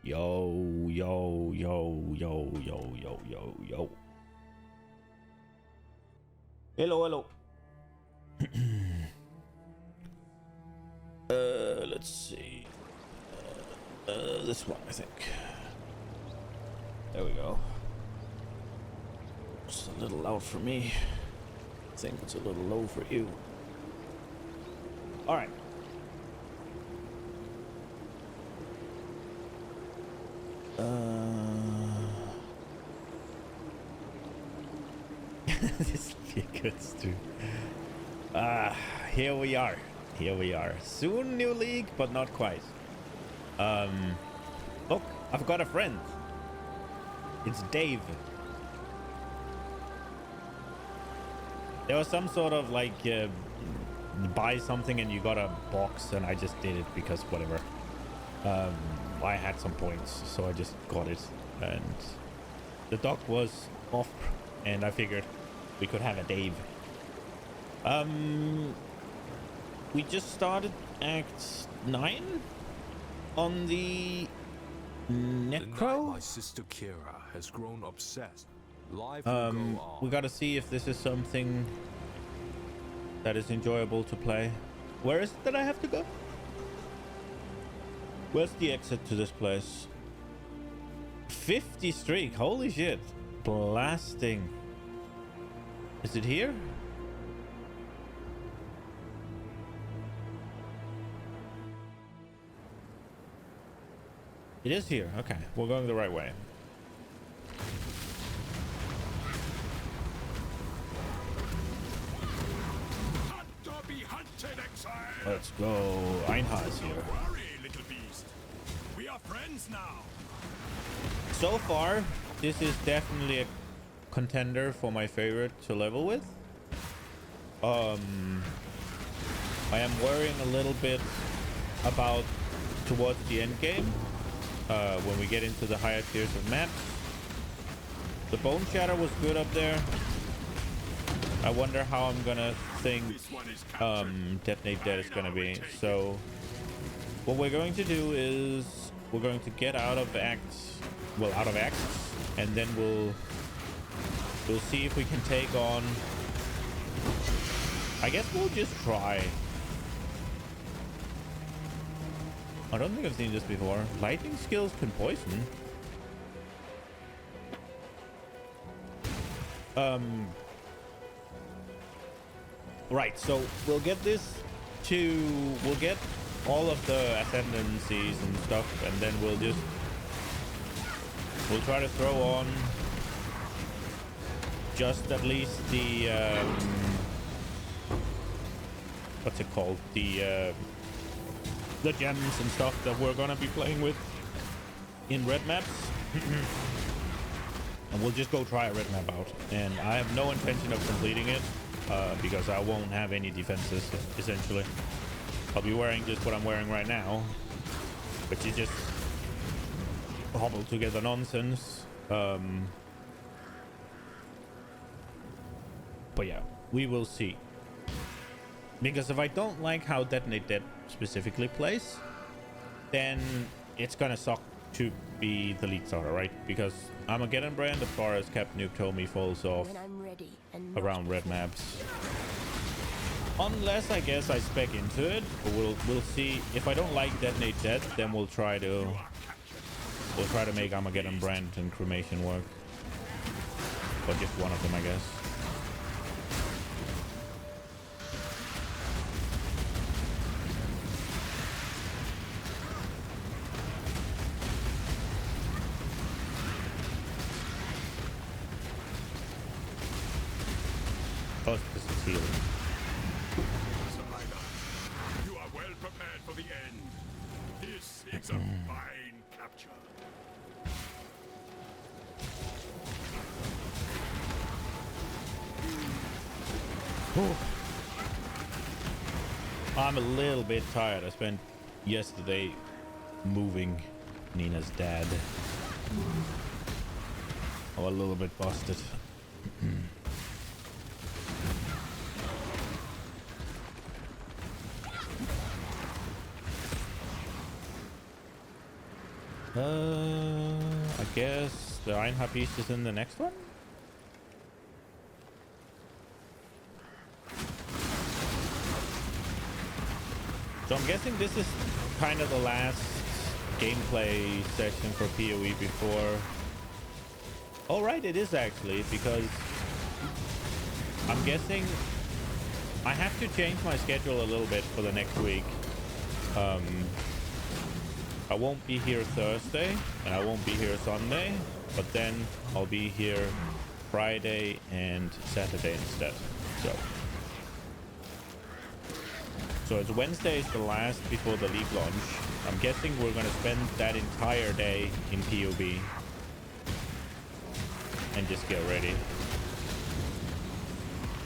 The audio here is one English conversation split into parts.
Yo, yo, yo, yo, yo, yo, yo, yo. Hello, hello. Let's see. This one, I think. There we go. It's a little loud for me. I think it's a little low for you. All right. This will be a good stream. Here we are. Here we are. Soon new league, but not quite. Look, I've got a friend. It's Dave. There was some sort of like buy something and you got a box, and I just did it because whatever. I had some points, so I just got it, and the dock was off, and I figured we could have a Dave. We just started Act 9 on the Necro. My sister Kira has grown obsessed. Life will go on. We gotta see if this is something that is enjoyable to play. Where is it that I have to go? Where's the exit to this place? 50 streak, holy shit. Blasting. Is it here? It is here. Okay, we're going the right way. Hunt or be hunted, Exile. Let's go. Einha is here. Don't worry, little beast. We are friends now. So far, this is definitely a contender for my favorite to level with. I am worrying a little bit about towards the end game. When we get into the higher tiers of maps. The Bone Shatter was good up there. I wonder how I'm gonna think Detonate Dead is gonna be. So what we're going to do is we're going to get out of Acts, and then we'll see if we can take on, I guess we'll just try. I don't think I've seen this before. Lightning skills can poison. Right, so we'll get all of the ascendancies and stuff, and then we'll try to throw on just at least the what's it called? The gems and stuff that we're gonna be playing with in red maps. And we'll just go try a red map out, and I have no intention of completing it because I won't have any defenses. Essentially, I'll be wearing just what I'm wearing right now, which is just hobble together nonsense. But yeah, we will see. Because if I don't like how Detonate Dead specifically plays, then it's gonna suck to be the lead starter, right? Because Armageddon brand, as far as Captain Nuke told me, falls off around red maps. Unless I guess I spec into it, but we'll see. If I don't like Detonate Dead, then we'll try to make Armageddon brand and cremation work. Or just one of them, I guess. Oh, this is healing. You are well prepared for the end. This is a fine capture. I'm a little bit tired. I spent yesterday moving Nina's dad. I'm a little bit busted. I guess the Einhard Beast is in the next one? So I'm guessing this is kind of the last gameplay session for PoE before... Oh, right, it is actually, because I'm guessing I have to change my schedule a little bit for the next week. I won't be here Thursday, and I won't be here Sunday, but then I'll be here Friday and Saturday instead. So it's Wednesday is the last before the league launch. I'm guessing we're going to spend that entire day in PoB and just get ready.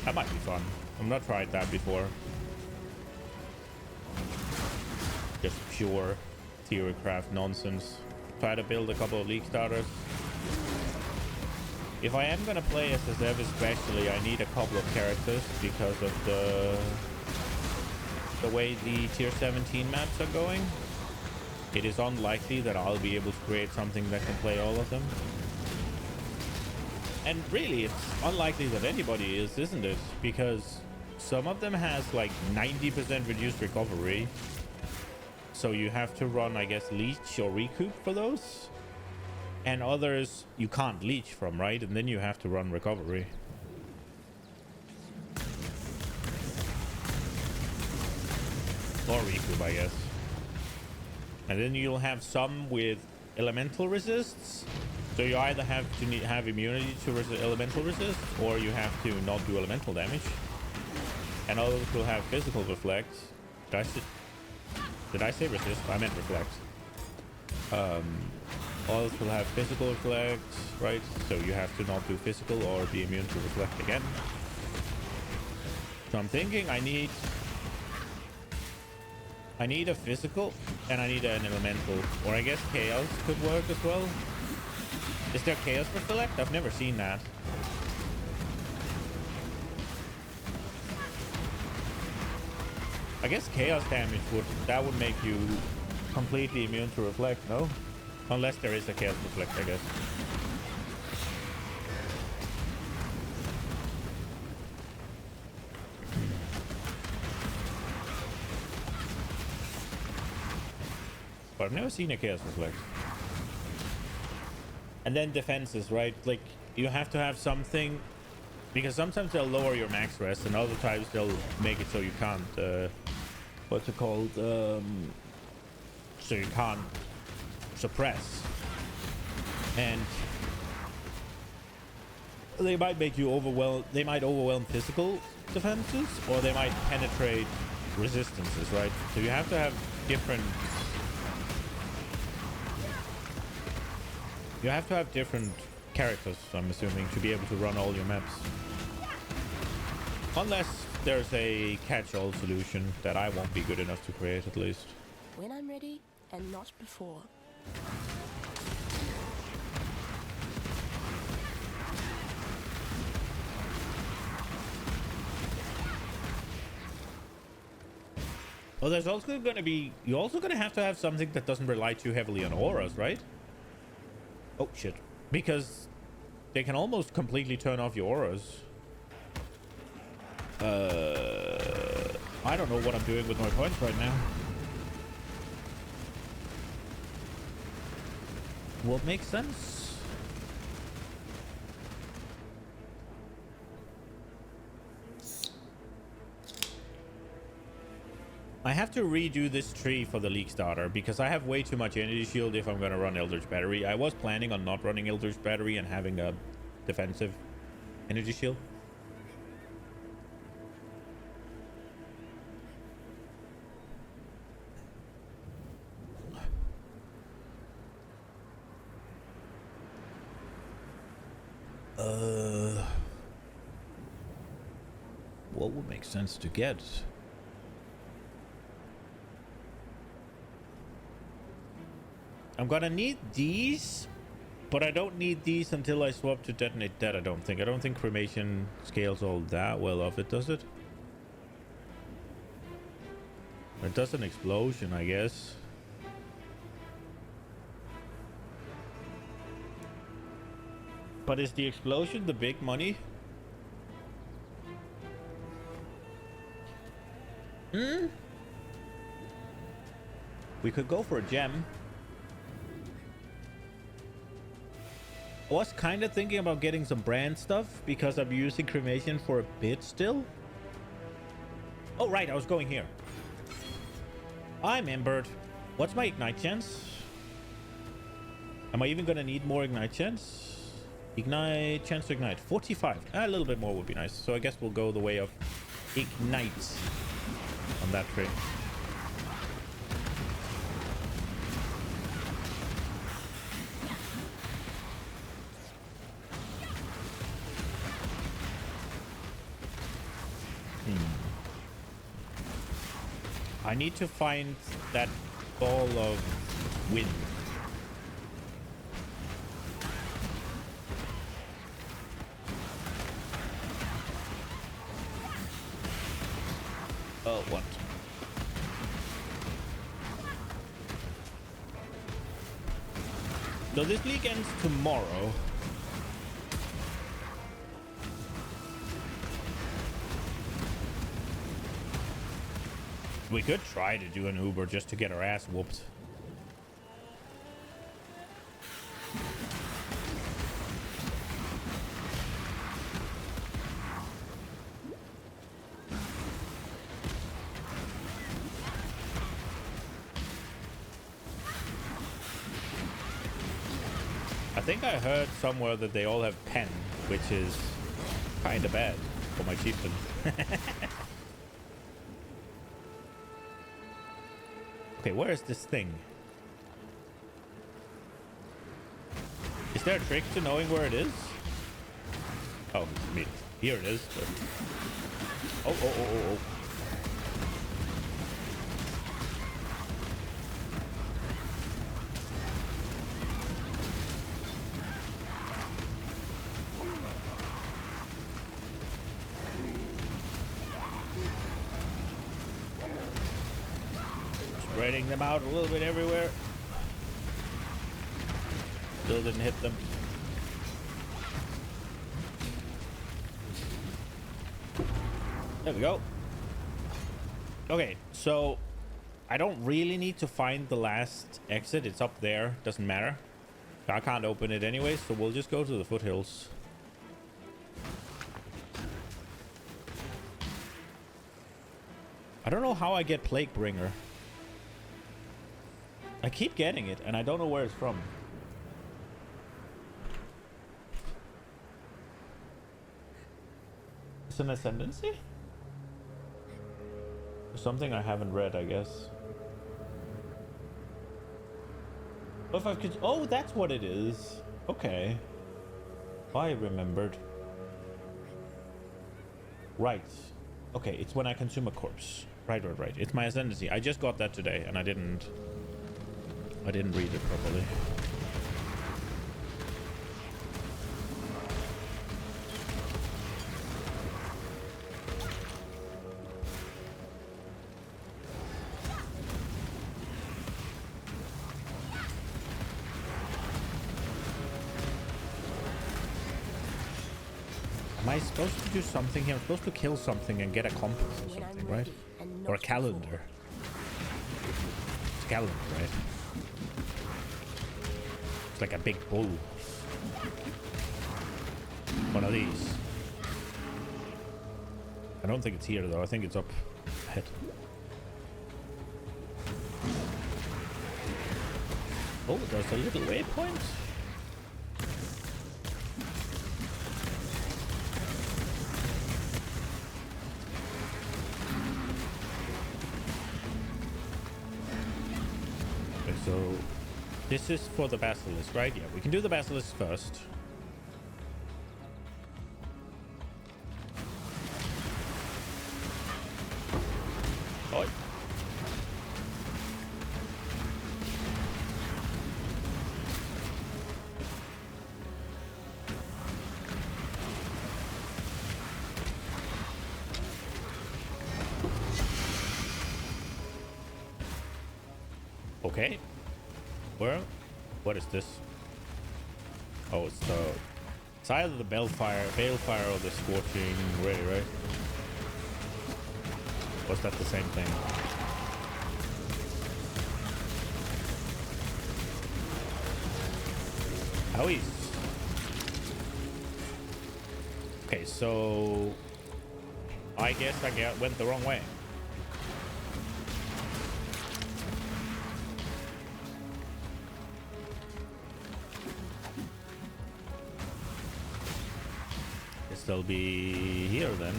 That might be fun. I've not tried that before. Just pure theorycraft nonsense. Try to build a couple of league starters. If I am going to play SSF especially, I need a couple of characters because of the way the tier 17 maps are going. It is unlikely that I'll be able to create something that can play all of them. And really, it's unlikely that anybody is, isn't it? Because some of them has like 90% reduced recovery. So you have to run, I guess, leech or recoup for those. And others you can't leech from, right? And then you have to run recovery. Or recoup, I guess. And then you'll have some with elemental resists. So you either have to have immunity to elemental resist, or you have to not do elemental damage. And others will have physical reflect. Did I say resist? I meant reflect. Others will have physical reflect, right? So you have to not do physical or be immune to reflect again. So I'm thinking I need a physical and I need an elemental, or I guess chaos could work as well. Is there chaos reflect? I've never seen that. I guess chaos damage would make you completely immune to reflect, no? Unless there is a chaos reflect, I guess. But I've never seen a chaos reflect. And then defenses, right? Like, you have to have something, because sometimes they'll lower your max rest, and other times they'll make it so you can't, what's it called? So you can't suppress. And they might make you they might overwhelm physical defenses, or they might penetrate resistances, right? So you have to have different... You have to have different characters, I'm assuming, to be able to run all your maps. Unless there's a catch-all solution that I won't be good enough to create, at least. When I'm ready, and not before. Well, there's also going to be... You're also going to have something that doesn't rely too heavily on auras, right? Oh, shit. Because they can almost completely turn off your auras. I don't know what I'm doing with my points right now. What makes sense? I have to redo this tree for the league starter because I have way too much energy shield if I'm going to run Eldritch Battery. I was planning on not running Eldritch Battery and having a defensive energy shield. What would make sense to get? I'm gonna need these, but I don't need these until I swap to Detonate Dead, I don't think. I don't think Cremation scales all that well off it, does it? It does an explosion, I guess. But is the explosion the big money? We could go for a gem. I was kind of thinking about getting some brand stuff because I'm using cremation for a bit still. Oh, right. I was going here. I'm embered. What's my ignite chance? Am I even going to need more ignite chance? Ignite, chance to ignite. 45. A little bit more would be nice. So I guess we'll go the way of ignite on that tree. I need to find that ball of wind. Oh, what? So this league ends tomorrow. We could try to do an Uber just to get our ass whooped. I think I heard somewhere that they all have pen, which is kind of bad for my chieftain. Okay, where is this thing? Is there a trick to knowing where it is? Oh, I mean, here it is. But... Oh. Spreading them out a little bit everywhere. Still didn't hit them. There we go. Okay, so I don't really need to find the last exit. It's up there. Doesn't matter. I can't open it anyway, so we'll just go to the foothills. I don't know how I get Plague Bringer. I keep getting it, and I don't know where it's from. It's an ascendancy? Something I haven't read, I guess. If I could... Oh, that's what it is. Okay. I remembered. Right. Okay, it's when I consume a corpse. Right. It's my ascendancy. I just got that today, and I didn't read it properly. Am I supposed to do something here? I'm supposed to kill something and get a compass or something, right? Or a calendar. It's a calendar, right? It's like a big bull. One of these. I don't think it's here though. I think it's up ahead. Oh, there's a little waypoint. Okay, so this is for the basilisk, right? Yeah, we can do the basilisk first. Oh. Okay. Well, what is this? Oh, it's the It's either the balefire or the scorching ray, right? Was that the same thing? Howies. Okay, so I guess I went the wrong way. Guess they'll be here then.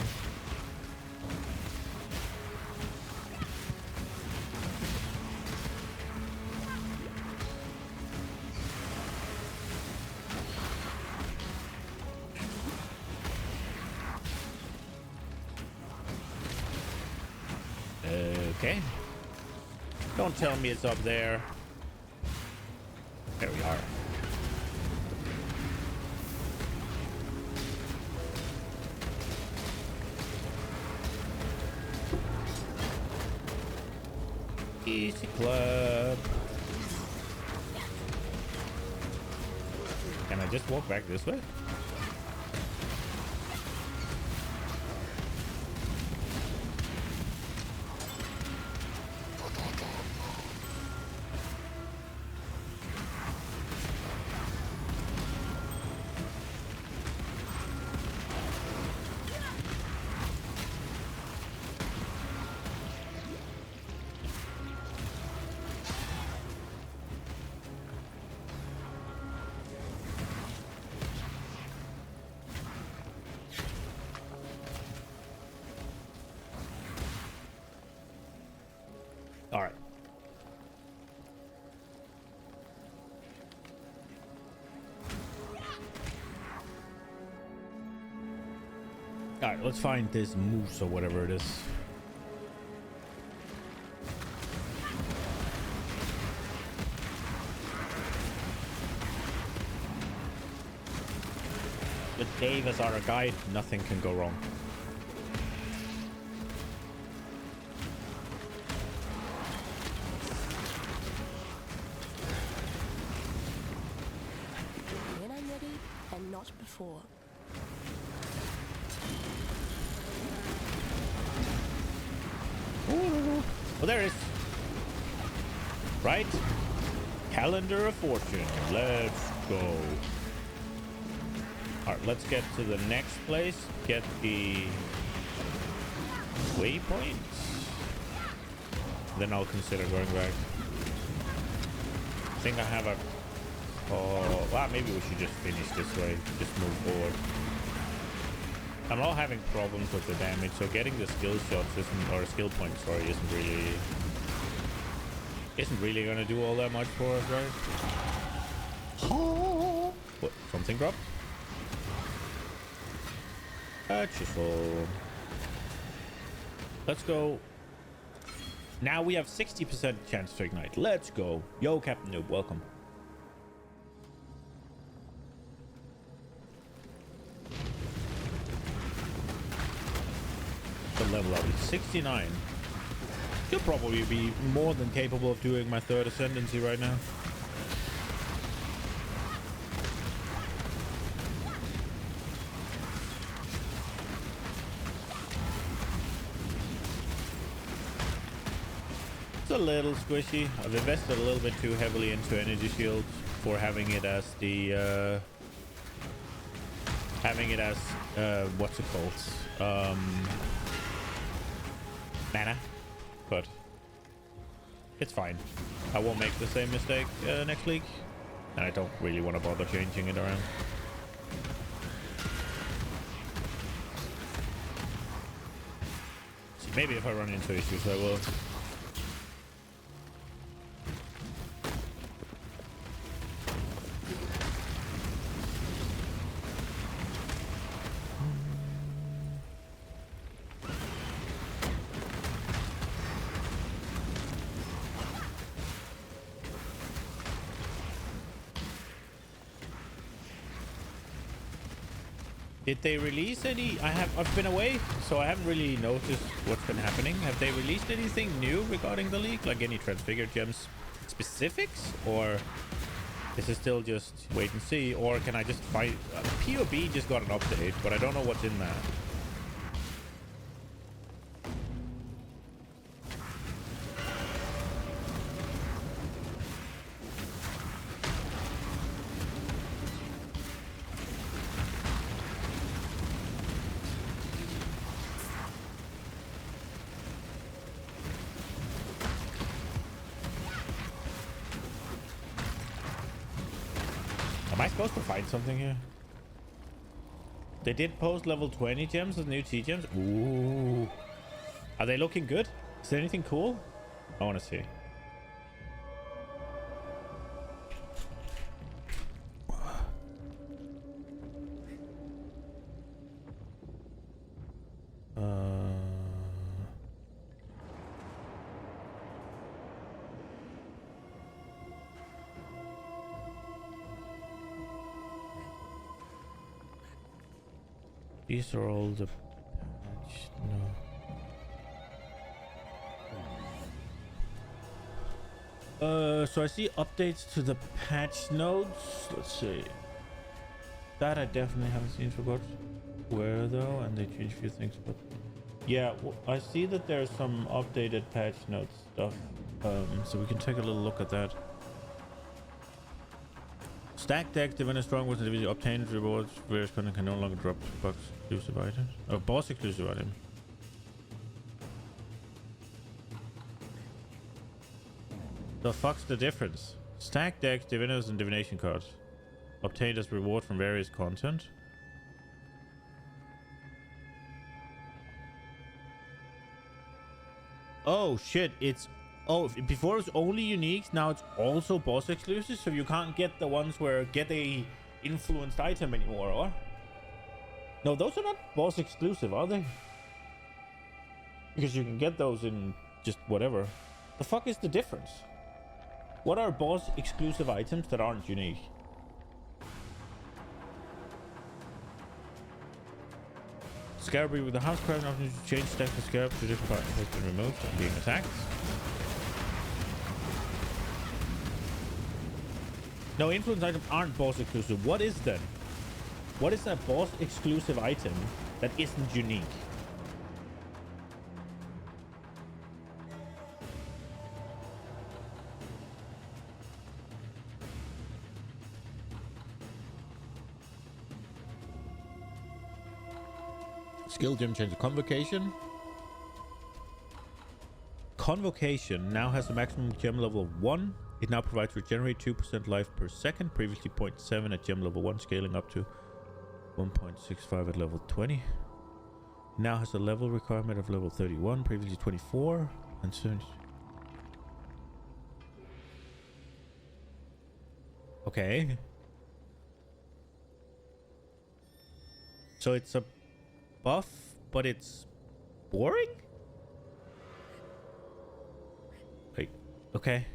Okay. Don't tell me it's up there. There we are. Easy club. Can I just walk back this way? All right. All right, let's find this moose or whatever it is. With Dave as our guide, nothing can go wrong. When I'm ready and not before. Oh, there it is. Right? Calendar of Fortune. Let's go. Alright, let's get to the next place. Get the waypoint. Then I'll consider going back. I think I have a... Oh, well, maybe we should just finish this way. Just move forward. I'm not having problems with the damage, so getting the skill shots isn't, or skill points, sorry, isn't really gonna do all that much for us, right? Oh, what? Something dropped? Chisel. Let's go. Now we have 60% chance to ignite. Let's go. Yo, Captain Noob, welcome. Level up is 69. You'll probably be more than capable of doing my third ascendancy right now. It's a little squishy. I've invested a little bit too heavily into energy shields for having it as the what's it called? Mana, but it's fine. I won't make the same mistake next week, and I don't really want to bother changing it around. So maybe if I run into issues, I will. Did they release any? I've been away, so I haven't really noticed what's been happening. Have they released anything new regarding the league? Like any transfigured gems specifics? Or Is it still just wait and see, or can I just fight? POB just got an update, but I don't know what's in that. Am I supposed to find something here? They did post level 20 gems as new T gems. Ooh. Are they looking good? Is there anything cool? I want to see. These are all the patch. No. So I see updates to the patch notes. Let's see. That I definitely haven't seen. Forgot where though, and they changed a few things. But yeah, I see that there's some updated patch notes stuff. So we can take a little look at that. Stack decks, Divine Strong was individually obtained rewards. Various content can no longer drop box exclusive items. Oh, boss exclusive item. The fuck's the difference? Stack decks, diviners, and divination cards obtained as reward from various content. Oh shit! It's before it was only uniques, now it's also boss exclusive, so you can't get the ones where get a influenced item anymore, or? No, those are not boss exclusive, are they? Because you can get those in just whatever. The fuck is the difference? What are boss exclusive items that aren't unique? Scarabry with the house crown option to change stacks of scarab to different parts has been removed and being attacked. No, influence items aren't boss exclusive. What is then? What is a boss exclusive item that isn't unique? Skill gem change to convocation. Convocation now has a maximum gem level of 1. It now provides regenerate 2% life per second, previously 0.7 at gem level 1, scaling up to 1.65 at level 20. It now has a level requirement of level 31, previously 24, and soon. Okay. So it's a buff, but it's boring? Wait, okay.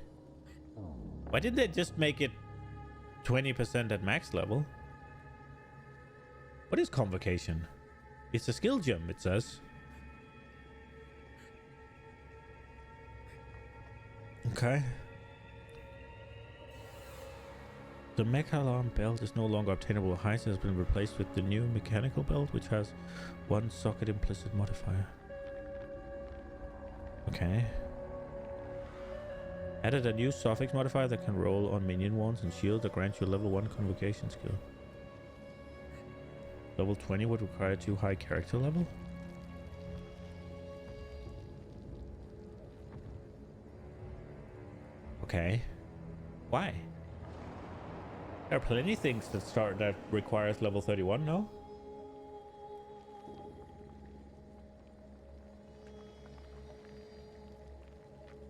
Why didn't they just make it 20% at max level? What is convocation? It's a skill gem, it says. Okay. The mecha alarm belt is no longer obtainable with heights and has been replaced with the new mechanical belt, which has one socket implicit modifier. Okay. Added a new suffix modifier that can roll on minion wands and shield that grants you a level 1 convocation skill. Level 20 would require too high character level. Okay. Why? There are plenty of things that requires level 31, no?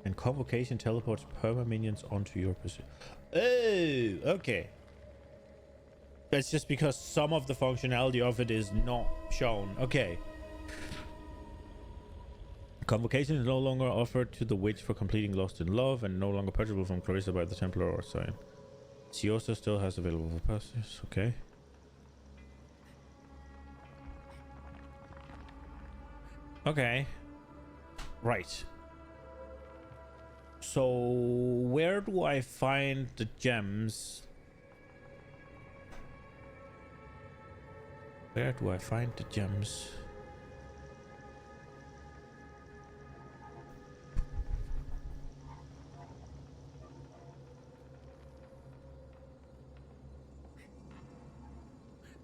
And convocation teleports perma minions onto your position. Oh, okay. That's just because some of the functionality of it is not shown. Okay. Convocation is no longer offered to the witch for completing Lost in Love and no longer purchasable from Clarissa by the Templar or Sign. She also still has available for purchase. Okay. Okay. Right. So where do I find the gems Where do I find the gems?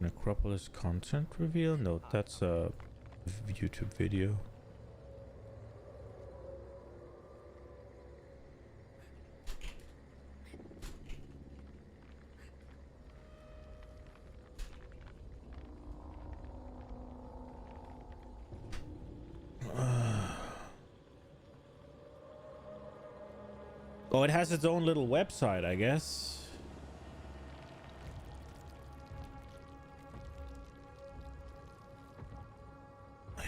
Necropolis content reveal? No, that's a YouTube video. Oh, it has its own little website, I guess.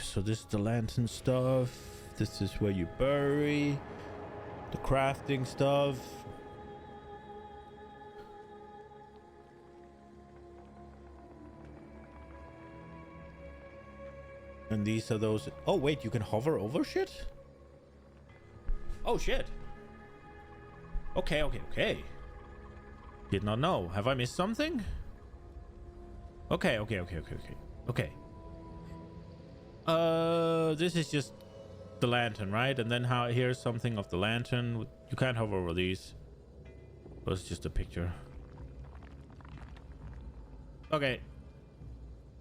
So this is the lantern stuff. This is where you bury the crafting stuff. And these are those. Oh wait, you can hover over shit? Oh shit. Okay. Did not know. Have I missed something? Okay. This is just the lantern, right? And then here's something of the lantern. You can't hover over these. But it's just a picture. Okay.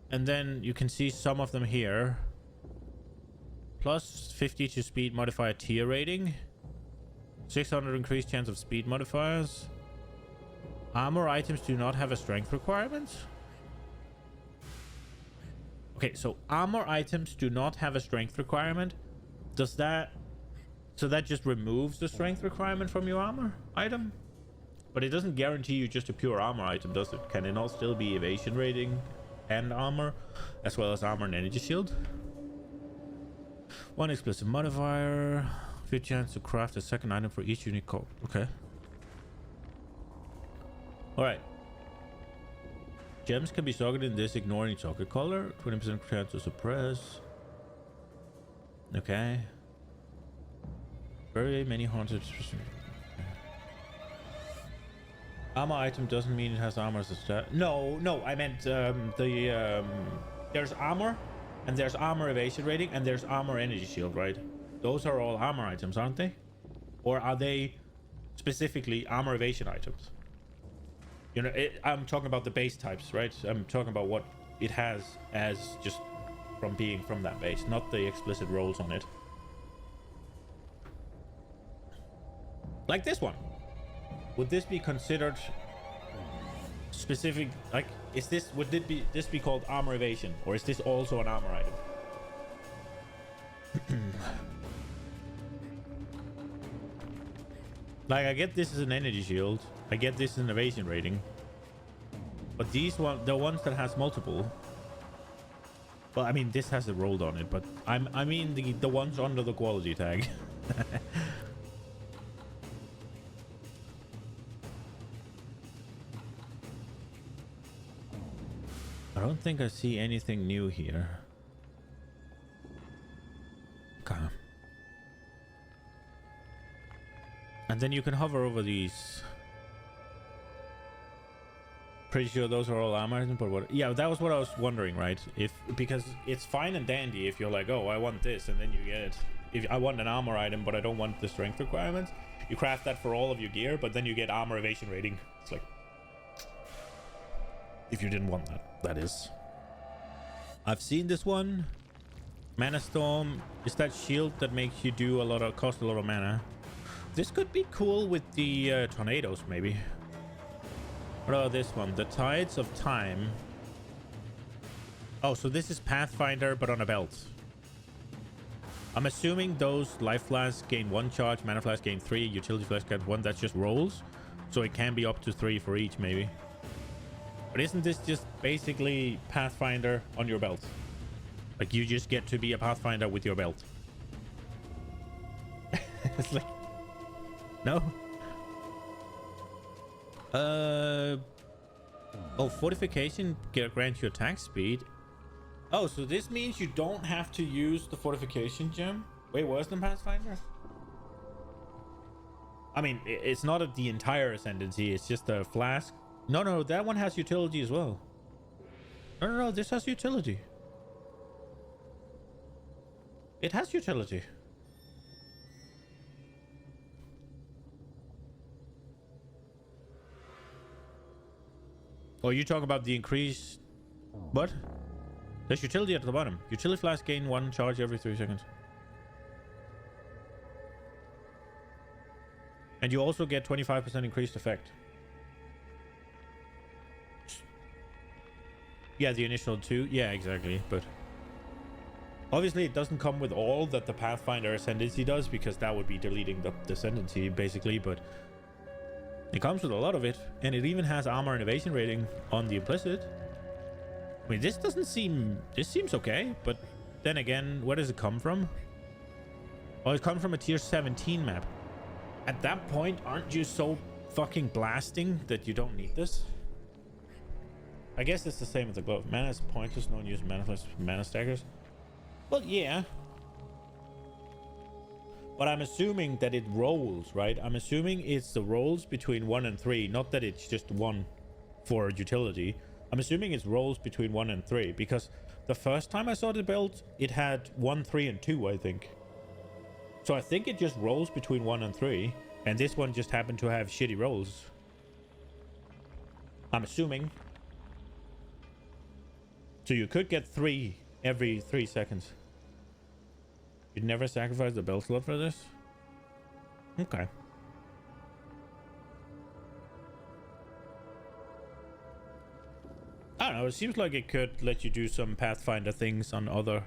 And then you can see some of them here. Plus 50 to speed modifier tier rating. 600 increased chance of speed modifiers. Armor items do not have a strength requirement. Okay, so armor items do not have a strength requirement. Does that... So that just removes the strength requirement from your armor item? But it doesn't guarantee you just a pure armor item, does it? Can it not still be evasion rating and armor, as well as armor and energy shield? One explicit modifier. 50 chance to craft a second item for each unique code. Okay. Alright. Gems can be socketed in this, ignoring socket color. 20% chance to suppress. Okay. Very many haunted. Armor item doesn't mean it has armor as a stat. No, I meant there's armor, and there's armor evasion rating, and there's armor energy shield, right? Those are all armor items, aren't they? Or are they specifically armor evasion items? You know, I'm talking about the base types, right? I'm talking about what it has as just from being from that base, not the explicit rolls on it. Like this one. Would this be considered specific? Like, would this be called armor evasion, or is this also an armor item? Like, I get this is an energy shield. I get this is an evasion rating. But these the ones that has multiple. Well, I mean, this has a rolled on it, but I mean the ones under the quality tag. I don't think I see anything new here. Okay. And then you can hover over these. Pretty sure those are all armor items, but what? Yeah, that was what I was wondering, right? Because it's fine and dandy if you're like, oh, I want this, and then you get it. If I want an armor item, but I don't want the strength requirements, you craft that for all of your gear, but then you get armor evasion rating. It's like, if you didn't want that, that is. I've seen this one. Mana Storm is that shield that makes you do cost a lot of mana. This could be cool with the tornadoes, maybe. What about this one? The Tides of Time. Oh, so this is Pathfinder, but on a belt. I'm assuming those life flasks gain 1 charge, mana flask gain 3, utility flask gain 1. That's just rolls. So it can be up to 3 for each, maybe. But isn't this just basically Pathfinder on your belt? Like, you just get to be a Pathfinder with your belt. It's like... No? Oh, fortification grants you attack speed. Oh, so this means you don't have to use the fortification gem? Way worse than Pathfinder? I mean, it's not the entire ascendancy, it's just a flask. No, that one has utility as well. No, this has utility. It has utility. Oh, you talk about the increase. What? There's utility at the bottom. Utility flask gain 1 charge every 3 seconds. And you also get 25% increased effect. Yeah, the initial 2. Yeah, exactly. But obviously it doesn't come with all that the Pathfinder Ascendancy does, because that would be deleting the Ascendancy basically, but it comes with a lot of it. And it even has armor and evasion rating on the implicit. I mean, this seems okay, but then again, where does it come from? Oh, it comes from a tier 17 map. At that point, aren't you so fucking blasting that you don't need this? I guess it's the same with the glove. Mana is pointless, no one uses mana stackers. Well, yeah. But I'm assuming that it rolls, right? I'm assuming it's the rolls between 1 and 3, not that it's just 1 for utility. I'm assuming it's rolls between 1 and 3, because the first time I saw the build, it had 1, 3, and 2, I think. So I think it just rolls between 1 and 3, and this one just happened to have shitty rolls. I'm assuming. So you could get 3 every 3 seconds. You'd never sacrifice the belt slot for this? Okay. I don't know, it seems like it could let you do some Pathfinder things on other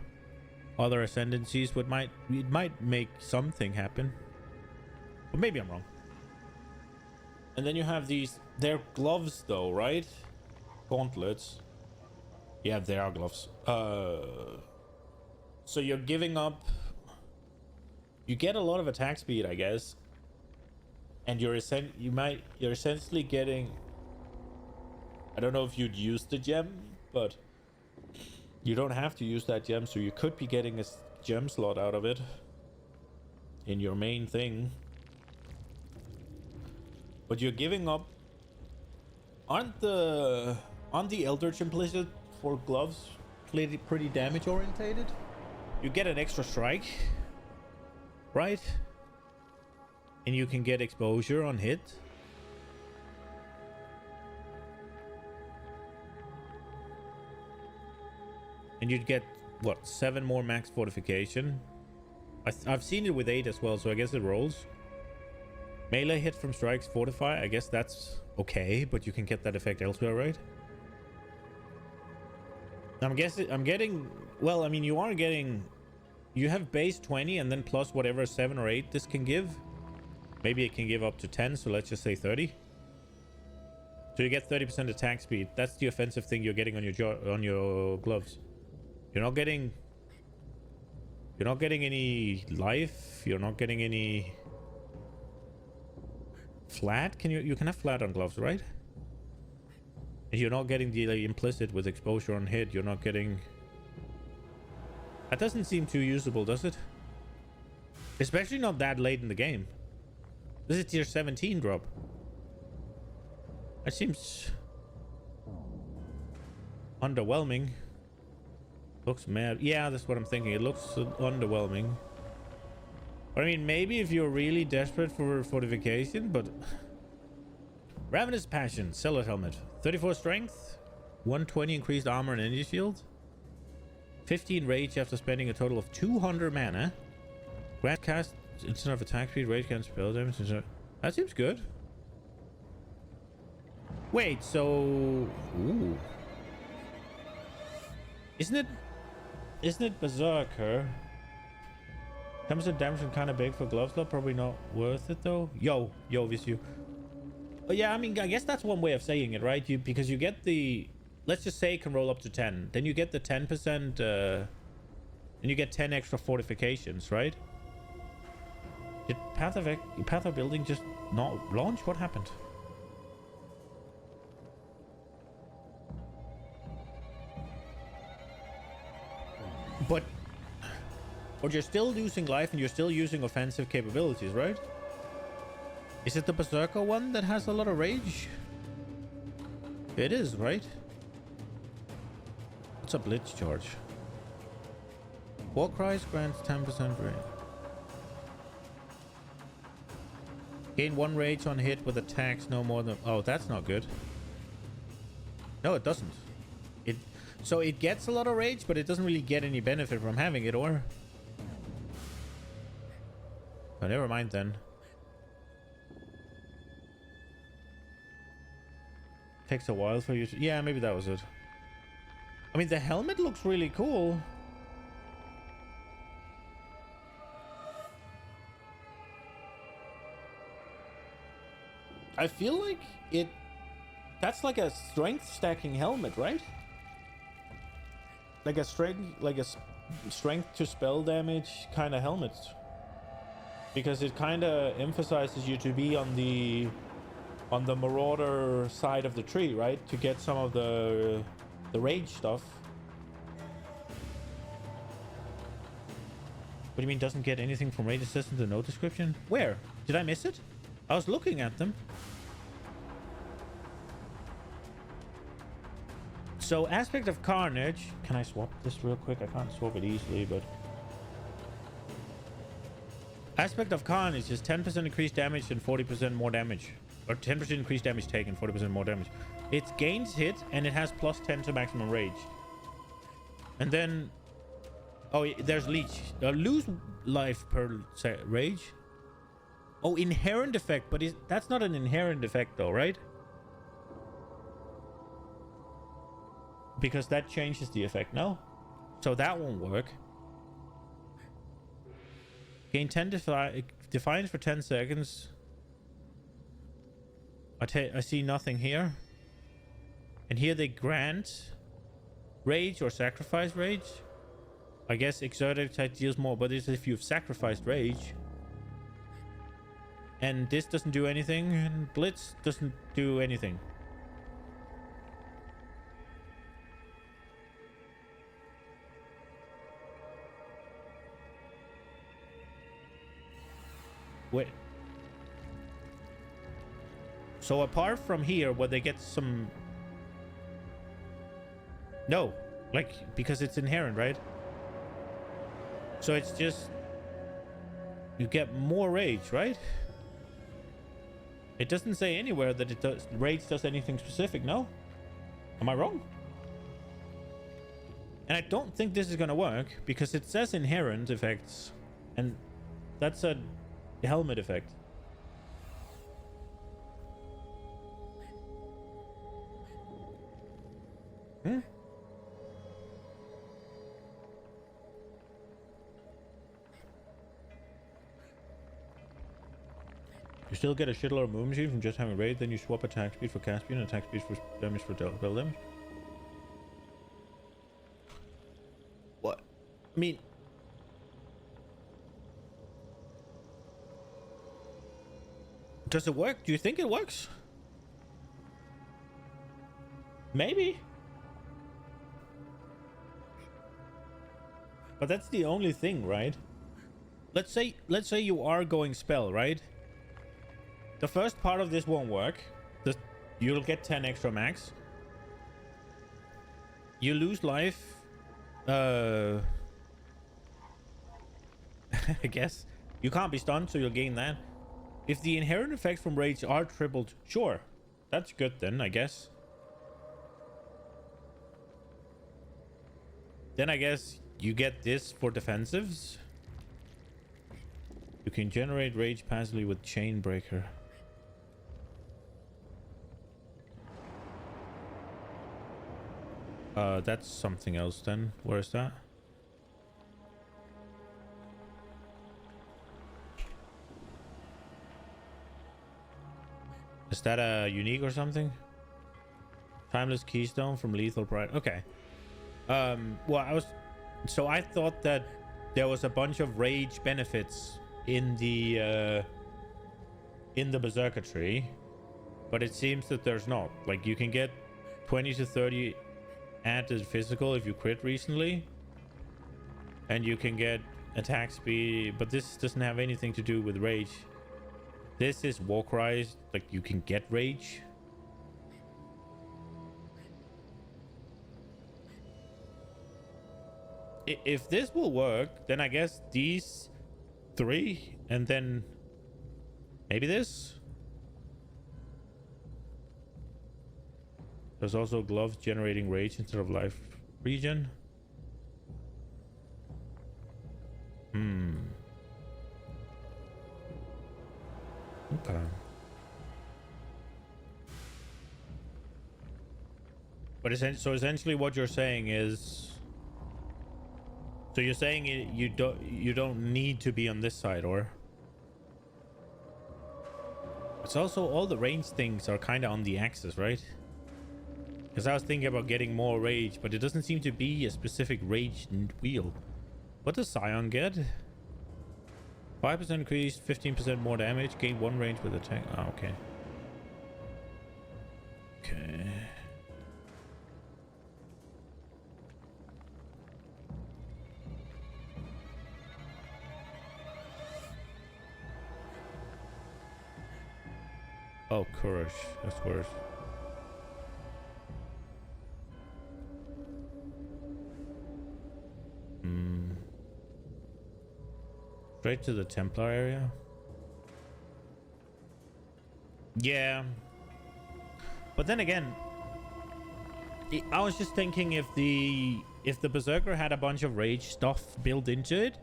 ascendancies, but it might make something happen. But maybe I'm wrong. And then you have these, they're gloves though, right? Gauntlets. Yeah, they are gloves. So you're giving up, you get a lot of attack speed, I guess. And you're essentially getting, I don't know if you'd use the gem, but you don't have to use that gem, so you could be getting a gem slot out of it in your main thing. But you're giving up. Aren't the Eldritch implicit for gloves pretty damage orientated? You get an extra strike, right? And you can get exposure on hit. And you'd get, what, 7 more max fortification? I've seen it with 8 as well, so I guess it rolls. Melee hit from strikes fortify. I guess that's okay, but you can get that effect elsewhere, right? I'm getting... Well, I mean, you have base 20 and then plus whatever 7 or 8 this can give. Maybe it can give up to 10, so let's just say 30. So you get 30% attack speed. That's the offensive thing you're getting on your gloves. You're not getting any life. You're not getting any flat. You can have flat on gloves, right? And you're not getting the implicit with exposure on hit. You're not getting... That doesn't seem too usable, does it? Especially not that late in the game. This is tier 17 drop. That seems underwhelming. Looks mad. Yeah, that's what I'm thinking. It looks underwhelming. But I mean, maybe if you're really desperate for fortification, but... Ravenous Passion, Zealot Helmet. 34 strength, 120 increased armor and energy shield, 15 rage after spending a total of 200 mana. Grant cast instead of attack speed, rage can spell damage. That seems good. Wait, so... Ooh. Isn't it Berserker? 10% damage and kind of big for gloves, though. Probably not worth it, though. Yo, Visu. But yeah, I mean, I guess that's one way of saying it, right? Because you get the... Let's just say it can roll up to 10. Then you get the 10%... and you get 10 extra fortifications, right? Did Path of Building just not launch? What happened? But you're still losing life and you're still using offensive capabilities, right? Is it the Berserker one that has a lot of rage? It is, right? a blitz charge? War cries grants 10% rage. Gain 1 rage on hit with attacks no more than... Oh, that's not good. No, it doesn't. So it gets a lot of rage, but it doesn't really get any benefit from having it, or... Oh, never mind then. Takes a while for you to... Yeah, maybe that was it. I mean, the helmet looks really cool. I feel like it... That's like a strength stacking helmet, right? Like a strength to spell damage kind of helmet. Because it kind of emphasizes you to be on the marauder side of the tree, right? To get some of the rage stuff. What do you mean doesn't get anything from rage assistant to no description? Where? Did I miss it? I was looking at them. So aspect of carnage. Can I swap this real quick? I can't swap it easily, but aspect of carnage is 10% increased damage and 40% more damage, or 10% increased damage taken, 40% more damage. It gains hit and it has plus 10 to maximum rage. And then, oh, there's leech. Lose life per rage. Oh, inherent effect, but that's not an inherent effect though, right? Because that changes the effect, no? So that won't work. Gain 10 defiance for 10 seconds. I see nothing here. And here they grant rage or sacrifice rage. I guess exerted attack deals more, but it's if you've sacrificed rage. And this doesn't do anything, and Blitz doesn't do anything. Wait. So apart from here, where they get some... No. Like, because it's inherent, right? So it's just... You get more rage, right? It doesn't say anywhere that it does... Rage does anything specific, no? Am I wrong? And I don't think this is gonna work, because it says inherent effects. And that's a... helmet effect. Hmm? You still get a shitload of movement speed from just having raid, then you swap attack speed for cast speed and attack speed for damage for spell damage. What? I mean... Does it work? Do you think it works? Maybe. But that's the only thing, right? Let's say you are going spell, right? The first part of this won't work. You'll get 10 extra max. You lose life. I guess. You can't be stunned, so you'll gain that. If the inherent effects from rage are tripled, sure. That's good then, I guess. Then I guess you get this for defensives. You can generate rage passively with chain breaker. That's something else then. Where is that? Is that a unique or something? Timeless keystone from lethal pride. Okay. Well, I thought that there was a bunch of rage benefits in the berserker tree, but it seems that there's not. Like, you can get 20 to 30 added physical if you crit recently, and you can get attack speed, but this doesn't have anything to do with rage. This is war cries, like you can get rage. if this will work, then I guess these 3 and then maybe this. There's also gloves generating rage instead of life regen. Okay. But so essentially what you're saying is, so you're saying you don't need to be on this side, or it's also all the range things are kind of on the axis, right? Because I was thinking about getting more rage, but it doesn't seem to be a specific rage wheel. What does Scion get? 5% increase, 15% more damage, gain 1 range with attack. Oh, okay. Okay. Oh, courage. That's worse. Straight to the Templar area. Yeah. But then again, I was just thinking if the Berserker had a bunch of rage stuff built into it,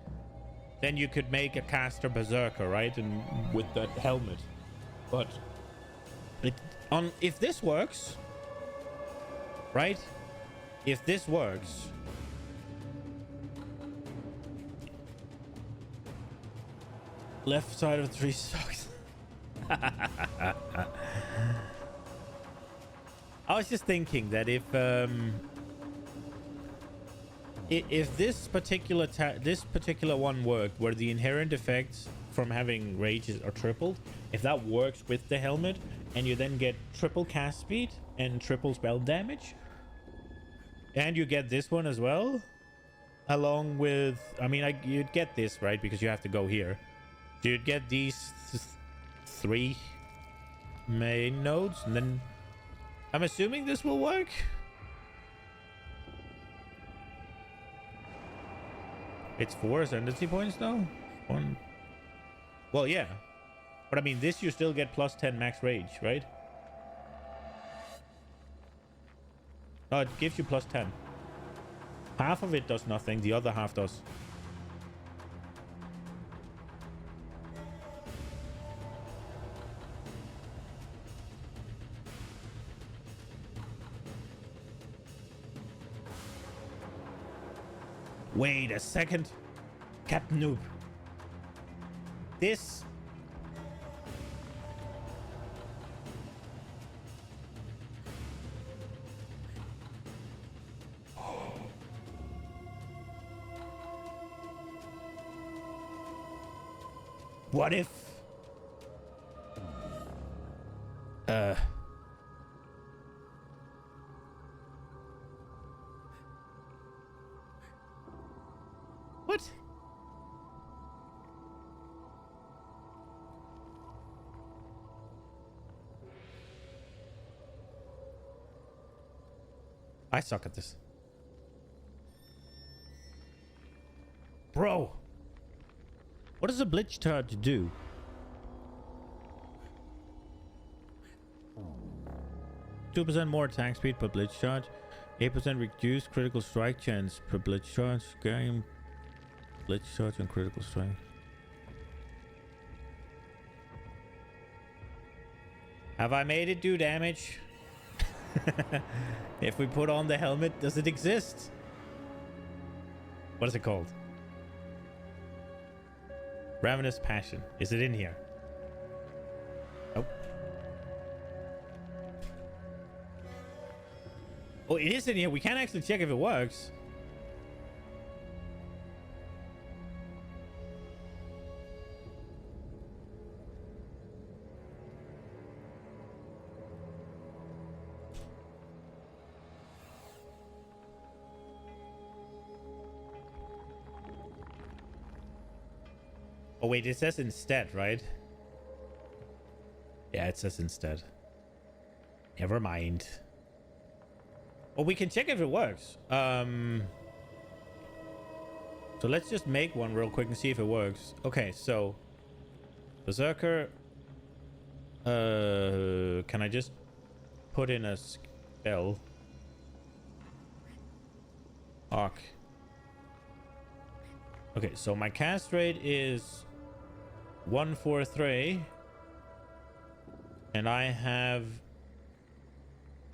then you could make a caster Berserker, right? And with that helmet. But if this works, right? If this works, left side of 3 sucks. I was just thinking that if this particular one worked, where the inherent effects from having rages are tripled, if that works with the helmet, and you then get triple cast speed and triple spell damage, and you get this one as well, along with, I mean, you'd get this, right? Because you have to go here. So you'd get these 3 main nodes, and then I'm assuming this will work. It's 4 ascendancy points though. 1. Well, yeah, but I mean, this you still get plus 10 max rage, right? Oh, it gives you plus 10. Half of it does nothing, the other half does. Wait a second, Captain Noob. This... What if... What? I suck at this. Bro! What does a Blitz charge do? %2 more attack speed per Blitz charge. 8% reduced critical strike chance per Blitz charge. Game Blitz charge and critical strike. Have I made it do damage? If we put on the helmet, does it exist? What is it called? Ravenous Passion. Is it in here? Nope. Oh, it is in here. We can't actually check if it works. Oh wait, it says instead, right? Yeah, it says instead. Never mind. Well, we can check if it works. So let's just make one real quick and see if it works. Okay, so Berserker. Can I just put in a spell? Arc. Okay, so my cast rate is 143. And I have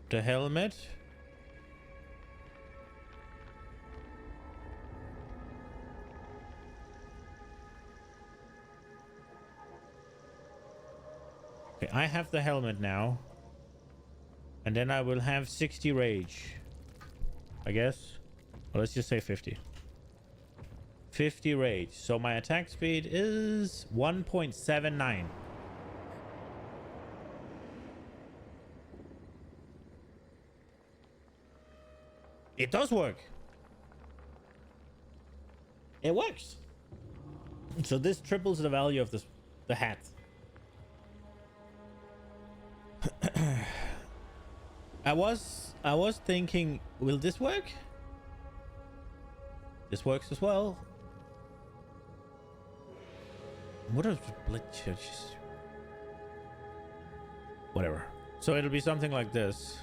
the helmet. Okay, I have the helmet now. And then I will have 60 rage. I guess. Well, let's just say 50. 50 rage. So my attack speed is 1.79. It does work. It works. So this triples the value of the hat. I was thinking, will this work? This works as well. What are split churches? Whatever. So it'll be something like this.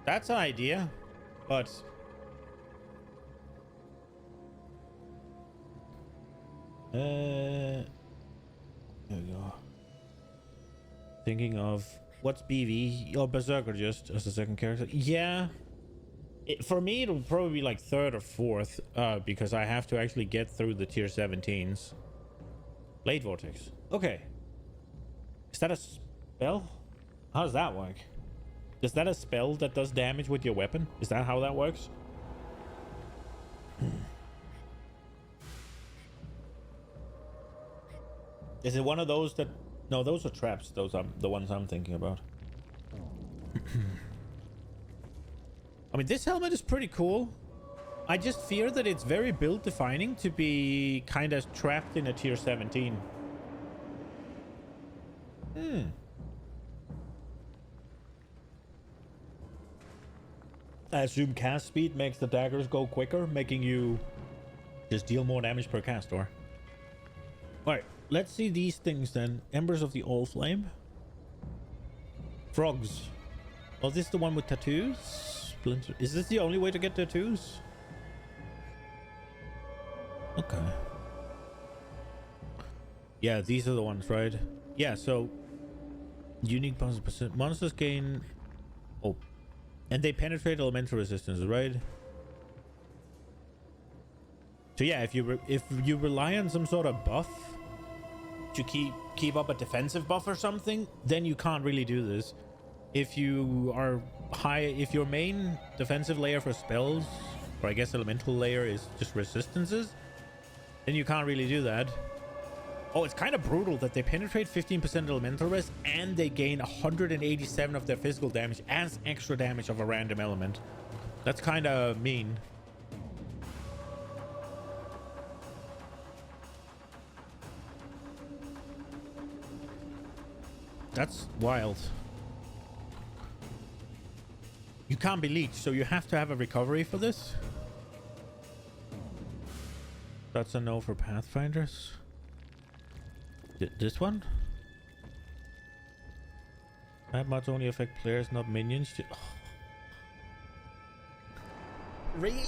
That's an idea, but there we go. Thinking of what's BV or Berserker just as a second character. Yeah, for me it'll probably be like third or fourth, because I have to actually get through the tier 17s. Blade Vortex. Okay, is that a spell? How does that work? Is that a spell that does damage with your weapon? Is that how that works? Is it one of those that... No, those are traps. Those are the ones I'm thinking about. I mean, this helmet is pretty cool. I just fear that it's very build defining to be kind of trapped in a tier 17. I assume cast speed makes the daggers go quicker, making you just deal more damage per cast, or... Alright, let's see these things then. Embers of the All Flame. Frogs. Oh, this is the one with tattoos? Splinter. Is this the only way to get tattoos? Okay. Yeah, these are the ones, right? Yeah, so... Unique monsters. Monsters gain... Oh. And they penetrate elemental resistances, right? So yeah, if you rely on some sort of buff to keep up a defensive buff or something, then you can't really do this. If you are if your main defensive layer for spells, or I guess elemental layer, is just resistances, then you can't really do that. Oh, it's kind of brutal that they penetrate 15% elemental res and they gain 187 of their physical damage as extra damage of a random element. That's kind of mean. That's wild. You can't be leeched, so you have to have a recovery for this. That's a no for Pathfinders. This one? That mods only affect players, not minions. Oh. Really?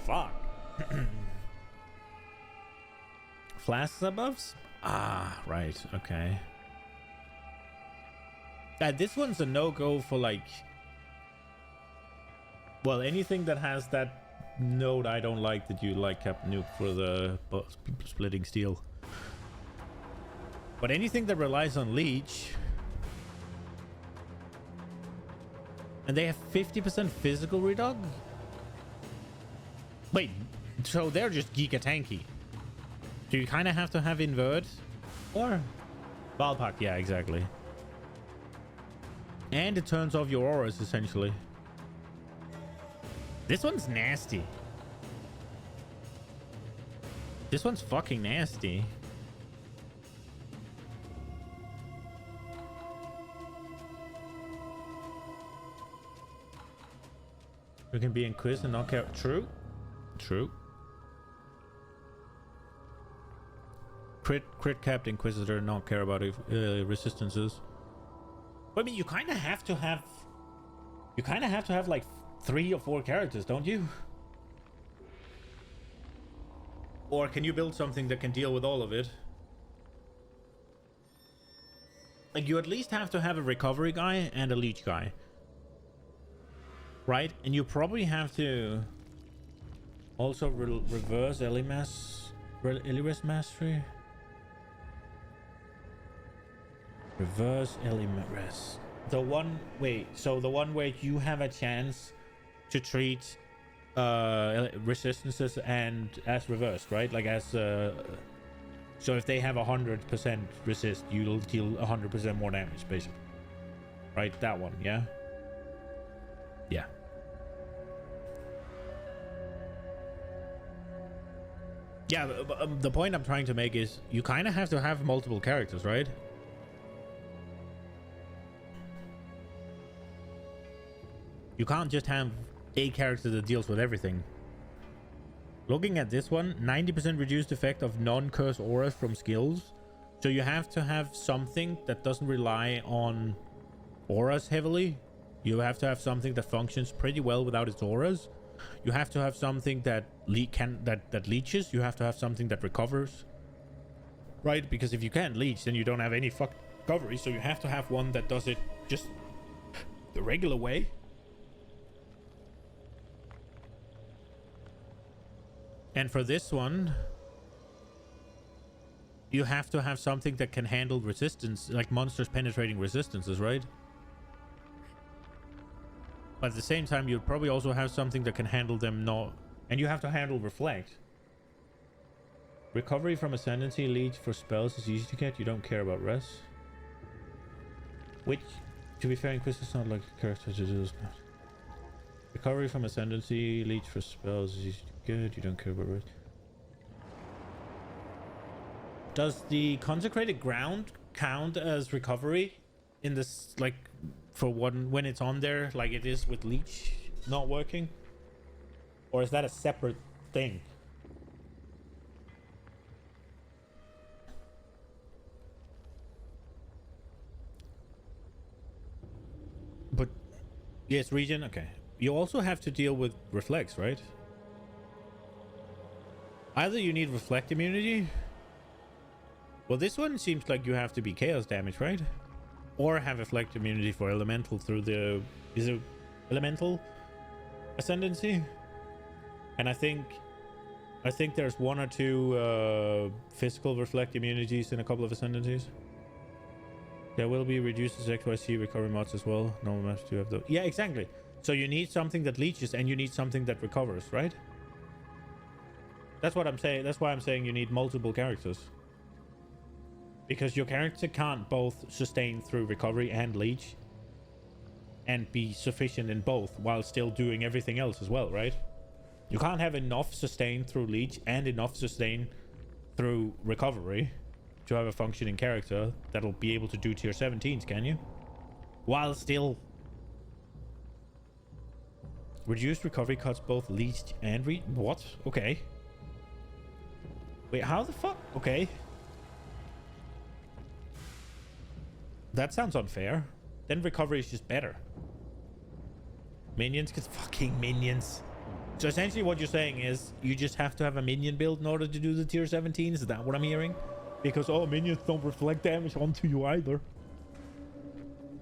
Fuck. Flasks buffs? Ah, right. Okay. This one's a no-go for, like... Well, anything that has that node I don't like that you like, Captain Nuke, for the splitting steel. But anything that relies on leech... And they have 50% physical redog? Wait, so they're just Giga Tanky. So you kind of have to have invert? Or... Valpak, yeah, exactly. And it turns off your auras, essentially. This one's nasty. This one's fucking nasty. We can be Inquisitor and not care. True. True. Crit capped Inquisitor and not care about resistances. But I mean, you kind of have to have... You kind of have to have like 3 or 4 characters, don't you? Or can you build something that can deal with all of it? Like, you at least have to have a recovery guy and a leech guy. Right? And you probably have to also reverse Elimas Mastery. Reverse Elimas. The one... Wait, so the one where you have a chance to treat resistances and as reversed, right? Like as so if they have 100% resist, you'll deal 100% more damage, basically. Right? That one, yeah? Yeah. Yeah, but, the point I'm trying to make is you kind of have to have multiple characters, right? You can't just have a character that deals with everything. Looking at this one, 90% reduced effect of non-curse auras from skills. So you have to have something that doesn't rely on auras heavily. You have to have something that functions pretty well without its auras. You have to have something that leeches. You have to have something that recovers. Right? Because if you can't leech, then you don't have any recovery. So you have to have one that does it just the regular way. And for this one, you have to have something that can handle resistance, like monsters penetrating resistances, right? But at the same time, you'll probably also have something that can handle them not... And you have to handle reflect. Recovery from Ascendancy leech for spells is easy to get. You don't care about rest. Which, to be fair, Inquisitor's not like a character to do this. Recovery from Ascendancy leech for spells is easy to get. You don't care about rest. Does the Consecrated Ground count as recovery in this, like, for one when it's on there, like it is with leech not working? Or is that a separate thing? But yes, region. Okay, you also have to deal with reflex, right? Either you need reflect immunity. Well, this one seems like you have to be chaos damage, right? Or have reflect immunity for elemental through the... Is it elemental ascendancy? And I think there's 1 or 2 physical reflect immunities in a couple of ascendancies. There will be reduced XYZ recovery mods as well. Normal maps do have those. Yeah, exactly. So you need something that leeches and you need something that recovers, right? That's what I'm saying. That's why I'm saying you need multiple characters. Because your character can't both sustain through recovery and leech and be sufficient in both while still doing everything else as well, right? You can't have enough sustain through leech and enough sustain through recovery to have a functioning character that'll be able to do tier 17s, can you? While still... Reduced recovery cuts both leech and what? Okay. Wait, how the fuck? Okay. That sounds unfair. Then recovery is just better. Minions, because fucking minions. So essentially what you're saying is you just have to have a minion build in order to do the tier 17s? Is that what I'm hearing? Because, oh, minions don't reflect damage onto you either.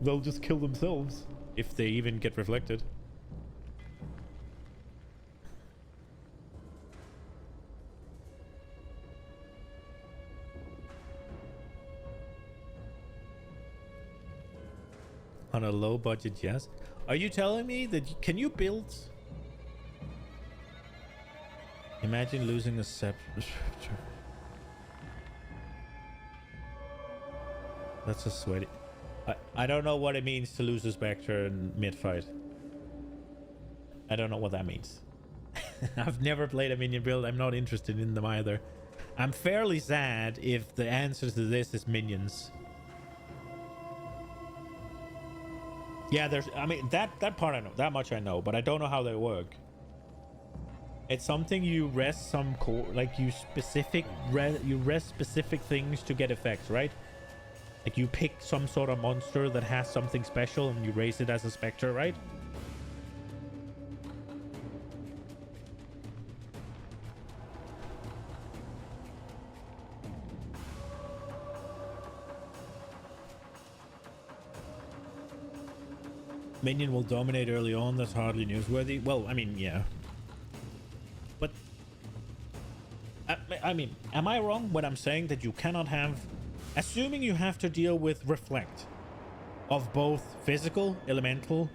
They'll just kill themselves. If they even get reflected. On a low budget, yes. Are you telling me that can you build? Imagine losing a scepter. That's a sweaty. I don't know what it means to lose a specter in mid-fight. I don't know what that means. I've never played a minion build. I'm not interested in them either. I'm fairly sad if the answer to this is minions. Yeah, there's, I mean, that part I know, that much I know, but I don't know how they work. It's something you rest some core, like you rest specific things to get effects, right? Like you pick some sort of monster that has something special and you raise it as a specter, right? Minion will dominate early on. That's hardly newsworthy. Well, I mean, yeah. But I mean, am I wrong when I'm saying that you cannot have, assuming you have to deal with reflect of both physical, elemental,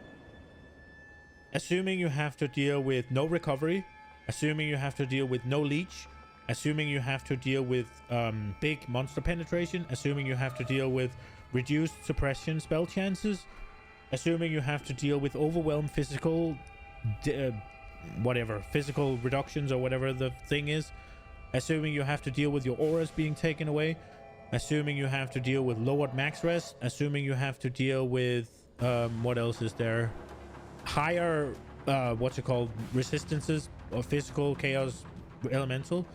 assuming you have to deal with no recovery, assuming you have to deal with no leech, assuming you have to deal with big monster penetration, assuming you have to deal with reduced suppression spell chances, assuming you have to deal with overwhelm physical whatever physical reductions or whatever the thing is, assuming you have to deal with your auras being taken away, assuming you have to deal with lowered max rest, assuming you have to deal with what else is there, higher what's it called, resistances of physical, chaos, elemental.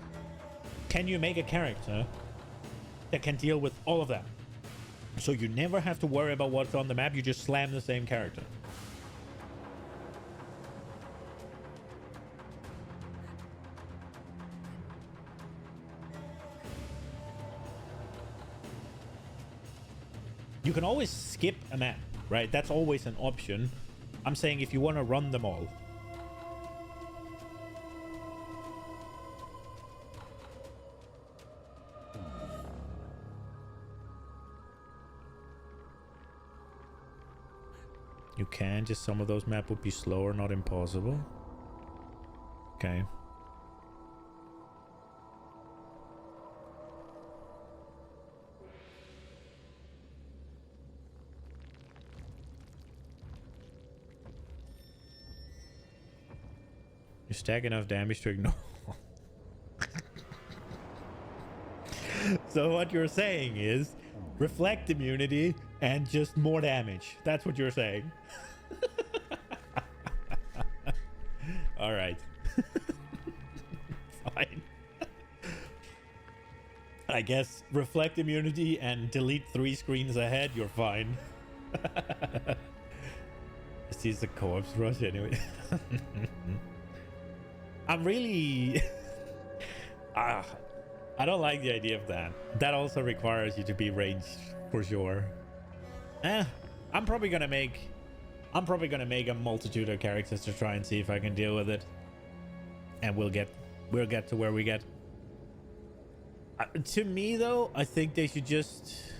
Can you make a character that can deal with all of that, so you never have to worry about what's on the map? You just slam the same character. You can always skip a map, right? That's always an option. I'm saying if you want to run them all. You can, just some of those maps would be slower, not impossible. Okay. You stack enough damage to ignore. So what you're saying is reflect immunity and just more damage. That's what you're saying. All right. Fine. I guess reflect immunity and delete 3 screens ahead. You're fine. This is a corpse rush anyway. I'm really I don't like the idea of that. That also requires you to be ranged for sure. I'm probably gonna make a multitude of characters to try and see if I can deal with it, and we'll get to where we get. To me though, I think they should just,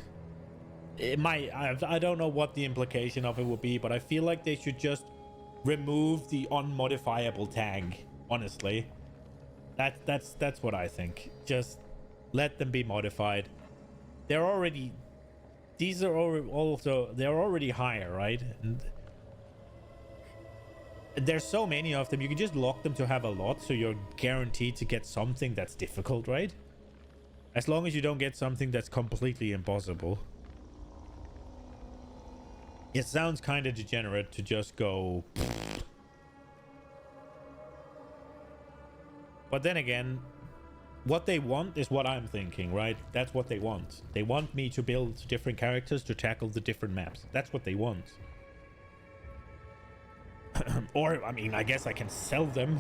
it might, I don't know what the implication of it would be, but I feel like they should just remove the unmodifiable tag. Honestly, that's what I think. Just let them be modified. They're already, these are also, they're already higher, right? And there's so many of them, you can just lock them to have a lot, so you're guaranteed to get something that's difficult, right? As long as you don't get something that's completely impossible. It sounds kind of degenerate to just go. But then again, what they want is what I'm thinking, right? That's what they want. They want me to build different characters to tackle the different maps. That's what they want. Or, I mean, I guess I can sell them.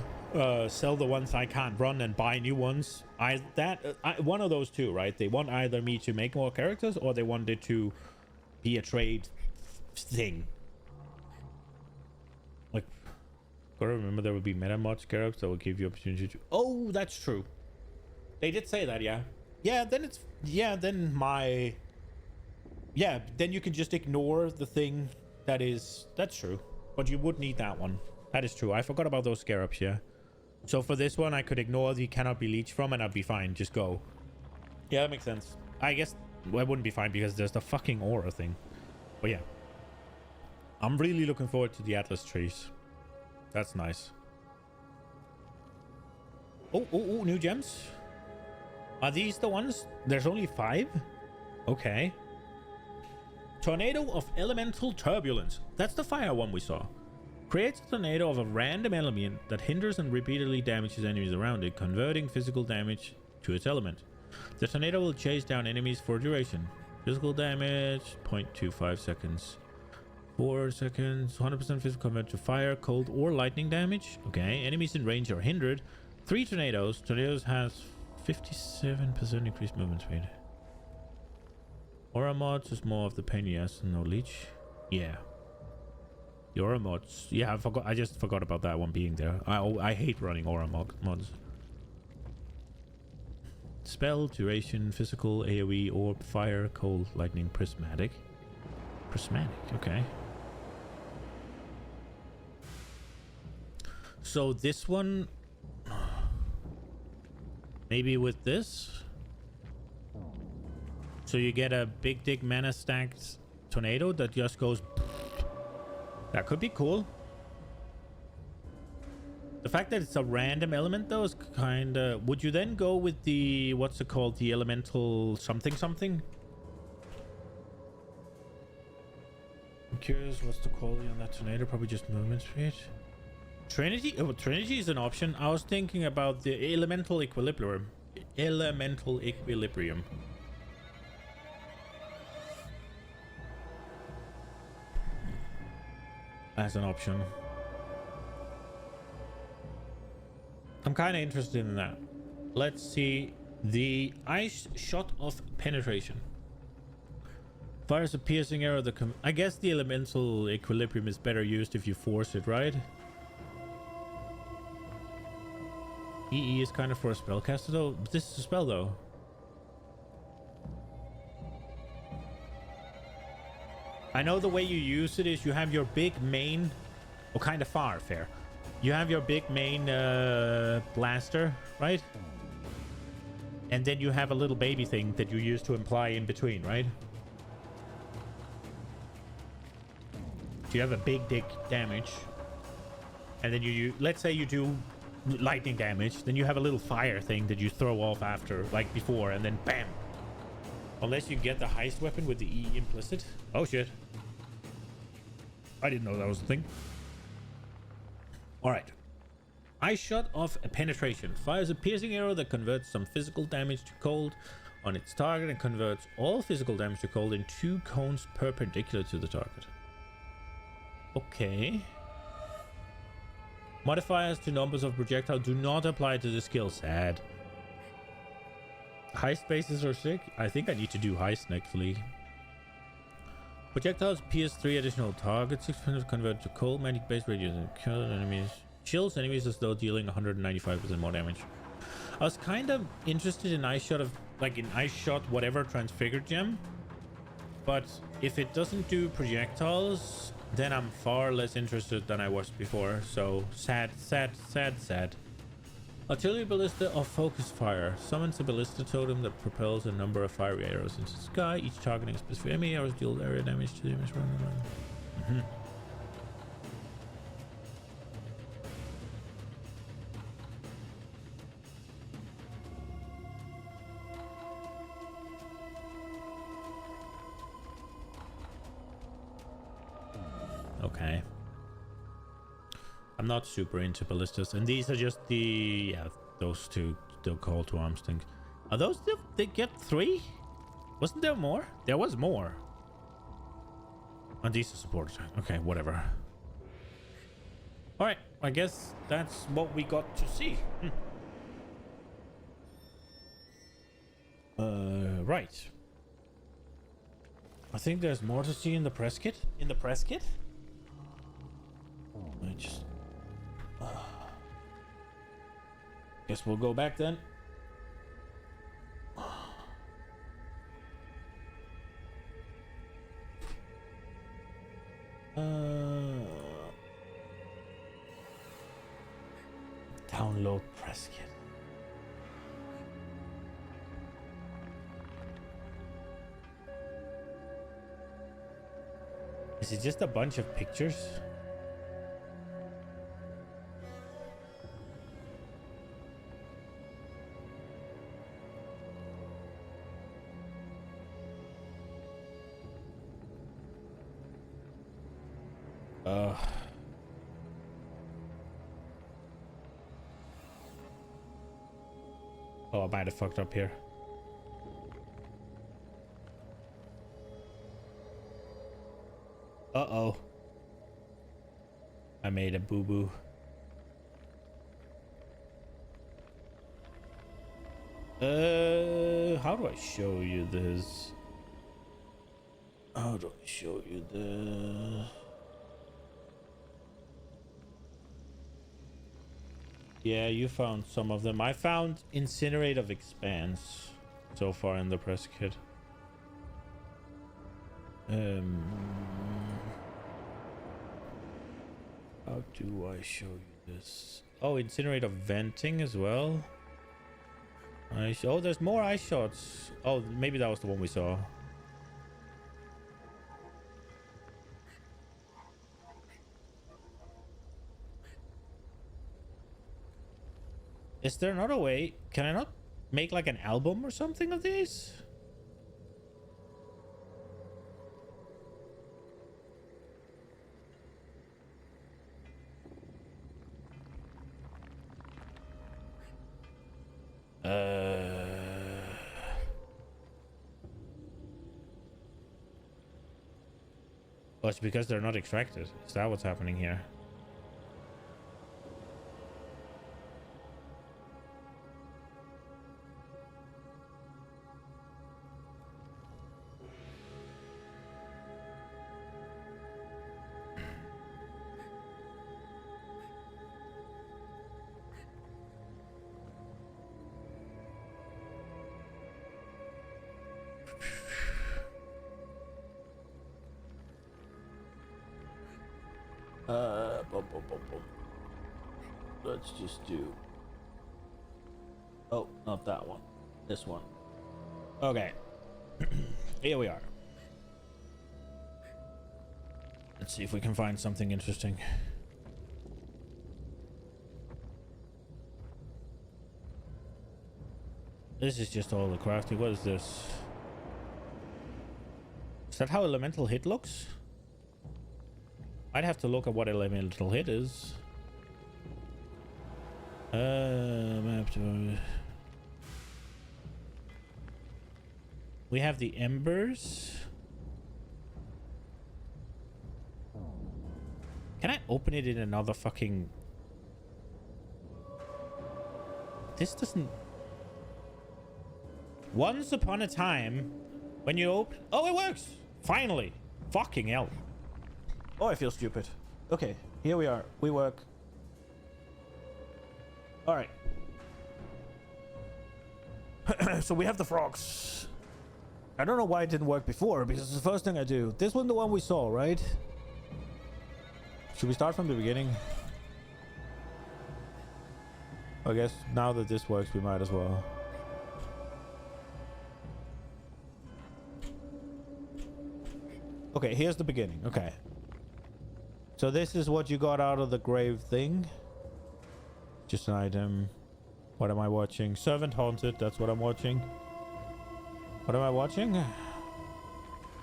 Sell the ones I can't run and buy new ones. One of those two, right? They want either me to make more characters, or they want it to be a trade thing. Like, gotta remember there will be meta mod scarabs that will give you opportunity to. Oh, that's true. They did say that, yeah. Yeah, then it's, yeah, then my, yeah, then you can just ignore the thing that is, that's true. But you would need that one. That is true. I forgot about those scarabs, yeah. So for this one, I could ignore the cannot be leached from and I'd be fine. Just go. Yeah, that makes sense. I guess I wouldn't be fine because there's the fucking aura thing. But yeah. I'm really looking forward to the Atlas trees. That's nice. Oh, new gems. Are these the ones? There's only 5? Okay. Tornado of Elemental Turbulence. That's the fire one we saw. Creates a tornado of a random element that hinders and repeatedly damages enemies around it, converting physical damage to its element. The tornado will chase down enemies for duration. Physical damage, 0.25 seconds. 4 seconds, 100% physical convert to fire, cold, or lightning damage. Okay, enemies in range are hindered. 3 tornadoes. Tornadoes has 57% increased movement speed. Aura mods is more of the pain, yes. No leech. Yeah. The aura mods. Yeah, I just forgot about that one being there. I hate running aura mods. Spell, duration, physical, AoE, orb, fire, cold, lightning, prismatic. Prismatic, okay. So this one, maybe with this. So you get a big dick mana stacked tornado that just goes. That could be cool. The fact that it's a random element though is kind of. Would you then go with the, what's it called, the elemental something something? I'm curious what's the quality on that tornado. Probably just movement speed. Trinity? Oh, Trinity is an option. I was thinking about the elemental equilibrium. Elemental equilibrium. As an option. I'm kind of interested in that. Let's see. The ice shot of penetration. Fires a piercing arrow that I guess the elemental equilibrium is better used if you force it, right? EE is kind of for a spellcaster though. But this is a spell though. I know the way you use it is you have your big main, or kind of far, fair. You have your big main blaster, right? And then you have a little baby thing that you use to imply in between, right? So you have a big dick damage. And then you let's say you do lightning damage, then you have a little fire thing that you throw off after, like before, and then bam. Unless you get the heist weapon with the E implicit. Oh shit. I didn't know that was a thing. Alright. Ice shot of penetration. Fires a piercing arrow that converts some physical damage to cold on its target and converts all physical damage to cold in 2 cones perpendicular to the target. Okay. Modifiers to numbers of projectile do not apply to the skill. Sad. Heist bases are sick. I think I need to do heist actually. Projectiles pierce 3 additional targets. 600 convert to cold. Magic base radius and kill enemies. Chills enemies as though dealing 195% more damage. I was kind of interested in Ice Shot of, like in Ice Shot whatever transfigured gem. But if it doesn't do projectiles, then I'm far less interested than I was before. So sad, sad, sad, sad. Artillery ballista of focus fire summons a ballista totem that propels a number of fiery arrows into the sky. Each targeting a specific enemy arrows deal area damage to the image. Okay. I'm not super into ballistas, and these are just the, yeah, those 2, the call to arms things. Are those they get 3? Wasn't there more? There was more. And these are supporters. Okay, whatever. All right, I guess that's what we got to see. Right. I think there's more to see in the press kit. In the press kit? I just... guess we'll go back then. Download press kit. Is it just a bunch of pictures? Uh. Oh, I might have fucked up here. Uh-oh. I made a boo-boo. How do I show you this? How do I show you this? Yeah, you found some of them. I found Incinerate of Expanse so far in the press kit. How do I show you this? Oh, Incinerate of Venting as well. Oh, there's more ice shots. Oh, maybe that was the one we saw. Is there another way? Can I not make like an album or something of these? Oh, it's because they're not extracted. Is that what's happening here? Let's just do. Oh, not that one. This one. Okay. Here we are. Let's see if we can find something interesting. This is just all the crafting. What is this? Is that how elemental hit looks? I'd have to look at what elemental hit is. Map to... We have the embers. Can I open it in another fucking... This doesn't... Once upon a time, when you open... Oh, it works! Finally! Fucking hell. Oh, I feel stupid. Okay, here we are. We work. All right. So we have the frogs. I don't know why it didn't work before, because it's the first thing I do. This wasn't the one we saw, right? Should we start from the beginning? I guess now that this works, we might as well. Okay, here's the beginning. Okay. So this is what you got out of the grave thing. Just an item. What am I watching? Servant Haunted. That's what I'm watching. What am I watching?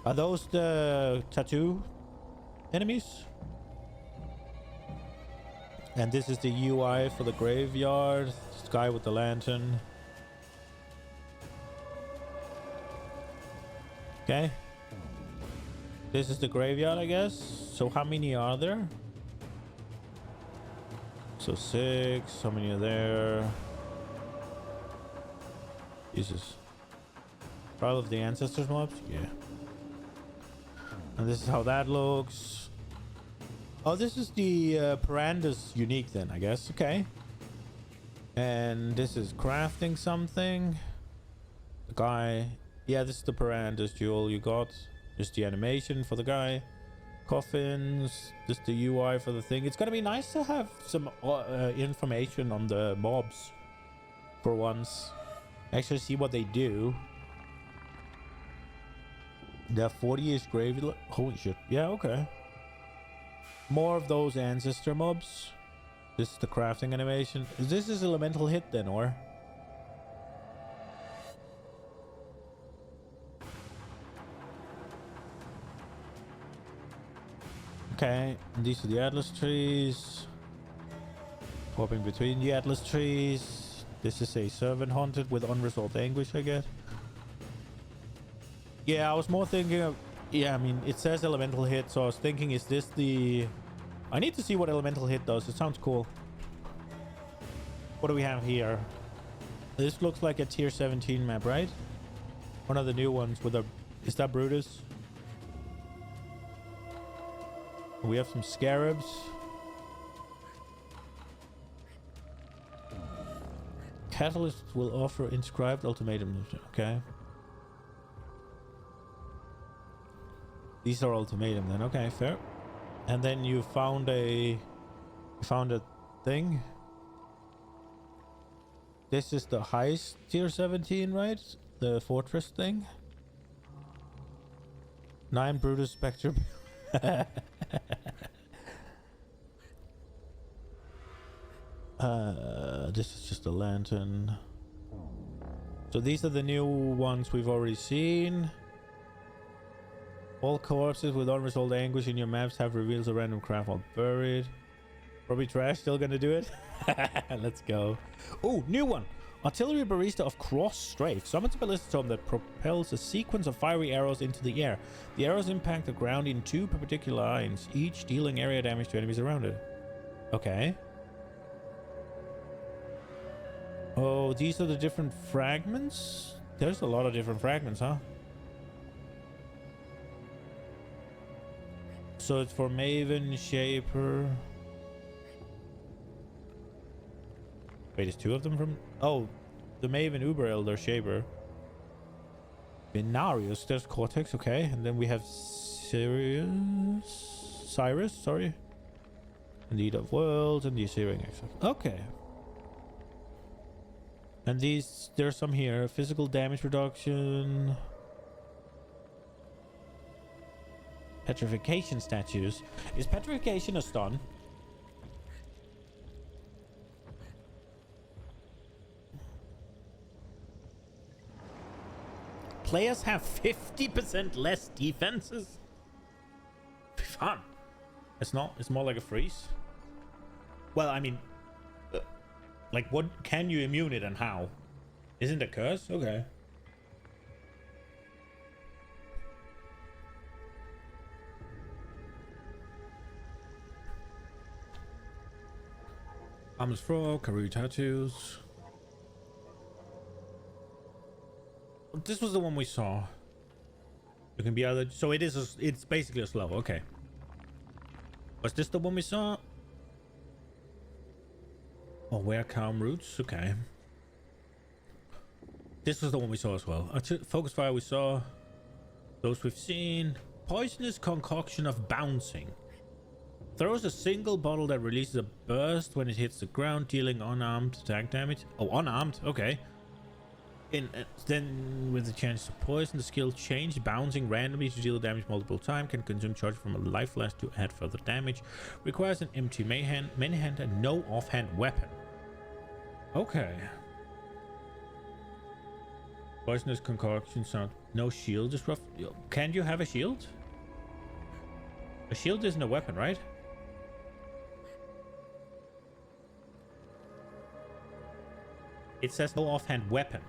Are those the tattoo enemies? And this is the UI for the graveyard. This guy with the lantern. Okay. This is the graveyard, I guess. So how many are there? So 6. How many are there? Jesus. Trial of the Ancestors mobs? Yeah. And this is how that looks. Oh, this is the Paranda's unique then, I guess. Okay. And this is crafting something. The guy. Yeah, this is the Paranda's jewel you got. Just the animation for the guy. Coffins. Just the UI for the thing. It's gonna be nice to have some information on the mobs for once. Actually see what they do. The 40-ish grave. Holy shit. Yeah, okay. More of those ancestor mobs. This is the crafting animation. This is elemental hit then, or? Okay, and these are the Atlas trees. Hopping between the Atlas trees. This is a servant haunted with unresolved anguish, I guess. Yeah, I was more thinking of... Yeah, I mean, it says elemental hit, so I was thinking, is this the... I need to see what elemental hit does. It sounds cool. What do we have here? This looks like a tier 17 map, right? One of the new ones with a... Is that Brutus? We have some scarabs. Catalyst will offer inscribed ultimatums. Okay. These are ultimatum then. Okay, fair. And then you found a thing. This is the highest tier 17, right? The fortress thing. 9 Brutus Spectrum. This is just a lantern. So these are the new ones we've already seen. All corpses with unresolved anguish in your maps have reveals a random craft while buried. Probably trash, still gonna do it. Let's go. Oh, new one. Artillery barista of Cross Strafe summons a ballista storm that propels a sequence of fiery arrows into the air. The arrows impact the ground in 2 perpendicular lines, each dealing area damage to enemies around it. Okay. Oh, these are the different fragments? There's a lot of different fragments, huh? So it's for Maven, Shaper. Wait, there's 2 of them from... Oh, the Maven, Uber, Elder, Shaper. Binarius, there's Cortex, okay. And then we have Cyrus, sorry. Indeed of Worlds and the Assyrian Exile. Okay. And these, there's some here. Physical damage reduction. Petrification statues. Is petrification a stun? Players have 50% less defenses? Be fun. It's not. It's more like a freeze. Well, I mean... like, what can you immune it and how? Isn't it a curse? Okay. Arms Frog, Karoo tattoos. This was the one we saw. You can be either. So it is. It's basically a slow. Okay. Was this the one we saw? Oh, wear calm roots. Okay. This was the one we saw as well. Focus fire we saw. Those we've seen. Poisonous concoction of bouncing. Throws a single bottle that releases a burst when it hits the ground, dealing unarmed attack damage. Oh, unarmed. Okay. Then with the chance to poison, the skill change, bouncing randomly to deal damage multiple times, can consume charge from a life flash to add further damage, requires an empty main hand and no offhand weapon. Okay. Poisonous concoction sound. No shield is rough. Can you have a shield? A shield isn't a weapon, right? It says no offhand weapon.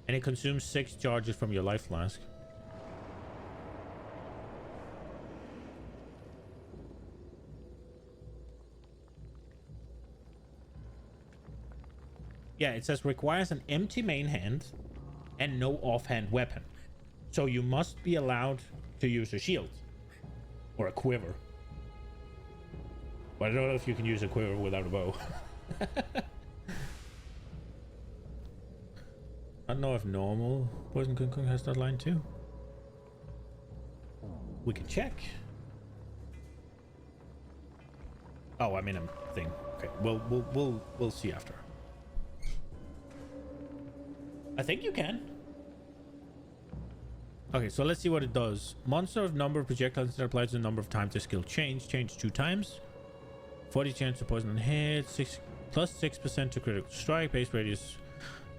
And it consumes 6 charges from your life flask. Yeah, it says requires an empty main hand and no offhand weapon. So you must be allowed to use a shield or a quiver. But I don't know if you can use a quiver without a bow. I don't know if normal Poison Kung has that line too. We can check. Oh, I'm in a thing. Okay, we'll see after. I think you can. Okay, so let's see what it does. Monster of number of projectiles that applies to the number of times the skill change 2 times. 40 chance to poison and hit. 6 plus 6% to critical strike. Base radius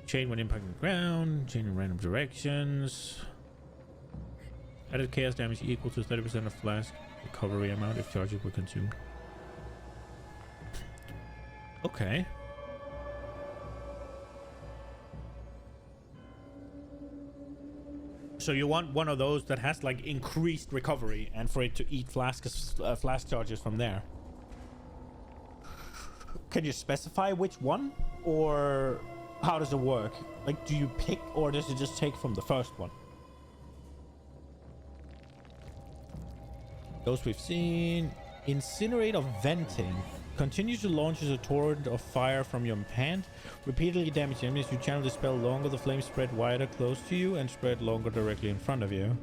Chain when impacting the ground. Chain in random directions. Added chaos damage equal to 30% of flask recovery amount if charges were consumed. Okay. So you want one of those that has like increased recovery and for it to eat flask charges from there. Can you specify which one? Or how does it work? Like, do you pick or does it just take from the first one? Those we've seen. Incinerate of venting. Continue to launch as a torrent of fire from your hand. Repeatedly damage enemies. You channel the spell longer. The flames spread wider close to you and spread longer directly in front of you.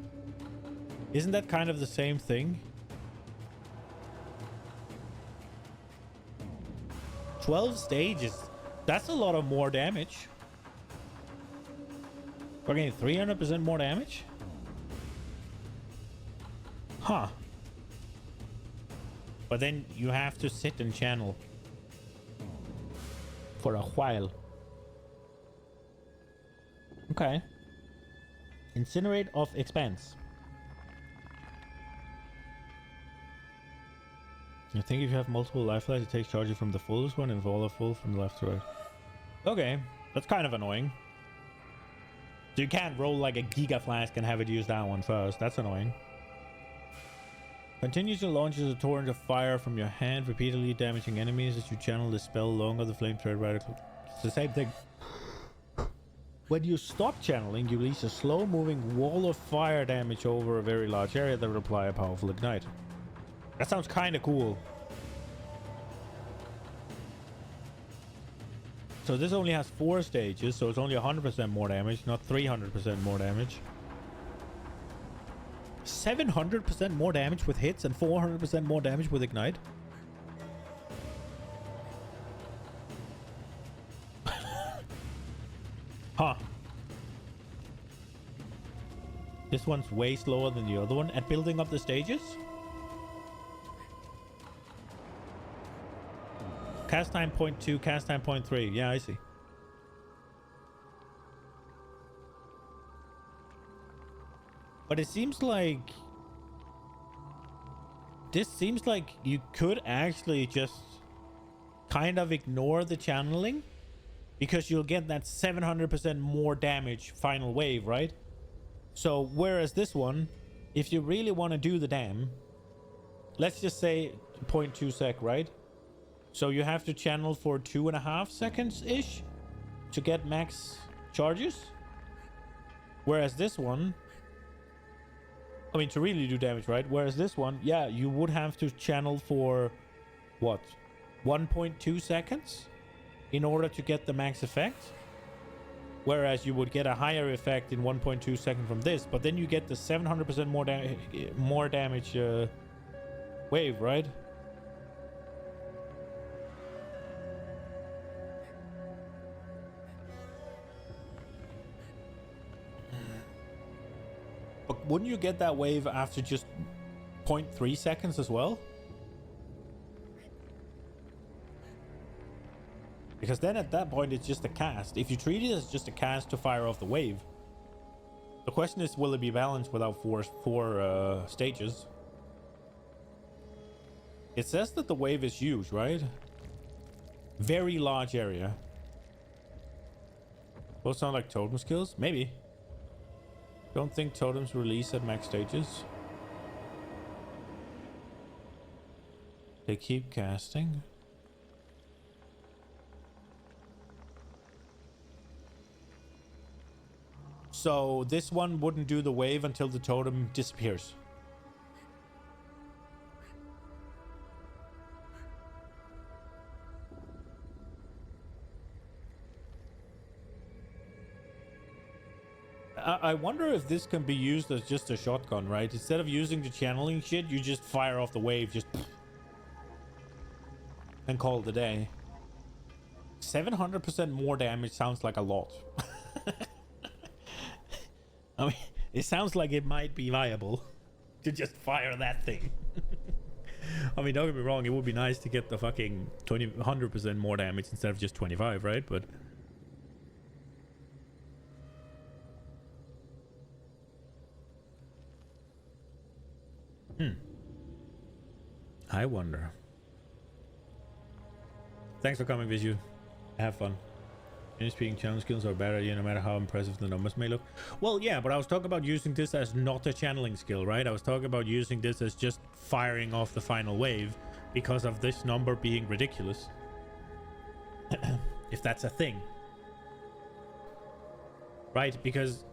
Isn't that kind of the same thing? 12 stages. That's a lot of more damage. We're getting 300% more damage? Huh. But then you have to sit and channel for a while. Okay. Incinerate of expanse. I think if you have multiple life flags, it takes charges from the fullest one and all are full from the left to right. Okay, that's kind of annoying. So you can't roll like a Giga Flask and have it use that one first. That's annoying. Continues to launch as a torrent of fire from your hand, repeatedly damaging enemies as you channel the spell longer. The flame thread right. It's the same thing. When you stop channeling, you release a slow-moving wall of fire damage over a very large area that will apply a powerful ignite. That sounds kind of cool. So this only has 4 stages, so it's only 100% more damage, not 300% more damage. 700% more damage with hits and 400% more damage with ignite. Huh. This one's way slower than the other one at building up the stages. Cast time 0.2, cast time 0.3. Yeah, I see. But it seems like... This seems like you could actually just kind of ignore the channeling. Because you'll get that 700% more damage final wave, right? So, whereas this one, if you really want to do the dam... Let's just say 0.2 sec, right? So you have to channel for 2.5 seconds-ish to get max charges. Whereas this one... I mean, to really do damage, right? Whereas this one, yeah, you would have to channel for... What? 1.2 seconds? In order to get the max effect. Whereas you would get a higher effect in 1.2 seconds from this. But then you get the 700% more damage wave, right? But wouldn't you get that wave after just 0.3 seconds as well? Because then at that point it's just a cast. If you treat it as just a cast to fire off the wave, the question is, will it be balanced without four stages? It says that the wave is huge, right? Very large area. Those sound like totem skills? Maybe. Don't think totems release at max stages. They keep casting. So this one wouldn't do the wave until the totem disappears. I wonder if this can be used as just a shotgun, right? Instead of using the channeling shit, you just fire off the wave, just... and call it a day. 700% more damage sounds like a lot. I mean, it sounds like it might be viable to just fire that thing. I mean, don't get me wrong, it would be nice to get the fucking 100% more damage instead of just 25, right? But I wonder. Thanks for coming, Visu. Have fun. English speaking channel skills are better, no matter how impressive the numbers may look. Well, yeah, but I was talking about using this as not a channeling skill, right? I was talking about using this as just firing off the final wave because of this number being ridiculous. If that's a thing. Right, because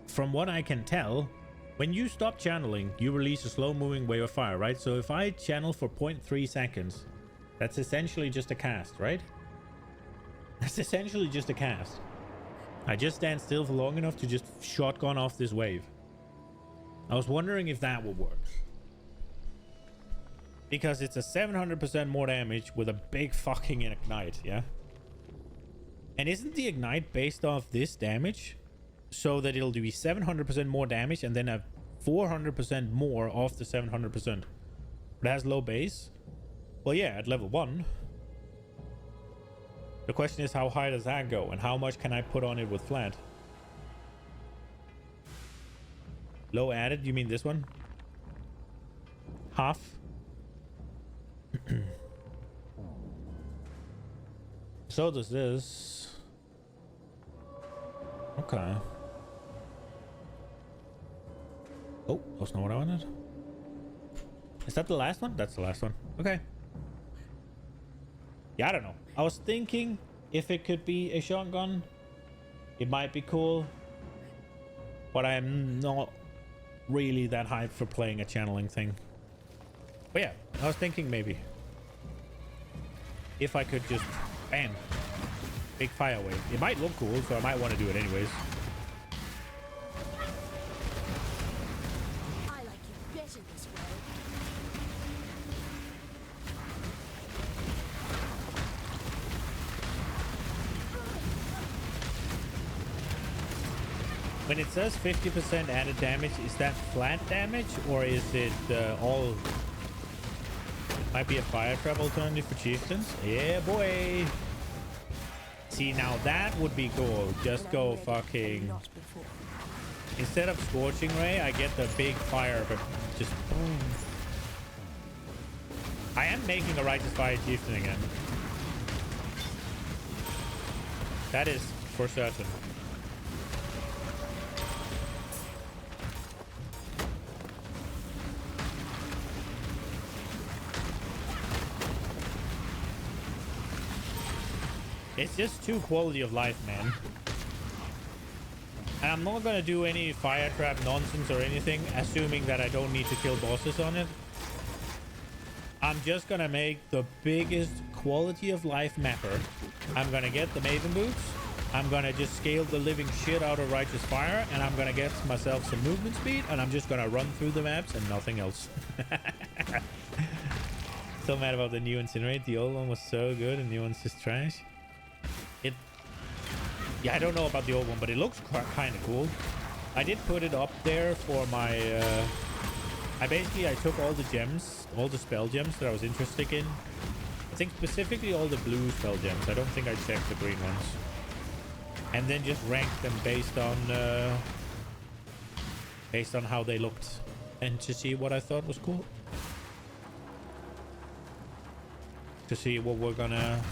from what I can tell, when you stop channeling, you release a slow-moving wave of fire, right? So if I channel for 0.3 seconds, that's essentially just a cast, right? That's essentially just a cast. I just stand still for long enough to just shotgun off this wave. I was wondering if that would work. Because it's a 700% more damage with a big fucking ignite, yeah? And isn't the ignite based off this damage? So that it'll do 700% more damage and then have 400% more off the 700%. But it has low base. Well, yeah, at level 1. The question is, how high does that go? And how much can I put on it with flat? Low added? You mean this one? Half? So does this. Okay. Oh, that's not what I wanted. Is that the last one? That's the last one. Okay. Yeah, I don't know. I was thinking if it could be a shotgun, it might be cool. But I am not really that hyped for playing a channeling thing. But yeah, I was thinking maybe if I could just bam, big fire wave. It might look cool, so I might want to do it anyways. I like you better this way. When it says 50% added damage, is that flat damage or is it all? Might be a fire trap alternative for chieftains. Yeah, boy. See, now that would be cool. Just go fucking. Instead of scorching ray, I get the big fire, but just boom. I am making a righteous fire chieftain again. That is for certain. It's just too quality of life, man. And I'm not gonna do any fire trap nonsense or anything, assuming that I don't need to kill bosses on it. I'm just gonna make the biggest quality of life mapper. I'm gonna get the Maven boots. I'm gonna just scale the living shit out of Righteous Fire, and I'm gonna get myself some movement speed, and I'm just gonna run through the maps and nothing else. So mad about the new Incinerate. The old one was so good, and the new one's just trash. Yeah, I don't know about the old one, but it looks kind of cool. I did put it up there for my... I took all the gems, all the spell gems that I was interested in. I think specifically all the blue spell gems. I don't think I checked the green ones. And then just ranked them based on how they looked. And to see what I thought was cool. To see what we're gonna...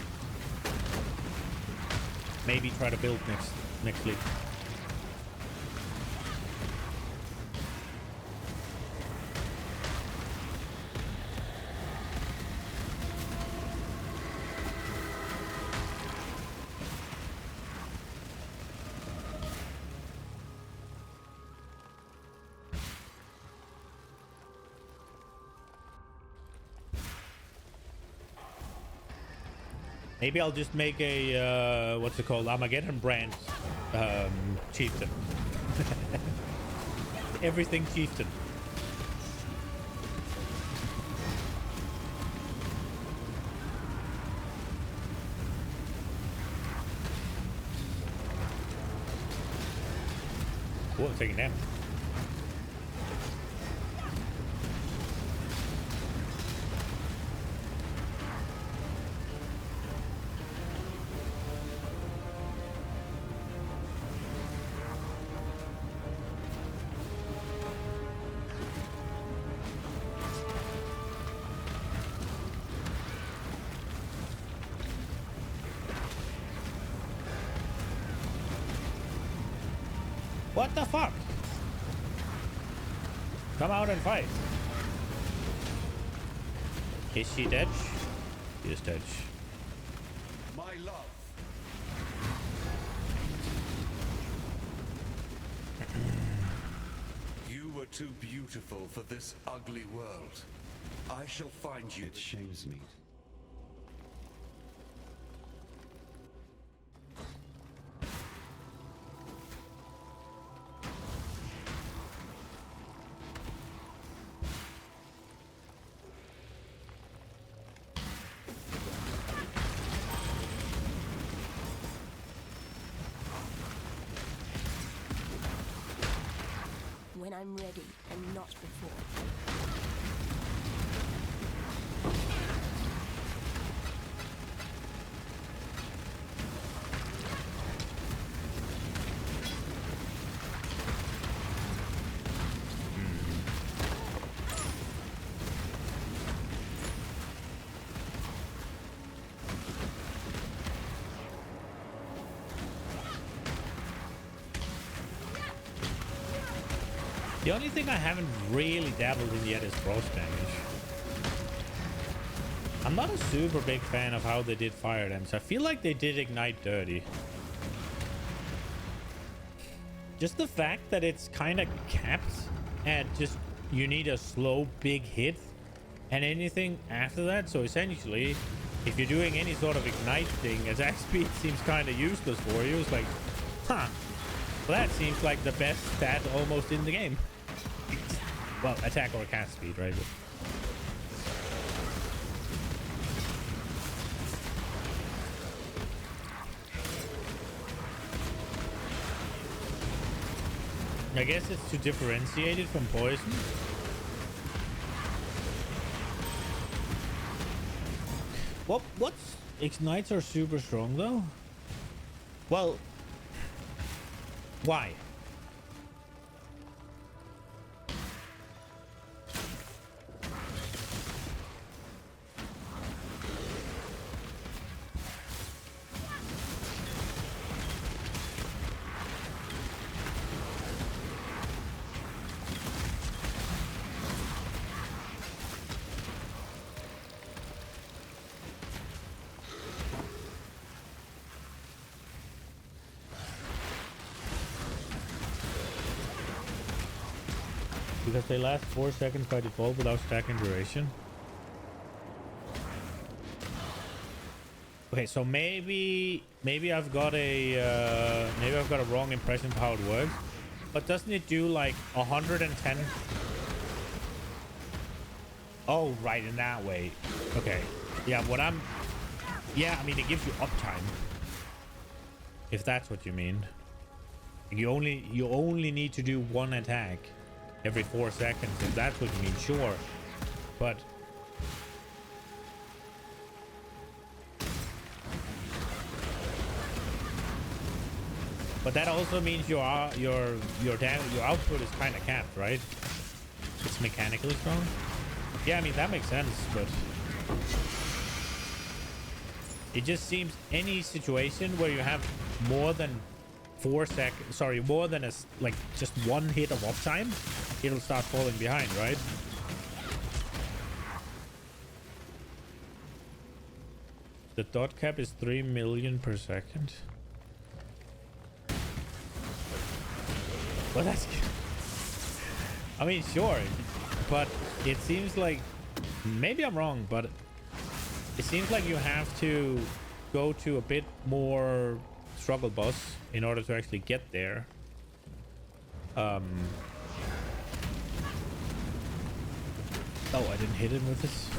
maybe try to build next league. Maybe I'll just make a, what's it called? Armageddon brand chieftain. Everything chieftain. Cool, I'm taking damage. What the fuck? Come out and fight. Is she dead? She is dead. My love. You were too beautiful for this ugly world. I shall find you. It shames me. When I'm ready and not before. The only thing I haven't really dabbled in yet is frost damage. I'm not a super big fan of how they did fire damage. I feel like they did ignite dirty. Just the fact that it's kind of capped at just you need a slow big hit and anything after that. So essentially, if you're doing any sort of ignite thing, attack speed seems kind of useless for you. It's like, huh, well, that seems like the best stat almost in the game. Well, attack or cast speed, right? I guess it's to differentiate it from poison. What's ignites are super strong though? Well, why? Because they last 4 seconds by default without stacking duration. Okay, so maybe I've got a wrong impression of how it works. But doesn't it do like 110? Oh, right, in that way. Okay. Yeah, I mean, it gives you uptime. If that's what you mean. You only need to do one attack every 4 seconds, if that's what you mean, sure. But that also means your output is kind of capped, right? It's mechanically strong. Yeah, I mean that makes sense, but it just seems any situation where you have more than 4 seconds, sorry, more than like just one hit of uptime, it'll start falling behind, right? The dot cap is 3 million per second. Well, that's, I mean, sure, but it seems like, maybe I'm wrong, but it seems like you have to go to a bit more struggle boss in order to actually get there. Oh, I didn't hit him with this.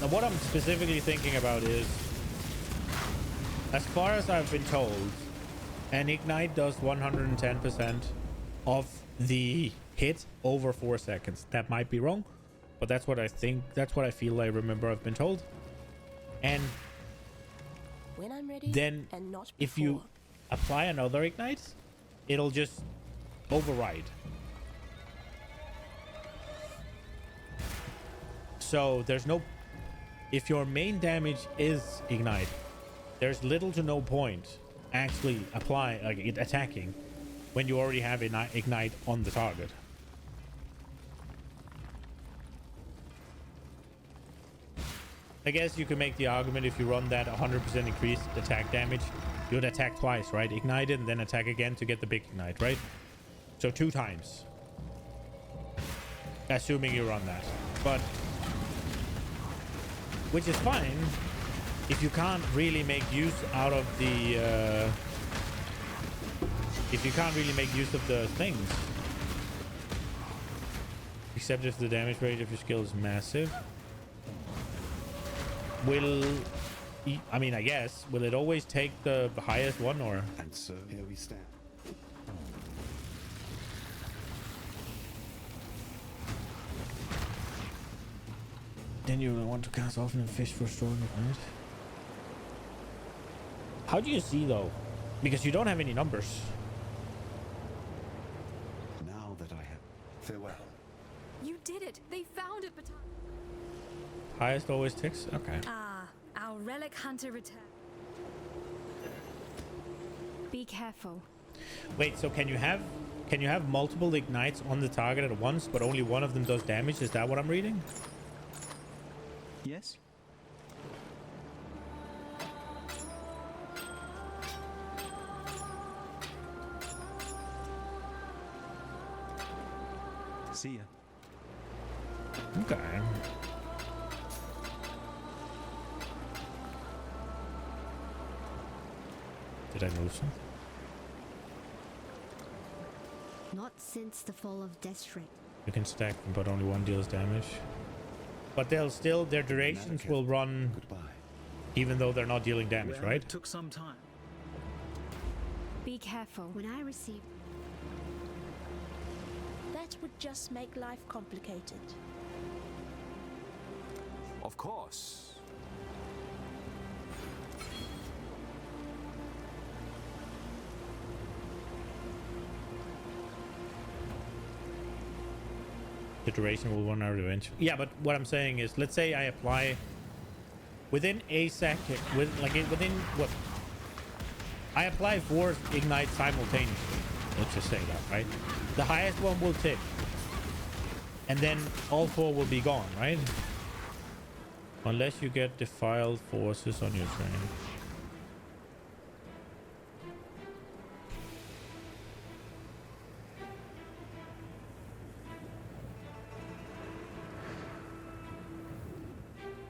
Now, what I'm specifically thinking about is, as far as I've been told, an ignite does 110% of the hit over 4 seconds. That might be wrong, but that's what I think. That's what I feel I remember I've been told. And When I'm ready then and not if before. you apply another ignite, it'll just override. So there's no, if your main damage is ignite, there's little to no point actually apply, like it attacking, when you already have ignite on the target. I guess you could make the argument if you run that 100% increased attack damage, you'd attack twice, right? Ignite it and then attack again to get the big ignite, right? So 2 times. Assuming you run that. But which is fine if you can't really make use out of the if you can't really make use of the things. Except if the damage rate of your skill is massive. I mean, I guess, will it always take the highest one, or? And so here we stand. Then you want to cast often and fish for strong ignite. How do you see though? Because you don't have any numbers. Now that I have farewell. You did it! They found it, but Highest always ticks? Okay. our relic hunter returned. Be careful. Wait, so can you have multiple ignites on the target at once, but only one of them does damage? Is that what I'm reading? Yes? See ya. Okay. Did I move something? Not since the fall of Deathstring. You can stack them, but only one deals damage. But they'll still, their durations will run Goodbye. even though they're not dealing damage, Well, right? it took some time. Be careful. When I received That would just make life complicated. Of course. The duration will run out eventually. Yeah, but what I'm saying is, let's say I apply within a second, within what? I apply 4 ignites simultaneously. Let's just say that, right? The highest one will tick, and then all 4 will be gone, right? Unless you get defiled forces on your train.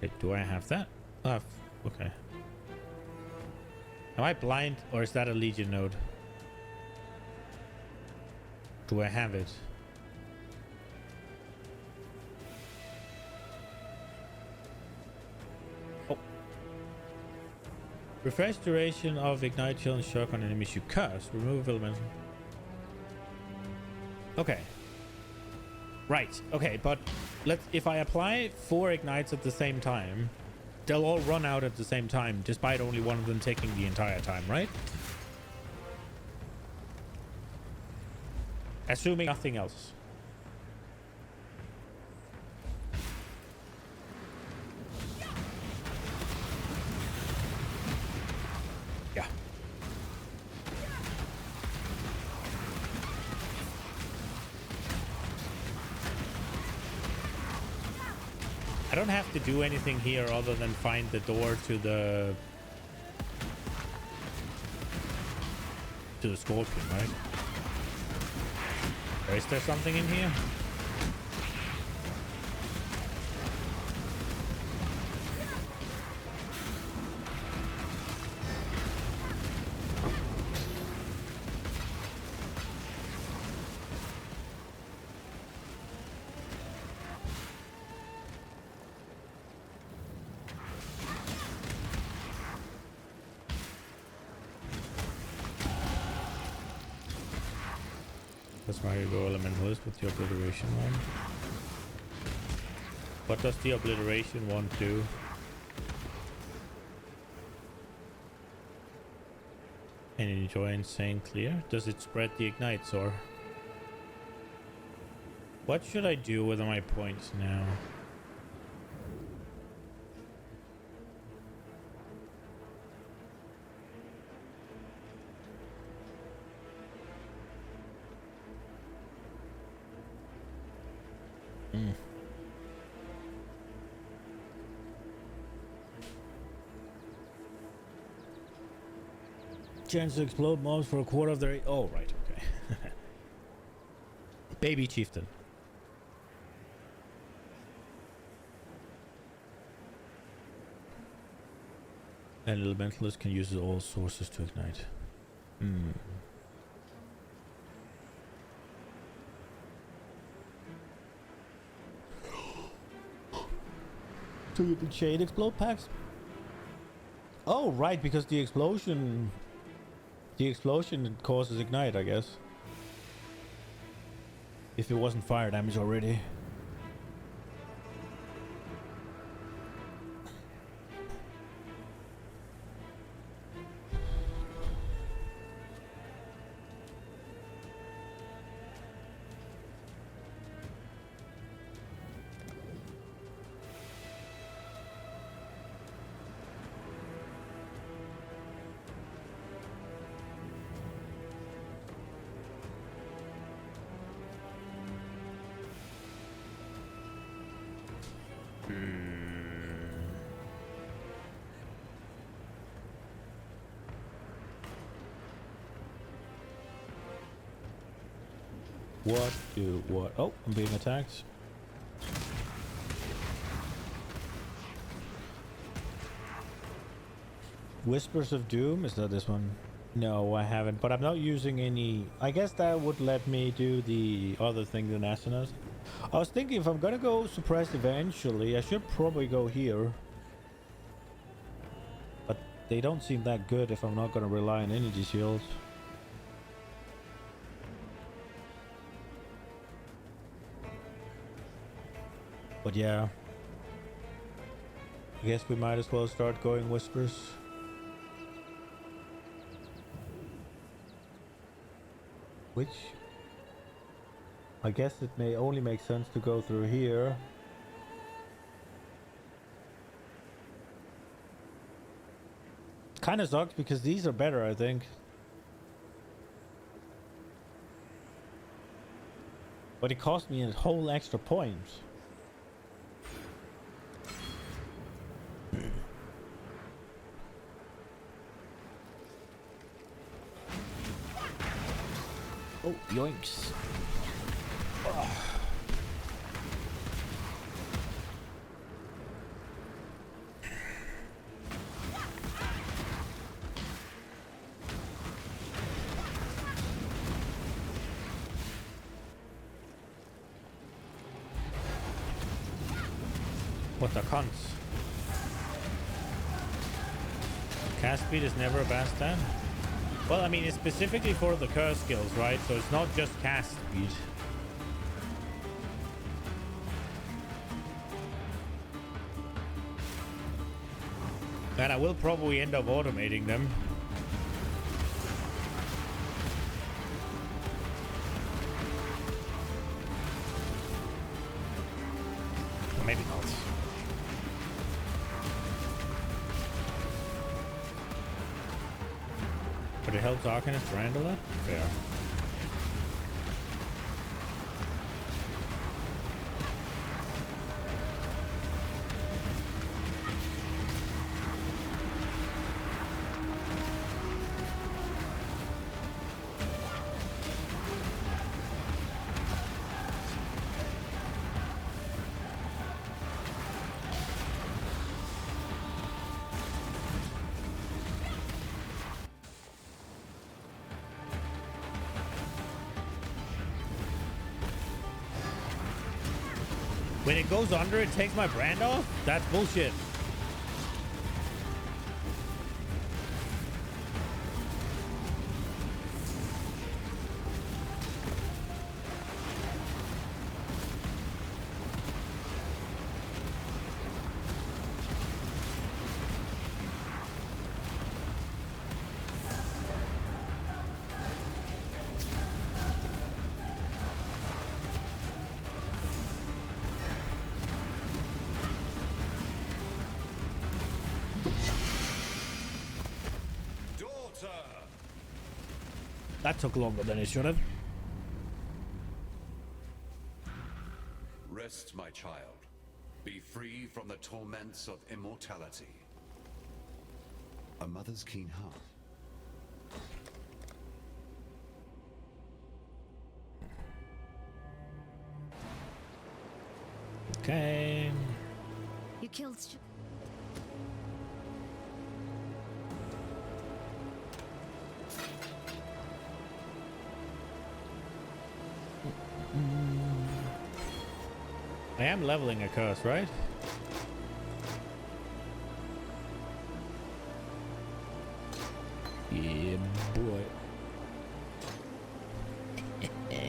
Wait, do I have that? Oh, okay. Am I blind, or is that a Legion node? Do I have it? Oh. Refresh duration of ignite, chill, and shock on enemies you curse. Remove element. Okay. Right. Okay, but if I apply 4 ignites at the same time, they'll all run out at the same time, despite only one of them taking the entire time, right? Assuming nothing else. Yeah. I don't have to do anything here other than find the door to the scorpion, right? Or is there something in here? That's why you go elementalist with the obliteration one. What does the obliteration one do? And enjoy insane clear? Does it spread the ignites, or what should I do with my points now? Chance to explode mobs for a quarter of their... Oh, right, okay. Baby chieftain. And elementalist can use all sources to ignite. So you can chain explode packs? Oh, right, because the explosion causes ignite, I guess. If it wasn't fire damage already. What? Oh, I'm being attacked. Whispers of Doom? Is that this one? No, I haven't, but I'm not using any... I guess that would let me do the other thing than Asanas. I was thinking if I'm gonna go suppress eventually, I should probably go here. But they don't seem that good if I'm not gonna rely on energy shields. But yeah, I guess we might as well start going whispers. Which, I guess it may only make sense to go through here. Kinda sucks because these are better, I think. But it cost me a whole extra point. Oh, yoinks. Oh. What the cunts? Cast speed is never a bad stat. Well, I mean, it's specifically for the curse skills, right? So it's not just cast speed. And I will probably end up automating them. Or maybe not. But it helps Arcanist Randall? Fair. When it goes under, it takes my brand off? That's bullshit. That took longer than it should have. Rest, my child. Be free from the torments of immortality. A mother's keen heart. Okay. You killed. I am leveling a curse, right? Yeah, boy.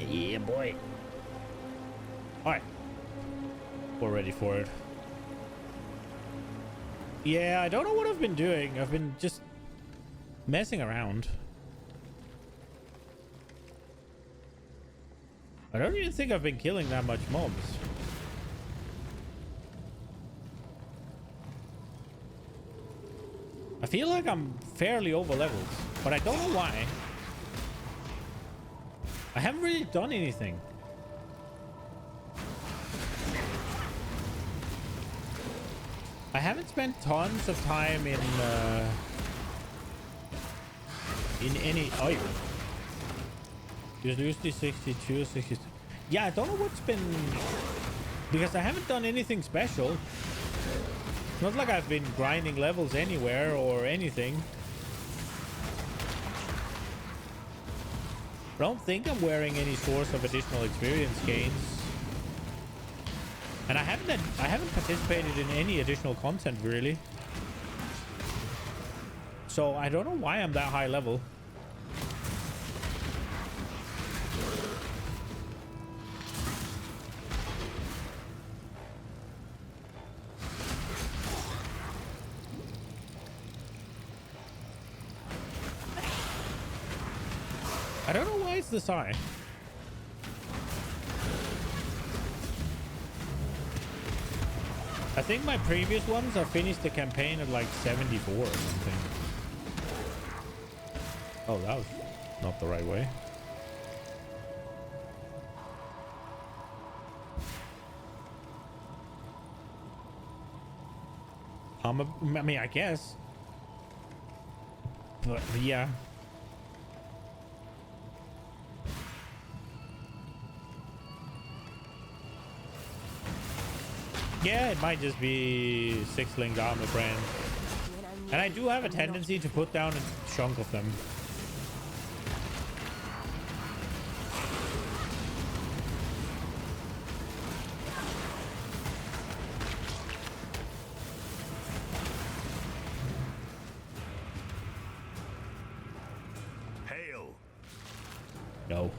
Yeah, boy. Alright. We're ready for it. Yeah, I don't know what I've been doing. I've been just messing around. I don't even think I've been killing that much mobs. I feel like I'm fairly over leveled, but I don't know why. I haven't really done anything. I haven't spent tons of time in any. Oh, usually 62, 62. Yeah, I don't know what's been, because I haven't done anything special. It's not like I've been grinding levels anywhere or anything. I don't think I'm wearing any source of additional experience gains. And I haven't participated in any additional content really. So I don't know why I'm that high level. I don't know why it's this high. I think my previous ones, I finished the campaign at like 74 or something. Oh, that was not the right way. I mean, I guess. But yeah. Yeah, it might just be 6-linked armor brand. And I do have a tendency to put down a chunk of them. Hail! No.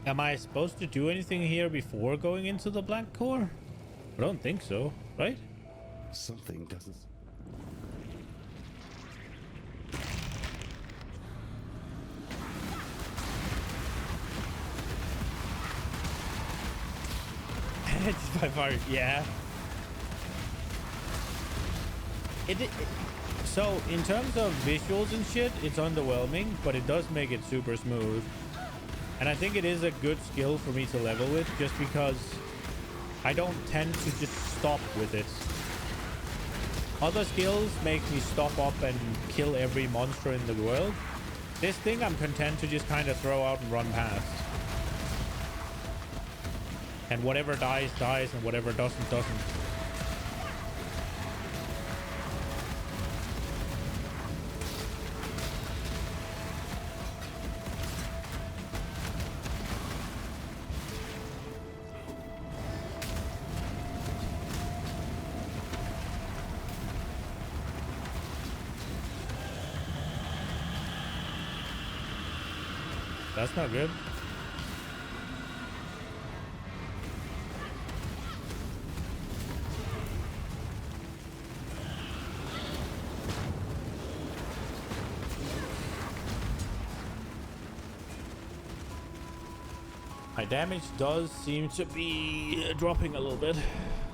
Am I supposed to do anything here before going into the Black Core? I don't think so, right? Something doesn't... It's by far, yeah. So in terms of visuals and shit, it's underwhelming, but it does make it super smooth. And I think it is a good skill for me to level with, just because I don't tend to just stop with it. Other skills make me stop up and kill every monster in the world. This thing I'm content to just kind of throw out and run past. And whatever dies, dies, and whatever doesn't, doesn't. That's not good. My damage does seem to be dropping a little bit.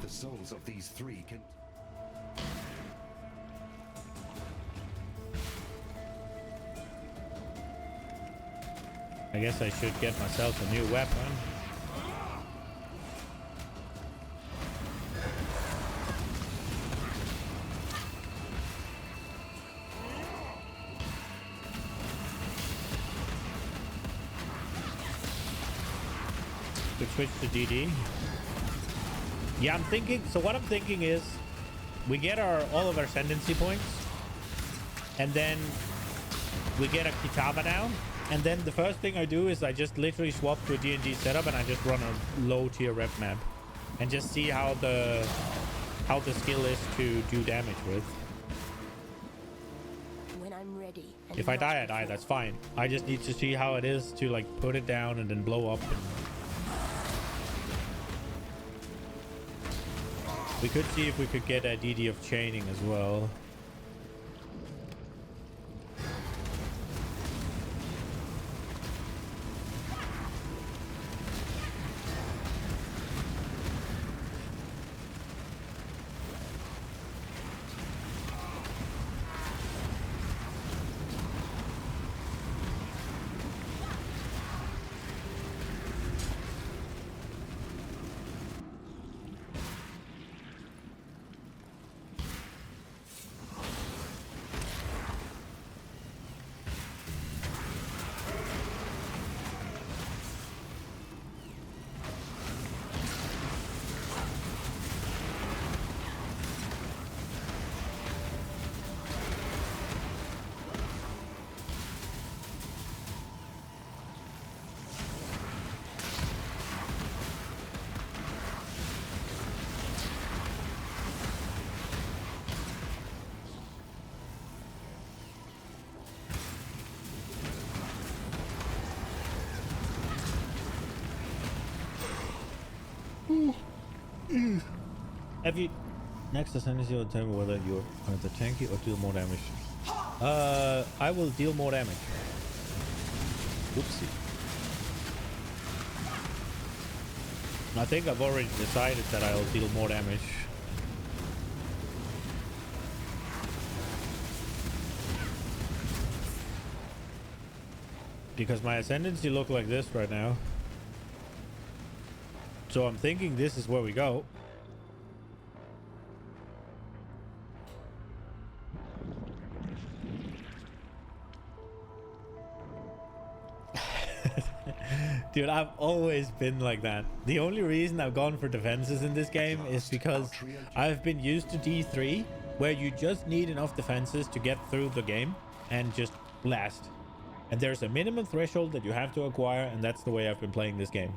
The souls of these three can... I guess I should get myself a new weapon. We switch to DD. Yeah, I'm thinking. So what I'm thinking is, we get all of our ascendancy points, and then we get a Kitaba now. And then the first thing I do is I just literally swap to a D&D setup, and I just run a low tier rep map, and just see how the skill is to do damage with. When I'm ready. If I die, I die. That's fine. I just need to see how it is to like put it down and then blow up. We could see if we could get a DD of chaining as well. Have you next ascendancy will tell me whether you're either tanky or deal more damage? I will deal more damage. Oopsie. I think I've already decided that I'll deal more damage. Because my ascendancy look like this right now. So I'm thinking this is where we go. Dude, I've always been like that. The only reason I've gone for defenses in this game is because I've been used to D3, where you just need enough defenses to get through the game and just last. And there's a minimum threshold that you have to acquire, and that's the way I've been playing this game.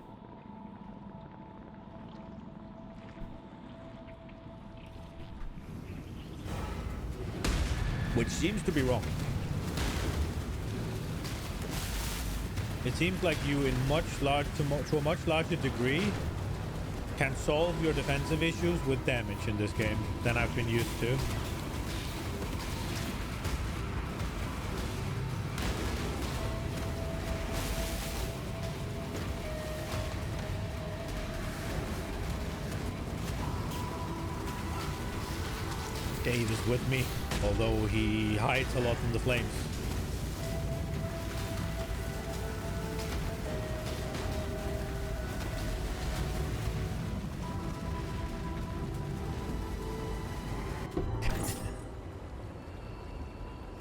Which seems to be wrong. It seems like you, in to a much larger degree, can solve your defensive issues with damage in this game than I've been used to. Dave is with me, although he hides a lot in the flames.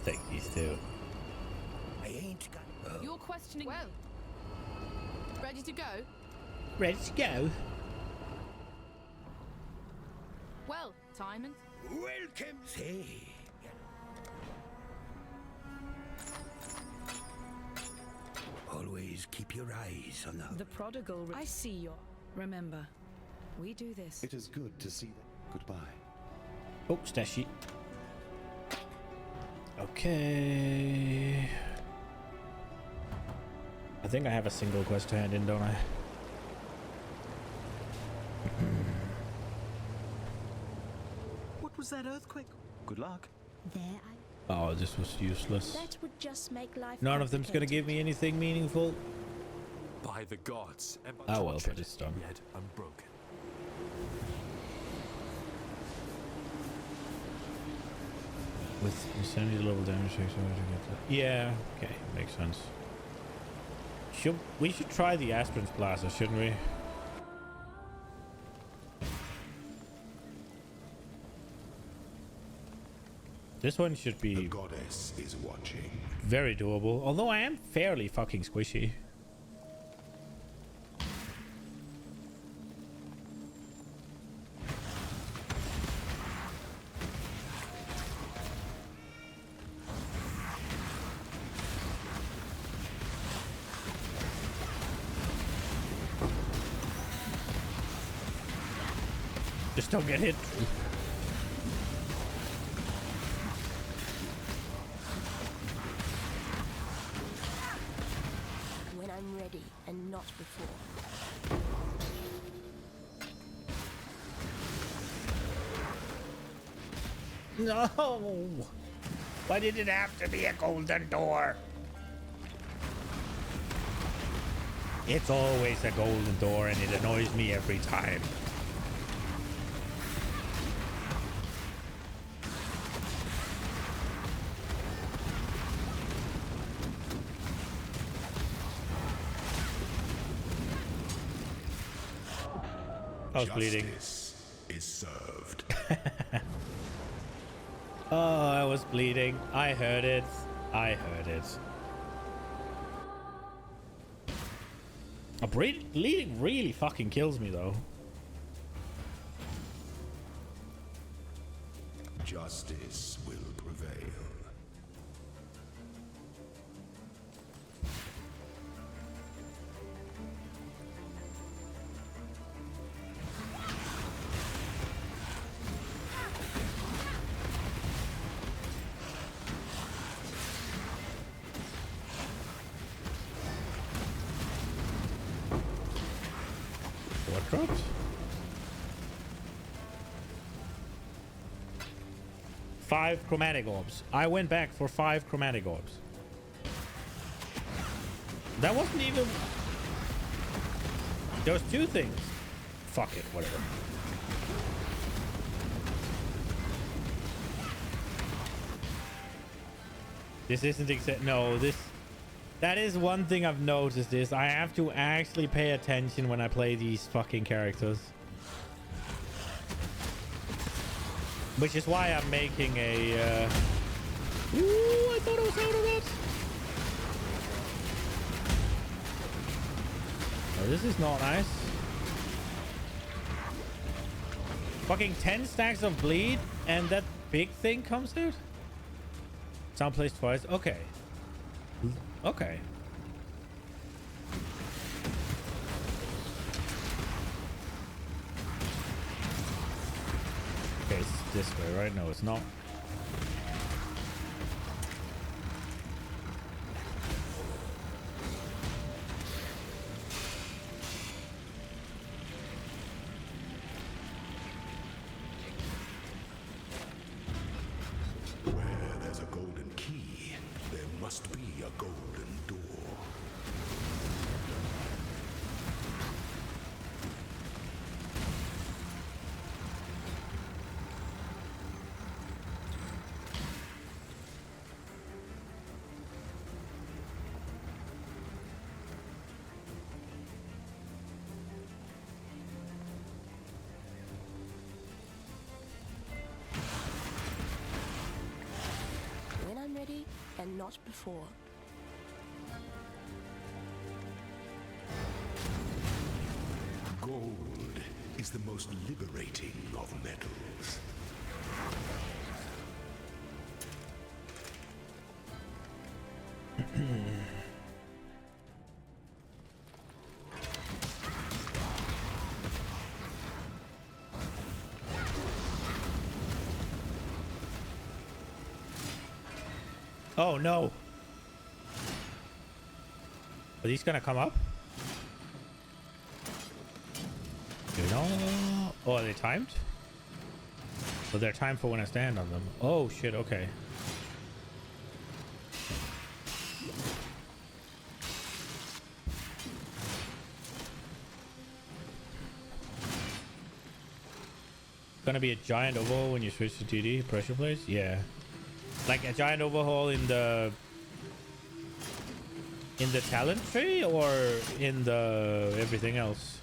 Take these two. I ain't got... You're questioning... Well. Ready to go? Ready to go? Well, Timon. Welcome, say. Always keep your eyes on The prodigal. I see your. Remember, we do this. It is good to see them. Goodbye. Oh, stash sheet. Okay. I think I have a single quest to hand in, don't I? What was that earthquake? Good luck. There Oh, this was useless. That would just make life None of them's gonna give me anything meaningful. By the gods and by Oh well, tortured, but it's done. yet unbroken. With insanity level damage, takes a while to get that. Yeah, okay, makes sense. We should try the Aspirant's Plaza, shouldn't we? This one should be The goddess is watching. very doable, although I am fairly fucking squishy. Just don't get hit. When I'm ready and not before. No! Why did it have to be a golden door? It's always a golden door and it annoys me every time. I was bleeding. Justice is served. Oh, I was bleeding. I heard it. I heard it. Bleeding really fucking kills me though. Justice will prevail. What dropped? 5 chromatic orbs. I went back for 5 chromatic orbs. That wasn't even... There was 2 things. Fuck it, whatever. This isn't exact... No, this... That is one thing I've noticed is I have to actually pay attention when I play these fucking characters. Which is why I'm making a... Ooh, I thought I was out of that. Oh, this is not nice. Fucking 10 stacks of bleed and that big thing comes out? Sound placed twice. Okay. Okay. Okay, it's this way, right? No, it's not. Where there's a golden key, there must be a golden door. When I'm ready and not before. Gold is the most liberating of metals. Oh no. Are these gonna come up? You know? Oh, are they timed? Oh, they're timed for when I stand on them. Oh shit, okay. Gonna be a giant overhaul when you switch to TD pressure plates. Yeah, like a giant overhaul in the talent tree or in the everything else.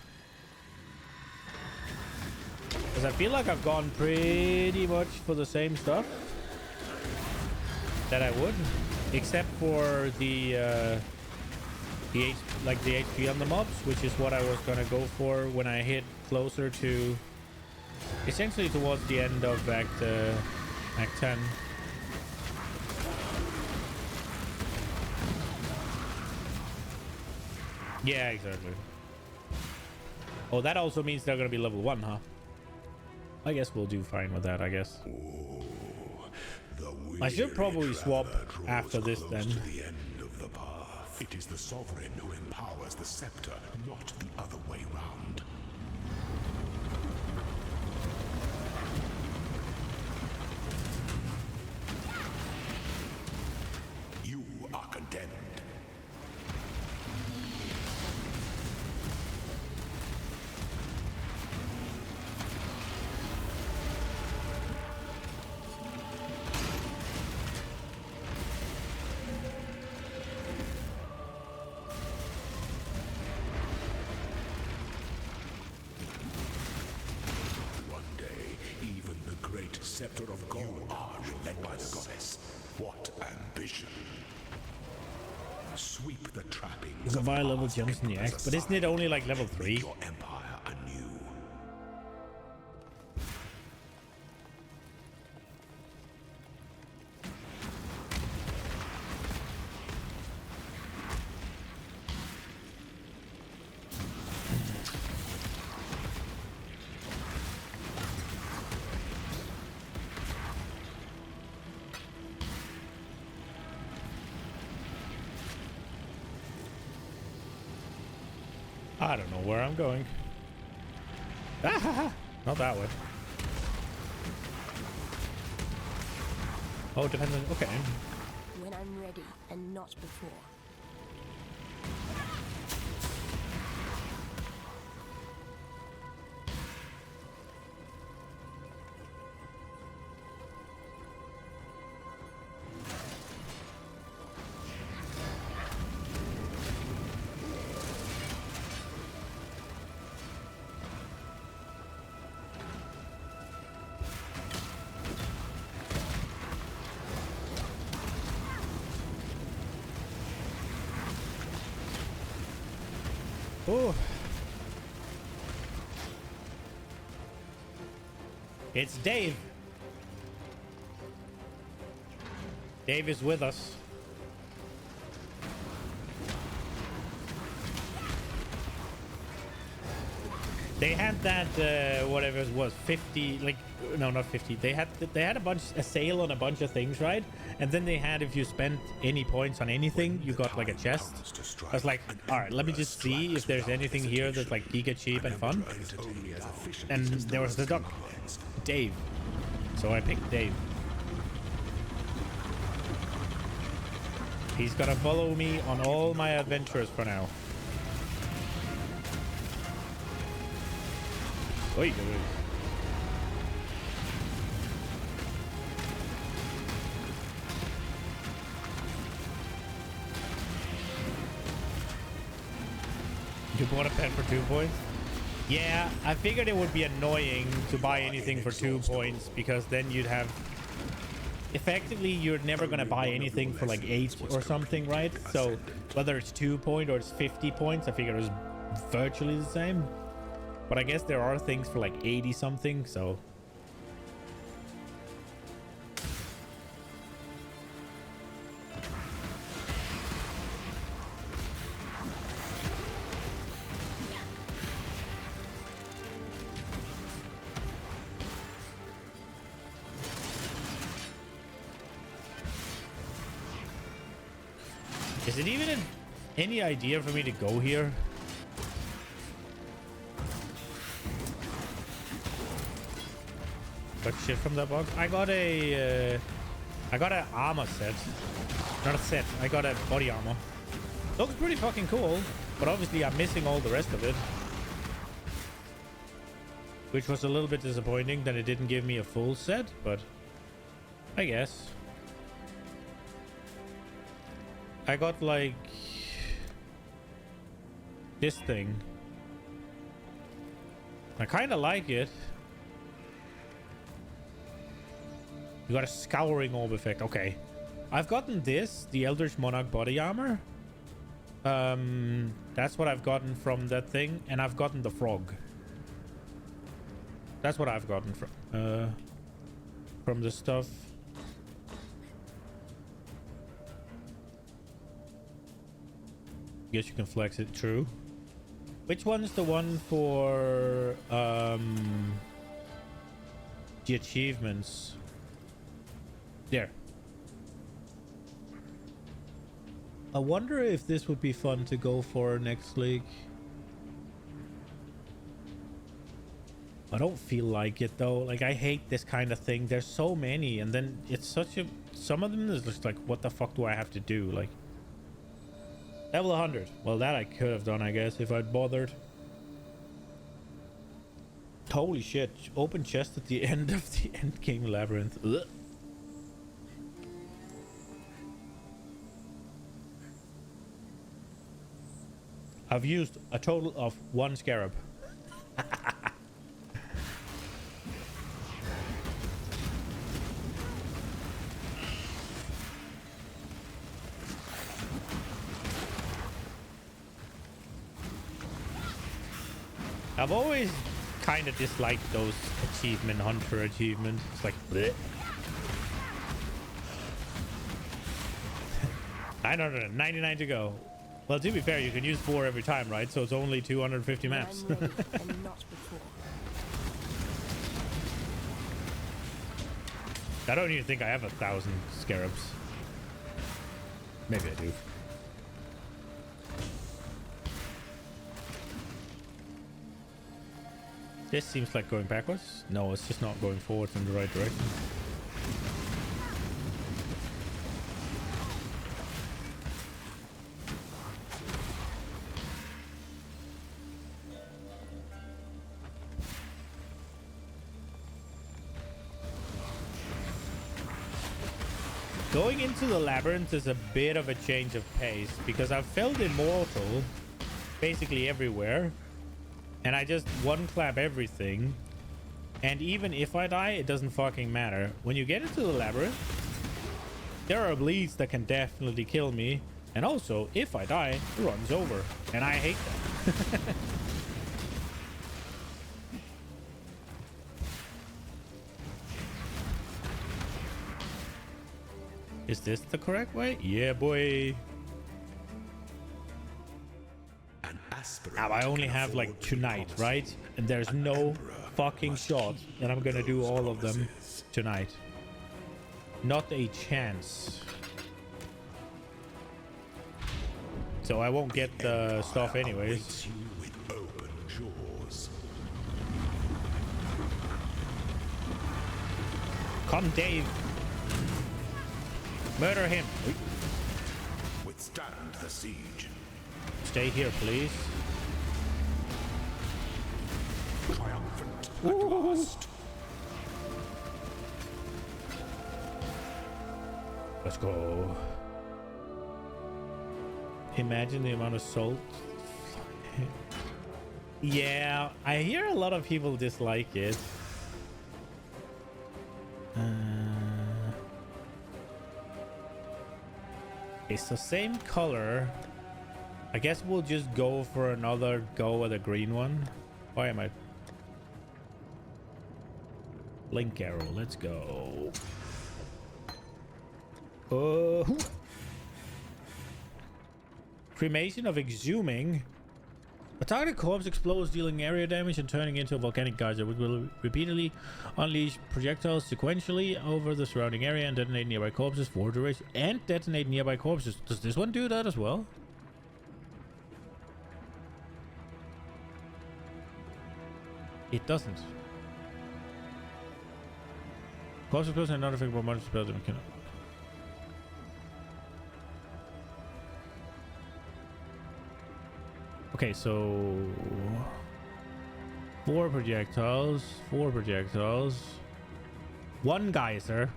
Because I feel like I've gone pretty much for the same stuff that I would, except for the HP on the mobs, which is what I was gonna go for when I hit closer to, essentially towards the end of Act 10. Yeah, exactly. Oh, that also means they're gonna be level 1, huh? I guess we'll do fine with that, I guess. I should probably swap after this then. To the end of the path. It is the sovereign who empowers the scepter, not the other way round. You are condemned. Scepter of God. You are led by the goddess. What ambition! Sweep the trappings. You can buy level jumps in the X, but isn't it only like level 3? Your empire anew. I don't know where I'm going. Ah, not that way. Oh, depends on... Okay. When I'm ready and not before. Oh. It's Dave. Dave is with us. They had that whatever it was, 50, like, no, not 50. They had a sale on a bunch of things, right? And then they had, if you spent any points on anything, you got like a chest. I was like, all right, let me just see if there's anything here that's like giga cheap and fun. And there was the duck, Dave. So I picked Dave. He's gonna follow me on all my adventures for now. Wait, wait. You bought a pet for 2 points? Yeah, I figured it would be annoying to buy anything for 2 points, because then you'd have... Effectively, you're never going to buy anything for like 8 or something, right? So whether it's 2 points or it's 50 points, I figured it was virtually the same. But I guess there are things for like 80 something, so... Is it even any idea for me to go here? Got shit from that box. I got an armor set. Not a set. I got a body armor. Looks pretty fucking cool, but obviously I'm missing all the rest of it. which was a little bit disappointing that it didn't give me a full set, but I guess. I got like this thing. I kind of like it. You got a scouring orb effect. Okay. I've gotten this, the Eldritch Monarch body armor. That's what I've gotten from that thing. And I've gotten the frog. That's what I've gotten from the stuff. Guess you can flex it. True. Which one's the one for the achievements? There. I wonder if this would be fun to go for next league. I don't feel like it though. Like, I hate this kind of thing. There's so many, and then it's such a... Some of them is just like, what the fuck do I have to do? Like, level 100. Well, that I could have done, I guess, if I'd bothered. Holy shit. Open chest at the end of the end game labyrinth. Ugh. I've used a total of 1 scarab. I've always kind of disliked those achievement hunter achievements. It's like, bleh. 999 to go. Well, to be fair, you can use 4 every time, right? So it's only 250 maps. I'm ready and not before. I don't even think I have 1,000 scarabs. Maybe I do. This seems like going backwards. No, it's just not going forward in the right direction. Going into the labyrinth is a bit of a change of pace because I've felt immortal basically everywhere. And I just one clap everything. And even if I die, it doesn't fucking matter. When you get into the labyrinth, there are bleeds that can definitely kill me. And also, if I die, it runs over. And I hate that. Is this the correct way? Yeah, boy. Now, I only have like tonight, right? And there's no fucking shot that I'm gonna do all of them tonight. Not a chance. So I won't get the stuff anyways. Come, Dave. Murder him. Withstand the siege. Stay here, please. Triumphant at last. Let's go. Imagine the amount of salt. Yeah, I hear a lot of people dislike it. It's the same color. I guess we'll just go for another go at the green one. Why am I? Blink arrow. Let's go. Cremation of exhuming. A targeted corpse explodes, dealing area damage and turning into a volcanic geyser, which will repeatedly unleash projectiles sequentially over the surrounding area and detonate nearby corpses for duration. And detonate nearby corpses. Does this one do that as well? It doesn't. Corpse explosion and not affected by monster spells. Okay, so 4 projectiles. 4 projectiles. 1 geyser.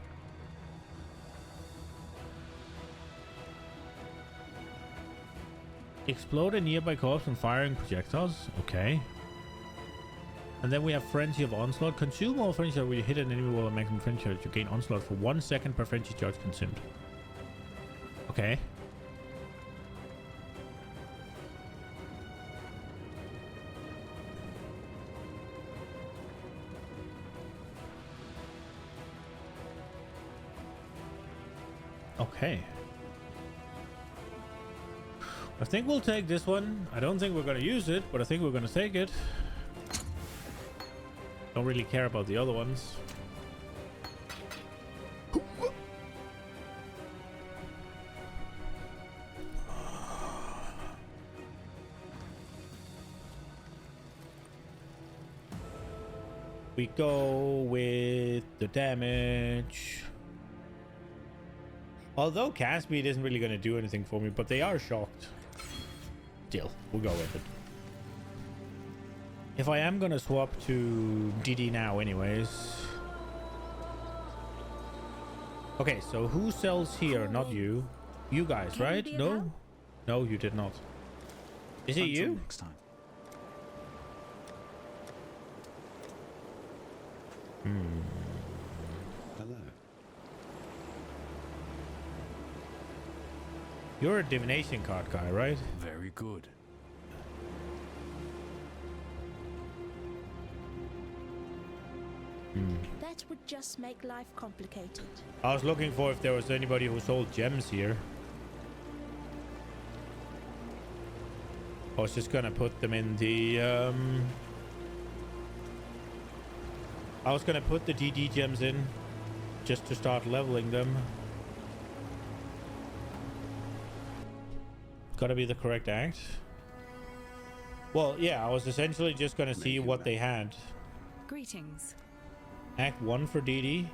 Explode a nearby corpse and firing projectiles. Okay. And then we have Frenzy of Onslaught. Consume all frenzy when you hit an enemy with a maximum frenzy charge. You gain Onslaught for 1 second per frenzy charge consumed. Okay. Okay. I think we'll take this one. I don't think we're going to use it, but I think we're going to take it. Don't really care about the other ones. We go with the damage. Although cast speed isn't really going to do anything for me, but they are shocked. Still, we'll go with it. If I am going to swap to DD now anyways. Okay, so who sells here? Not you. You guys, right? No? No, you did not. Is it you? Next time. Hello. You're a divination card guy, right? Very good. That would just make life complicated. I was looking for if there was anybody who sold gems here. I was just gonna put them in the I was gonna put the DD gems in just to start leveling them. Gotta be the correct act. Well, yeah, I was essentially just gonna see what they had. Greetings. Act 1 for DD.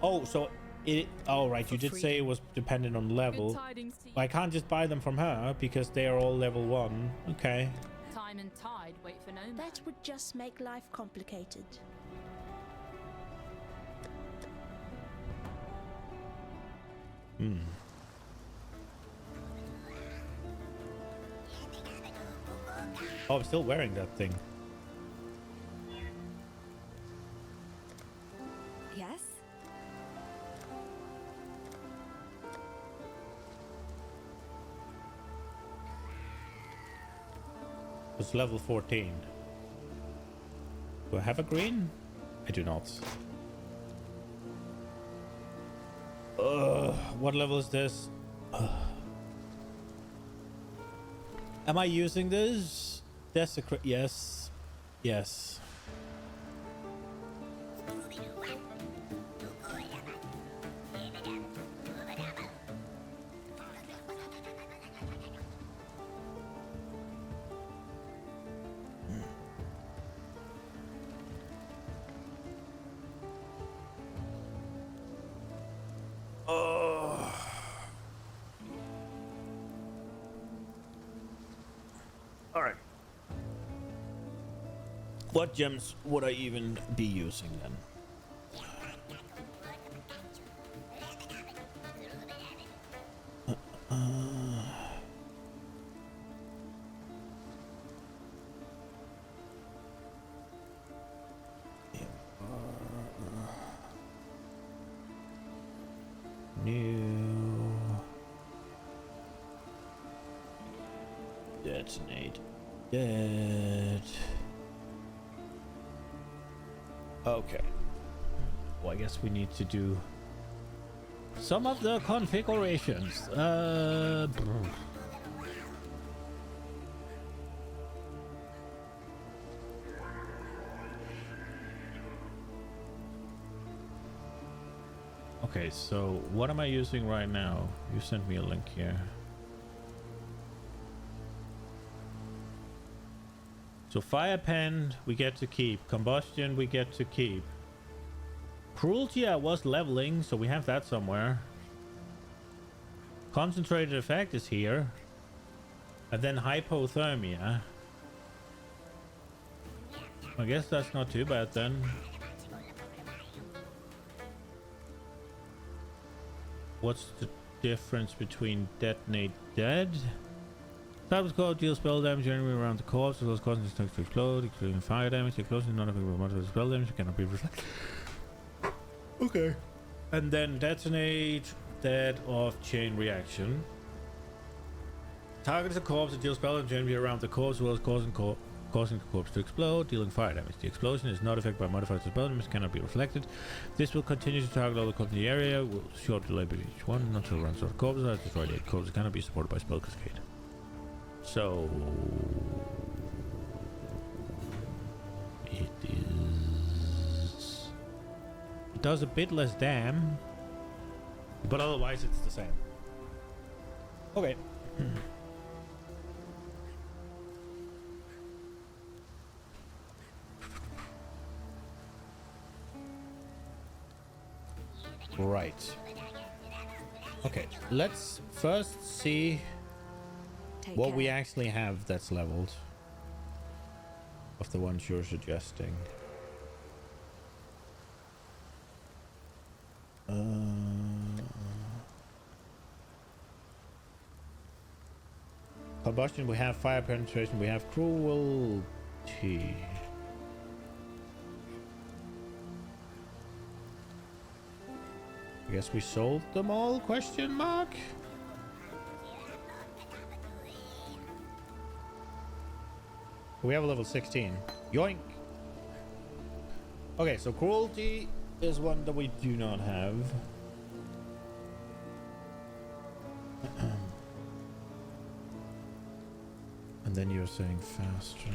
Oh, so it... Oh, right, you did say it was dependent on level. Good tidings to you. I can't just buy them from her because they are all level 1. Okay. Time and tide wait for no man. That would just make life complicated. Oh, I'm still wearing that thing. Yes? It's level 14. Do I have a green? I do not. What level is this? Am I using this? Desecrate. Yes. Yes. Alright. What gems would I even be using then? New. Detonate. Dead. Okay. Well, I guess we need to do some of the configurations. Okay, so what am I using right now? You sent me a link here. So fire pen we get to keep. Combustion we get to keep. Cruelty I was leveling, so we have that somewhere. Concentrated effect is here. And then hypothermia. I guess that's not too bad then. What's the difference between detonate dead? Type of code deals spell damage generally around the corpse, as well as causing the stunts to explode, including fire damage. The explosion is not affected by moderate spell damage, it cannot be reflected. Okay. And then detonate dead off chain reaction. Targets a corpse and deals spell damage generally around the corpse, as well as causing the corpse to explode, dealing fire damage. The explosion is not affected by modifiers to spell damage, cannot be reflected. This will continue to target all the corpses in the area, will short delay between each one, until it runs out of corpses. As destroyed 8 corpses cannot be supported by spell cascade. So it is. It does a bit less damn, but otherwise it's the same. Okay. Right. Okay, let's first see what we actually have that's leveled of the ones you're suggesting. Combustion, we have fire penetration, we have cruelty. I guess we sold them all, question mark? We have a level 16. Yoink! Okay, so cruelty is one that we do not have. And then you're saying faster.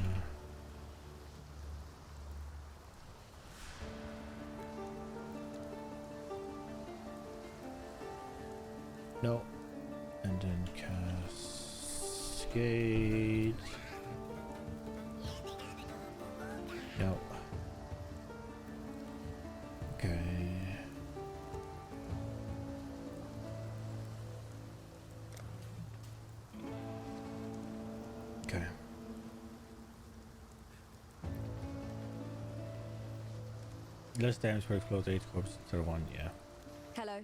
No. And then cascade. No. Okay. Okay. Less damage per explode 8 corpses instead of 1, yeah. Hello.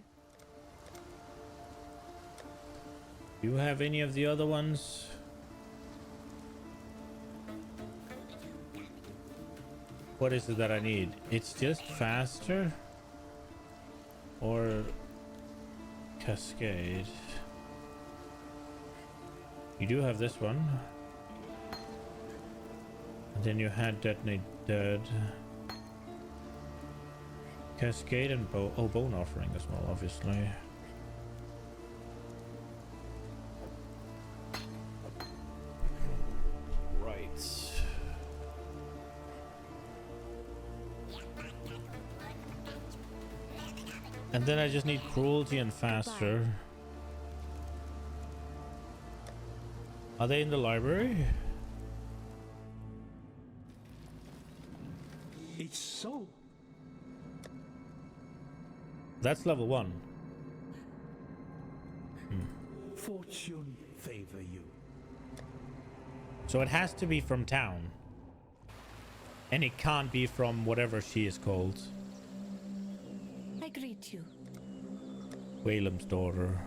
Do you have any of the other ones? What is it that I need? It's just faster? Or cascade? You do have this one. And then you had detonate dead. Cascade and bone offering as well, obviously. And then I just need cruelty and faster. Are they in the library? It's so. That's level 1. Fortune favor you. So it has to be from town. And it can't be from whatever she is called. I greet you. Whalem's daughter.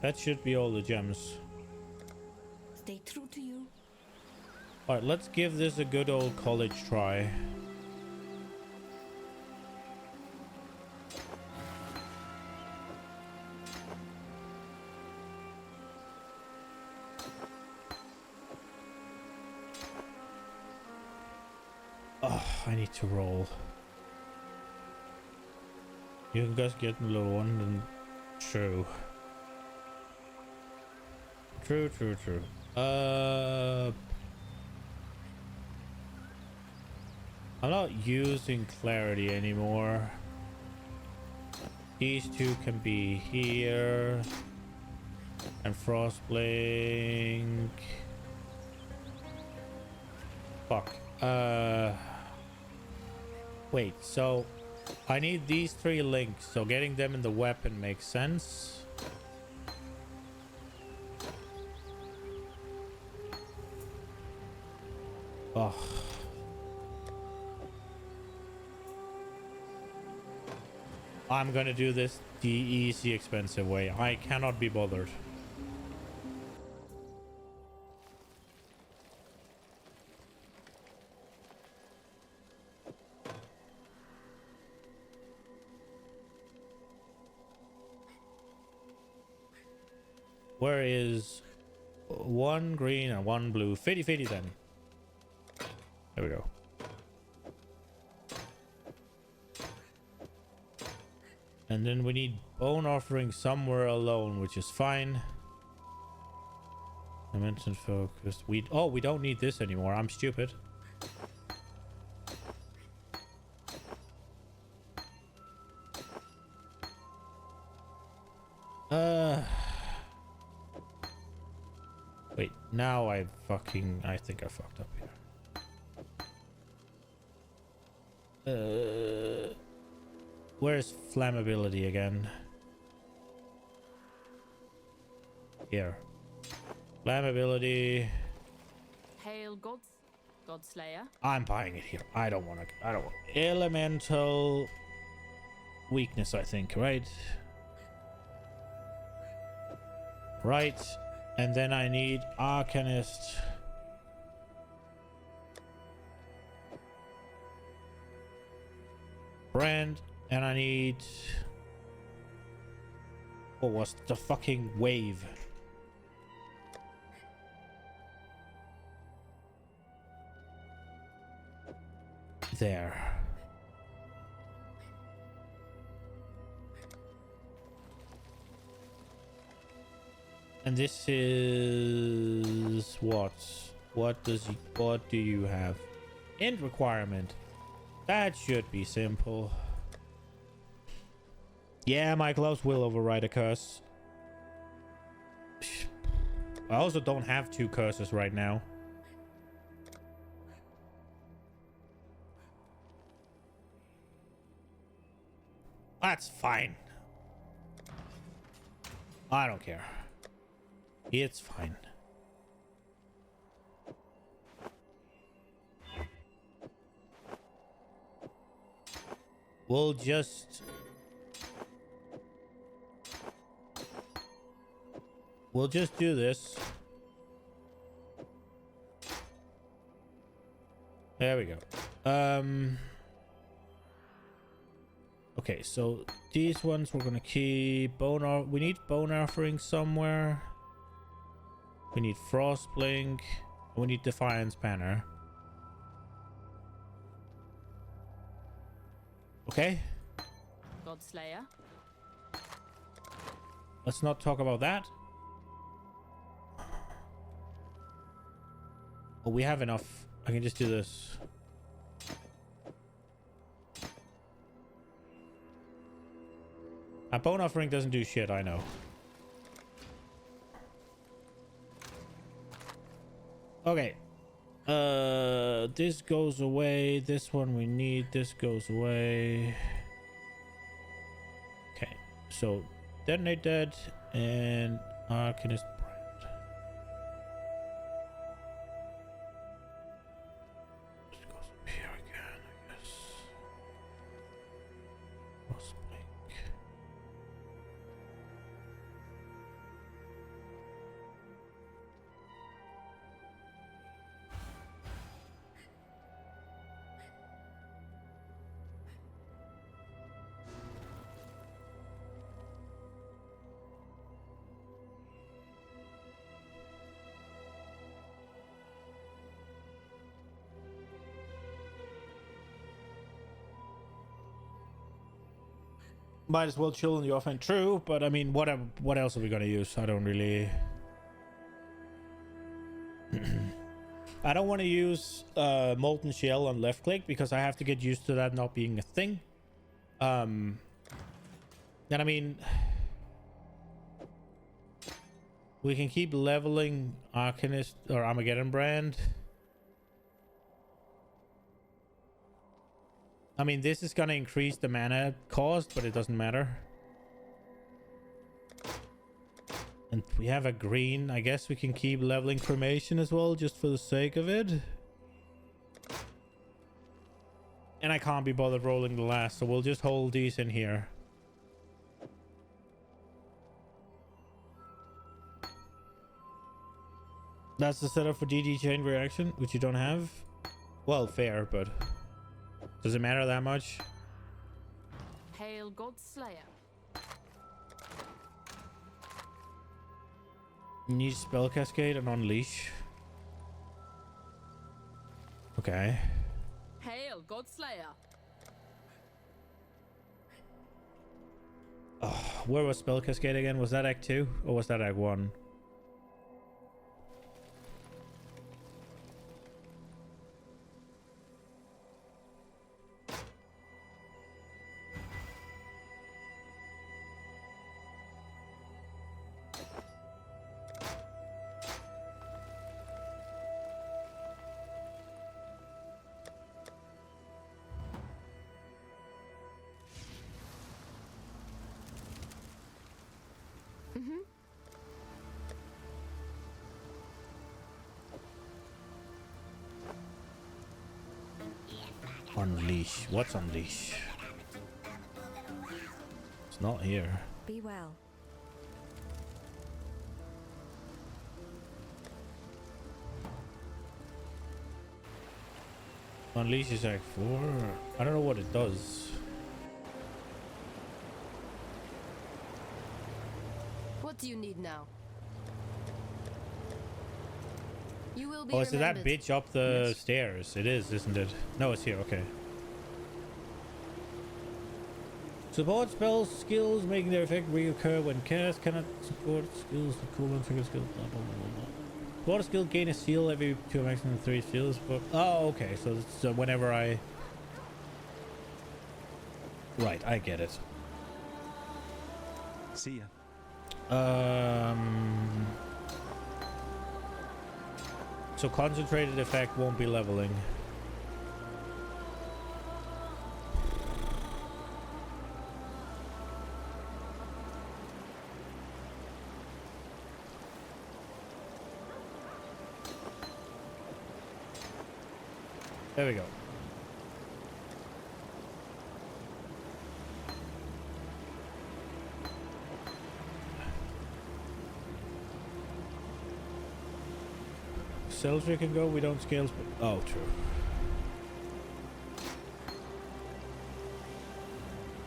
That should be all the gems. Stay true to you. Alright, let's give this a good old college try. Oh, I need to roll. You can just get the low one, then true. True. I'm not using clarity anymore. These two can be here. And Frostblink. Fuck. Wait, so I need these 3 links, so getting them in the weapon makes sense. Oh. I'm gonna do this the easy, expensive way. I cannot be bothered. Where is one green and one blue? 50-50 then. There we go. And then we need bone offering somewhere alone, which is fine. Dimension focused. We don't need this anymore. I'm stupid. Wait, now I think I fucked up here. Where's flammability again? Here. Flammability. Hail gods, Godslayer. I'm buying it here. I don't want. Elemental weakness, I think, right? Right. And then I need Arcanist. Brand. And I need... What was the fucking wave? There. And this is what? What do you have? End requirement. That should be simple. Yeah, my gloves will override a curse. I also don't have 2 curses right now. That's fine. I don't care. It's fine. We'll just do this. There we go. Okay, so these ones we're gonna keep. We need bone offering somewhere. We need frost blink. We need defiance banner. Okay. Godslayer. Let's not talk about that. Oh, we have enough. I can just do this. A bone offering doesn't do shit, I know. Okay. This goes away. This one we need. This goes away. Okay. So, detonate that and Arcanist brand. This goes up here again, I guess. Frost blink. Might as well chill in the offense. True, but I mean, what else are we gonna use? I don't really. I don't want to use molten shell on left click because I have to get used to that not being a thing. And I mean, we can keep leveling Arcanist or Armageddon brand. I mean, this is gonna increase the mana cost, but it doesn't matter. And we have a green. I guess we can keep leveling cremation as well, just for the sake of it. And I can't be bothered rolling the last, so we'll just hold these in here. That's the setup for DD chain reaction, which you don't have. Well, fair, but does it matter that much? Hail God Slayer. Need spell cascade and unleash. Okay. Hail God Slayer. Oh, where was spell cascade again? Was that Act 2 or was that Act 1? Unleash. What's unleash? It's not here. Be well. Unleash is Act 4. I don't know what it does. What do you need now? You will be Oh, is it that remembered. bitch up the stairs? It is, isn't it? No, it's here. Okay. Support spells, skills, making their effect reoccur when cast. Cannot support skills, the cooldown trigger skill, blah, blah, blah, blah, blah. Support skill, gain a seal every 2 maximum 3 skills. But, oh, okay. So whenever I... Right, I get it. See ya. So concentrated effect won't be leveling. There we go. Cells we can go, we don't scale. Oh, true.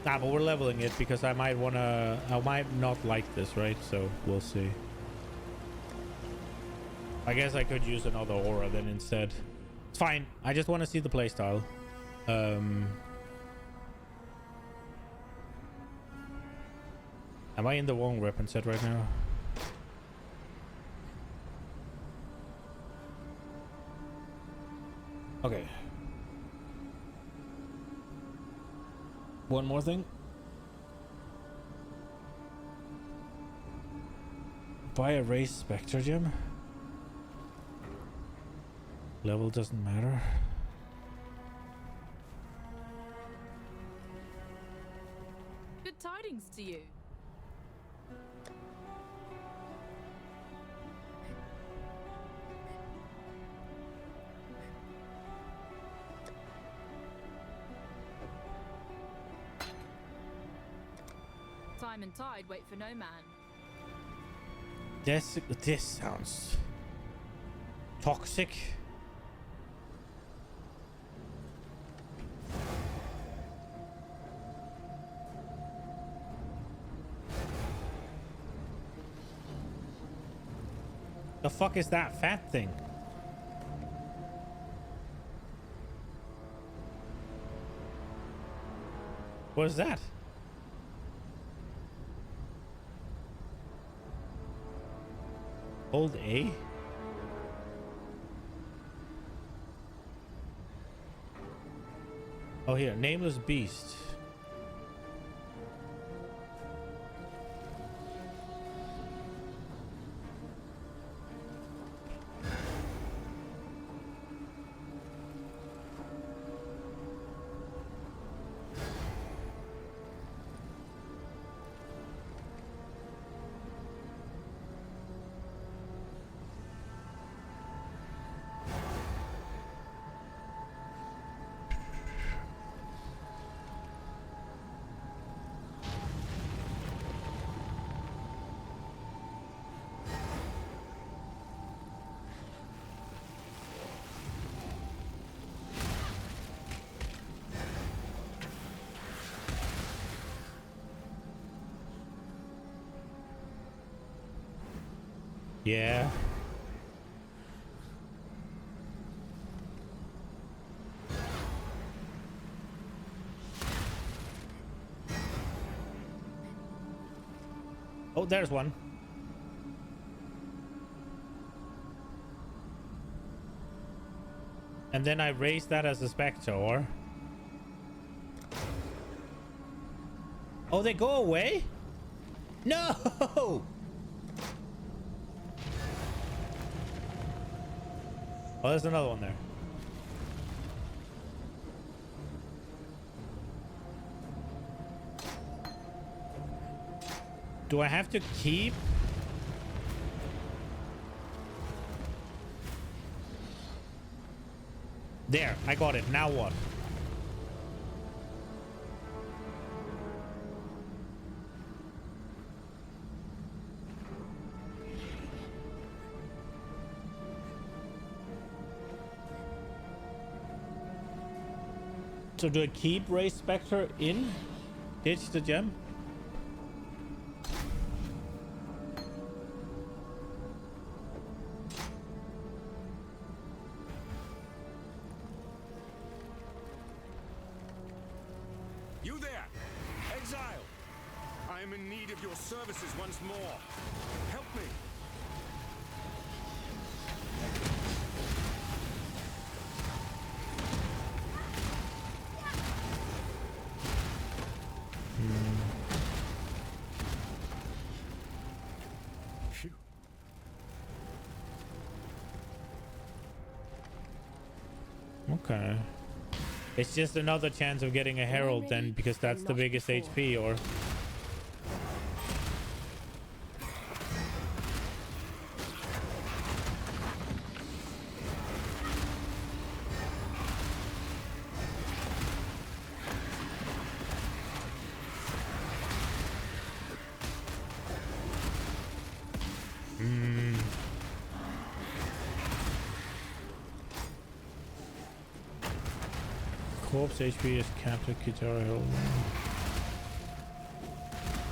Nah, but we're leveling it because I might not like this, right? So we'll see. I guess I could use another aura then instead. It's fine. I just want to see the playstyle. Am I in the wrong weapon set right now? Okay. One more thing. Buy a race Spectre gem. Level doesn't matter. Good tidings to you. Time and tide wait for no man. This sounds toxic. The fuck is that fat thing? What is that? Hold A? Oh, here. Nameless beast. Yeah. Oh, there's one. And then I raise that as a spectre. Oh, they go away? No! Oh, there's another one there. Do I have to keep? There, I got it. Now what? So do I keep Race Spectre in? Ditch the gem? You there! Exile! I am in need of your services once more. Help me! Okay. It's just another chance of getting a herald then, because that's the biggest HP, or... Corpse HP is capped at Kitara Hill.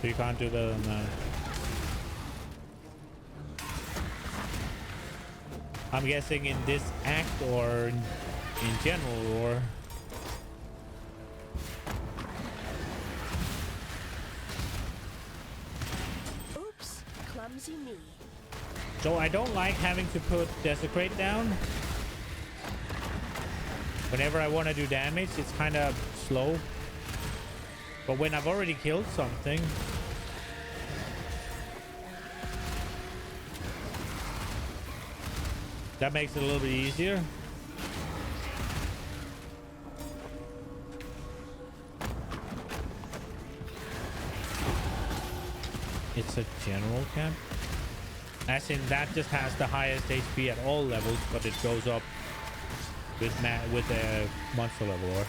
So you can't do better than that. I'm guessing in this act or in general, or... Oops, clumsy me. So I don't like having to put Desecrate down. Whenever I want to do damage, it's kind of slow. But when I've already killed something... that makes it a little bit easier. It's a general cap. As in, that just has the highest HP at all levels, but it goes up with a monster level, or...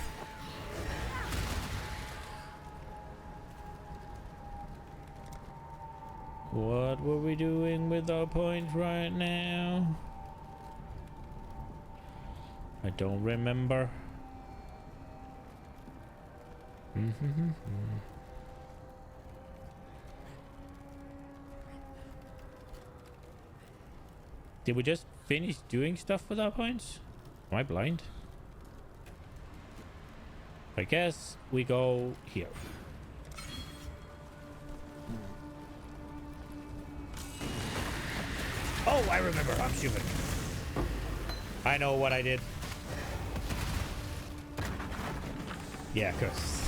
What were we doing with our points right now? I don't remember. Did we just finish doing stuff with our points? Am I blind? I guess we go here. Oh, I remember. I'm stupid. I know what I did. Yeah, cause...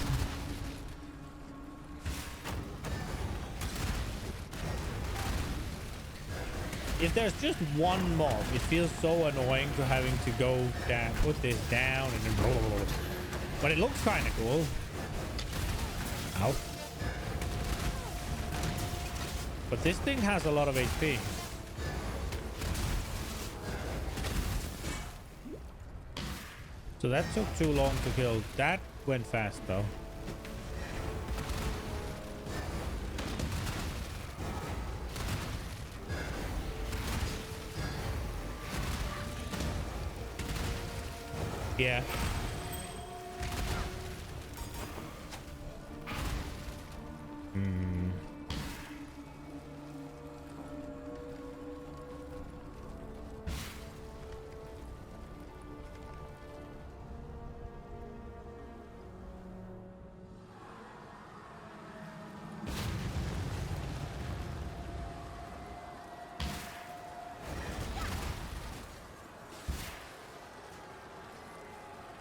if there's just one mob, it feels so annoying to having to go down, put this down, and then blah, blah, blah. But it looks kind of cool. Ow. But this thing has a lot of HP. So that took too long to kill. That went fast though. Yeah.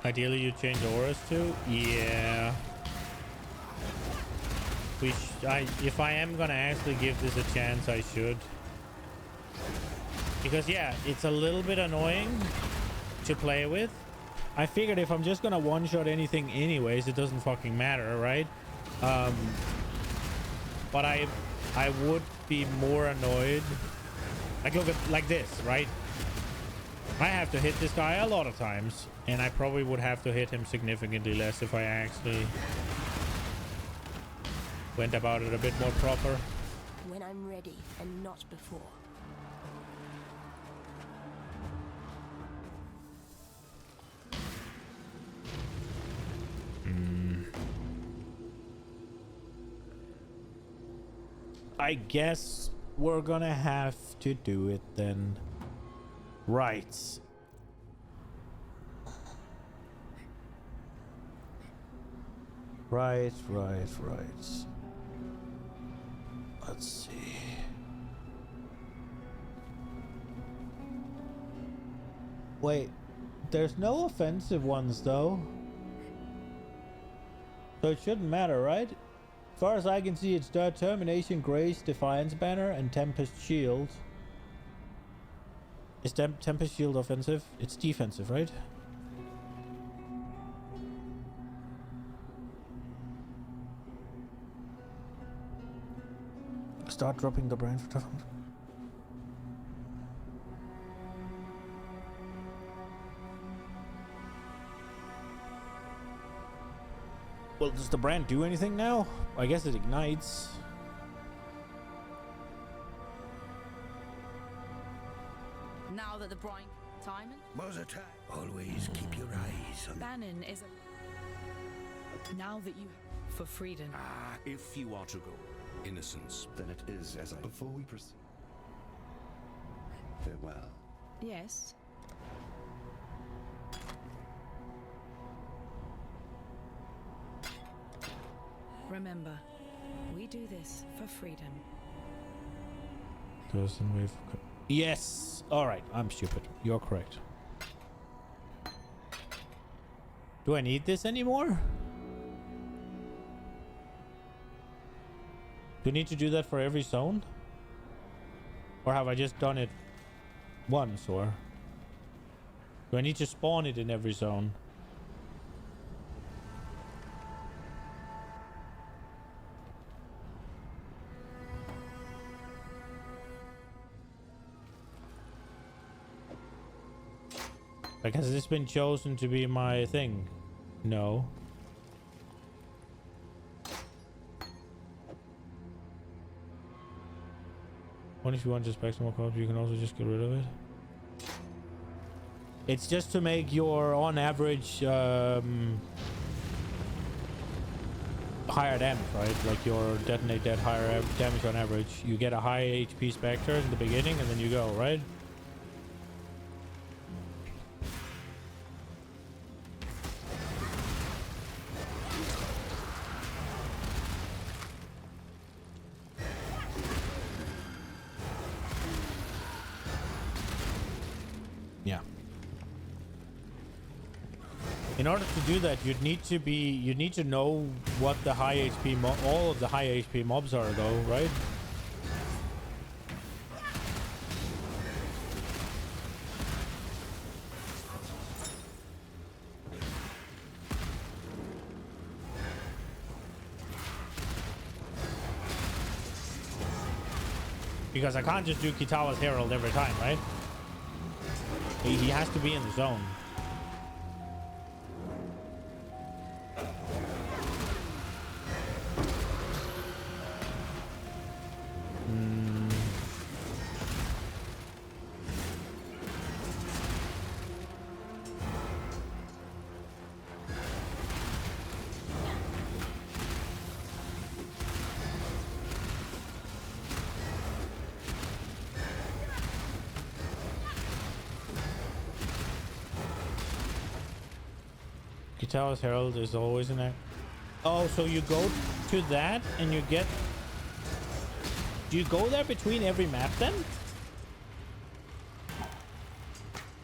Ideally, you change auras too. Yeah. If I am gonna actually give this a chance, I should. Because yeah, it's a little bit annoying to play with. I figured if I'm just gonna one-shot anything anyways, it doesn't fucking matter, right? But I would be more annoyed. Like, look at like this, right? I have to hit this guy a lot of times, and I probably would have to hit him significantly less if I actually went about it a bit more proper. When I'm ready and not before. I guess we're gonna have to do it then. Right. Right. Let's see. Wait, there's no offensive ones though. So it shouldn't matter, right? As far as I can see, it's Determination, Grace, Defiance Banner, and Tempest Shield. Is Tempest Shield offensive? It's defensive, right? Start dropping the brain for tough. Well, does the brand do anything now? I guess it ignites. Now that the brine timing. Always keep your eyes on. Bannon is a. Now that you for freedom. If you are to go, innocence. Then it is as I... Before we proceed... Farewell. Yes. Remember, we do this for freedom. Doesn't wait for... Yes! Alright, I'm stupid. You're correct. Do I need this anymore? Do I need to do that for every zone? Or have I just done it once, or... Do I need to spawn it in every zone? Like, has this been chosen to be my thing? No. What if you want just back some more cards? You can also just get rid of it. It's just to make your, on average, higher damage, right? Like your detonate that higher damage on average. You get a high HP Spectre in the beginning, and then you go, right? In order to do that, you'd need to know what the high HP all of the high HP mobs are, though, right? Because I can't just do Kitawa's Herald every time, right? He has to be in the zone. Kitawa's Herald is always in there. Oh, so you go to that and you get... Do you go there between every map then?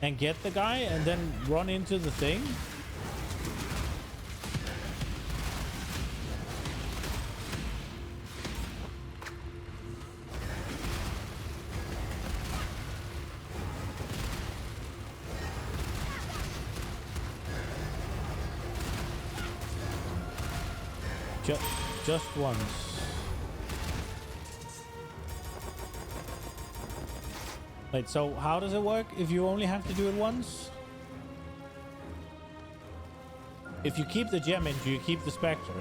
And get the guy and then run into the thing? Just once. Wait, so how does it work if you only have to do it once? If you keep the gem in, do you keep the Spectre?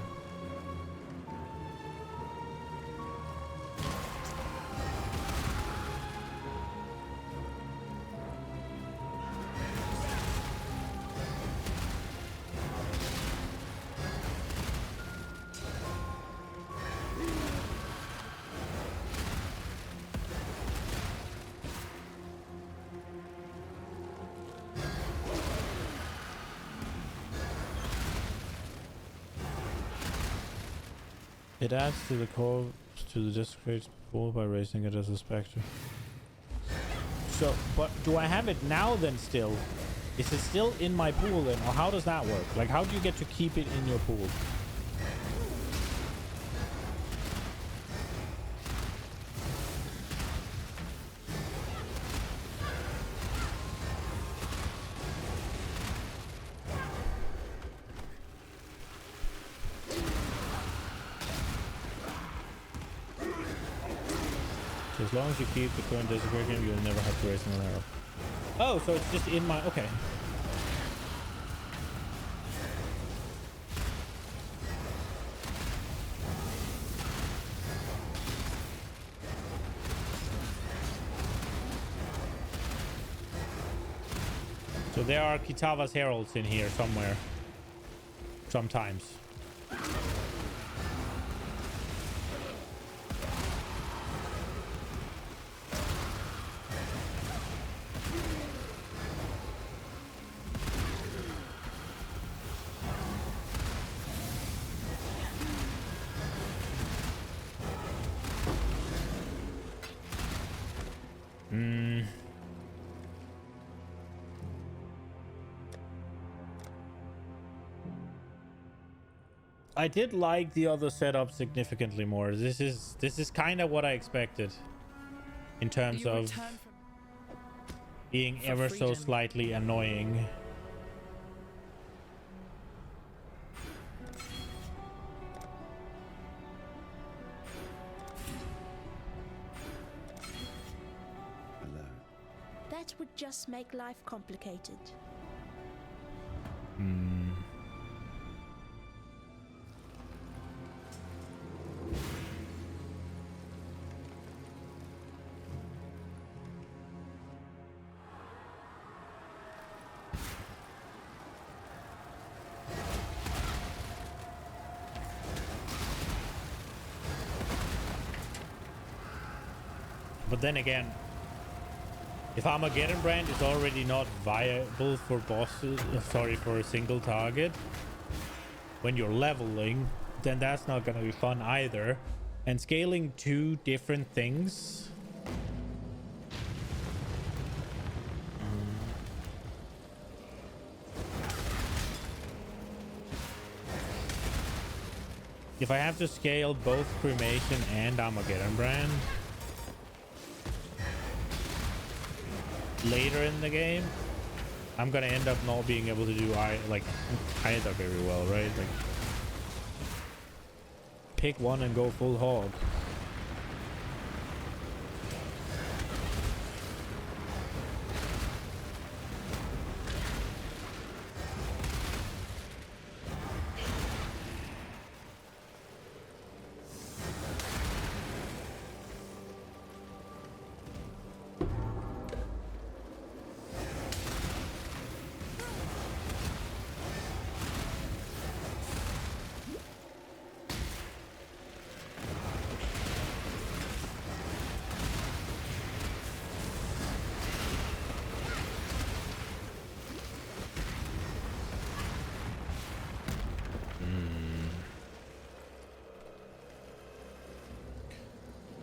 It adds to the corpse to the desecrated pool by raising it as a Spectre. So, but do I have it now then still? Is it still in my pool then? Or how does that work? Like, how do you get to keep it in your pool? As long as you keep the current desecration, you'll never have to raise another arrow. Oh, so it's just in my... Okay. So there are Kitava's heralds in here somewhere. Sometimes. I did like the other setup significantly more. This is kind of what I expected in terms of being ever so slightly annoying. Hello. That would just make life complicated. But then again, if Armageddon Brand is already not viable for bosses, for a single target, when you're leveling, then that's not gonna be fun either. And scaling two different things. If I have to scale both Cremation and Armageddon Brand later in the game, I'm gonna end up not being able to do either very well, right? Like, pick one and go full hog.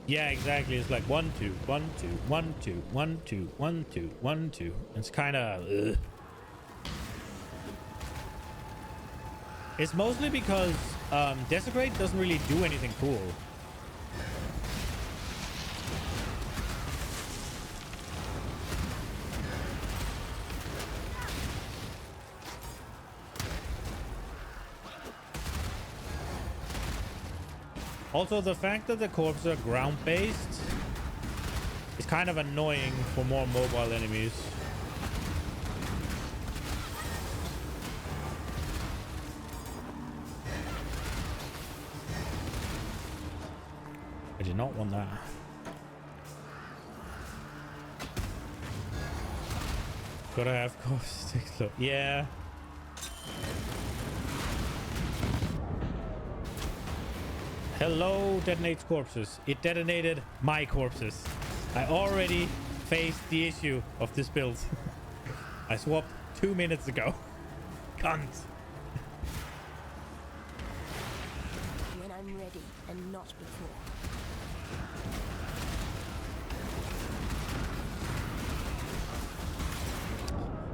Yeah, exactly. It's like 1 2 1 2 1 2 1 2 1 2 1 2. It's kind of it's mostly because Desecrate doesn't really do anything cool. Also, the fact that the corpses are ground-based is kind of annoying for more mobile enemies. I did not want that. Gotta have caustic slow. Yeah. Hello, detonates corpses. It detonated my corpses. I already faced the issue of this build. I swapped 2 minutes ago. Cunt. When I'm ready and not before.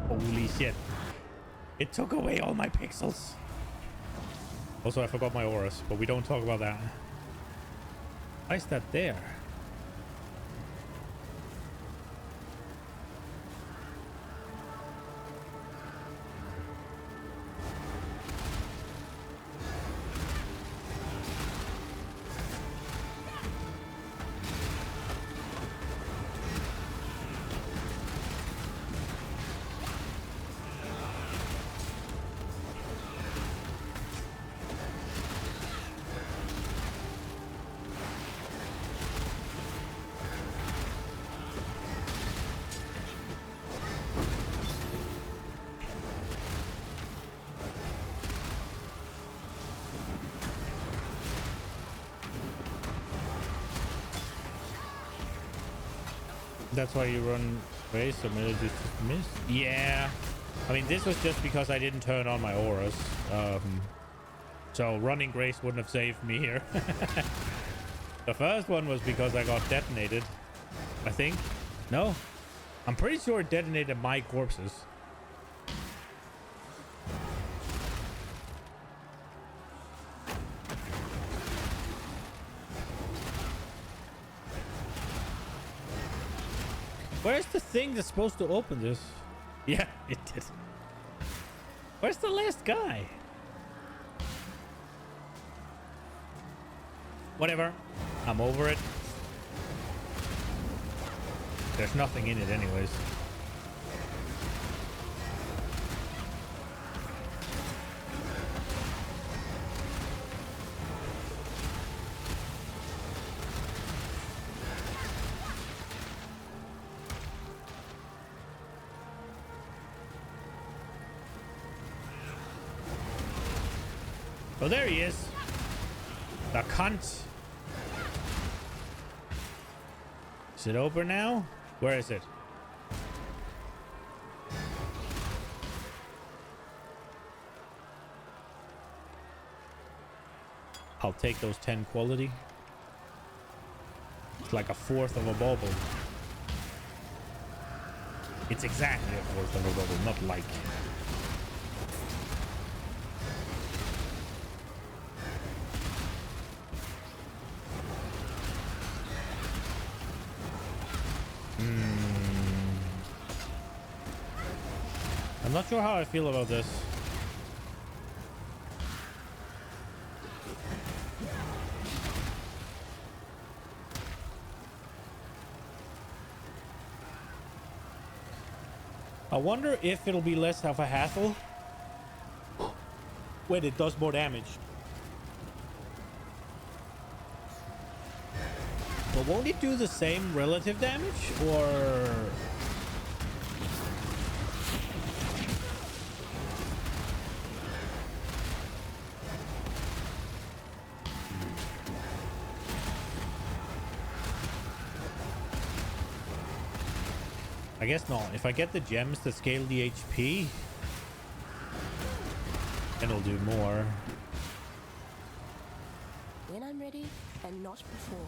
Holy shit. It took away all my pixels. Also, I forgot my auras, but we don't talk about that. Why is that there? That's why you run race so maybe just miss. Yeah, I mean this was just because I didn't turn on my auras, so running grace wouldn't have saved me here. The first one was because I got detonated, I think. No, I'm pretty sure it detonated my corpses. Where's the thing that's supposed to open this? Yeah, it did. Where's the last guy? Whatever. I'm over it. There's nothing in it anyways. Oh, there he is. The cunt. Is it over now? Where is it? I'll take those 10 quality. It's like a fourth of a bubble. It's exactly a fourth of a bubble, not like. I'm not sure how I feel about this. I wonder if it'll be less of a hassle when it does more damage. But won't it do the same relative damage, or? I guess not. If I get the gems to scale the HP, then it'll do more. When I'm ready and not before.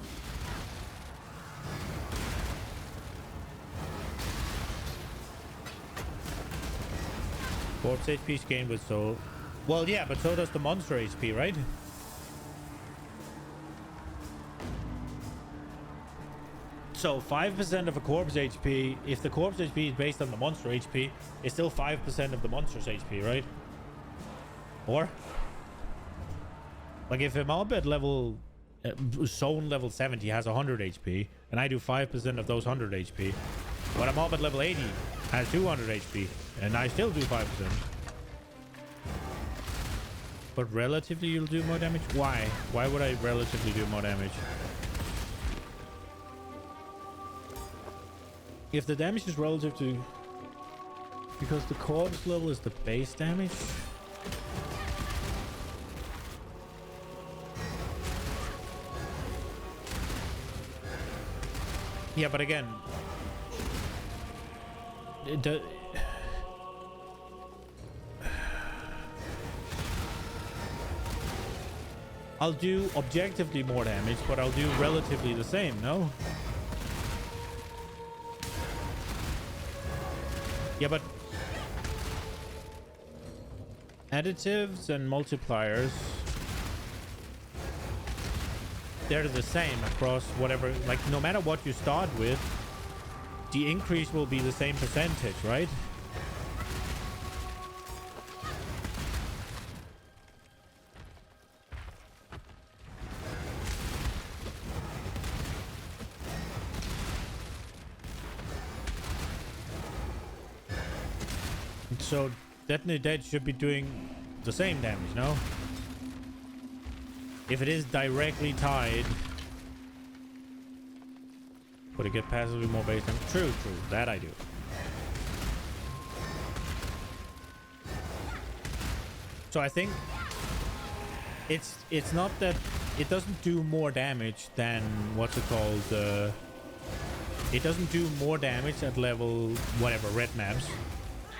Corpse HP is gained with soul. Well, yeah, but so does the monster HP, right? So 5% of a corpse HP, if the corpse HP is based on the monster HP, it's still 5% of the monster's HP, right? Or? Like if a mob at level Zone level 70 has 100 HP, and I do 5% of those 100 HP. But a mob at level 80 has 200 HP, and I still do 5%. But relatively you'll do more damage? Why? Why would I relatively do more damage? If the damage is relative to... Because the corpse level is the base damage. Yeah, but again... I'll do objectively more damage, but I'll do relatively the same, no? Yeah, but additives and multipliers, they're the same across whatever, like no matter what you start with, the increase will be the same percentage, right? So Detonate Dead should be doing the same damage, no? If it is directly tied. Would it get passively more base damage? True, true. That I do. So I think it's not that it doesn't do more damage than what's it called? It doesn't do more damage at level whatever red maps.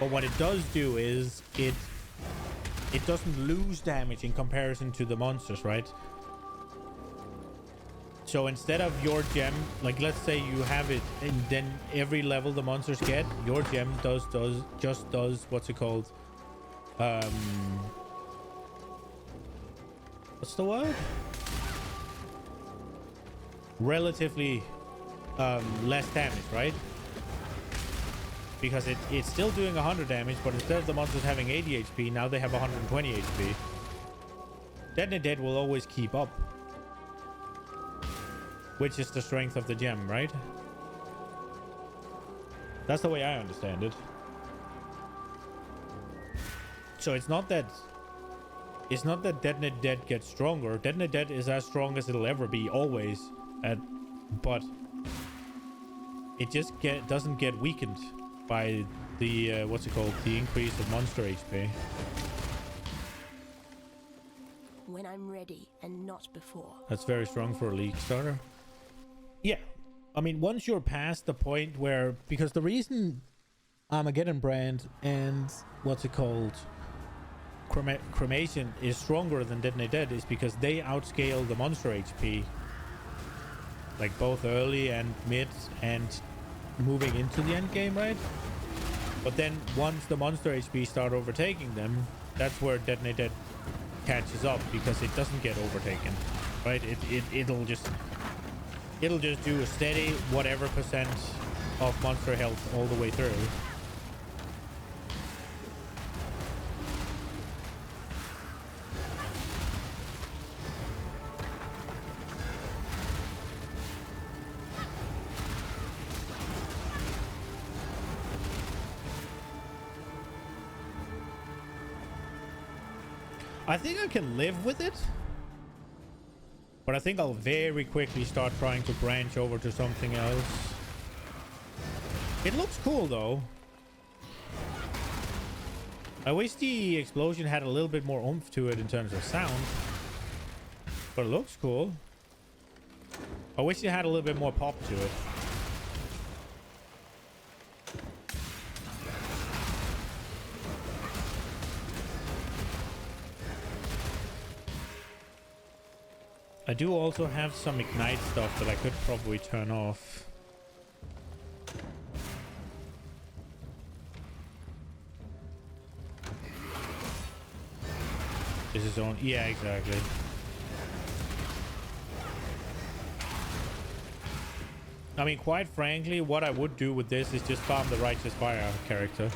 But what it does do is it doesn't lose damage in comparison to the monsters, right? So instead of your gem, like let's say you have it and then every level the monsters get, your gem just does what's it called? What's the word? Relatively less damage, right? Because it's still doing 100 damage, but instead of the monsters having 80 HP, now they have 120 HP. Detonate Dead will always keep up. Which is the strength of the gem, right? That's the way I understand it. So it's not that Detonate Dead gets stronger. Detonate Dead is as strong as it'll ever be, always. But it just doesn't get weakened by the what's it called, the increase of monster HP. When I'm ready and not before. That's very strong for a league starter. Yeah, I mean, once you're past the point where, because the reason Armageddon Brand and what's it called, Cremation is stronger than Detonate Dead is because they outscale the monster HP, like both early and mid and moving into the end game, right? But then once the monster HP start overtaking them, that's where Detonate Dead catches up, because it doesn't get overtaken, right? It'll just do a steady whatever percent of monster health all the way through. I think I can live with it, but I think I'll very quickly start trying to branch over to something else. It looks cool though. I wish the explosion had a little bit more oomph to it in terms of sound, but it looks cool. I wish it had a little bit more pop to it. I do also have some ignite stuff that I could probably turn off. This is on... Yeah, exactly. I mean, quite frankly, what I would do with this is just farm the Righteous Fire character.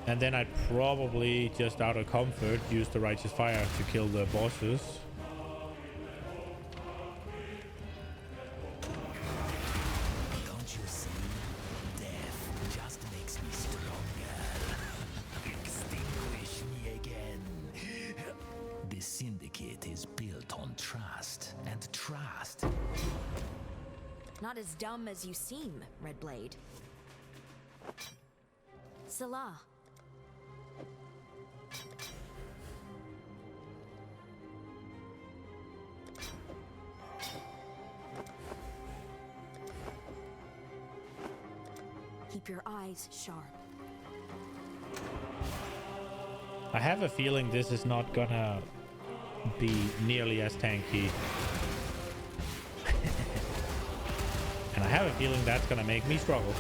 And then I'd probably, just out of comfort, use the Righteous Fire to kill the bosses. Don't you see? Death just makes me stronger. Extinguish me again. The Syndicate is built on trust, and trust. Not as dumb as you seem, Redblade. Salah. Keep your eyes sharp. I have a feeling this is not gonna be nearly as tanky. And I have a feeling that's gonna make me struggle.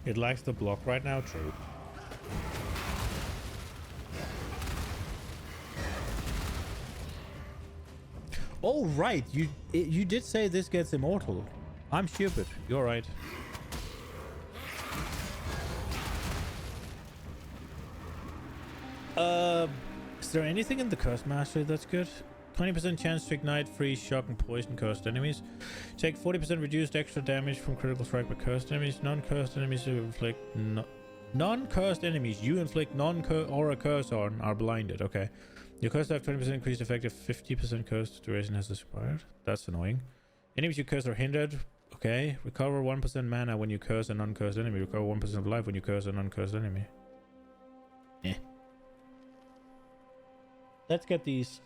It lacks the block right now, true. Oh, right. You did say this gets immortal. I'm stupid. You're right. Is there anything in the Curse Mastery that's good? 20% chance to ignite, freeze, shock, and poison cursed enemies. Take 40% reduced extra damage from critical strike by cursed enemies. Non-cursed enemies you inflict non-cursed enemies you inflict or a curse on are blinded. Okay. Your curse have 20% increased effective, 50% curse duration has expired. That's annoying. Enemies you curse are hindered. Okay. Recover 1% mana when you curse a non-cursed enemy. Recover 1% of life when you curse a non-cursed enemy. Eh. Let's get these.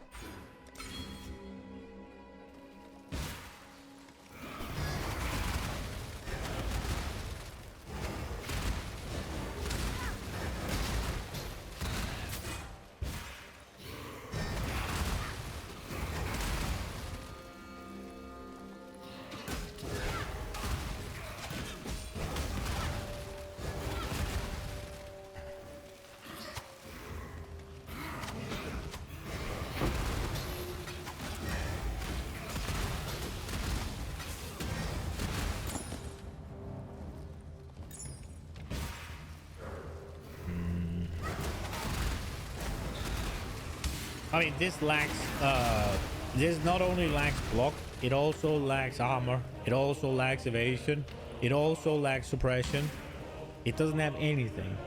I mean, this lacks, this not only lacks block, it also lacks armor, it also lacks evasion, it also lacks suppression. It doesn't have anything.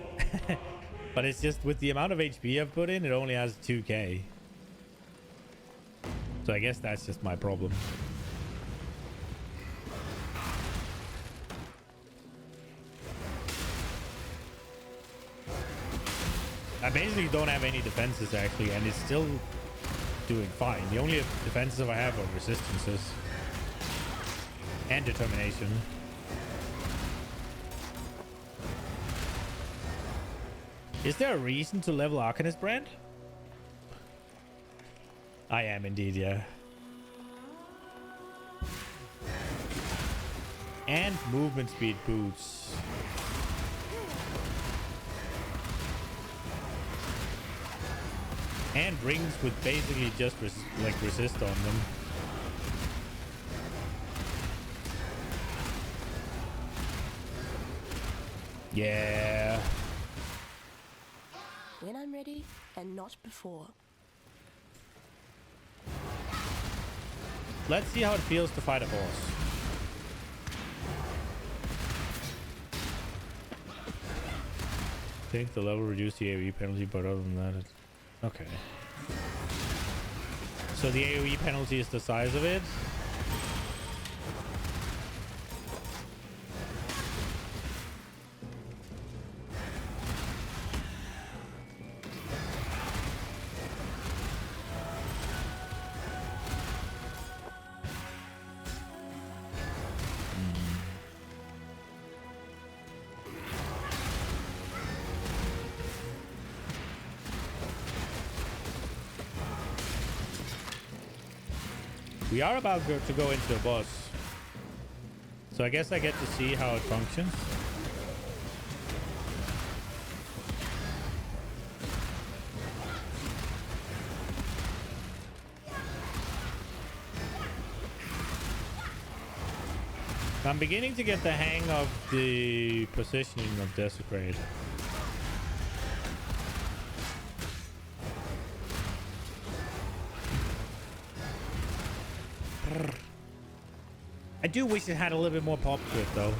But it's just with the amount of HP I've put in, it only has 2k. So I guess that's just my problem. I basically don't have any defenses actually, and it's still doing fine. The only defenses I have are resistances and determination. Is there a reason to level Arcanist Brand? I am indeed, yeah. And movement speed boots. And rings with basically just resist on them. Yeah. When I'm ready, and not before. Let's see how it feels to fight a boss. I think the level reduced the AoE penalty, but other than that, it's okay. So the AoE penalty is the size of it. We are about to go into a boss. So I guess I get to see how it functions. I'm beginning to get the hang of the positioning of Desecrate. I do wish it had a little bit more pop to it, though.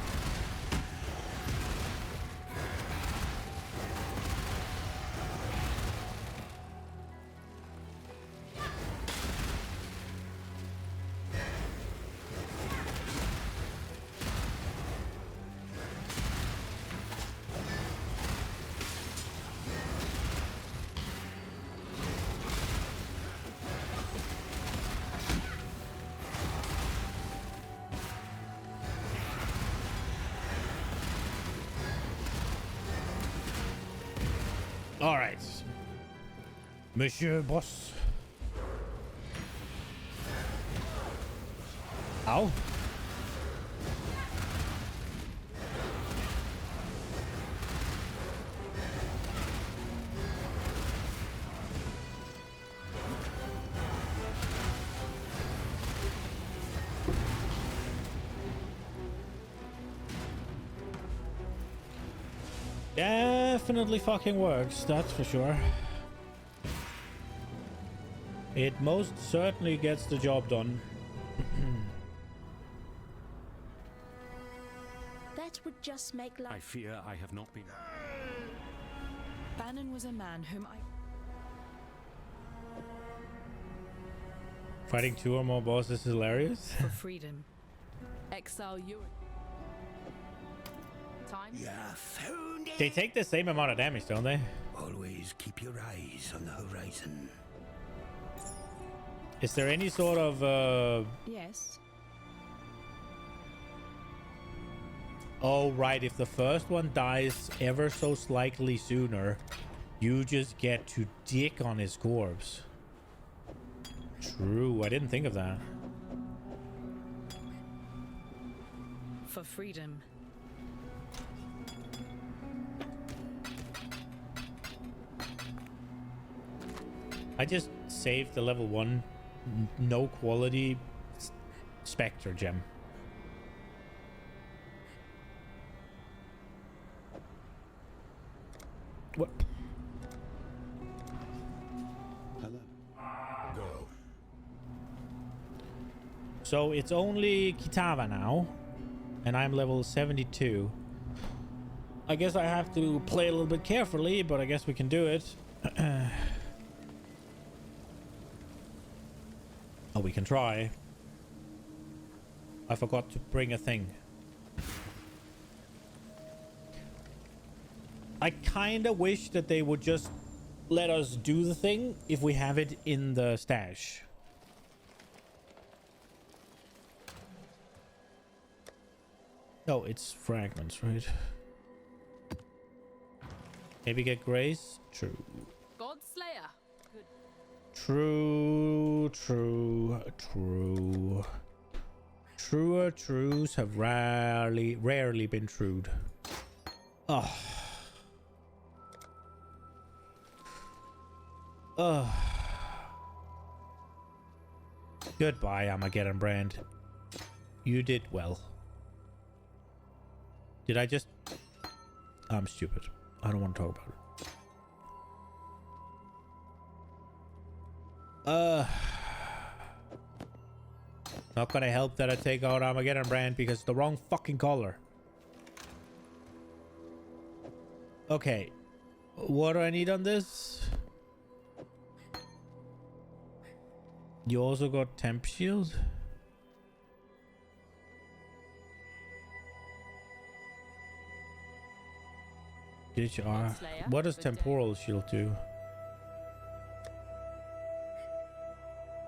All right, Monsieur Boss. Ow. Definitely fucking works, that's for sure. It most certainly gets the job done. That would just make life... I fear I have not been... Bannon was a man whom I... Fighting 2 or more bosses is hilarious. For freedom. Exile, you. Time. Yeah, found it. They take the same amount of damage, don't they? Always keep your eyes on the horizon. Is there any sort of Yes. Oh right, if the first one dies ever so slightly sooner, you just get to dick on his corpse. True, I didn't think of that. For freedom. I just saved the level 1 no quality Spectre gem. What? Hello. Go. So it's only Kitava now, and I'm level 72. I guess I have to play a little bit carefully, but I guess we can do it. Oh, we can try. I forgot to bring a thing. I kinda wish that they would just let us do the thing if we have it in the stash. Oh, it's fragments, right? Maybe get grace? True. Godslayer. Good. True. Truer truths have rarely been trued. Oh. Goodbye, Armageddon Brand. You did well. Did I just... I'm stupid. I don't want to talk about it. Not gonna help that I take out Armageddon Brand because it's the wrong fucking color. Okay. What do I need on this? You also got temp shield? DHR. What does temporal shield do?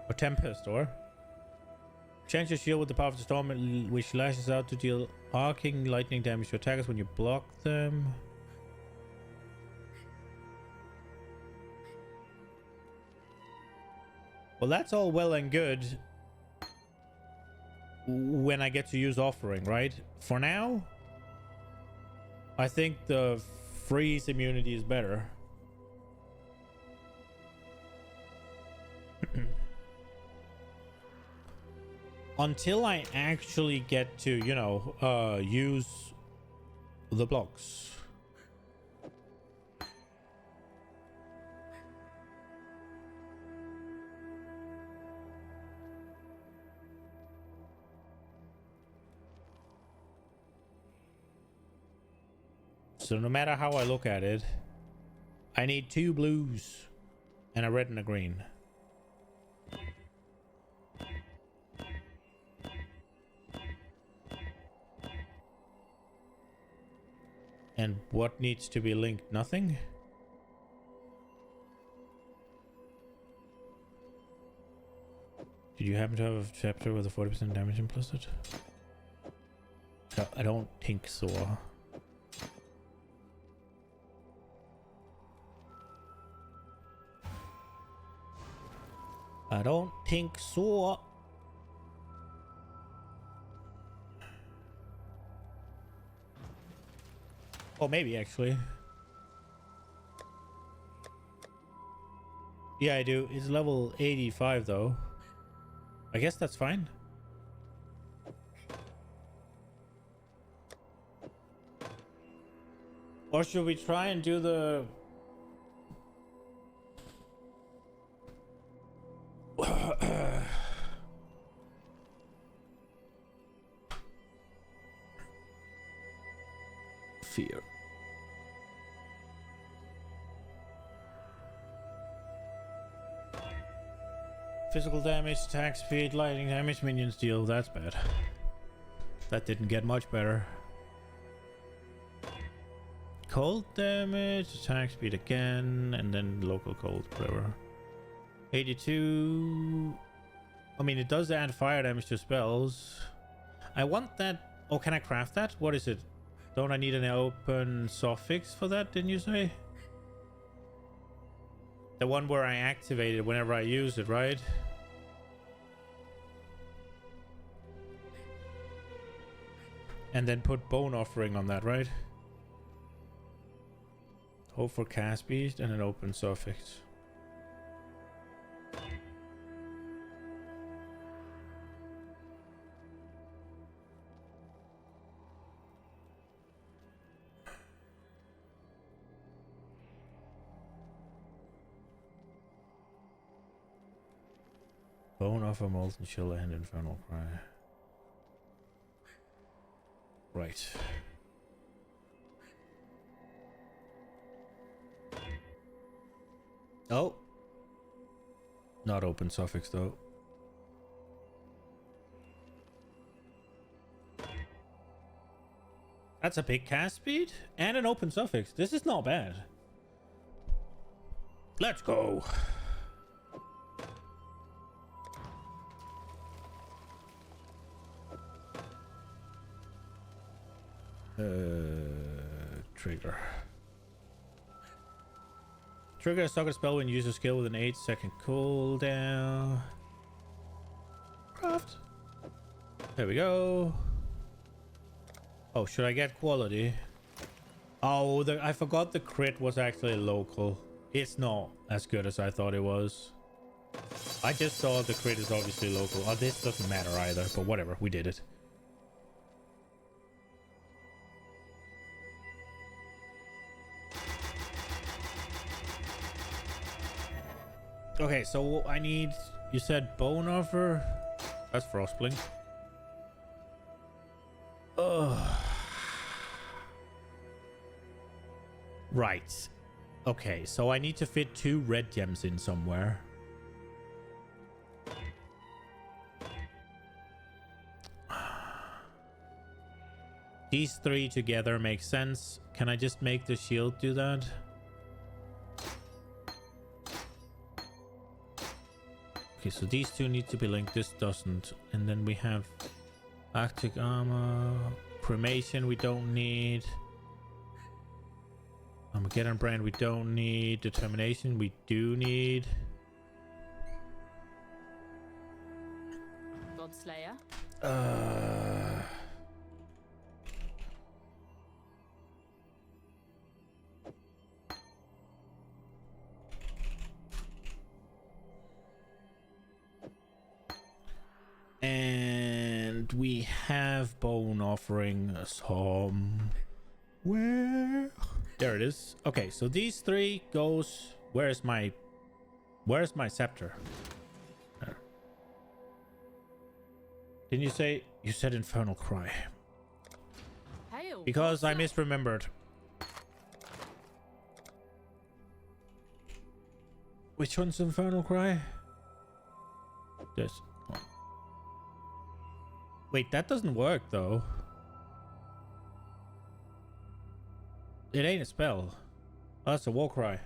Or tempest, or? Change your shield with the power of the storm, which lashes out to deal arcing lightning damage to attackers when you block them. Well, that's all well and good. when I get to use offering, right? For now, I think the freeze immunity is better. Until I actually get to, you know, use the blocks. So no matter how I look at it, I need 2 blues and a red and a green. And what needs to be linked? Nothing? Did you happen to have a chapter with a 40% damage implicit? No, I don't think so. I don't think so. Oh, maybe actually. Yeah, I do. It's level 85 though. I guess that's fine. Or should we try and do the... Fear. Physical damage, attack speed, lightning damage, minions deal. That's bad. That didn't get much better. Cold damage, attack speed again, and then local cold, whatever. 82. I mean, it does add fire damage to spells. I want that. Oh, can I craft that? What is it? Don't I need an open suffix for that, didn't you say? The one where I activate it whenever I use it, right? And then put bone offering on that, right? Hope for cast beast and an open suffix. Bone offer, molten chill, and infernal cry. Right. Oh. Not open suffix though. That's a big cast speed and an open suffix. This is not bad. Let's go. Trigger. Trigger a socket spell when you use a skill with an 8-second cooldown. Craft. There we go. Oh, should I get quality? Oh, I forgot the crit was actually local. It's not as good as I thought it was. I just saw the crit is obviously local. Oh, this doesn't matter either, but whatever. We did it. Okay, so I need... You said bone offer? That's Frostblink. Ugh. Right. Okay, so I need to fit 2 red gems in somewhere. These 3 together make sense. Can I just make the shield do that? Okay, so these 2 need to be linked. This doesn't. And then we have Arctic armor, cremation we don't need. Armageddon brand we don't need. Determination we do need. Godslayer. And we have bone offering somewhere. There it is. Okay, so these three goes. Where's my scepter? There. Didn't you say? You said infernal cry. Hail, Because I misremembered. Which one's infernal cry? This. Oh. Wait, that doesn't work though. It ain't a spell. Oh, that's a war cry.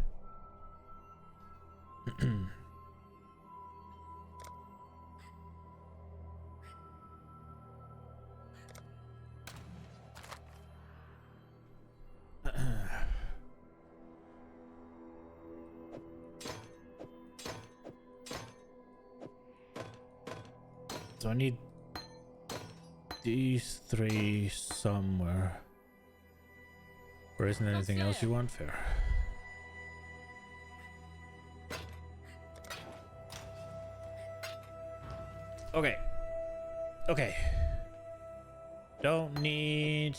So I need these three somewhere. Or isn't anything else you want? Fair. Okay. Okay. Don't need.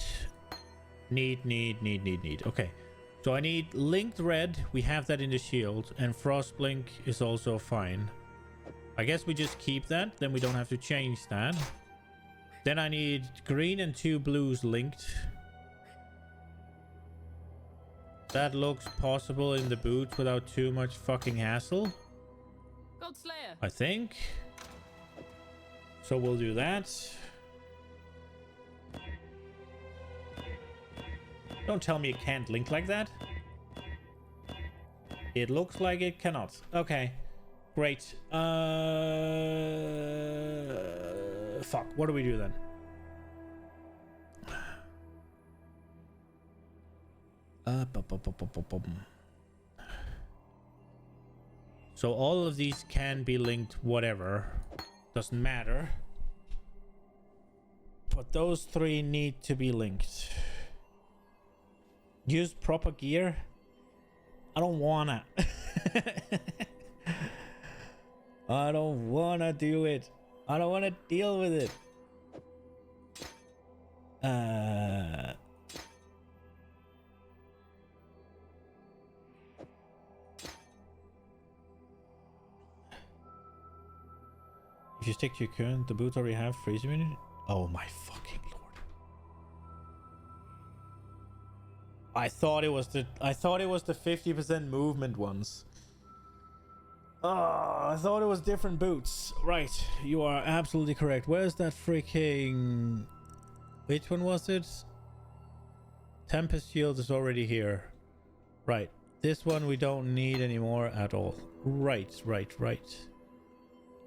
Okay. So I need linked red. We have that in the shield. And frostblink is also fine. I guess we just keep that. Then we don't have to change that. Then I need green and 2 blues linked. That looks possible in the boots without too much fucking hassle. Godslayer. I think. So we'll do that. Don't tell me it can't link like that. It looks like it cannot. Okay. Great. Fuck. What do we do then? So all of these can be linked, whatever. Doesn't matter. But those 3 need to be linked. Use proper gear? I don't wanna. I don't wanna do it. I don't wanna deal with it. If you stick to your current, the boots already have freeze immunity. Oh my fucking lord! I thought it was the 50% movement ones. Oh, I thought it was different boots. Right, you are absolutely correct. Where's that freaking? Which one was it? Tempest shield is already here. Right, this one we don't need anymore at all. Right.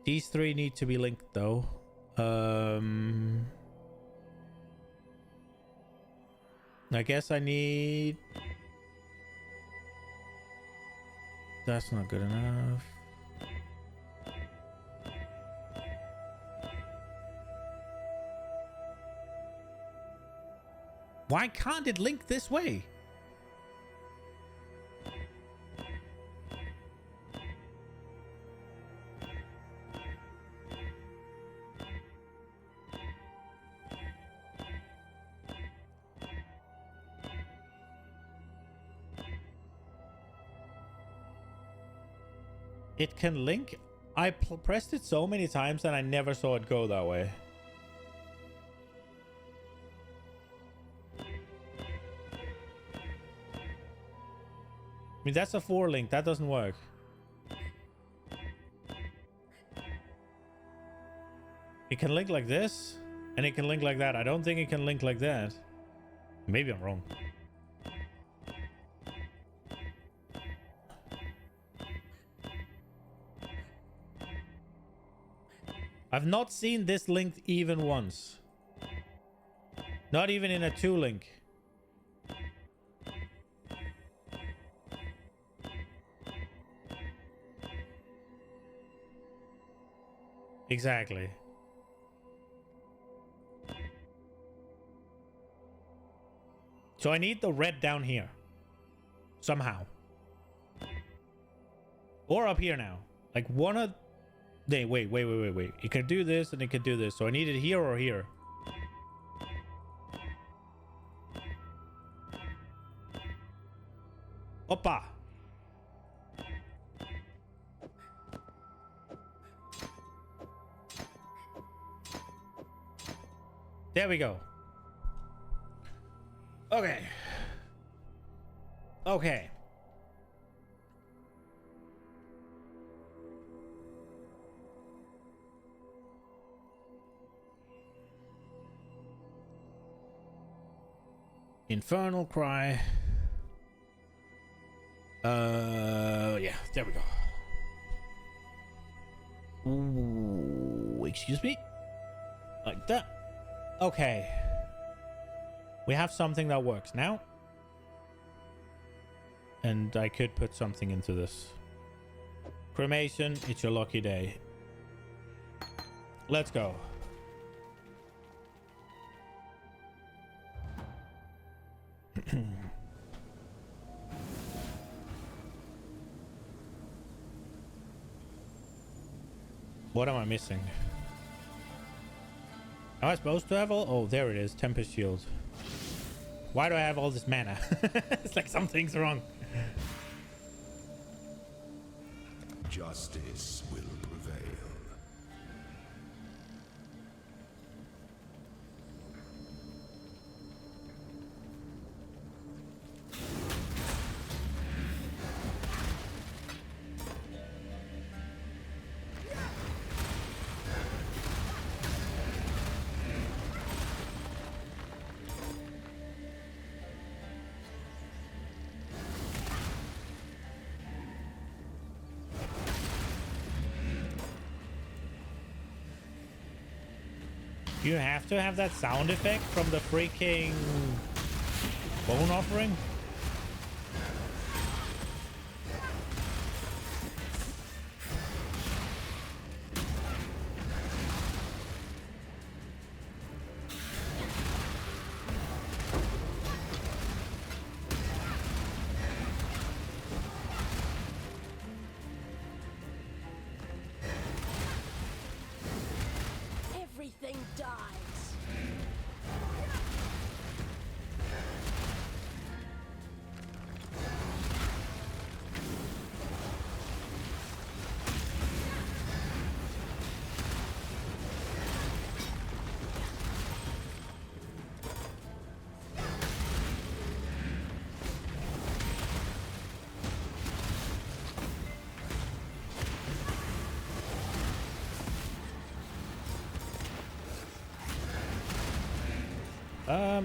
These 3 need to be linked though. I guess I need... That's not good enough. Why can't it link this way? It can link. I pressed it so many times and I never saw it go that way. I mean, that's a 4 link. That doesn't work. It can link like this and it can link like that. I don't think it can link like that. Maybe I'm wrong. I've not seen this linked even once. Not even in a 2 link. Exactly. So I need the red down here. Somehow. Or up here now. Like one of... Wait. It could do this and it could do this. So I need it here or here. Oppa! There we go. Okay. Okay. Infernal Cry. Yeah, there we go. Ooh, excuse me? Like that. Okay. We have something that works now. And I could put something into this. Cremation, it's your lucky day. Let's go. What am I missing? Am I supposed to have all? Oh, there it is. Tempest Shield. Why do I have all this mana? It's like something's wrong. Justice will prevail. You have to have that sound effect from the freaking bone offering? Everything dies.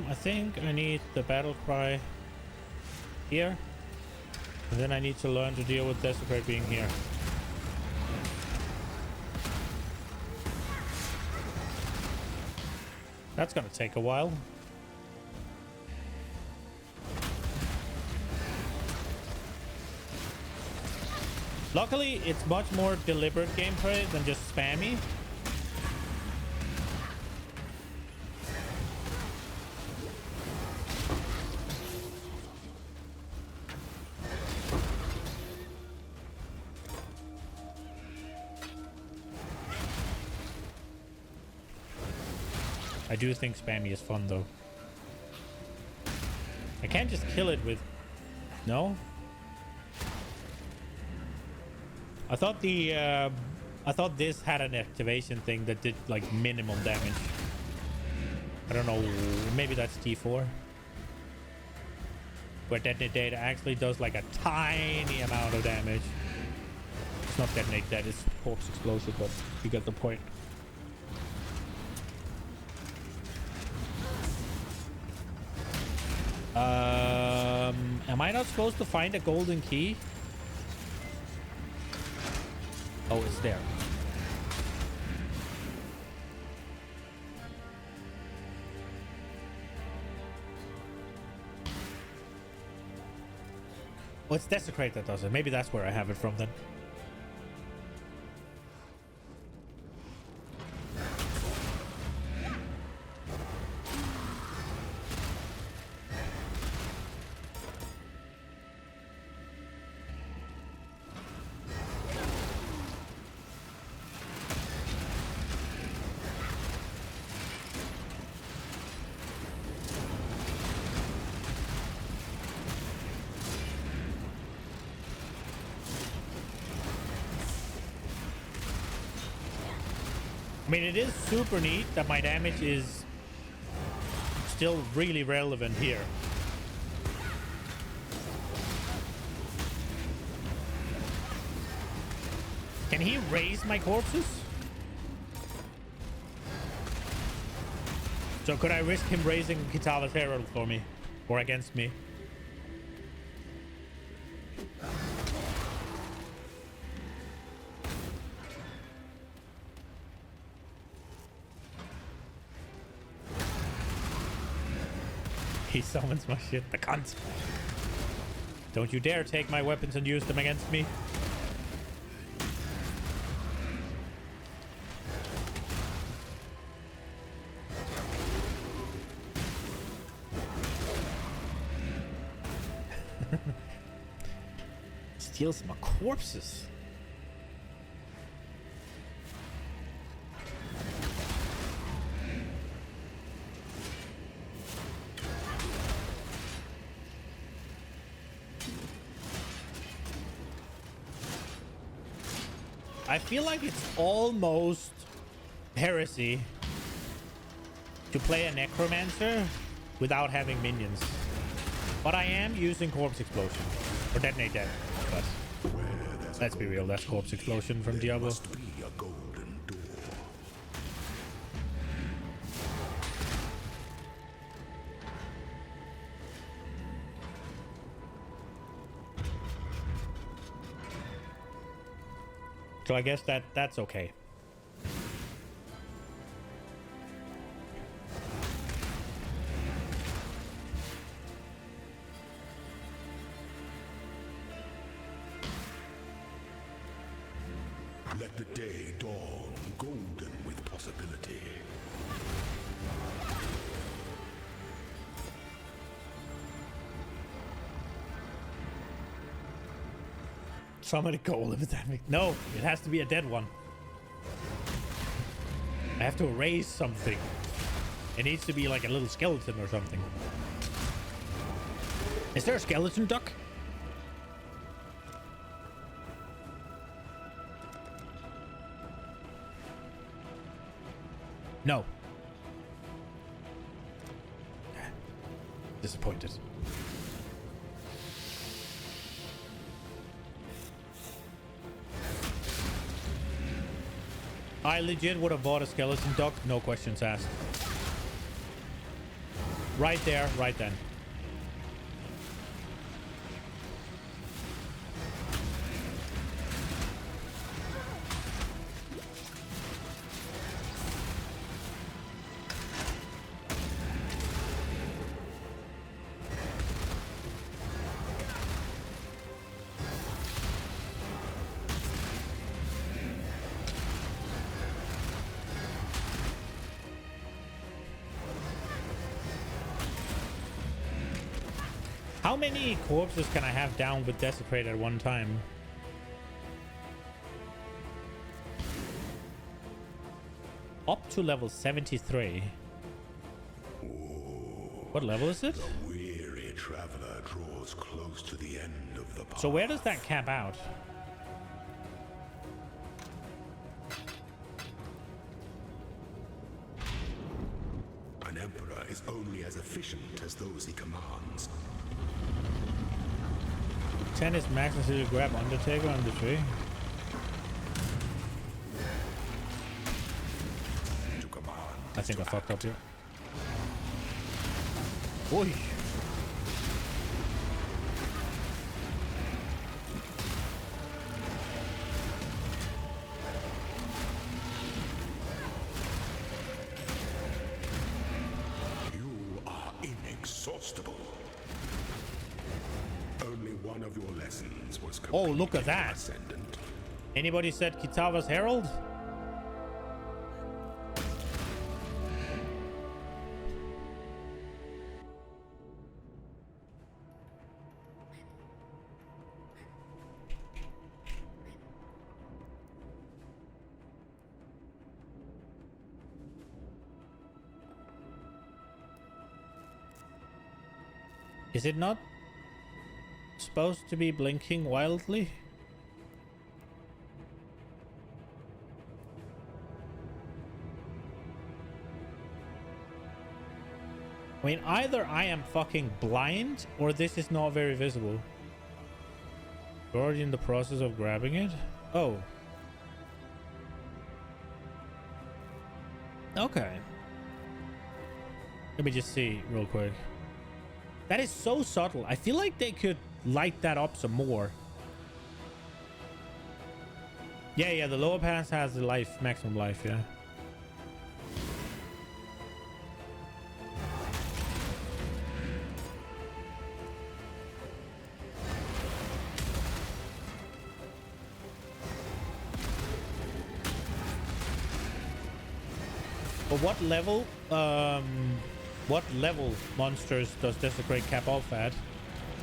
I think I need the battle cry here. And then I need to learn to deal with Desecrate being here. That's gonna take a while. Luckily, it's much more deliberate gameplay than just spammy. I do think spammy is fun though. I can't just kill it with... No? I thought this had an activation thing that did like minimum damage. I don't know, maybe that's T4. Where Detonate actually does like a tiny amount of damage. It's not Detonate that, it's Corpse Explosive, but you get the point. Am I not supposed to find a golden key? Oh, it's there. Oh, it's Desecrate that does it. Maybe that's where I have it from then. I mean, it is super neat that my damage is still really relevant here. Can he raise my corpses? So could I risk him raising Kitava's Herald for me? Or against me? He summons my shit, the cunt. Don't you dare take my weapons and use them against me. Steals my corpses. I feel like it's almost heresy to play a necromancer without having minions. But I am using corpse explosion or detonate death. But let's be real, that's corpse explosion from Diablo. Must be a golden door. So I guess that's okay. Let the day dawn, golden with possibility. Summon a golem dynamic. No, it has to be a dead one. I have to raise something. It needs to be like a little skeleton or something. Is there a skeleton duck? No. Disappointed. I legit would have bought a skeleton duck, no questions asked. Right there, right then. How many corpses can I have down with Desecrate at one time? Up to level 73. What level is it? The weary traveler draws close to the end of the path. So where does that cap out? An emperor is only as efficient as those he commands. 10 is max until you grab Undertaker on the tree. To command. I think I fucked up here. Oi! You are inexhaustible. Only one of your lessons was Oh, look at that! ascendant. Anybody said Kitava's Herald? Is it not supposed to be blinking wildly? I mean, either I am fucking blind or this is not very visible. You're already in the process of grabbing it? Oh. Okay. Let me just see real quick. That is so subtle. I feel like they could light that up some more. Yeah, the lower pass has the life, maximum life, yeah. But what level monsters does Desecrate cap off at?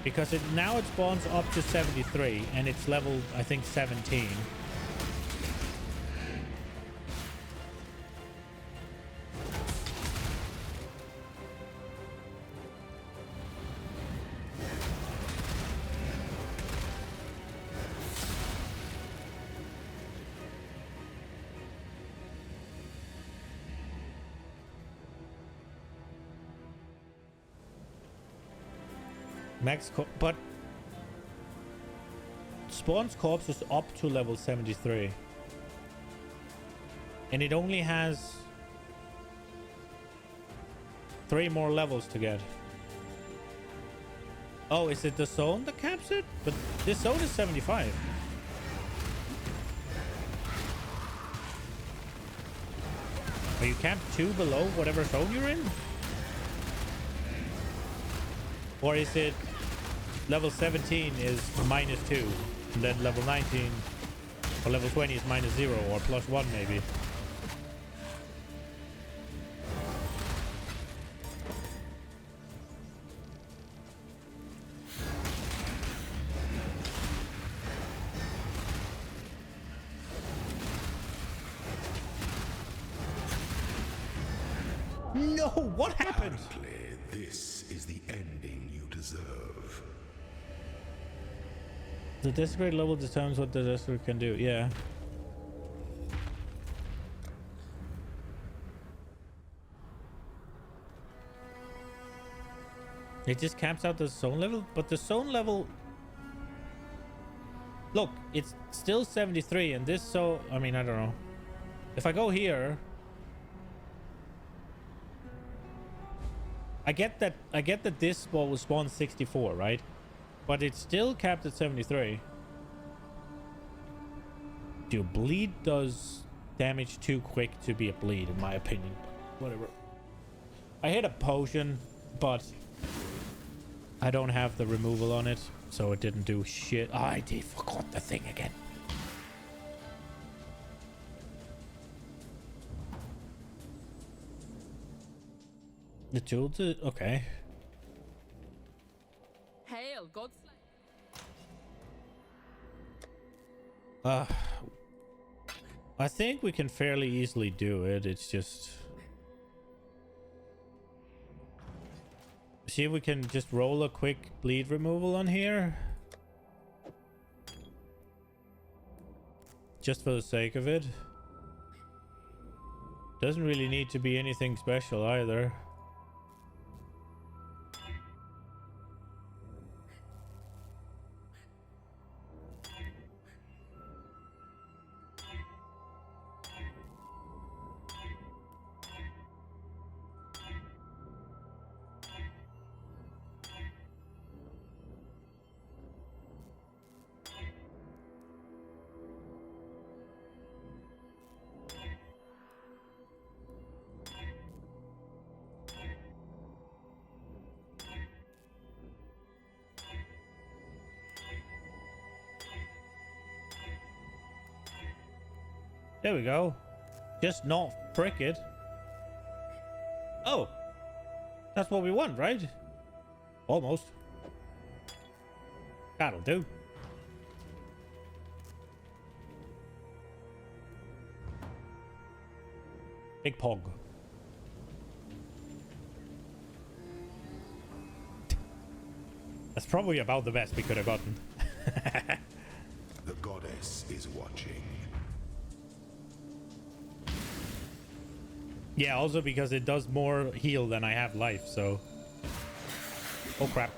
Because now it spawns up to 73 and it's level, I think, 17. But spawns corpses up to level 73 and it only has 3 more levels to get. Oh, is it the zone that caps it? But this zone is 75. Are you capped 2 below whatever zone you're in? Or is it level 17 is -2, and then level 19 or level 20 is -0 or +1 maybe? No, what happened? Apparently, this is the ending you deserve. The Desecrate level determines what the Desecrate can do. Yeah. It just caps out the zone level, but the zone level... Look, it's still 73 and this, so... I mean, I don't know. If I go here... I get that this ball will spawn 64, right? But it's still capped at 73. Dude, bleed does damage too quick to be a bleed, in my opinion. Whatever. I hit a potion, but I don't have the removal on it, so it didn't do shit. Oh, I did forgot the thing again. The tool to... Okay. Hail, God's I think we can fairly easily do it. It's just... See if we can just roll a quick bleed removal on here. Just for the sake of it. Doesn't really need to be anything special either. There we go. Just not frick it. Oh. That's what we want, right? Almost. That'll do. Big pog. That's probably about the best we could have gotten. The goddess is watching. Yeah, also because it does more heal than I have life, so... Oh crap.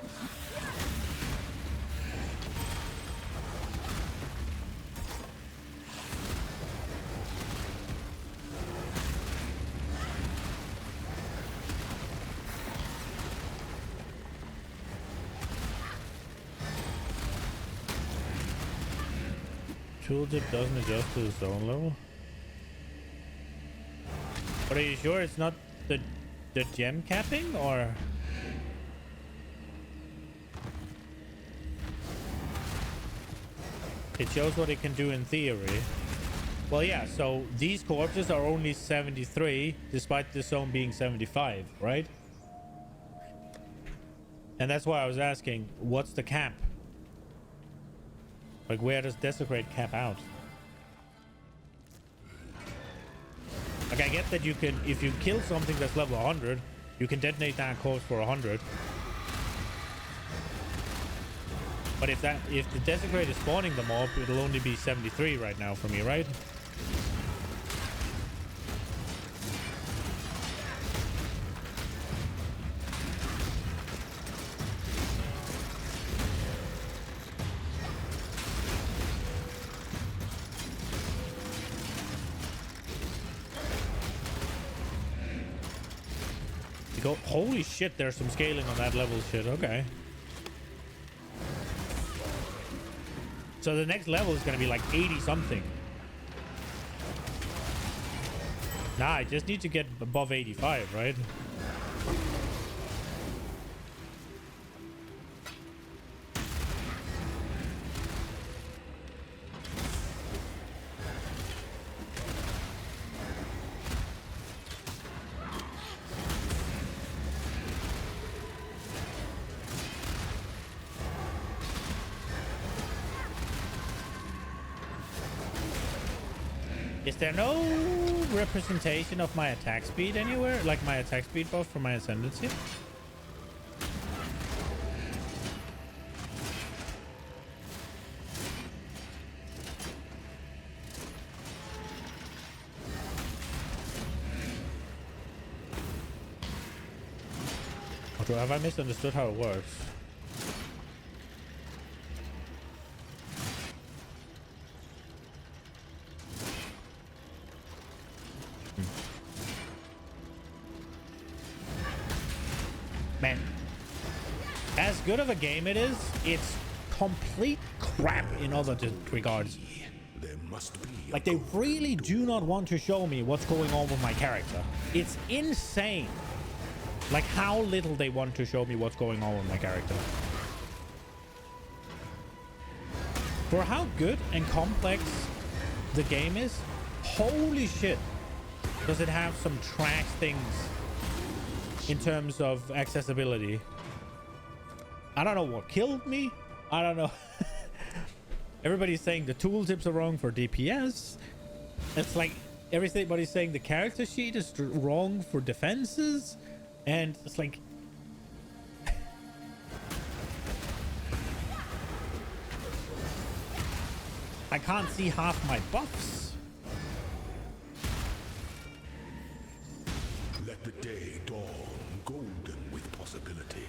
Tooltip doesn't adjust to the zone level. But are you sure it's not the gem capping, or? It shows what it can do in theory. Well, yeah, so these corpses are only 73 despite the zone being 75, right? And that's why I was asking, what's the cap? Like, where does Desecrate cap out? Like, I get that you can, if you kill something that's level 100, you can detonate that corpse for 100. But if the Desecrate is spawning them up, it'll only be 73 right now for me, right? Holy shit, there's some scaling on that level shit. Okay. So the next level is going to be like 80 something. Nah, I just need to get above 85, right? Is there no representation of my attack speed anywhere? Like my attack speed buff for my ascendancy? Or have I misunderstood how it works? Man, as good of a game it is, it's complete crap in other regards. There must be like, they really do not want to show me what's going on with my character. It's insane, like how little they want to show me what's going on with my character. For how good and complex the game is, holy shit, does it have some trash things in terms of accessibility. I don't know what killed me. I don't know. Everybody's saying the tooltips are wrong for DPS. It's like everybody's saying the character sheet is wrong for defenses. And it's like... I can't see half my buffs. Let the day dawn, golden with possibility.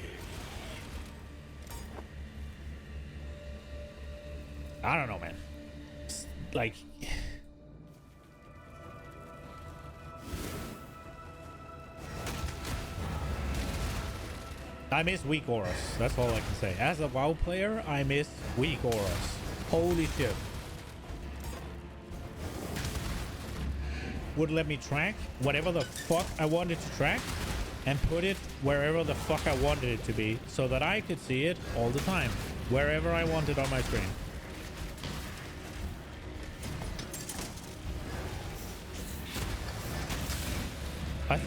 I don't know, man. It's like... I miss weak auras. That's all I can say. As a WoW player, I miss weak auras. Holy shit. Would let me track whatever the fuck I wanted to track and put it wherever the fuck I wanted it to be so that I could see it all the time, wherever I wanted on my screen. I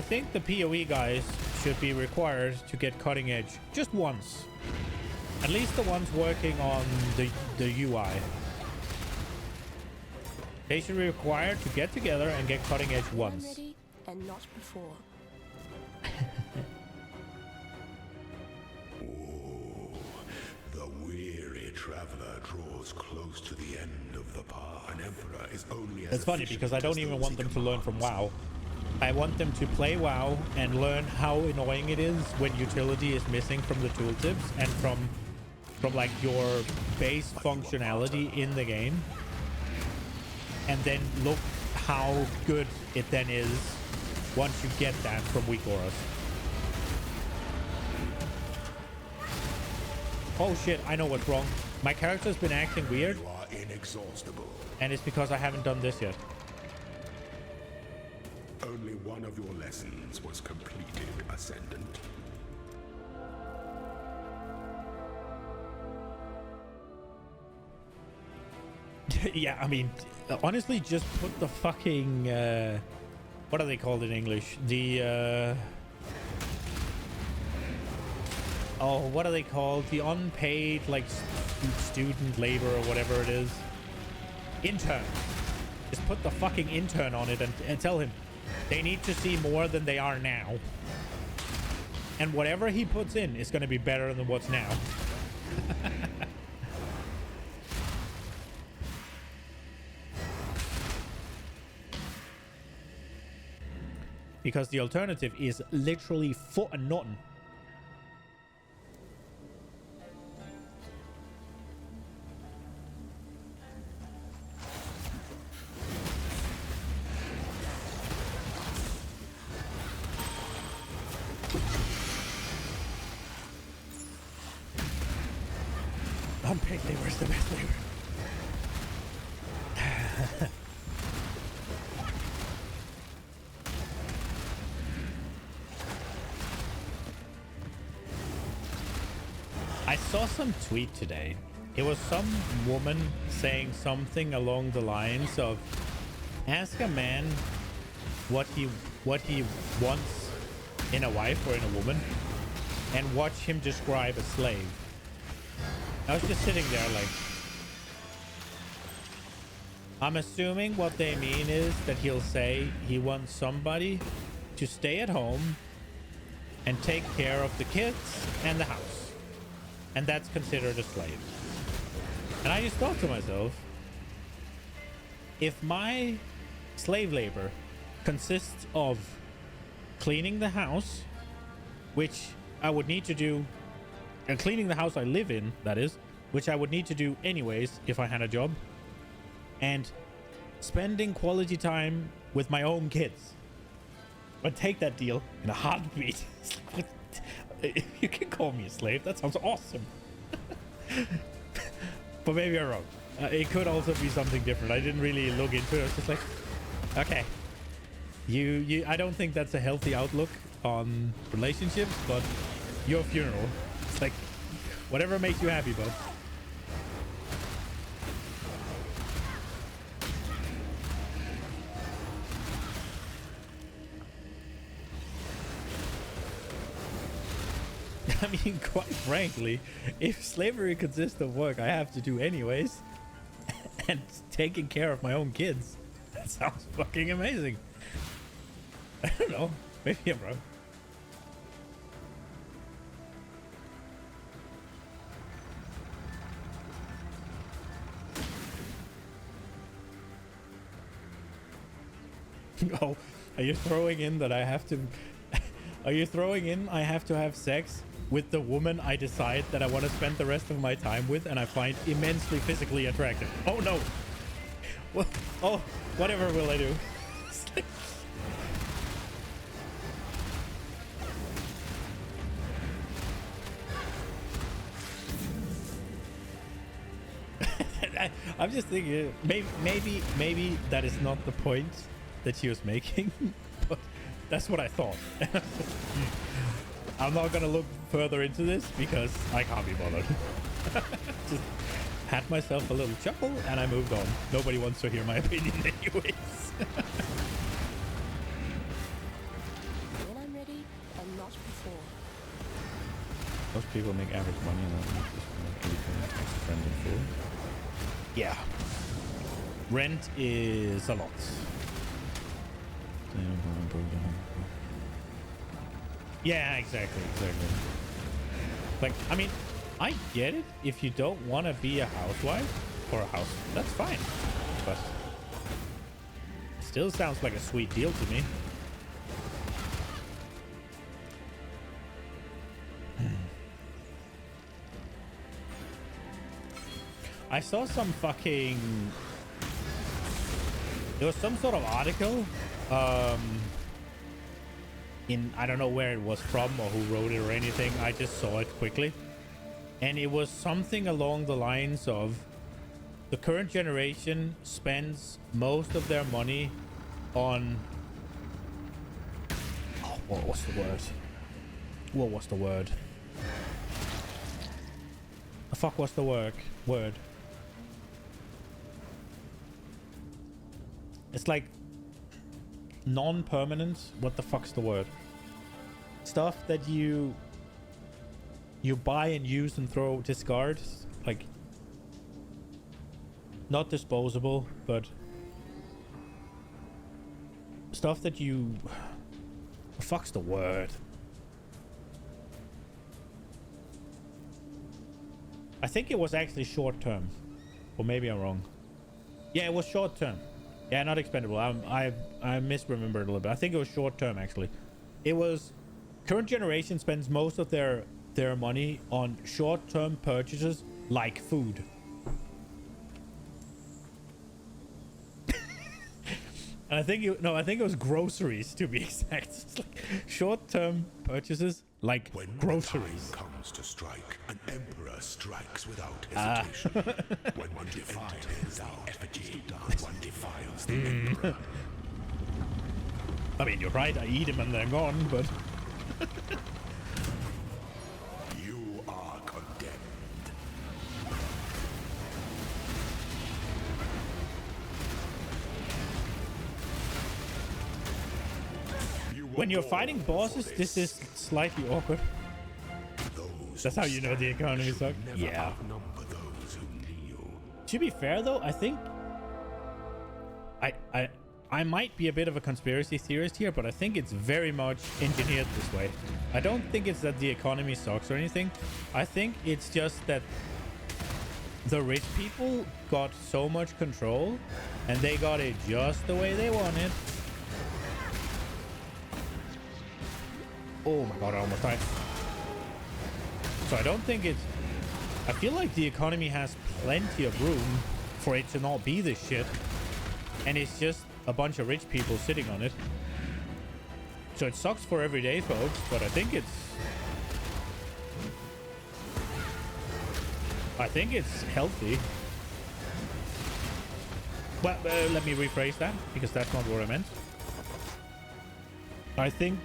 think the PoE guys should be required to get cutting edge just once. At least the ones working on the UI. They should be required to get together and get cutting edge once. Ready and not before. The weary traveler draws close to the end of the path. An emperor is only as It's funny because I don't even want them to learn from WoW. I want them to play WoW and learn how annoying it is when utility is missing from the tooltips and from like your base functionality in the game. And then look how good it then is once you get that from weak auras. Oh shit, I know what's wrong. My character's been acting weird. You are inexhaustible. And it's because I haven't done this yet. Only one of your lessons was completed, Ascendant. Yeah, I mean, honestly, just put the fucking, what are they called in English? The, oh, what are they called? The unpaid, like, student labor or whatever it is. Intern. Just put the fucking intern on it and tell him they need to see more than they are now. And whatever he puts in is going to be better than what's now. Because the alternative is literally for nothing. Unpaid labor is the best labor. I saw some tweet today. It was some woman saying something along the lines of, ask a man what he wants in a wife or in a woman and watch him describe a slave. I was just sitting there like, I'm assuming what they mean is that he'll say he wants somebody to stay at home and take care of the kids and the house. And that's considered a slave. And I just thought to myself, if my slave labor consists of cleaning the house, which I would need to do, and cleaning the house I live in, that is, which I would need to do anyways if I had a job, and spending quality time with my own kids, I'd take that deal in a heartbeat. You can call me a slave. That sounds awesome. But maybe I'm wrong. It could also be something different. I didn't really look into it. I was just like, okay, I don't think that's a healthy outlook on relationships, but your funeral. It's like, whatever makes you happy, bud. I mean, quite frankly, if slavery consists of work I have to do anyways, and taking care of my own kids, that sounds fucking amazing. I don't know. Maybe I'm wrong. Oh, are you throwing in that I have to... Are you throwing in I have to have sex with the woman I decide that I want to spend the rest of my time with and I find immensely physically attractive? Oh no! Well, oh, whatever will I do? I'm just thinking, maybe that is not the point that she was making, but that's what I thought. I'm not gonna look further into this because I can't be bothered. Just had myself a little chuckle and I moved on. Nobody wants to hear my opinion anyways. When I'm ready and not before. Most people make average money and then yeah. Rent is a lot. Yeah, exactly. Like, I mean, I get it if you don't want to be a housewife or a house. That's fine. But it still sounds like a sweet deal to me. I saw some fucking... There was some sort of article in... I don't know where it was from or who wrote it or anything. I just saw it quickly. And it was something along the lines of the current generation spends most of their money on... Oh, what was the word? What was the word? The fuck was the word? It's like non-permanent. What the fuck's the word? Stuff that you buy and use and throw, discard, like not disposable, but stuff that you... What the fuck's the word? I think it was actually short term, or maybe I'm wrong. Yeah, it was short term. Yeah, not expendable. I misremembered a little bit. I think it was short term actually. It was current generation spends most of their money on short term purchases like food. And I think it was groceries to be exact. It's like short term purchases like when groceries. When comes to strike, an emperor strikes without hesitation. When one defiles the effigy, one defiles the emperor. I mean, you're right. I eat them and they're gone, but You are condemned. when you're fighting bosses, this is slightly awkward. That's how you know the economy sucks. Yeah. To be fair, though, I think I might be a bit of a conspiracy theorist here, but I think it's very much engineered this way. I don't think it's that the economy sucks or anything. I think it's just that the rich people got so much control and they got it just the way they wanted. Oh my god, I almost died. So I don't think it's... I feel like the economy has plenty of room for it to not be this shit. And it's just a bunch of rich people sitting on it. So it sucks for everyday folks, but I think it's healthy. Well, let me rephrase that, because that's not what I meant. I think...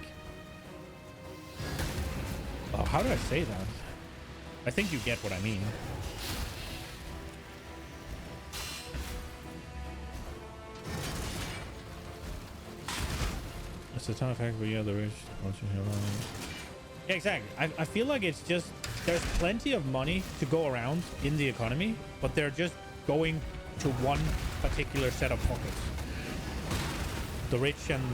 Oh, how do I say that? I think you get what I mean. It's a ton of fact, but yeah, there is. Yeah, exactly. I feel like it's just... There's plenty of money to go around in the economy, but they're just going to one particular set of pockets. The rich and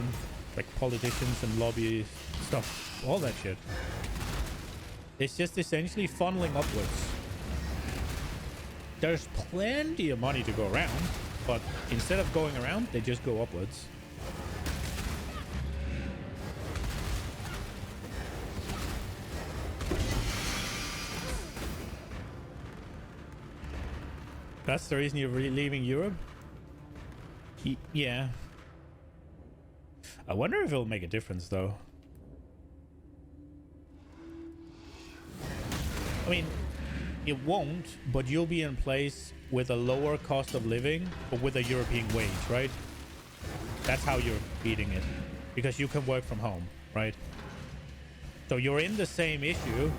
like politicians and lobbyists, stuff, all that shit. It's just essentially funneling upwards. There's plenty of money to go around, but instead of going around, they just go upwards. That's the reason you're leaving Europe? Yeah. I wonder if it'll make a difference, though. I mean, it won't, but you'll be in place with a lower cost of living, but with a European wage, right? That's how you're beating it. Because you can work from home, right? So you're in the same issue,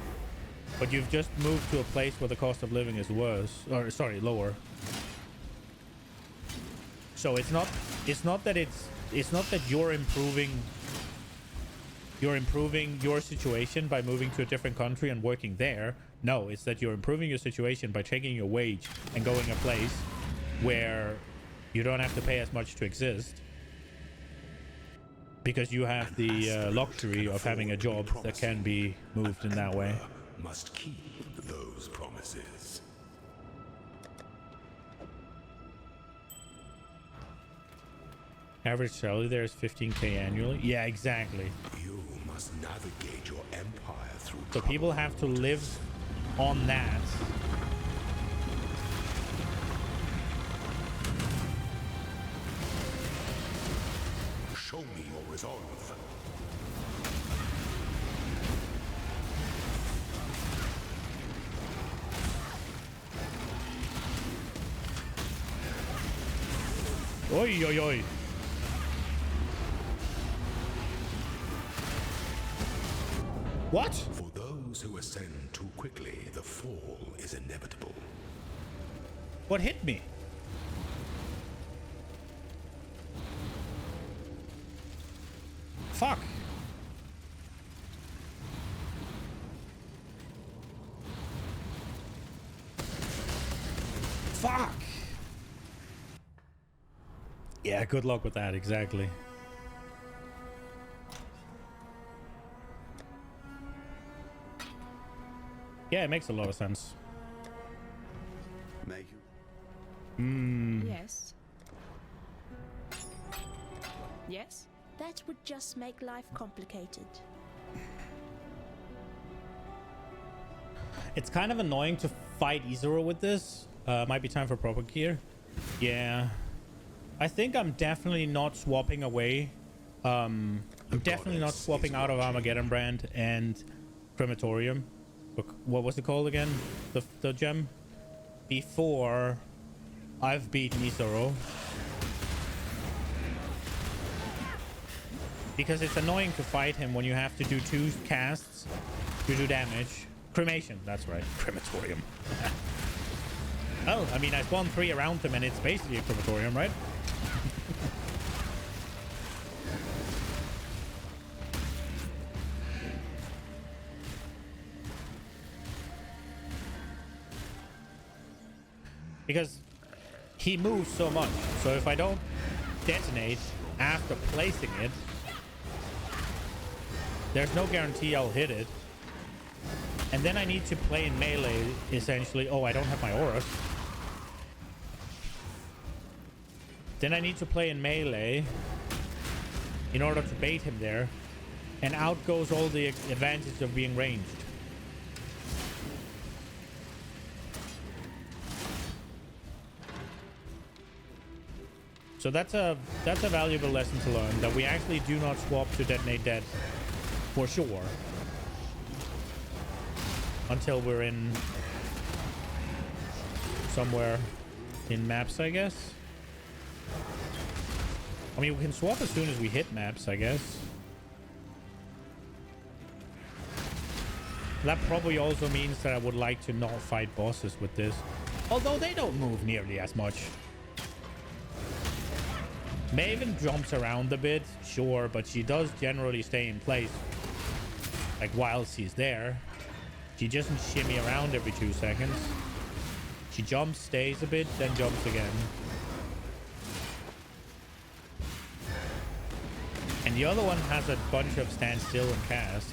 but you've just moved to a place where the cost of living is worse, or sorry, lower. So it's not that you're improving your situation by moving to a different country and working there. No, it's that you're improving your situation by taking your wage and going a place where you don't have to pay as much to exist, because you have the luxury of having a job that can be moved in that way. Must keep those promises. Average salary there is 15k annually. Yeah, exactly. You must navigate your empire through. So people have to live on that. Show me your resolve. Oi, oi, oi. What? For those who ascend too quickly, the fall is inevitable. What hit me? Fuck. Fuck. Yeah, good luck with that, exactly. Yeah, it makes a lot of sense. May you? Yes. Yes? That would just make life complicated. It's kind of annoying to fight Izuru with this. Might be time for proper gear. Yeah. I think I'm definitely not swapping away. I'm definitely not swapping out of Armageddon Brand and Crematorium. What was it called again? The gem? Before I've beaten Izuru. Because it's annoying to fight him when you have to do 2 casts to do damage. Cremation, that's right. Crematorium. Oh, I mean, I spawned 3 around him and it's basically a crematorium, right? Because he moves so much. So if I don't detonate after placing it, there's no guarantee I'll hit it. And then I need to play in melee, essentially. Oh, I don't have my auras. Then I need to play in melee in order to bait him there. And out goes all the advantage of being ranged. So that's a valuable lesson to learn, that we actually do not swap to detonate dead for sure until we're in somewhere in maps, I guess. I mean, we can swap as soon as we hit maps, I guess. That probably also means that I would like to not fight bosses with this, although they don't move nearly as much. Maven jumps around a bit, sure, but she does generally stay in place. Like, while she's there. She doesn't shimmy around every 2 seconds. She jumps, stays a bit, then jumps again. And the other one has a bunch of stand still and cast.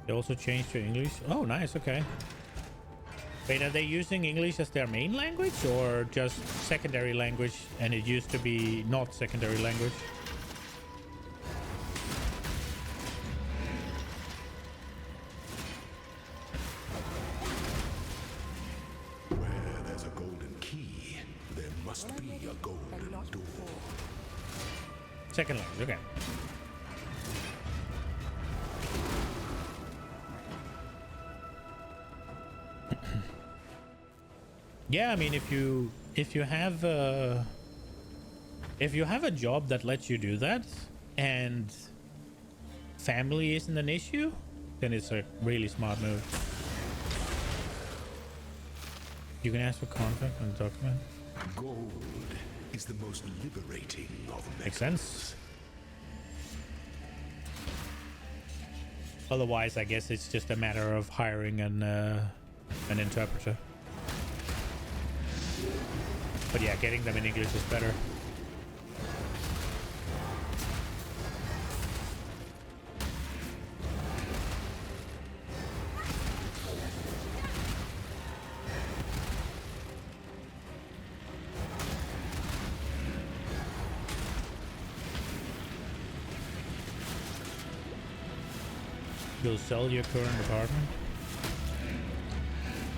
They also changed to English. Oh, nice. Okay. Wait, are they using English as their main language or just secondary language and it used to be not secondary language? Where there's a golden key, there must be a golden door. Second language, okay. Yeah, I mean, if you have a job that lets you do that and family isn't an issue, then it's a really smart move. You can ask for contract on the document. Gold is the most liberating of metals. Makes sense. Otherwise, I guess it's just a matter of hiring an interpreter. But yeah, getting them in English is better. You'll sell your current apartment?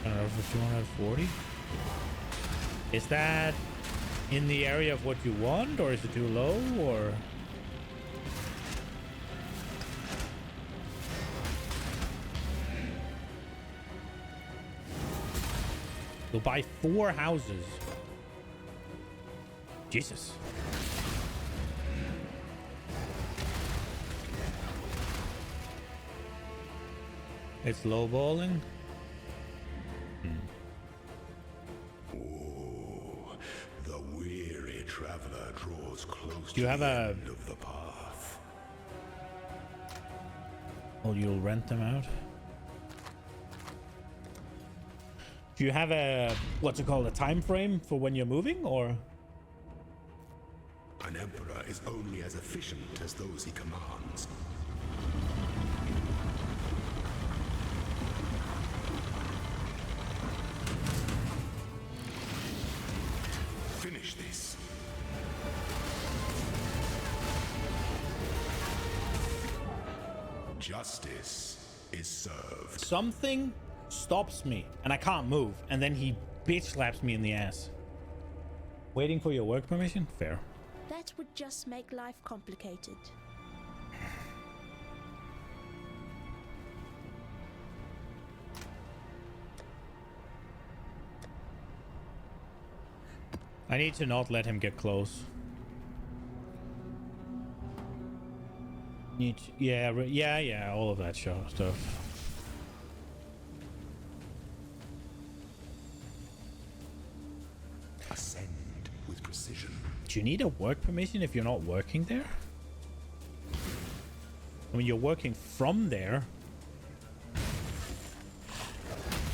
I don't know, for 240? Is that in the area of what you want, or is it too low, or? You'll buy 4 houses. Jesus. It's lowballing. Oh, the weary traveler draws close Do you to have the a... end of the path. Oh, you'll rent them out? Do you have a... what's it called? A time frame for when you're moving, or...? An emperor is only as efficient as those he commands. Finish this. Justice is served. Something stops me, and I can't move, and then he bitch slaps me in the ass. Waiting for your work permission? Fair. That would just make life complicated. I need to not let him get close. Need to, yeah, all of that stuff. Ascend with precision. Do you need a work permission if you're not working there? I mean, you're working from there.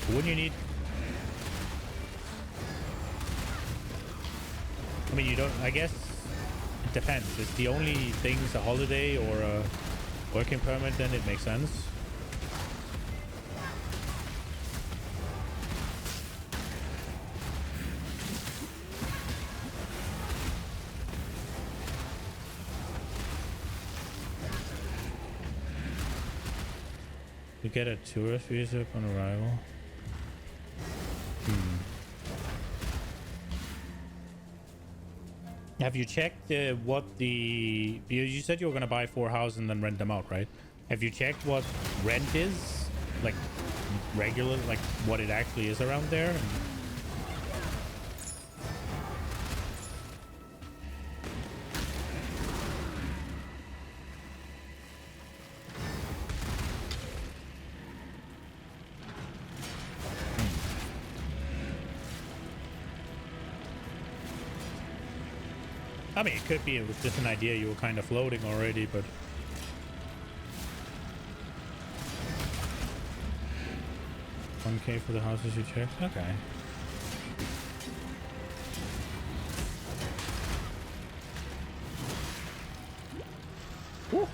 Wouldn't you need... I mean, you don't... I guess it depends. If the only thing's a holiday or a working permit, then it makes sense. You get a tourist visa upon arrival. Have you checked what the... You said you were going to buy 4 houses and then rent them out, right? Have you checked what rent is? Like, regular, like what it actually is around there? I mean, it could be it was just an idea you were kind of floating already, but... $1K for the houses you checked? Okay. Woo.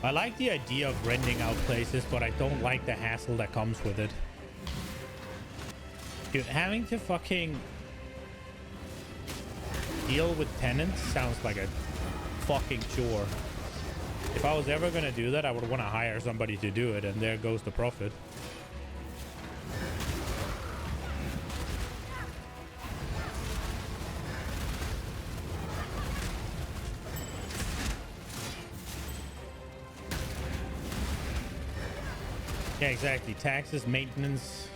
I like the idea of renting out places, but I don't like the hassle that comes with it. Dude, having to fucking deal with tenants sounds like a fucking chore. If I was ever gonna do that, I would want to hire somebody to do it, and there goes the profit. Yeah, exactly. Taxes, maintenance.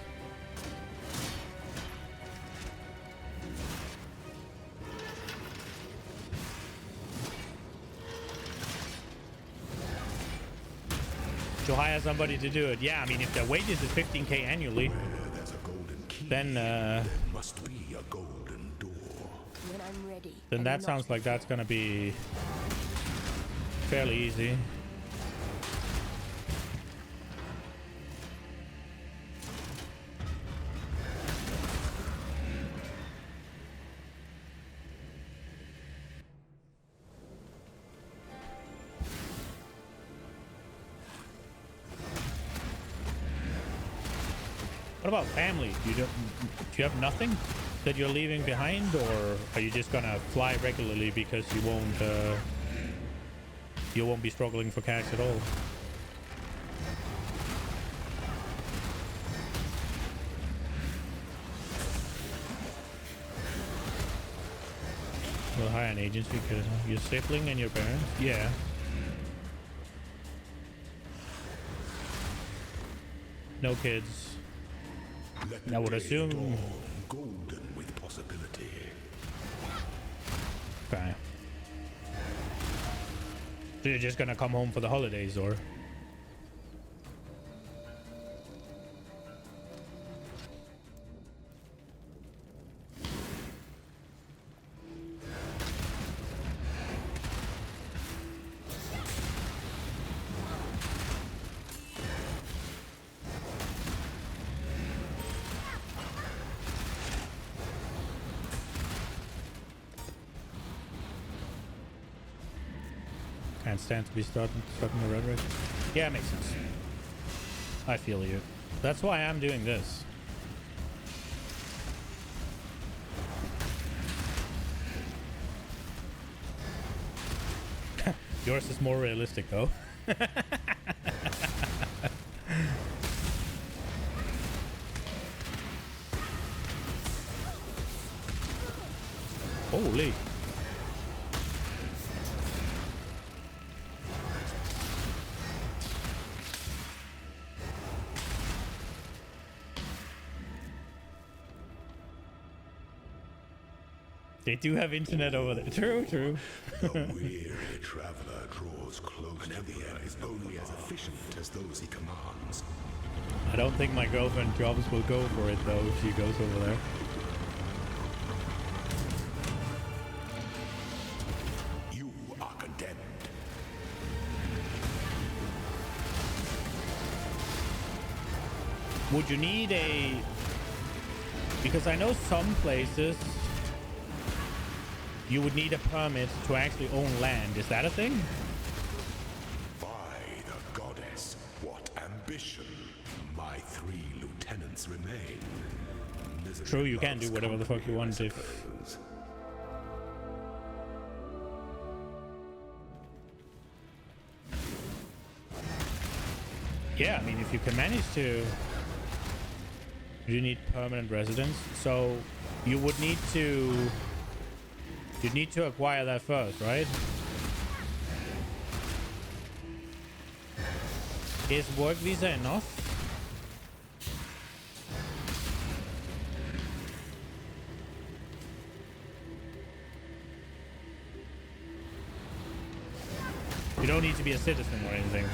To hire somebody to do it. Yeah, I mean, if their wages is 15K annually, then must be a golden door. When I'm ready. Then that sounds like that's gonna be fairly easy. What about family? Do you have nothing? that you're leaving behind, or are you just gonna fly regularly because you won't be struggling for cash at all? We'll hire an agency because your sibling and your parents? Yeah. No kids. I would assume. Golden with possibility. Okay. So you're just gonna come home for the holidays, or? Can't stand to be stuck in the red race. Yeah, it makes sense. I feel you. That's why I'm doing this. Yours is more realistic, though. Holy. They do have internet over there. True, true. The weary traveler draws close to the end is only as efficient as those he commands. I don't think my girlfriend Jobs will go for it, though, if she goes over there. You are condemned. Would you need a... Because I know some places you would need a permit to actually own land. Is that a thing? By the goddess, what ambition. My 3 lieutenants remain. True, you can do whatever the fuck you want if... Yeah, I mean, if you can manage to... You need permanent residence, so you would need to... You'd need to acquire that first, right? Is work visa enough? You don't need to be a citizen or anything.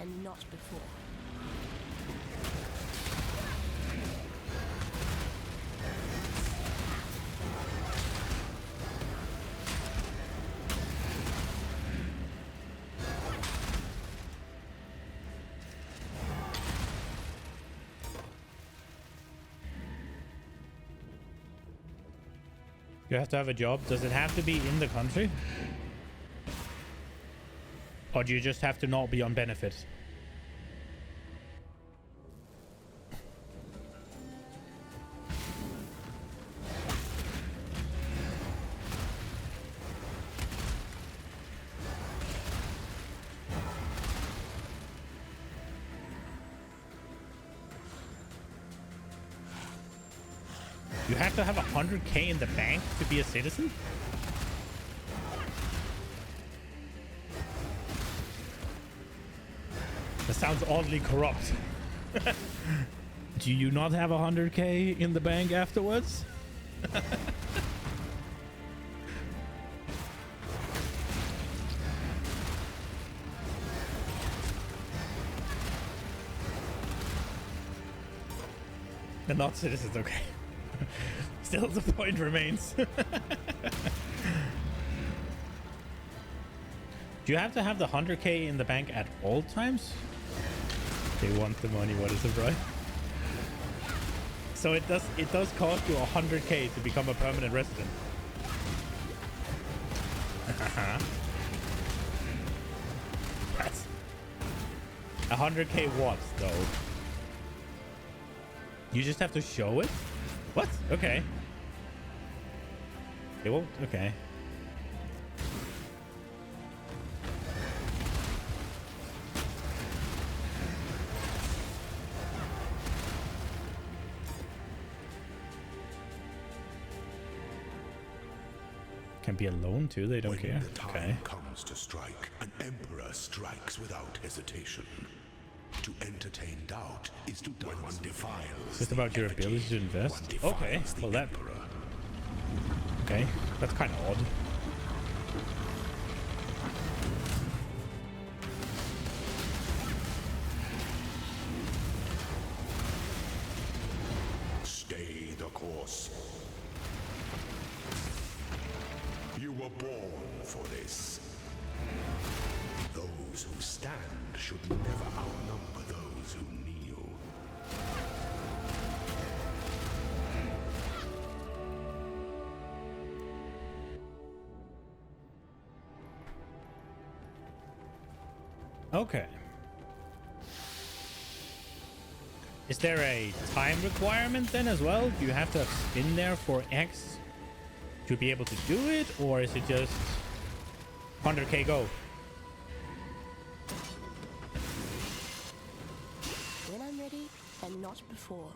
And not before. You have to have a job. Does it have to be in the country? Or do you just have to not be on benefits? You have to have 100k in the bank to be a citizen? That sounds oddly corrupt. Do you not have 100k in the bank afterwards? They're not citizens, okay. Still, the point remains. Do you have to have the 100k in the bank at all times? They want the money, what is it, right? So it does cost you 100k to become a permanent resident. That's 100k watts though. You just have to show it? What? Okay. It won't. Okay. Can be alone too, they don't care. The time comes to strike, an emperor strikes without hesitation. To entertain doubt is to when one defiles. It's just about your ability to invest. Okay, well that. Okay, that's kind of odd. Stay the course. You were born for this. Those who stand should never outnumber those who kneel. Okay. Is there a time requirement then as well? Do you have to have spin there for X to be able to do it? Or is it just 100k go? When I'm ready and not before.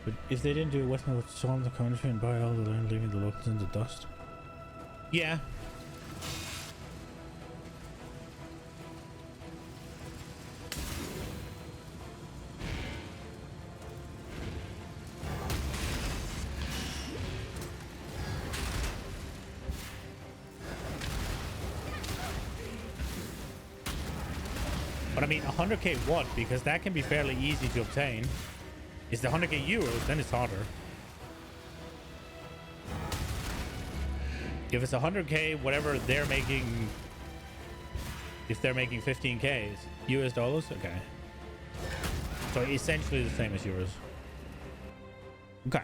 But if they didn't do it, Westman would storm the country and buy all the land, leaving the locals in the dust. Yeah. But I mean, 100k what? Because that can be fairly easy to obtain. Is the 100k euros, then it's harder. If it's 100k, whatever they're making, if they're making 15k US dollars, okay. So essentially the same as euros. Okay.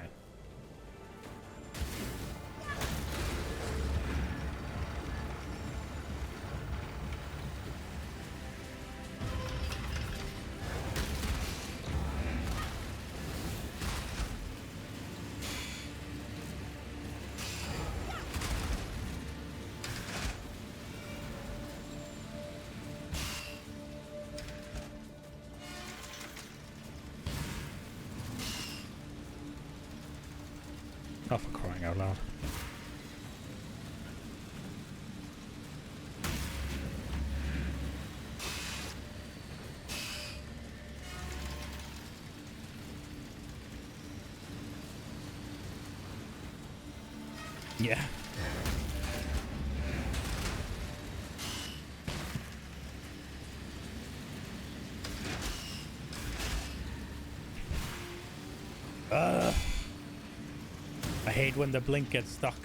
Oh, for crying out loud. Yeah. I hate when the blink gets stuck.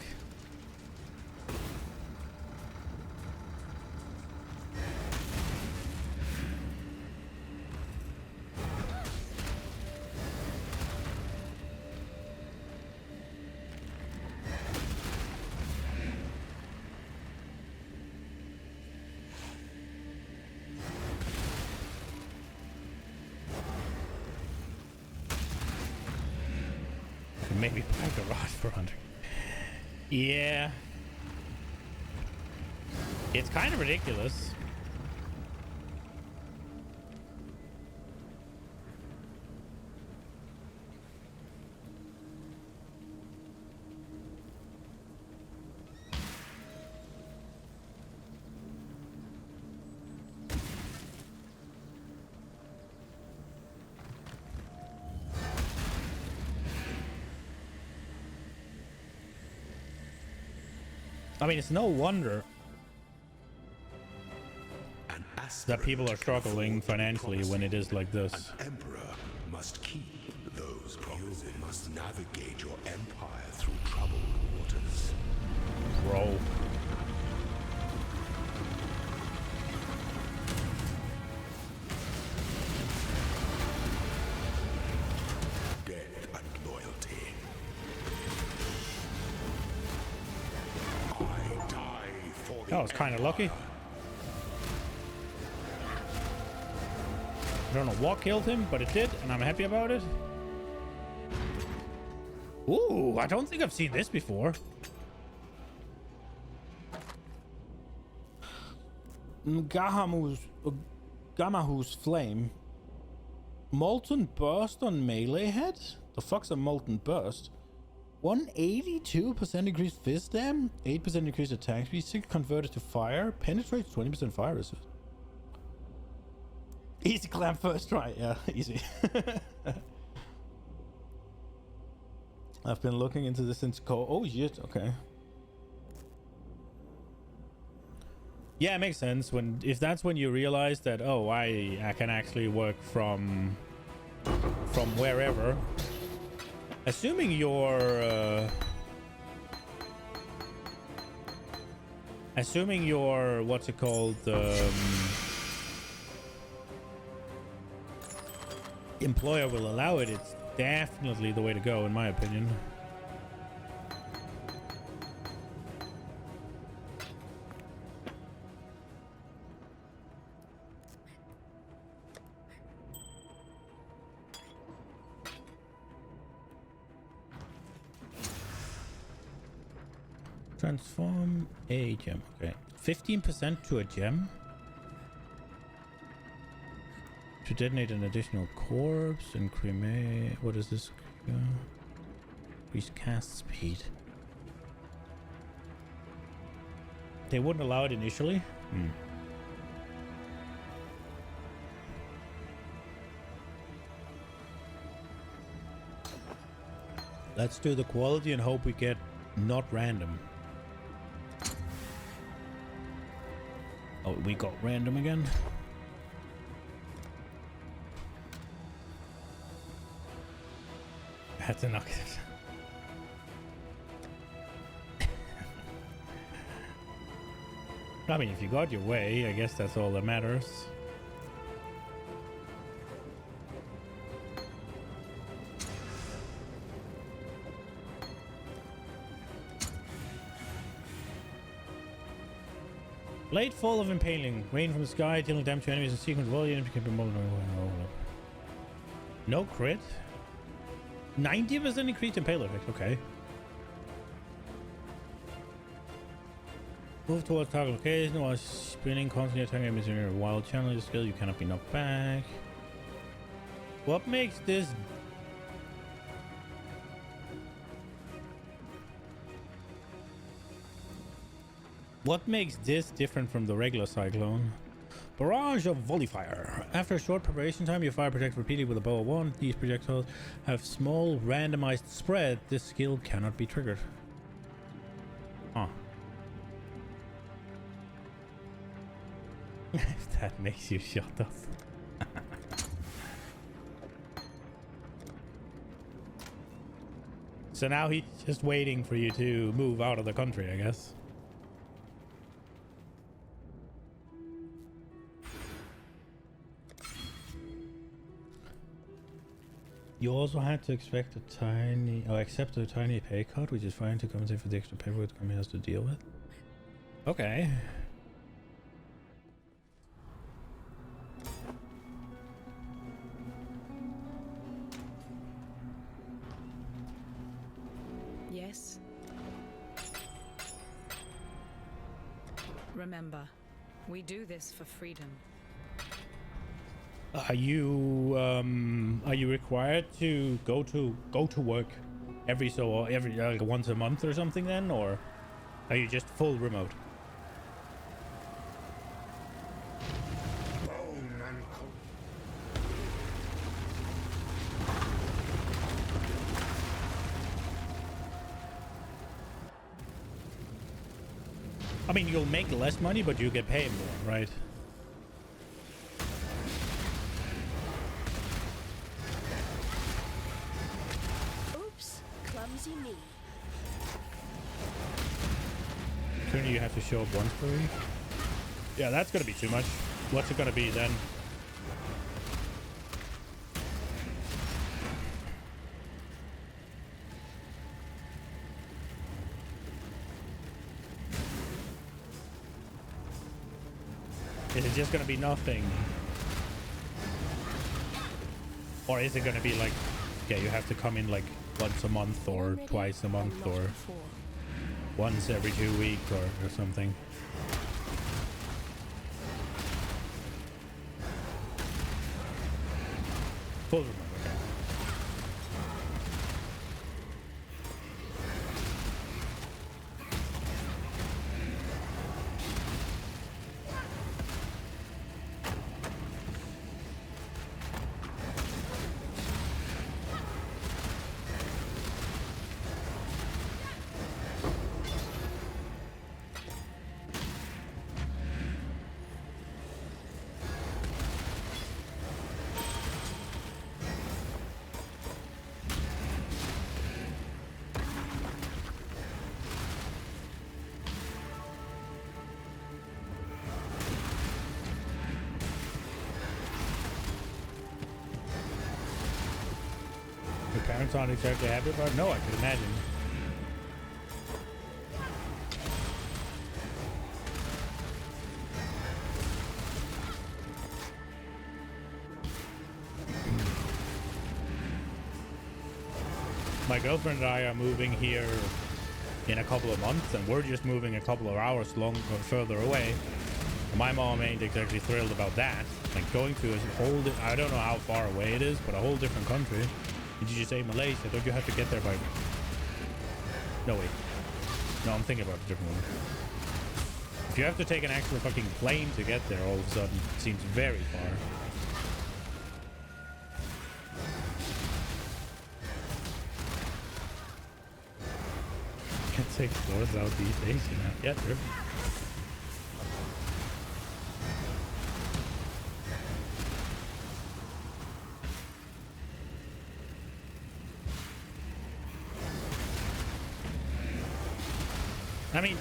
Maybe pack a rod for 100. Yeah. It's kind of ridiculous. I mean, it's no wonder that people are struggling financially when it is like this. An emperor must keep those promises. You must navigate your empire through troubled waters. Bro. That was kind of lucky. I don't know what killed him, but it did, and I'm happy about it. Ooh, I don't think I've seen this before. Gamahu's Flame. Molten Burst on melee head? The fuck's a Molten Burst? 182% increased fist dam, 8% increased attack speed, 6 converted to fire, penetrates 20% fire resist. Easy clamp first try, yeah, easy. I've been looking into this since oh shit, okay. Yeah, it makes sense if that's when you realize that, oh, I can actually work from wherever. Assuming your what's it called, employer will allow it, it's definitely the way to go in my opinion. Transform a gem. Okay. 15% to a gem. To detonate an additional corpse and cremate. What is this? Increase cast speed. They wouldn't allow it initially? Hmm. Let's do the quality and hope we get not random. Oh, we got random again. Had to knock it. I mean, if you got your way, I guess that's all that matters. Late fall of impaling. Rain from the sky, dealing damage to enemies in sequence. Volume can be more. No crit. 90% increased impale effect. Okay. Move towards target location while spinning, constantly attacking enemies in your wild challenge skill. You cannot be knocked back. What makes this? What makes this different from the regular Cyclone? Barrage of Volley Fire. After a short preparation time, your fire projects repeatedly with a bow of 1. These projectiles have small randomized spread. This skill cannot be triggered. Huh. If that makes you shut up. So now he's just waiting for you to move out of the country, I guess. You also had to accept a tiny pay cut, which is fine to compensate for the extra paperwork the company has to deal with. Okay. Yes. Remember, we do this for freedom. Are you required to go to work every like once a month or something then, or are you just full remote? I mean, you'll make less money, but you get paid more, right? Me. Currently you have to show up once per week. Yeah, that's gonna be too much. What's it gonna be then? Is it just gonna be nothing? Or is it gonna be like, yeah, you have to come in like once a month or twice a month or once every 2 weeks or something? Full remote, okay. Parents aren't exactly happy about it? No, I could imagine. My girlfriend and I are moving here in a couple of months, and we're just moving a couple of hours further away. And my mom ain't exactly thrilled about that. Like going to a whole, I don't know how far away it is, but a whole different country. Did you just say Malaysia? Don't you have to get there by... No, wait. No, I'm thinking about a different one. If you have to take an actual fucking plane to get there, all of a sudden, it seems very far. Can't say explore Southeast Asia now. Yeah, sure. I mean,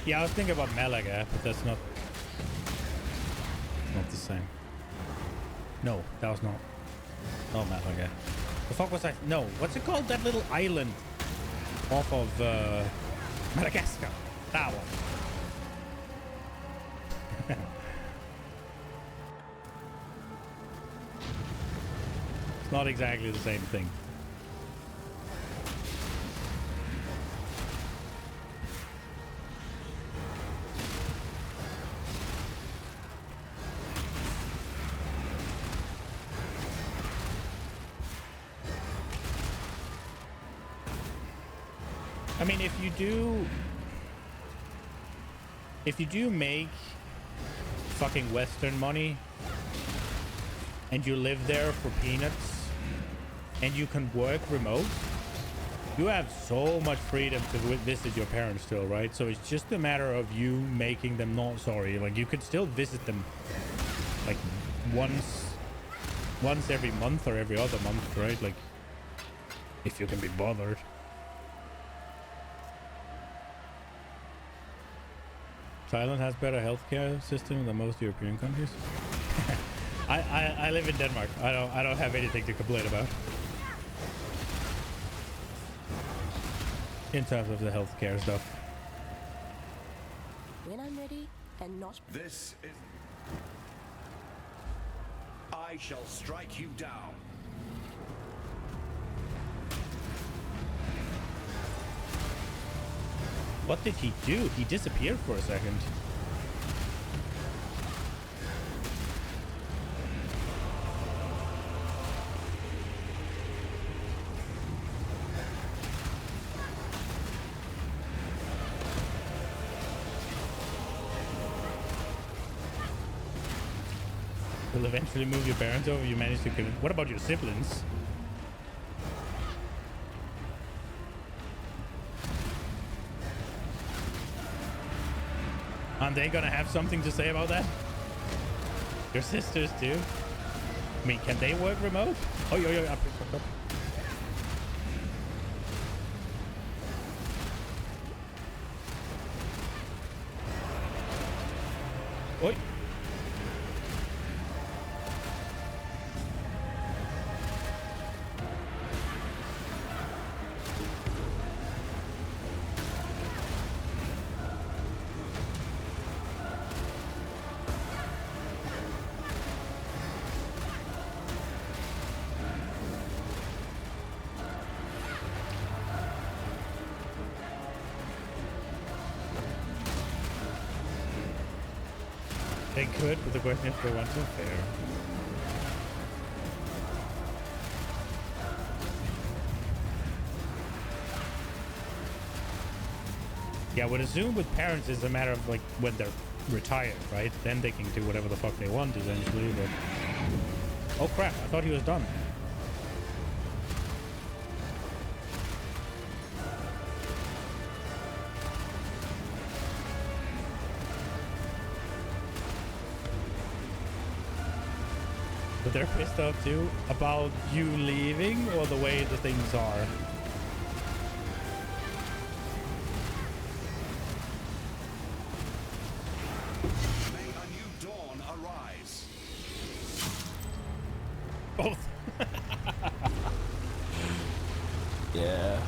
yeah, I was thinking about Malaga, but that's not the same. No, that was not Malaga. The fuck was I? No, what's it called? That little island off of Madagascar. That one. It's not exactly the same thing. I mean, if you do make fucking Western money and you live there for peanuts and you can work remote, you have so much freedom to visit your parents still, right? So it's just a matter of you making them not sorry. Like you could still visit them like once every month or every other month, right? Like if you can be bothered. Thailand has better healthcare system than most European countries. I live in Denmark. I don't have anything to complain about in terms of the healthcare stuff. When I'm ready and not... This is... I shall strike you down. What did he do? He disappeared for a second. You'll eventually move your parents over. You managed to... What about your siblings? Aren't they gonna have something to say about that? Your sisters too? I mean, can they work remote? Oh, yo, up. Oi. They could, but the question is if they want to. Fair. Yeah, I would assume with parents it's a matter of like when they're retired, right? Then they can do whatever the fuck they want, essentially. But oh crap! I thought he was done. But they're pissed off too about you leaving or the way the things are. Both. Yeah.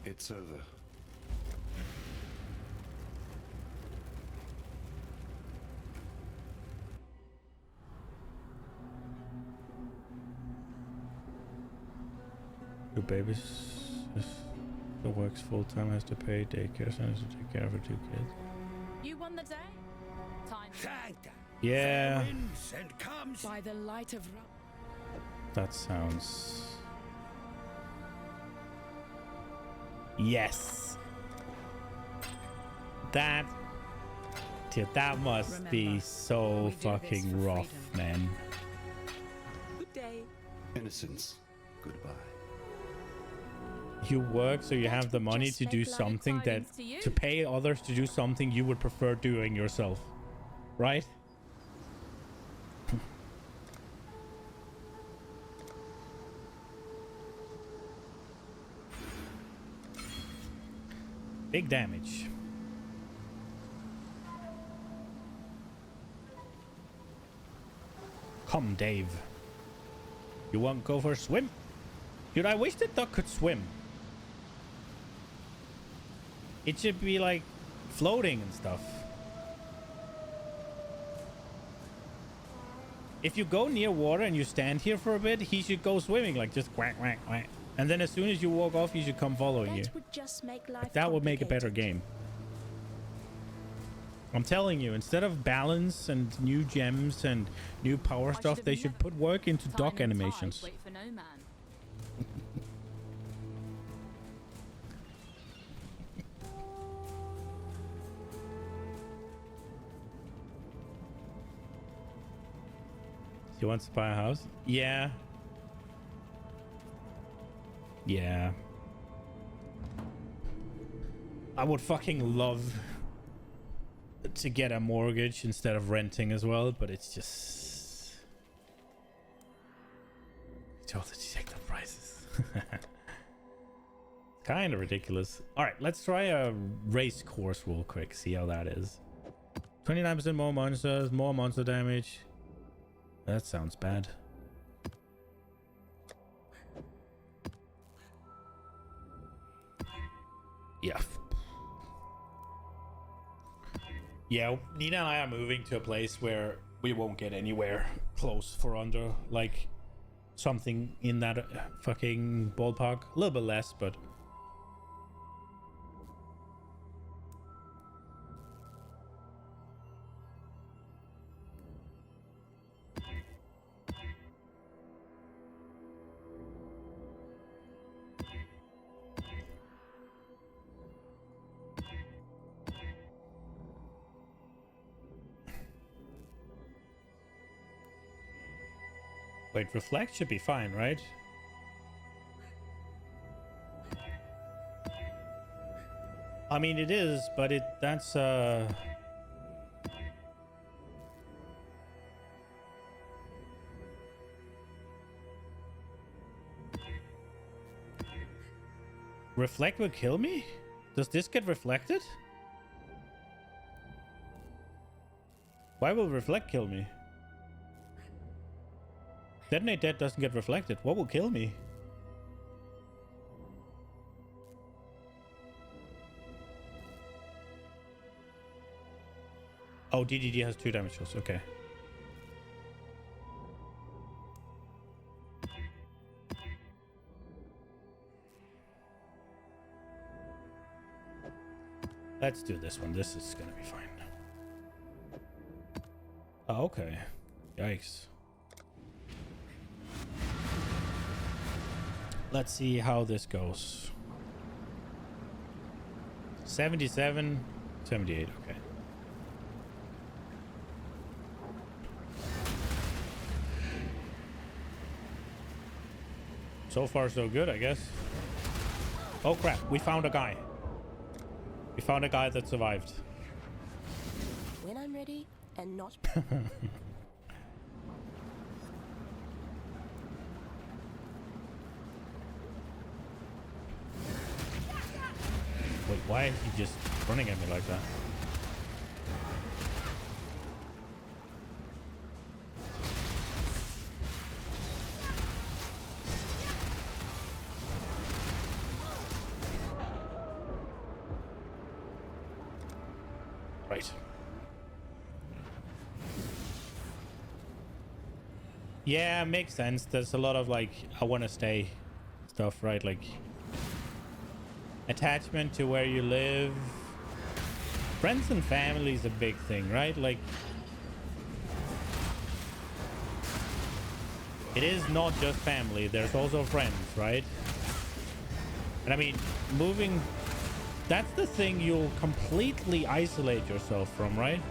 It's over. Your babies who works full time has to pay daycare centers to take care of her 2 kids. You won the day. Time. Yeah. And comes by the light of That sounds. Yes. That. Dude, that must be so fucking rough, man. Good day. Innocence. Goodbye. You work so you have the money to do something that to pay others to do something you would prefer doing yourself, right? Big damage. Come, Dave. You want to go for a swim? Dude, I wish the duck could swim. It should be like floating and stuff. If you go near water and you stand here for a bit, he should go swimming, like just quack, quack, quack. And then as soon as you walk off, he should come following you. Would just make life That would make a better game. I'm telling you, instead of balance and new gems and new power stuff, they should put work into dock animations. Wait for no man. He wants to buy a house? Yeah. Yeah. I would fucking love to get a mortgage instead of renting as well, but it's just... Tell to check the prices. Kind of ridiculous. Alright, let's try a race course real quick, see how that is. 29% more monsters, more monster damage. That sounds bad. Yeah. Yeah, Nina and I are moving to a place where we won't get anywhere close for under, like, something in that fucking ballpark. A little bit less, but... Wait, reflect should be fine, right? I mean, it is, but that's reflect will kill me? Does this get reflected? Why will reflect kill me? Detonate dead doesn't get reflected. What will kill me? Oh, DDD has 2 damage shows. Okay. Let's do this one. This is gonna be fine. Oh, okay. Yikes. Let's see how this goes. 77, 78, okay. So far, so good, I guess. Oh crap, we found a guy. We found a guy that survived. When I'm ready and not... Wait, why is he just running at me like that? Right. Yeah, makes sense. There's a lot of like, I want to stay stuff, right? Like attachment to where you live. Friends and family is a big thing, right? Like it is not just family. There's also friends, right? And I mean, moving, that's the thing you'll completely isolate yourself from, right?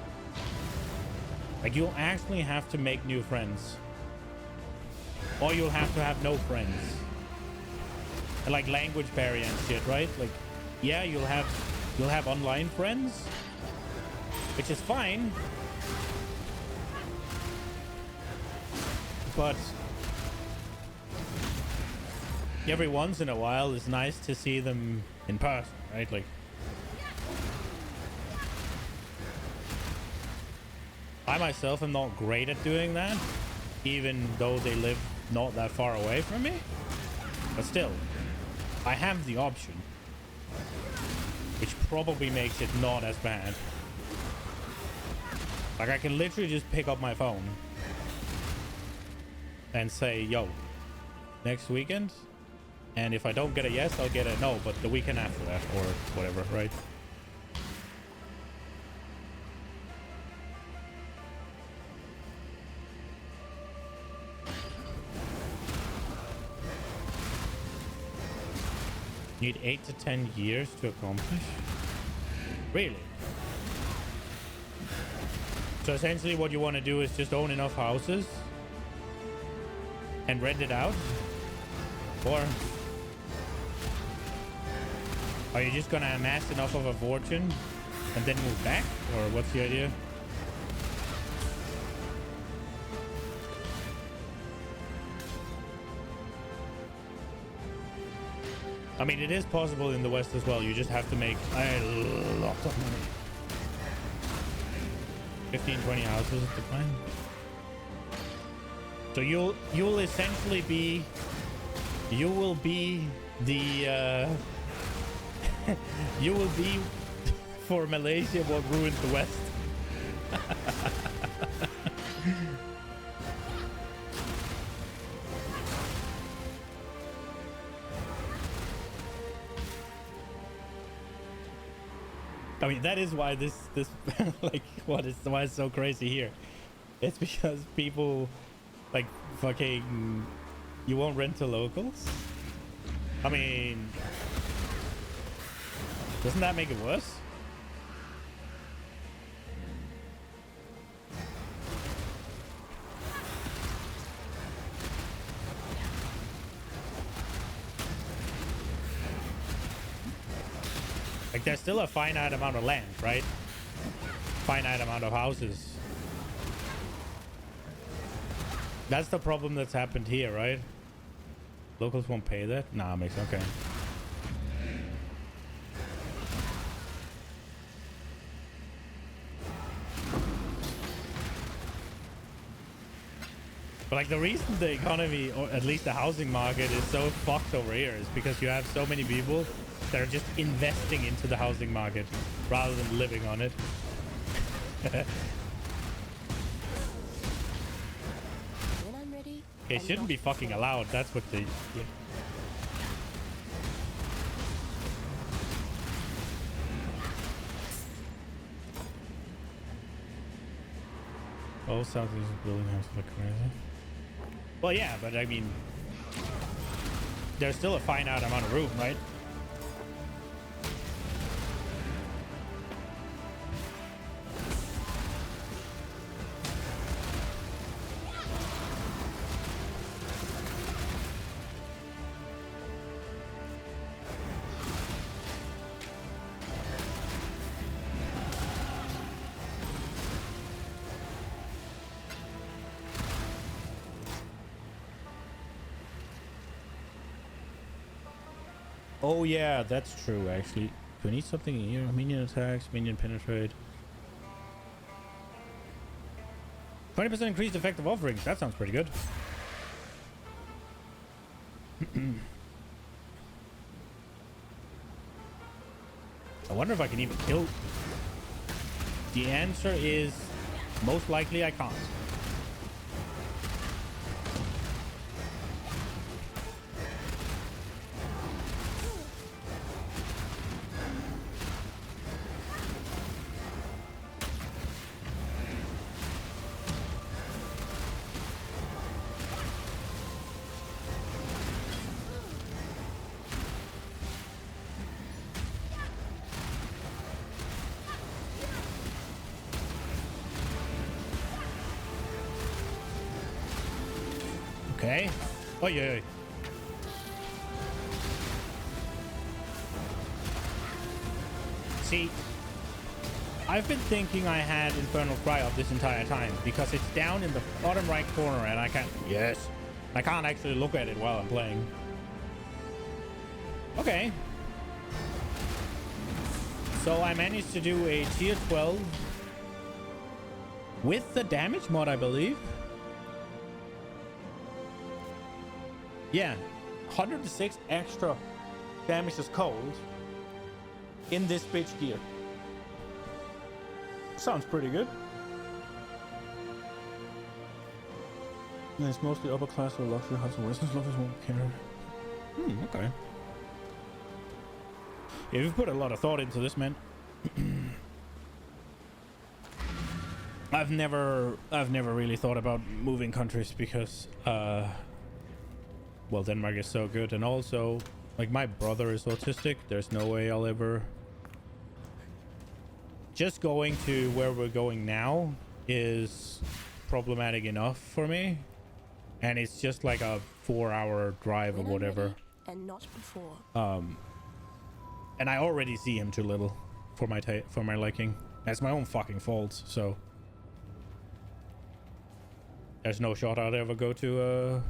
Like you'll actually have to make new friends. Or you'll have to have no friends. And like language barrier and shit, right? Like, yeah, you'll have online friends, which is fine. But every once in a while, it's nice to see them in person, right? Like, I myself am not great at doing that, even though they live not that far away from me. But still, I have the option, which probably makes it not as bad. Like I can literally just pick up my phone and say, yo, next weekend. And if I don't get a yes, I'll get a no, but the weekend after that or whatever, right? Need 8 to 10 years to accomplish? Really? So essentially what you want to do is just own enough houses and rent it out? Or are you just gonna amass enough of a fortune and then move back? Or what's the idea? I mean, it is possible in the West as well. You just have to make a lot of money. 15, 20 houses at the time. So you'll essentially be, you will be the you will be for Malaysia what ruined the West. I mean, that is why this like why it's so crazy here. It's because people like fucking, you won't rent to locals. I mean, doesn't that make it worse? Like there's still a finite amount of land, right? Finite amount of houses. That's the problem that's happened here, right? Locals won't pay that? Nah, makes okay. But like the reason the economy, or at least the housing market, is so fucked over here is because you have so many people that are just investing into the housing market rather than living on it. When I'm ready, It shouldn't be fucking allowed. That's what the... Yeah. All southeast building has to look crazy. Well, yeah, but I mean, there's still a finite amount of room, right? Oh yeah, that's true actually. Do we need something here? Minion attacks, minion penetrate. 20% increased effective offerings. That sounds pretty good. I wonder if I can even kill. The answer is most likely I can't. Okay. Oh yeah. See, I've been thinking I had Infernal Cry up this entire time because it's down in the bottom right corner and I can't. Yes. I can't actually look at it while I'm playing. Okay. So I managed to do a tier 12 with the damage mod, I believe. Yeah, 106 extra damage is cold in this bitch gear. Sounds pretty good. Yeah, it's mostly upper class or luxury houses. Western lovers won't care. Okay. Yeah, you've put a lot of thought into this, man. I've never really thought about moving countries because well, Denmark is so good, and also like my brother is autistic. There's no way I'll ever. Just going to where we're going now is problematic enough for me, and it's just like a 4-hour drive or whatever. And not before. And I already see him too little for my liking. That's my own fucking fault. So there's no shot I'd ever go to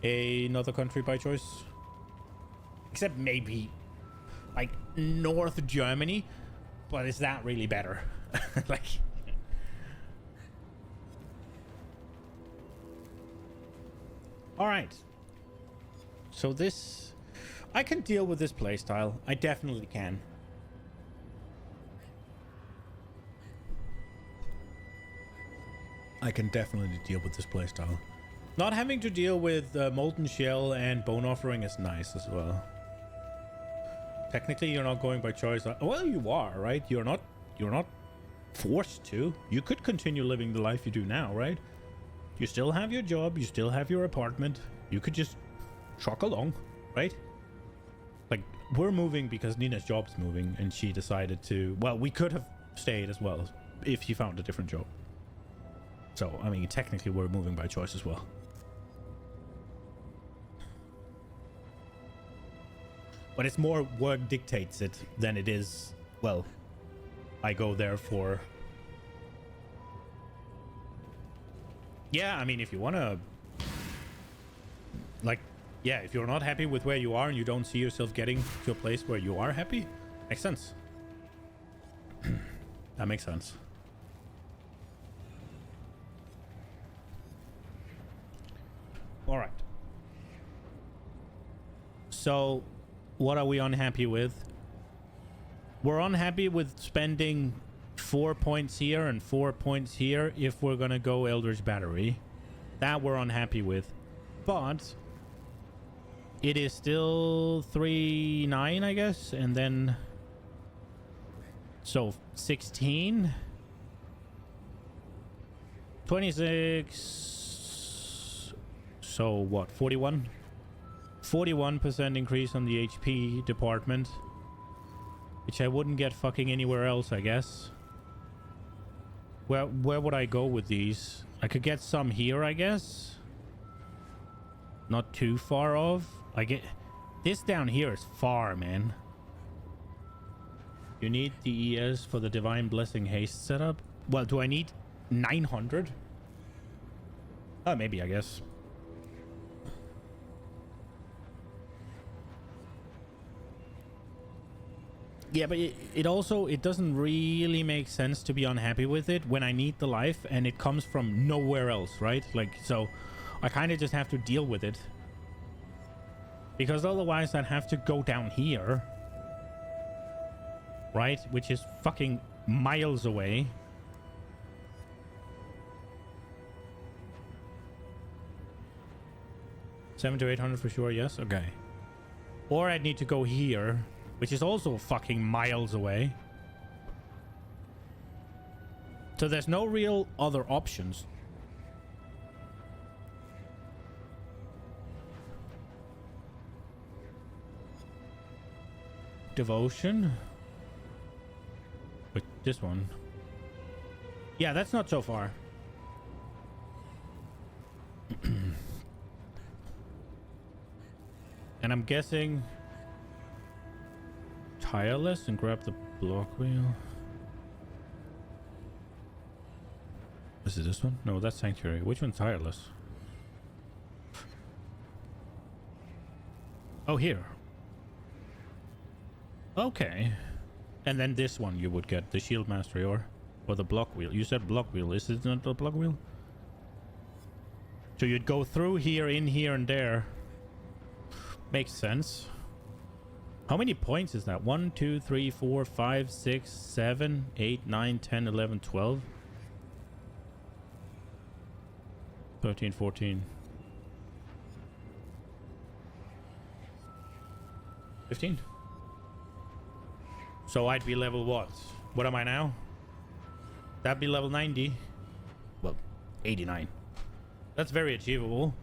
another country by choice, except maybe like North Germany, but is that really better? Like, all right, so this I can deal with this playstyle. I definitely can. I can definitely deal with this playstyle. Not having to deal with Molten Shell and Bone Offering is nice as well. Technically, you're not going by choice. Well, you are, right? You're not forced to. You could continue living the life you do now, right? You still have your job. You still have your apartment. You could just truck along, right? Like, we're moving because Nina's job's moving, and she decided to... Well, we could have stayed as well if she found a different job. So, I mean, technically, we're moving by choice as well. But it's more work dictates it than it is, well, I go there for... Yeah, I mean, if you want to... Like, yeah, if you're not happy with where you are and you don't see yourself getting to a place where you are happy, makes sense. That makes sense. All right. So... What are we unhappy with? We're unhappy with spending 4 points here and 4 points here if we're gonna go Eldritch Battery. That we're unhappy with. But it is still 3-9, I guess, and then so 16. 26. So what? 41? 41% increase on the HP department. Which I wouldn't get fucking anywhere else, I guess. Where would I go with these? I could get some here, I guess. Not too far off. I get... This down here is far, man. You need the ES for the Divine Blessing Haste setup? Well, do I need 900? Oh, maybe, I guess. Yeah, but it also, it doesn't really make sense to be unhappy with it when I need the life and it comes from nowhere else, right? Like, so I kind of just have to deal with it. Because otherwise I'd have to go down here. Right? Which is fucking miles away. $700 to $800 for sure, yes? Okay. Or I'd need to go here, which is also fucking miles away. So there's no real other options. Devotion. Wait, this one. Yeah, that's not so far. And I'm guessing tireless and grab the block wheel. Is it this one? No, that's sanctuary. Which one's tireless? Oh, here. Okay. And then this one you would get, the shield mastery or the block wheel. You said block wheel. Is it not the block wheel? So you'd go through here, in here, and there. Makes sense. How many points is that? 1, 2, 3, 4, 5, 6, 7, 8, 9, 10, 11, 12. 13, 14. 15. So I'd be level what? What am I now? That'd be level 90. Well, 89. That's very achievable.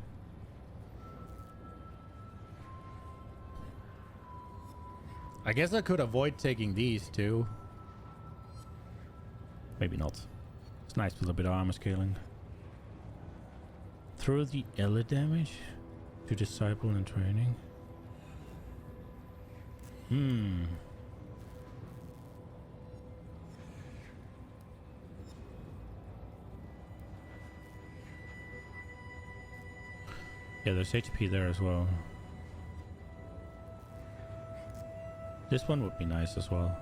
I guess I could avoid taking these too. Maybe not. It's nice with a bit of armor scaling. Throw the Ella damage to disciple and training. Yeah, there's HP there as well. This one would be nice as well.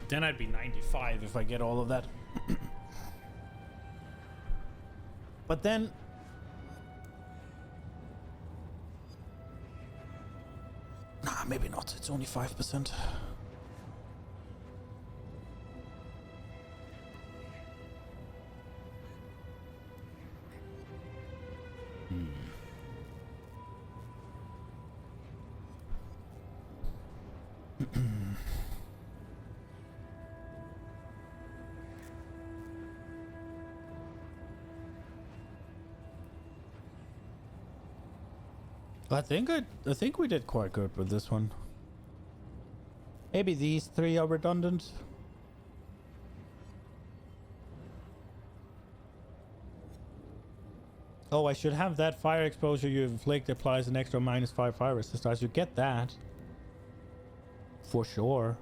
Then I'd be 95 if I get all of that. But then... Nah, maybe not. It's only 5%. I think we did quite good with this one. Maybe these three are redundant. Oh, I should have that fire exposure you inflict applies an extra -5 fire resist. I should get that. For sure.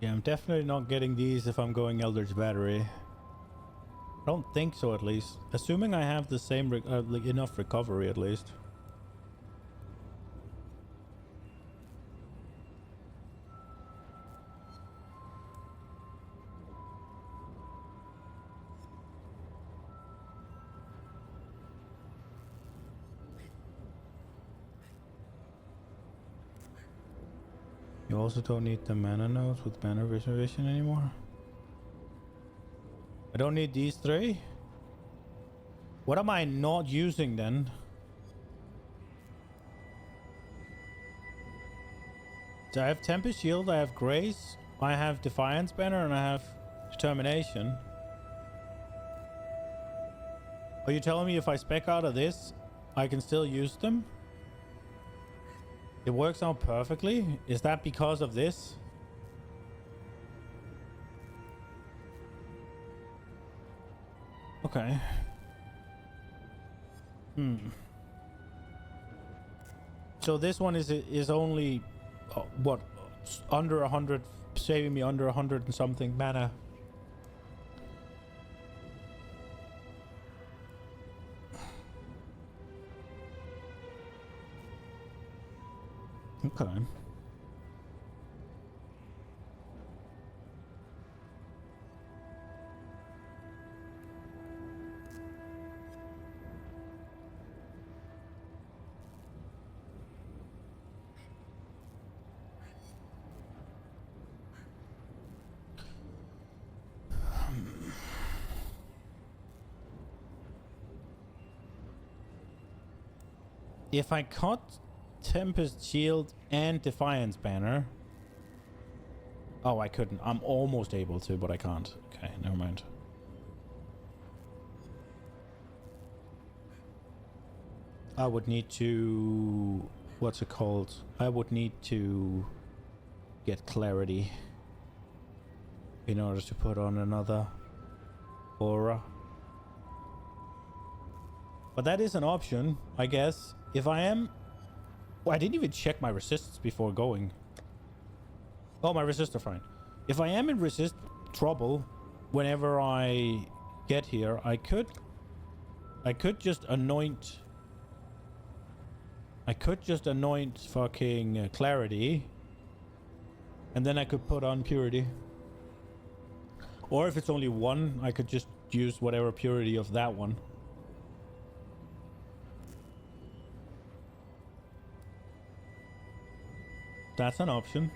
Yeah, I'm definitely not getting these if I'm going Eldritch Battery. I don't think so, at least. Assuming I have the same, like enough recovery, at least. You also don't need the mana nodes with mana reservation anymore. I don't need these 3. What am I not using then? So I have Tempest Shield, I have Grace, I have Defiance Banner, and I have Determination. Are you telling me if I spec out of this, I can still use them? It works out perfectly? Is that because of this? Okay. So this one is only what, under 100, saving me under 100 and something mana. Okay. If I cut Tempest Shield and Defiance Banner... Oh, I couldn't. I'm almost able to, but I can't. Okay, never mind. I would need to... What's it called? I would need to get clarity in order to put on another aura. But that is an option, I guess. If I am... Oh, I didn't even check my resists before going. Oh, my resists are fine. If I am in resist trouble whenever I get here, I could just anoint... I could just anoint fucking clarity. And then I could put on purity. Or if it's only one, I could just use whatever purity of that one. That's an option.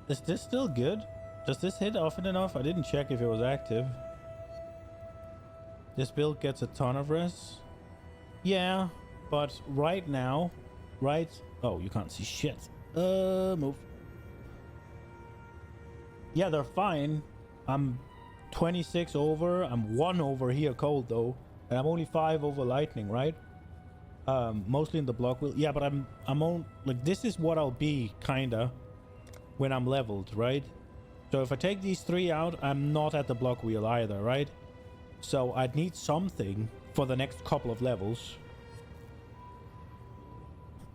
Is this still good? Does this hit often enough? I didn't check if it was active. This build gets a ton of res. Yeah, but right now, right? Oh, you can't see shit. Move. Yeah, they're fine. I'm 26 over. I'm 1 over here cold though. And I'm only 5 over lightning, right? Mostly in the block wheel. Yeah, but I'm on, like, this is what I'll be kinda when I'm leveled, right? So if I take these 3 out, I'm not at the block wheel either, right? So I'd need something for the next couple of levels.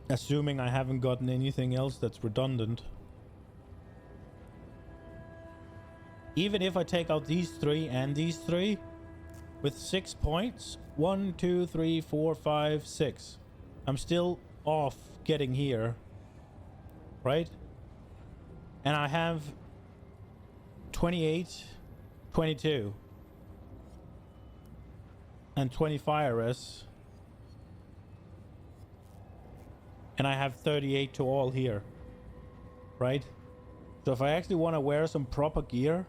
Assuming I haven't gotten anything else that's redundant. Even if I take out these 3 and these 3 with 6 points, 1, 2, 3, 4, 5, 6. I'm still off getting here, right? And I have 28, 22, and 20 fire res. And I have 38 to all here, right? So if I actually want to wear some proper gear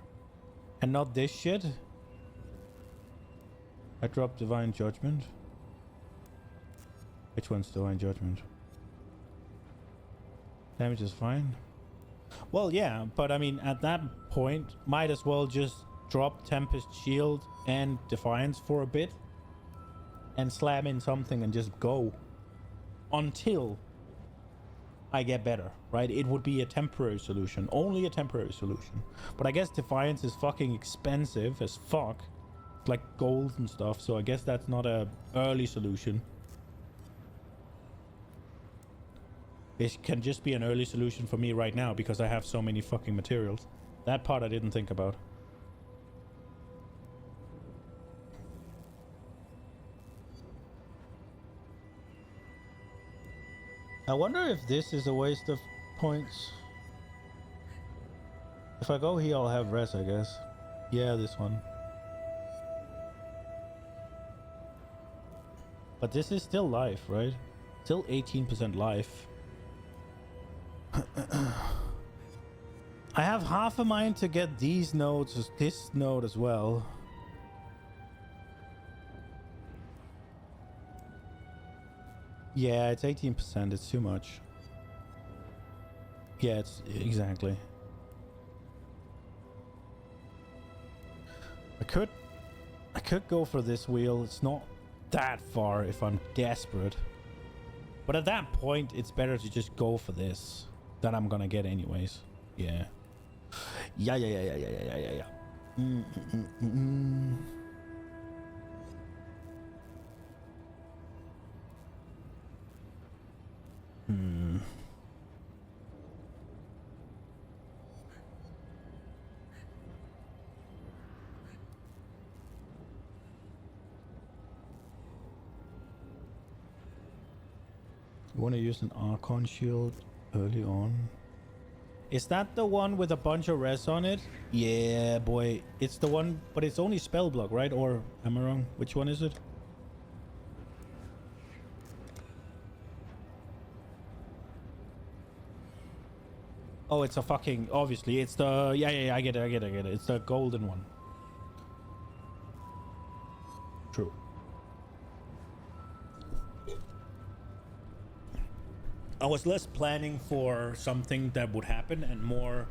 and not this shit, I dropped Divine Judgment. Which one's Divine Judgment? Damage is fine. Well, yeah, but I mean, at that point, might as well just drop Tempest Shield and Defiance for a bit and slam in something and just go until I get better, right? It would be a temporary solution, only a temporary solution. But I guess Defiance is fucking expensive as fuck. Like gold and stuff, so I guess that's not a early solution. It can just be an early solution for me right now because I have so many fucking materials. That part I didn't think about. I wonder if this is a waste of points. If I go here, I'll have res, I guess. Yeah, this one. But this is still life, right? Still 18% life. I have half a mind to get these nodes, this node as well. Yeah, it's 18%. It's too much. Yeah, it's exactly. I could go for this wheel. It's not that far if I'm desperate. But at that point, it's better to just go for this that I'm gonna get anyways. Yeah. Yeah. You want to use an Archon shield early on. Is that the one with a bunch of res on it? Yeah, boy. It's the one, but it's only spell block, right? Or am I wrong? Which one is it? Oh, it's a fucking... Obviously, it's the... Yeah, I get it. It's the golden one. True. I was less planning for something that would happen and more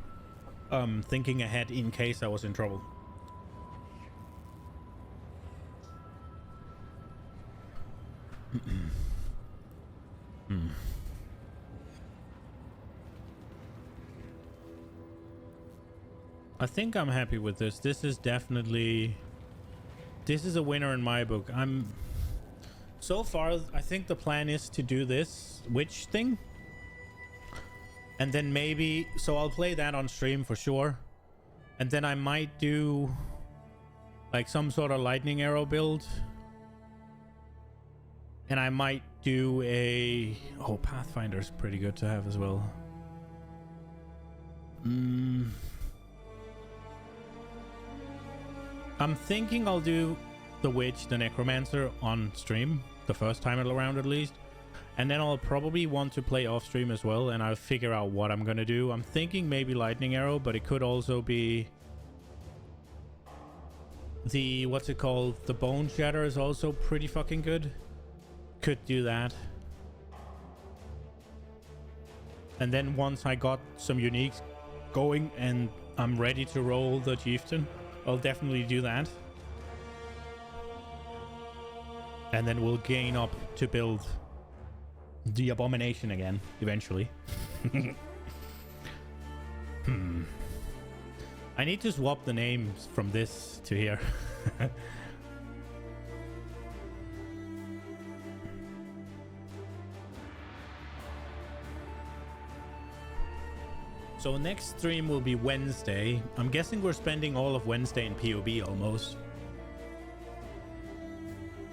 thinking ahead in case I was in trouble. I think I'm happy with this. This is definitely... This is a winner in my book. So far, I think the plan is to do this witch thing. And then maybe... So I'll play that on stream for sure. And then I might do... like some sort of lightning arrow build. And I might do a... Oh, Pathfinder's pretty good to have as well. I'm thinking I'll do the witch, the necromancer on stream. The first time around at least. And then I'll probably want to play off stream as well. And I'll figure out what I'm going to do. I'm thinking maybe lightning arrow, but it could also be... the... what's it called? The bone shatter is also pretty fucking good. Could do that. And then once I got some uniques going and I'm ready to roll the chieftain, I'll definitely do that. And then we'll gain up to build the abomination again, eventually. I need to swap the names from this to here. So next stream will be Wednesday. I'm guessing we're spending all of Wednesday in POB almost.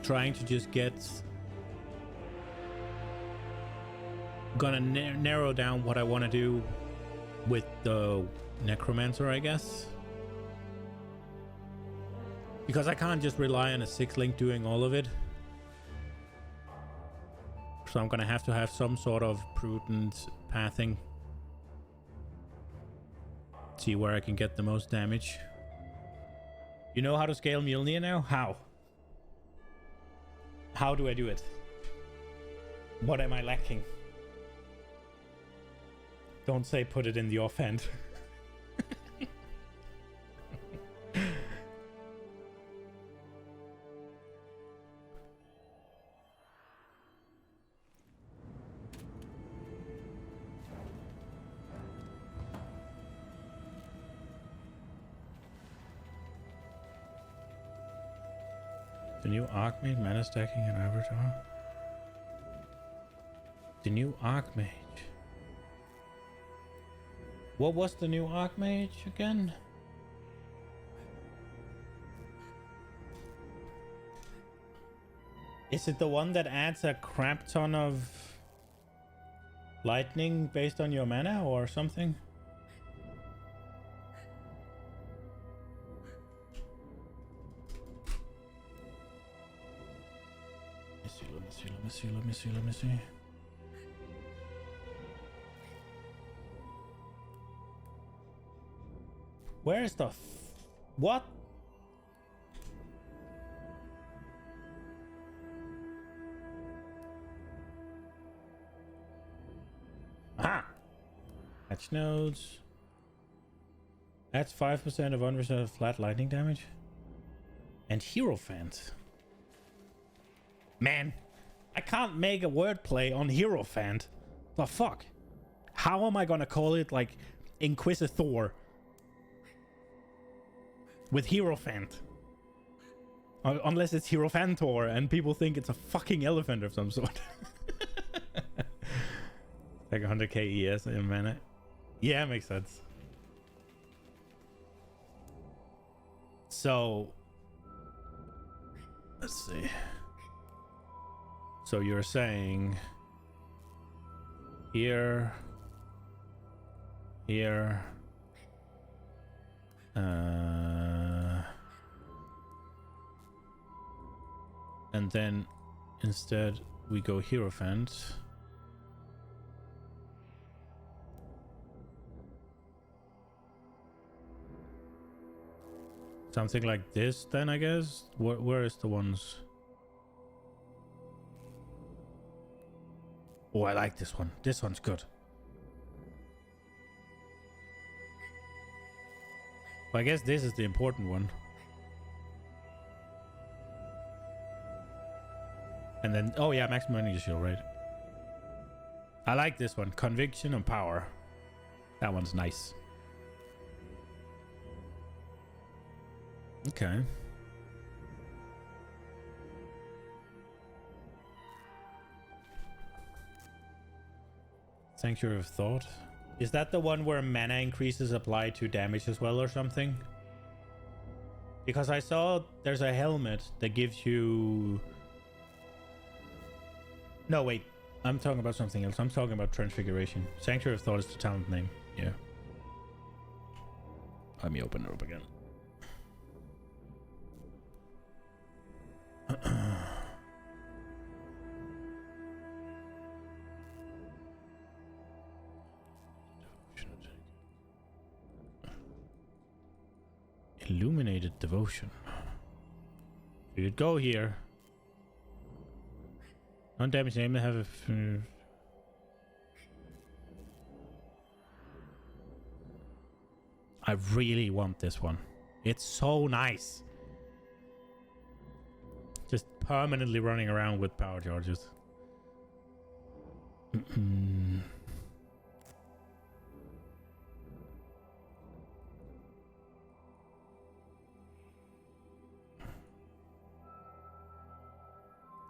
Trying to just get... Gonna narrow down what I want to do with the necromancer, I guess. Because I can't just rely on a 6-link doing all of it. So I'm gonna have to have some sort of prudent pathing. See where I can get the most damage. You know how to scale Mjolnir now? How? How do I do it? What am I lacking? Don't say put it in the offhand. The new Archmage, mana stacking and avatar. The new Archmage. What was the new Archmage again? Is it the one that adds a crap ton of lightning based on your mana or something? Let me see. Where is the... What? Ah! Patch nodes. That's 5% of unreserved flat lightning damage. And Hierophant. Man, I can't make a wordplay on Hierophant. The fuck? How am I gonna call it like Inquisitor? With Hierophant. Unless it's Hierophantor and people think it's a fucking elephant of some sort. Like 100k ES in a minute. Yeah, makes sense. So, let's see. So you're saying here, and then instead we go Hierophant. Something like this then, I guess. Where is the ones? Oh, I like this one. This one's good. Well, I guess this is the important one. And then, oh yeah, maximum energy shield, right? I like this one. Conviction and power. That one's nice. Okay. Sanctuary of Thought. Is that the one where mana increases apply to damage as well or something? Because I saw there's a helmet that gives you... No, wait. I'm talking about something else. I'm talking about Transfiguration. Sanctuary of Thought is the talent name. Yeah. Let me open it up again. Illuminated Devotion. You could go here. Non-damage name to have a... I really want this one. It's so nice. Just permanently running around with power charges.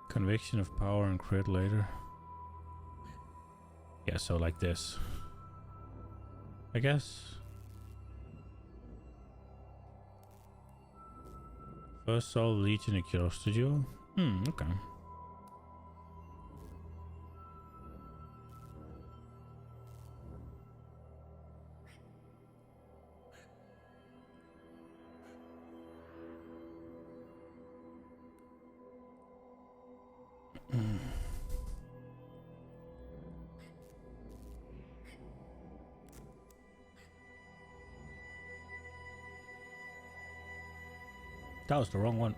Conviction of power and crit later. Yeah, so like this. I guess. First Soul Legion exhausted you. Okay. That was the wrong one.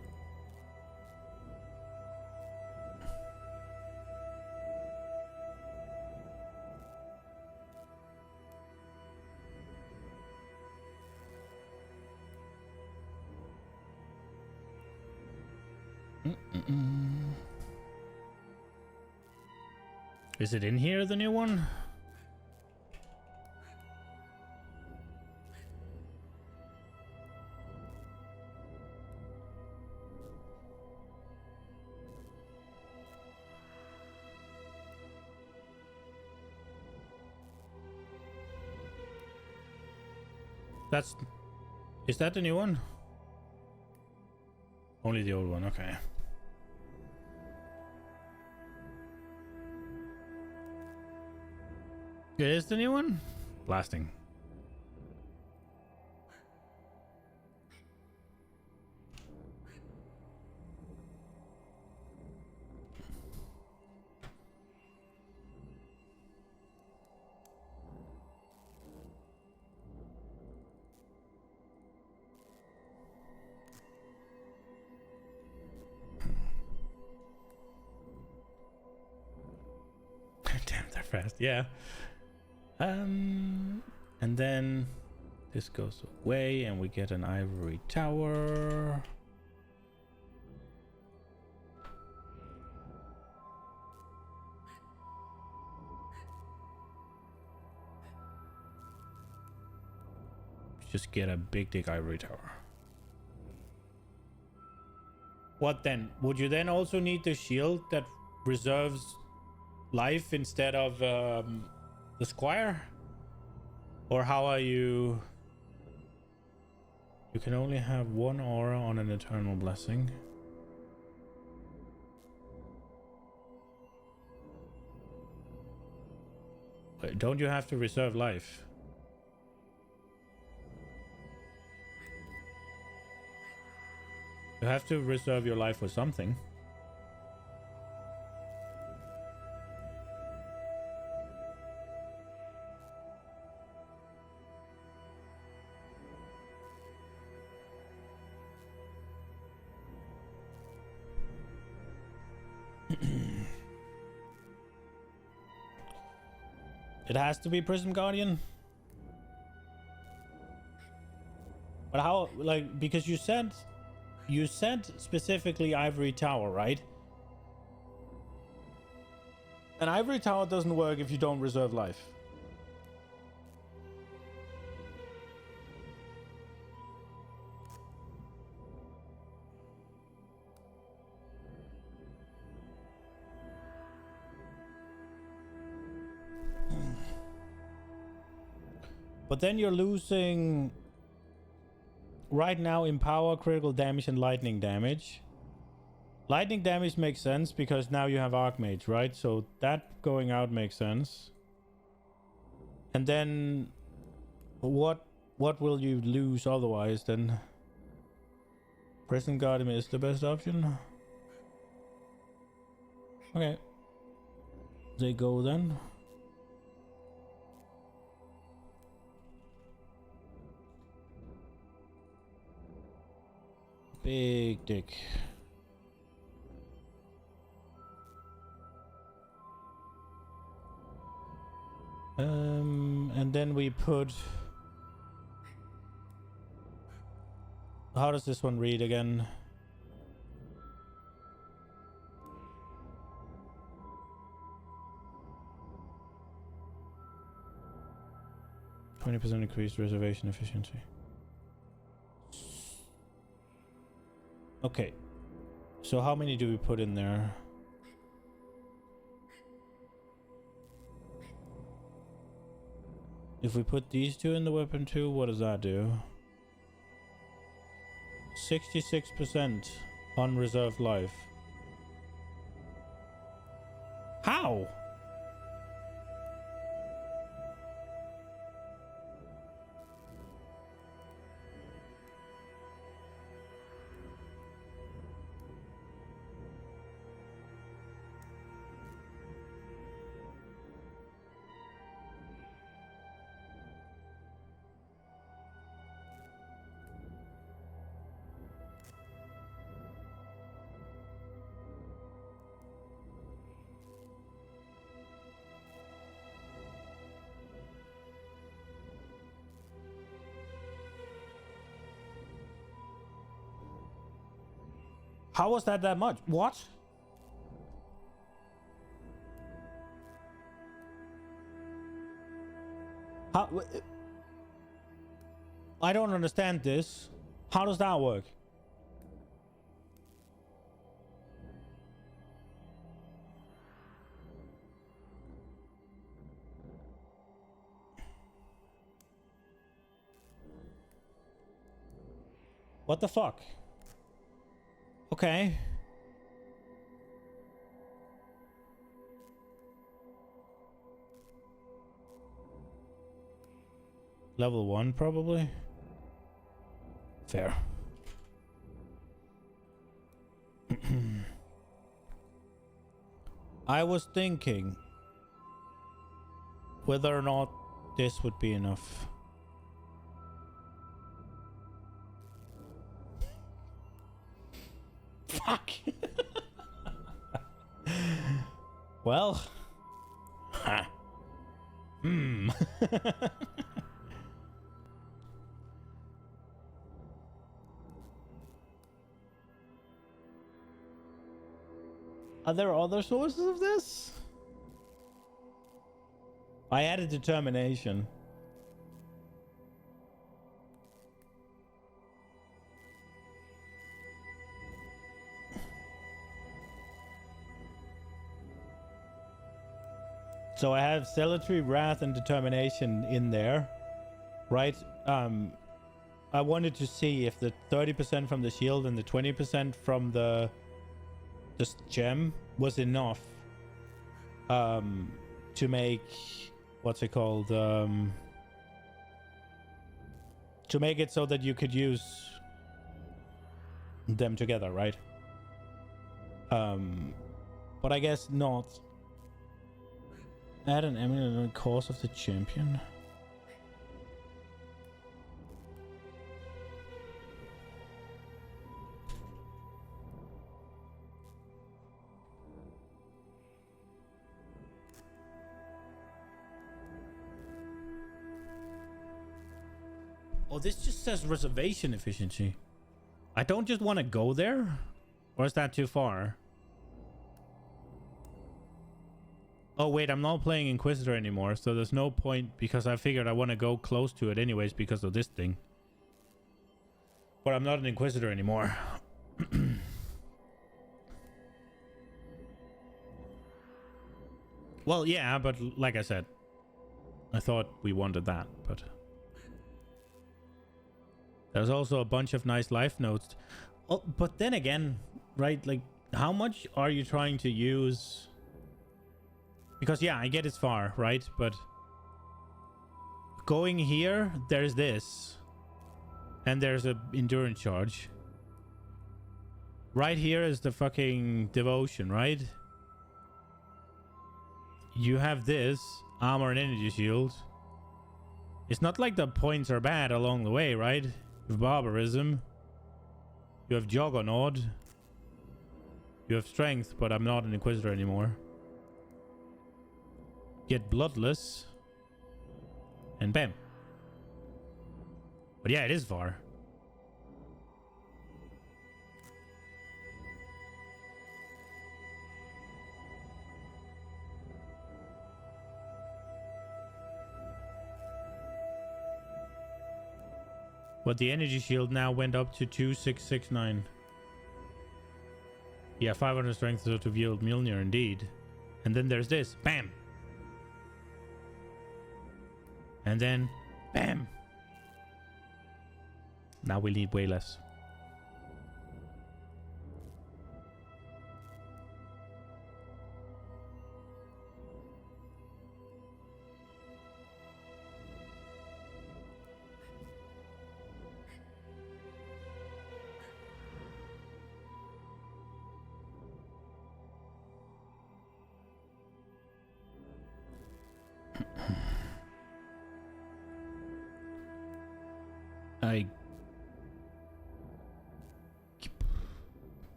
Is it in here, the new one? That's... Is that the new one? Only the old one, okay. It is the new one? Blasting. fast. Yeah. And then this goes away and we get an ivory tower. Just get a big dick ivory tower. What then? Would you then also need the shield that reserves life instead of the squire? Or how are you? You can only have one aura on an eternal blessing. Wait, don't you have to reserve life? You have to reserve your life for something. It has to be Prism Guardian. But how, like, because you said specifically Ivory Tower, right? An Ivory Tower doesn't work if you don't reserve life. But then you're losing right now Empower, critical damage, and lightning damage. Lightning damage makes sense because now you have Archmage, right? So that going out makes sense. And then what will you lose otherwise then? Prison Guardian is the best option. Okay. They go then. Big dick. And then we put... How does this one read again? %, increased reservation efficiency. Okay. So how many do we put in there? If we put these two in the weapon too, what does that do? 66% unreserved life. How? How was that much? What? How? I don't understand this. How does that work? What the fuck? Okay. Level 1 probably. Fair. I was thinking whether or not this would be enough. Fuck. Well. Ha. Hmm. Are there other sources of this? I added determination. So I have Zealotry, Wrath, and Determination in there, right? I wanted to see if the 30% from the shield and the 20% from the gem was enough to make, what's it called? To make it so that you could use them together, right? But I guess not. Add an eminent cause of the champion. Oh, this just says reservation efficiency. I don't just want to go there? Or is that too far? Oh wait, I'm not playing Inquisitor anymore, so there's no point because I figured I want to go close to it anyways because of this thing. But I'm not an Inquisitor anymore. Well, yeah, but like I said, I thought we wanted that, but... There's also a bunch of nice life notes. Oh, but then again, right, like, how much are you trying to use... Because, yeah, I get it's far, right? But going here, there's this. And there's a endurance charge. Right here is the fucking devotion, right? You have this, armor and energy shield. It's not like the points are bad along the way, right? You have barbarism. You have juggernaut. You have strength, but I'm not an Inquisitor anymore. Get bloodless. And bam. But yeah, it is far. But the energy shield now went up to 2669. Yeah, 500 strength to wield Mjolnir indeed. And then there's this. Bam! And then, bam! Now we need way less.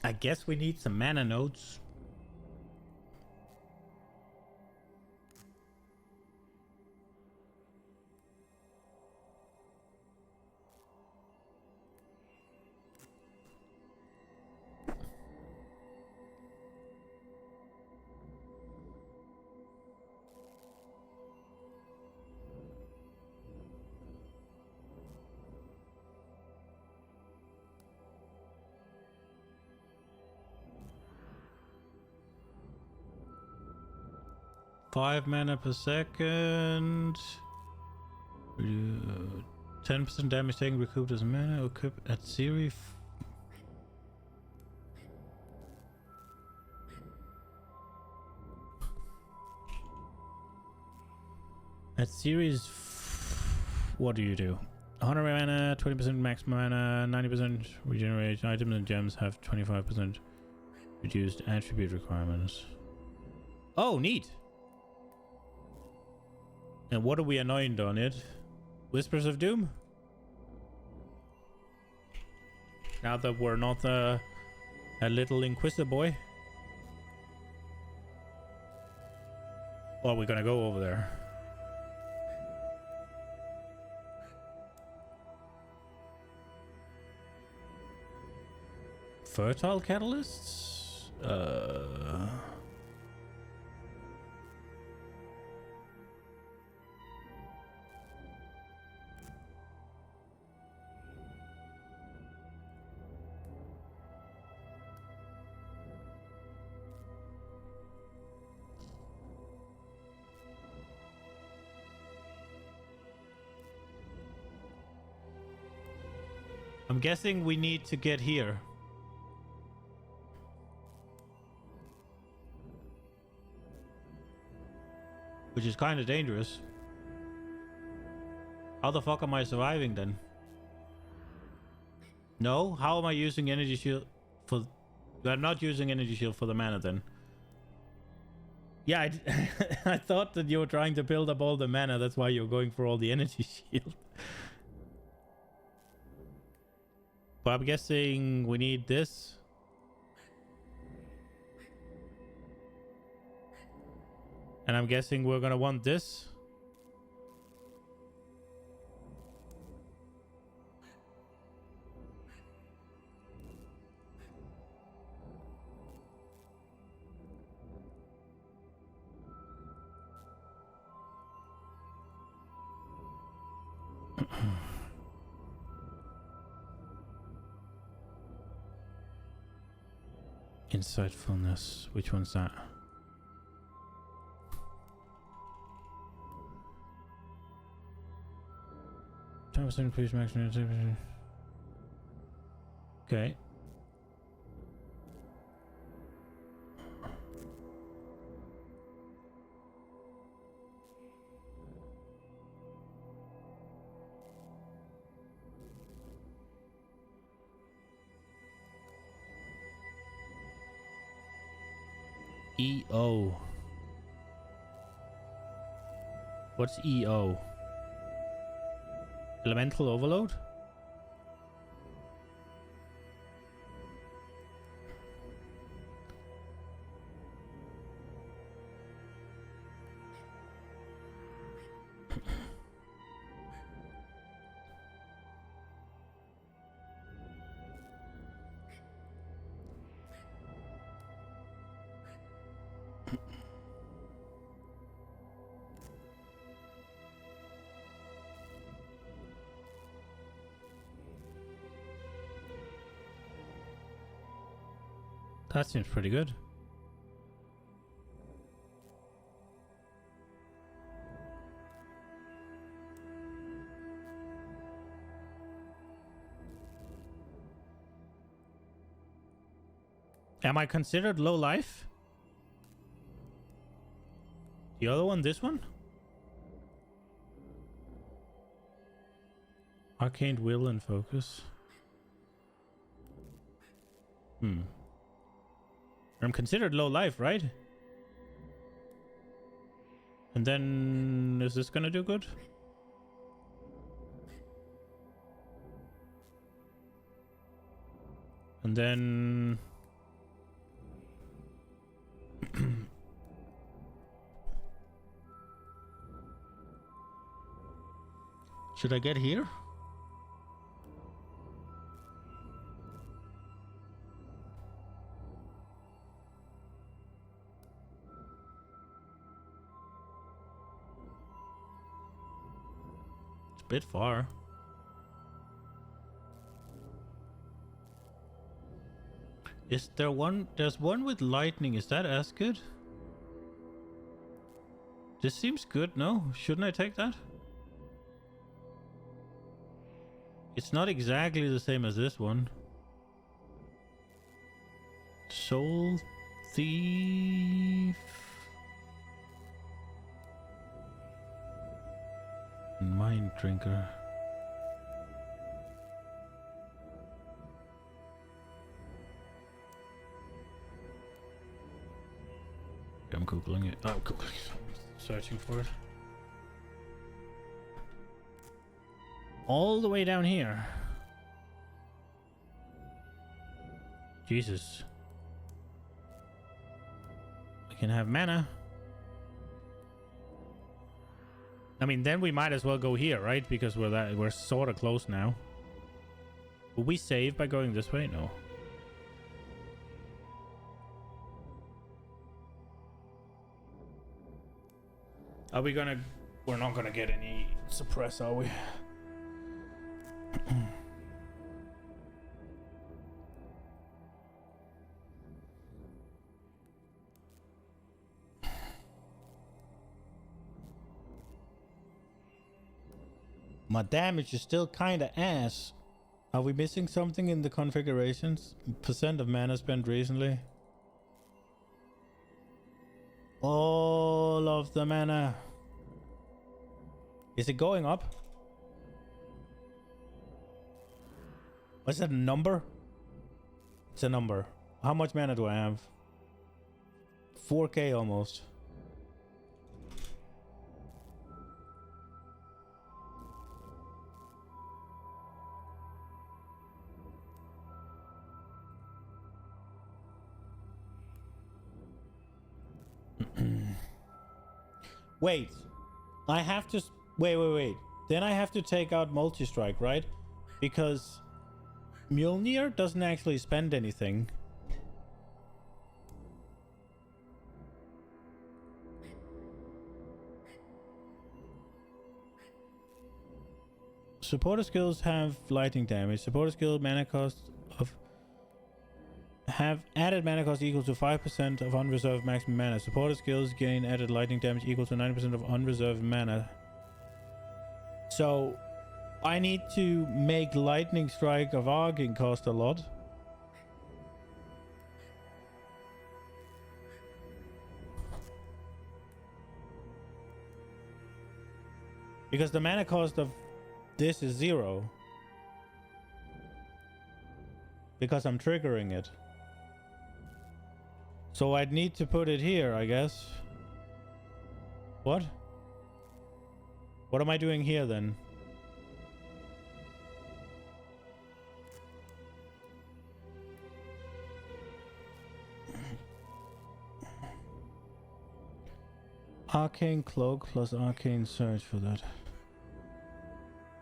I guess we need some mana nodes. Five mana per second. 10% damage taken recouped as mana. Equip at series. At series, what do you do? 100 mana, 20% max mana, 90% regenerate. Items and gems have 25% reduced attribute requirements. Oh, neat. And what are we anointed on it? Whispers of Doom? Now that we're not a little Inquisitor boy. Or we're gonna go over there. Fertile catalysts? I'm guessing we need to get here. Which is kind of dangerous. How the fuck am I surviving then? No? How am I using energy shield for... I'm not using energy shield for the mana then. Yeah, I thought that you were trying to build up all the mana. That's why you're going for all the energy shield. But I'm guessing we need this. And I'm guessing we're gonna want this. Insightfulness. Which one's that? Increase maximum. Okay. EO. What's EO? Elemental overload? That seems pretty good. Am I considered low life? The other one, this one? Arcane will and focus. I'm considered low life, right? And then is this gonna do good? And then should I get here? Bit far. Is there one? There's one with lightning. Is that as good? This seems good, no? Shouldn't I take that? It's not exactly the same as this one. Soul Thief. Mind Drinker. I'm googling it. I'm googling it. Searching for it. All the way down here. Jesus. We can have mana. I mean, then we might as well go here, right? Because we're sort of close now. Will we save by going this way? No. Are we gonna... We're not gonna get any suppress, are we? My damage is still kinda ass. Are we missing something in the configurations? Percent of mana spent recently. All of the mana. Is it going up? What's that, a number? It's a number. How much mana do I have? 4k almost. Wait. I have to... Wait. Then I have to take out multi-strike, right? Because Mjolnir doesn't actually spend anything. Supporter skills have lightning damage. Supporter skill mana cost of... have added mana cost equal to 5% of unreserved maximum mana. Supporter skills gain added lightning damage equal to 9% of unreserved mana. So, I need to make lightning strike of Arcane cost a lot. Because the mana cost of this is 0. Because I'm triggering it. So I'd need to put it here, I guess. What? What am I doing here then? Arcane Cloak plus Arcane Surge for that.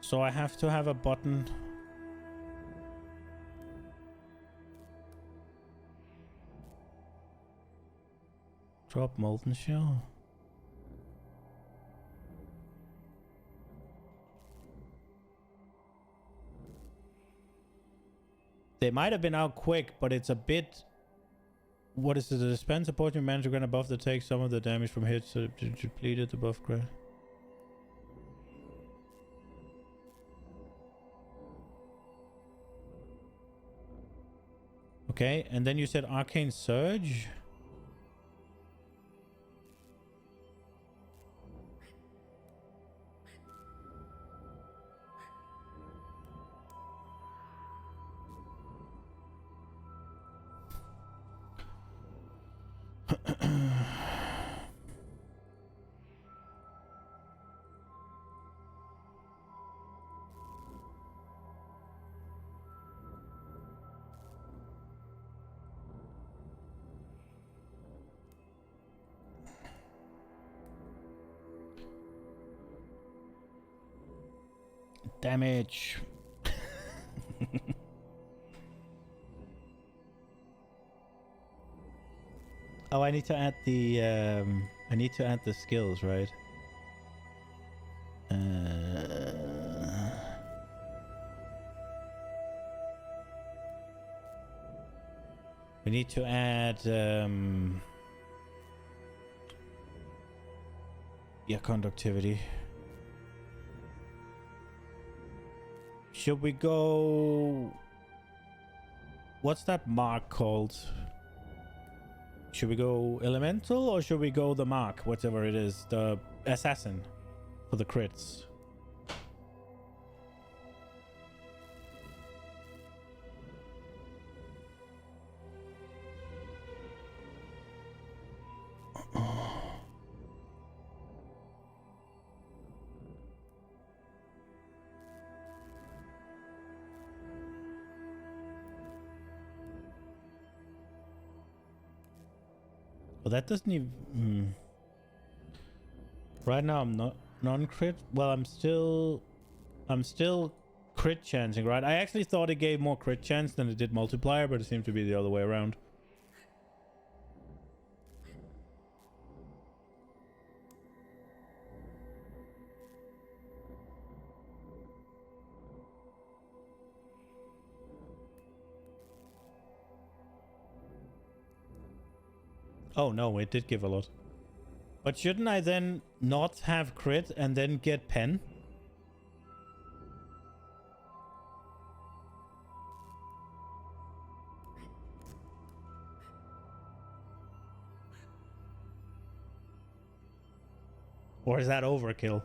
So I have to have a button. Drop Molten Shell. They might have been out quick, but it's a bit... What is it? The dispense supporting manager grant above that takes some of the damage from hits depleted above grant. Okay, and then you said Arcane Surge? Damage. Oh, I need to add the skills, right? We need to add conductivity. Should we go... What's that mark called? Should we go elemental or should we go the mark, whatever it is, the assassin for the crits? Well, that doesn't even... Right now I'm not... non-crit. Well, I'm still crit chancing, right? I actually thought it gave more crit chance than it did multiplier, but it seemed to be the other way around. Oh no, it did give a lot. But shouldn't I then not have crit and then get pen? Or is that overkill?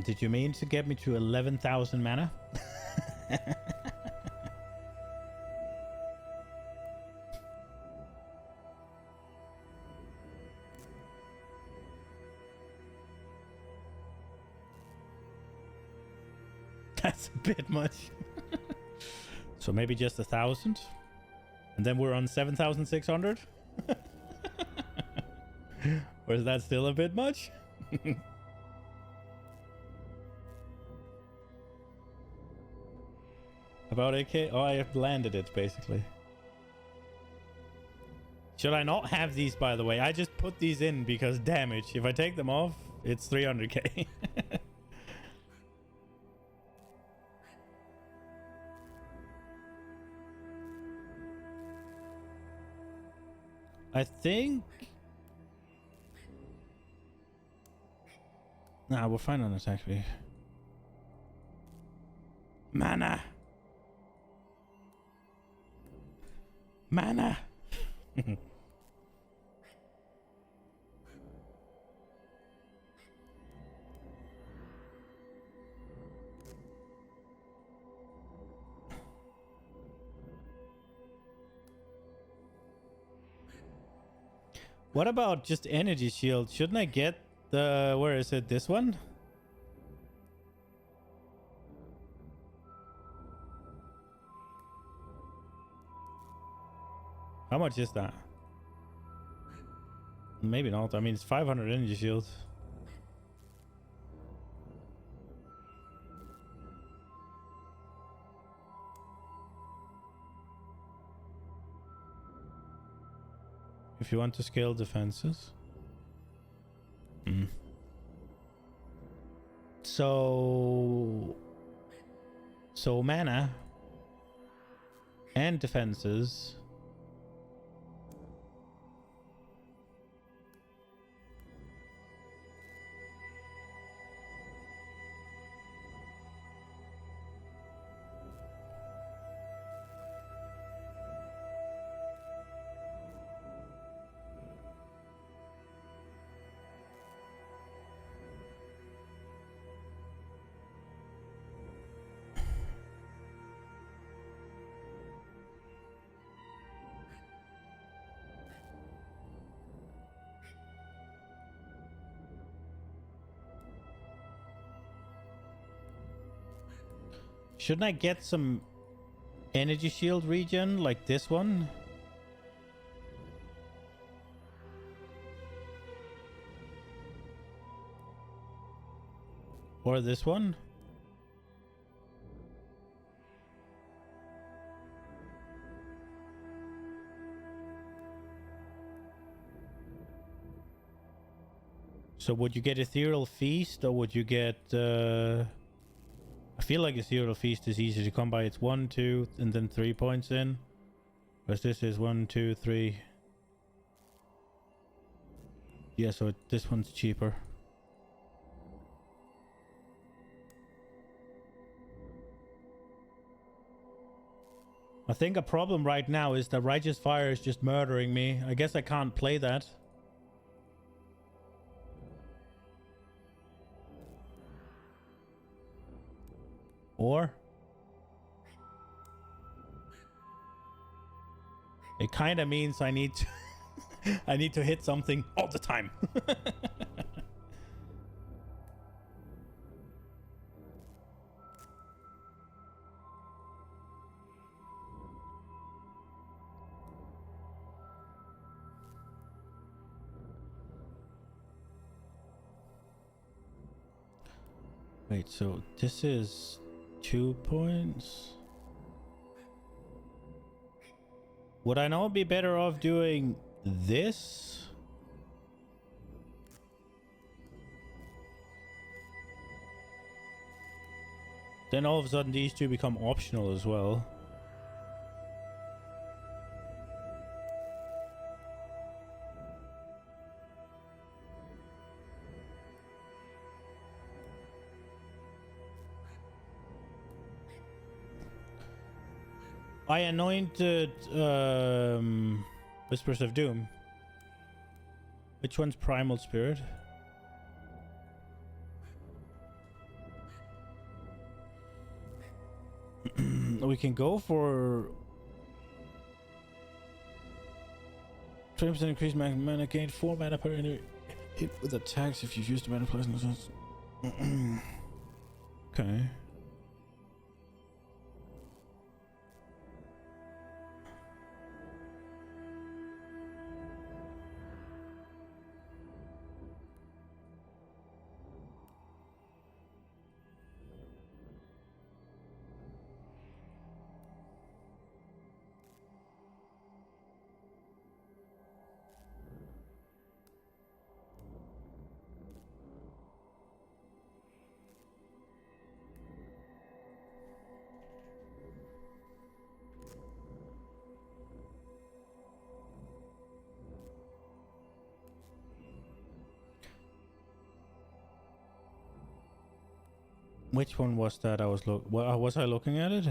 Did you mean to get me to 11,000 mana? That's a bit much. So maybe just 1,000? And then we're on 7,600? Or is that still a bit much? About 8k? Oh, I have landed it, basically. Should I not have these, by the way? I just put these in because damage. If I take them off, it's 300k. I think... Nah, we're fine on attack speed. Mana! Mana! What about just energy shield? Shouldn't I get the... Where is it? This one? How much is that? Maybe not. I mean, it's 500 energy shields. If you want to scale defenses. So mana and defenses. Shouldn't I get some energy shield regen like this one? Or this one? So would you get Ethereal Feast or would you get... I feel like Ethereal Feast is easy to come by. It's 1, 2, and then 3 points in. Whereas this is 1, 2, 3. Yeah, so this one's cheaper. I think a problem right now is that Righteous Fire is just murdering me. I guess I can't play that. Or it kind of means I need to I need to hit something all the time. Wait, so this is 2 points. Would I not be better off doing this? Then all of a sudden these two become optional as well. I anointed Whispers of Doom. Which one's Primal Spirit? We can go for 20% increased mana gain, 4 mana per enemy hit with attacks if you've used the mana plus. Okay. Which one was that I was was I looking at it?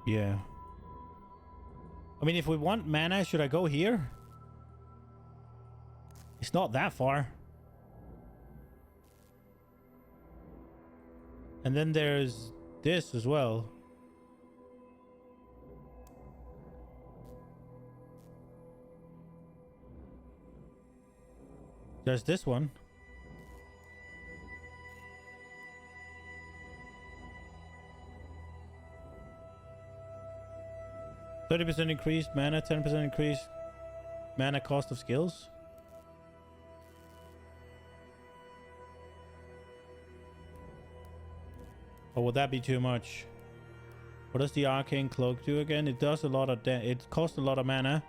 Yeah. I mean, if we want mana, should I go here? It's not that far. And then there's this as well. There's this one. %30 increased mana, 10% increased mana cost of skills. Or would that be too much? What does the arcane cloak do again? It does a lot of it costs a lot of mana.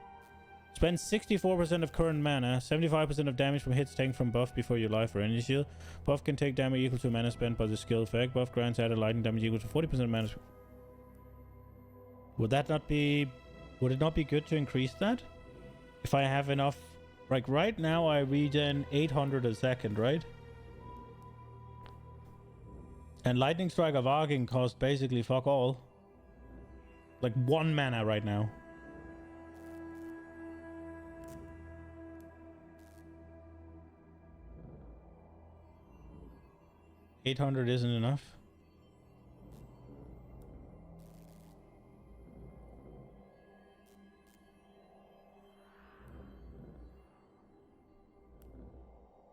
Spend 64% of current mana, 75% of damage from hits taken from buff before your life or energy shield. Buff can take damage equal to mana spent by the skill effect. Buff grants added lightning damage equal to 40% of mana. Would it not be good to increase that? If I have enough, like right now I regen 800 a second, right? And Lightning Strike of Arcane costs basically fuck all. Like 1 mana right now. $800 isn't enough.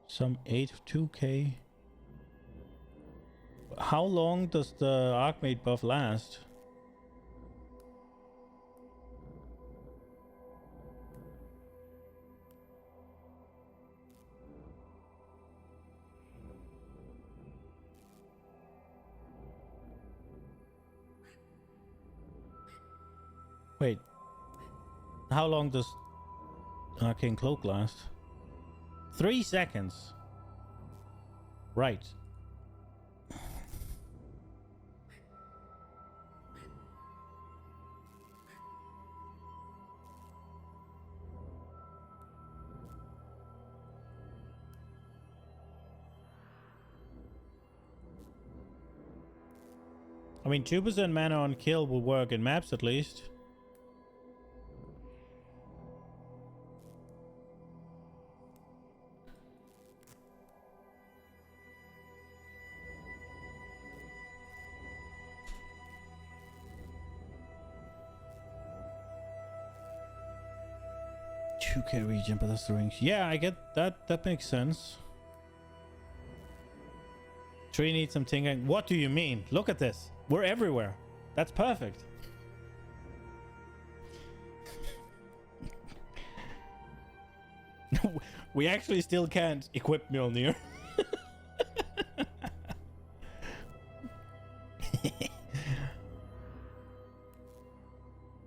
Some 2k. How long does the Archmage buff last? Wait. How long does Arcane Cloak last? 3 seconds. Right. I mean, 2% mana on kill will work in maps at least. UK region, but that's the rings. Yeah, I get that. That makes sense. Tree needs some tinkering. What do you mean? Look at this. We're everywhere. That's perfect. We actually still can't equip Mjolnir.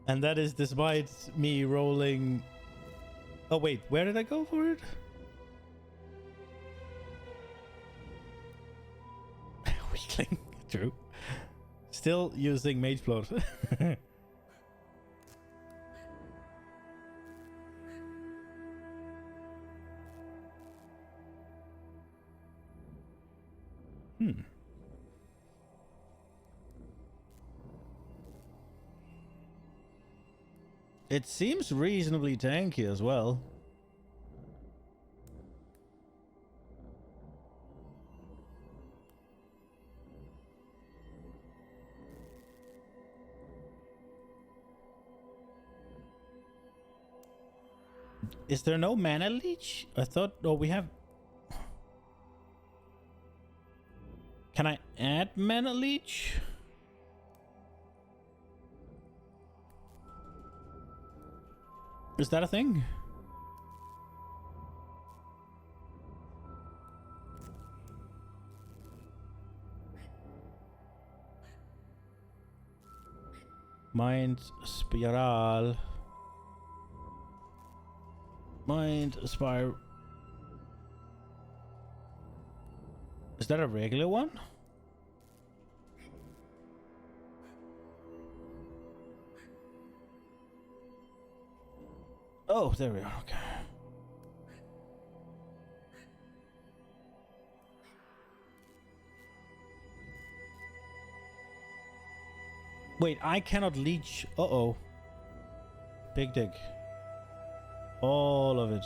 And that is despite me rolling... Oh wait, where did I go for it? Weakling, true. Still using Mage Float. It seems reasonably tanky as well. Is there no mana leech? I thought... Oh, we have... Can I add mana leech? Is that a thing? Mind Spiral. Mind Spiral. Is that a regular one? Oh, there we are. Okay. Wait, I cannot leech. Uh-oh. Big dig. All of it.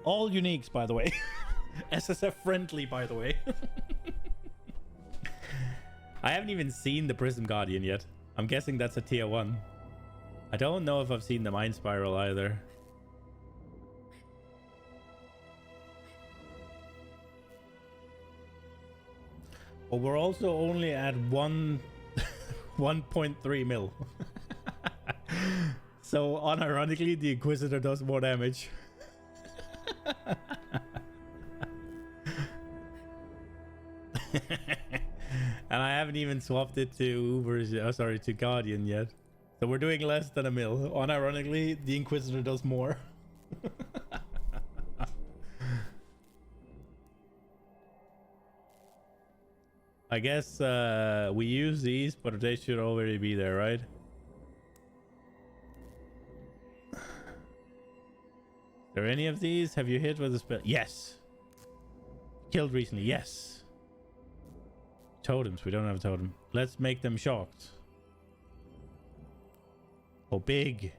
All uniques, by the way. SSF friendly, by the way. I haven't even seen the Prism Guardian yet. I'm guessing that's a tier 1. I don't know if I've seen the Mind Spiral either. But we're also only at 1.3 mil. So unironically, the Inquisitor does more damage. And I haven't even swapped it to Uber, sorry, to Guardian yet. So we're doing less than a mil. Unironically, the Inquisitor does more. I guess we use these, but they should already be there, right? Are there any of these? Have you hit with a spell? Yes. Killed recently? Yes. Totems. We don't have a totem. Let's make them shocked. Oh, big.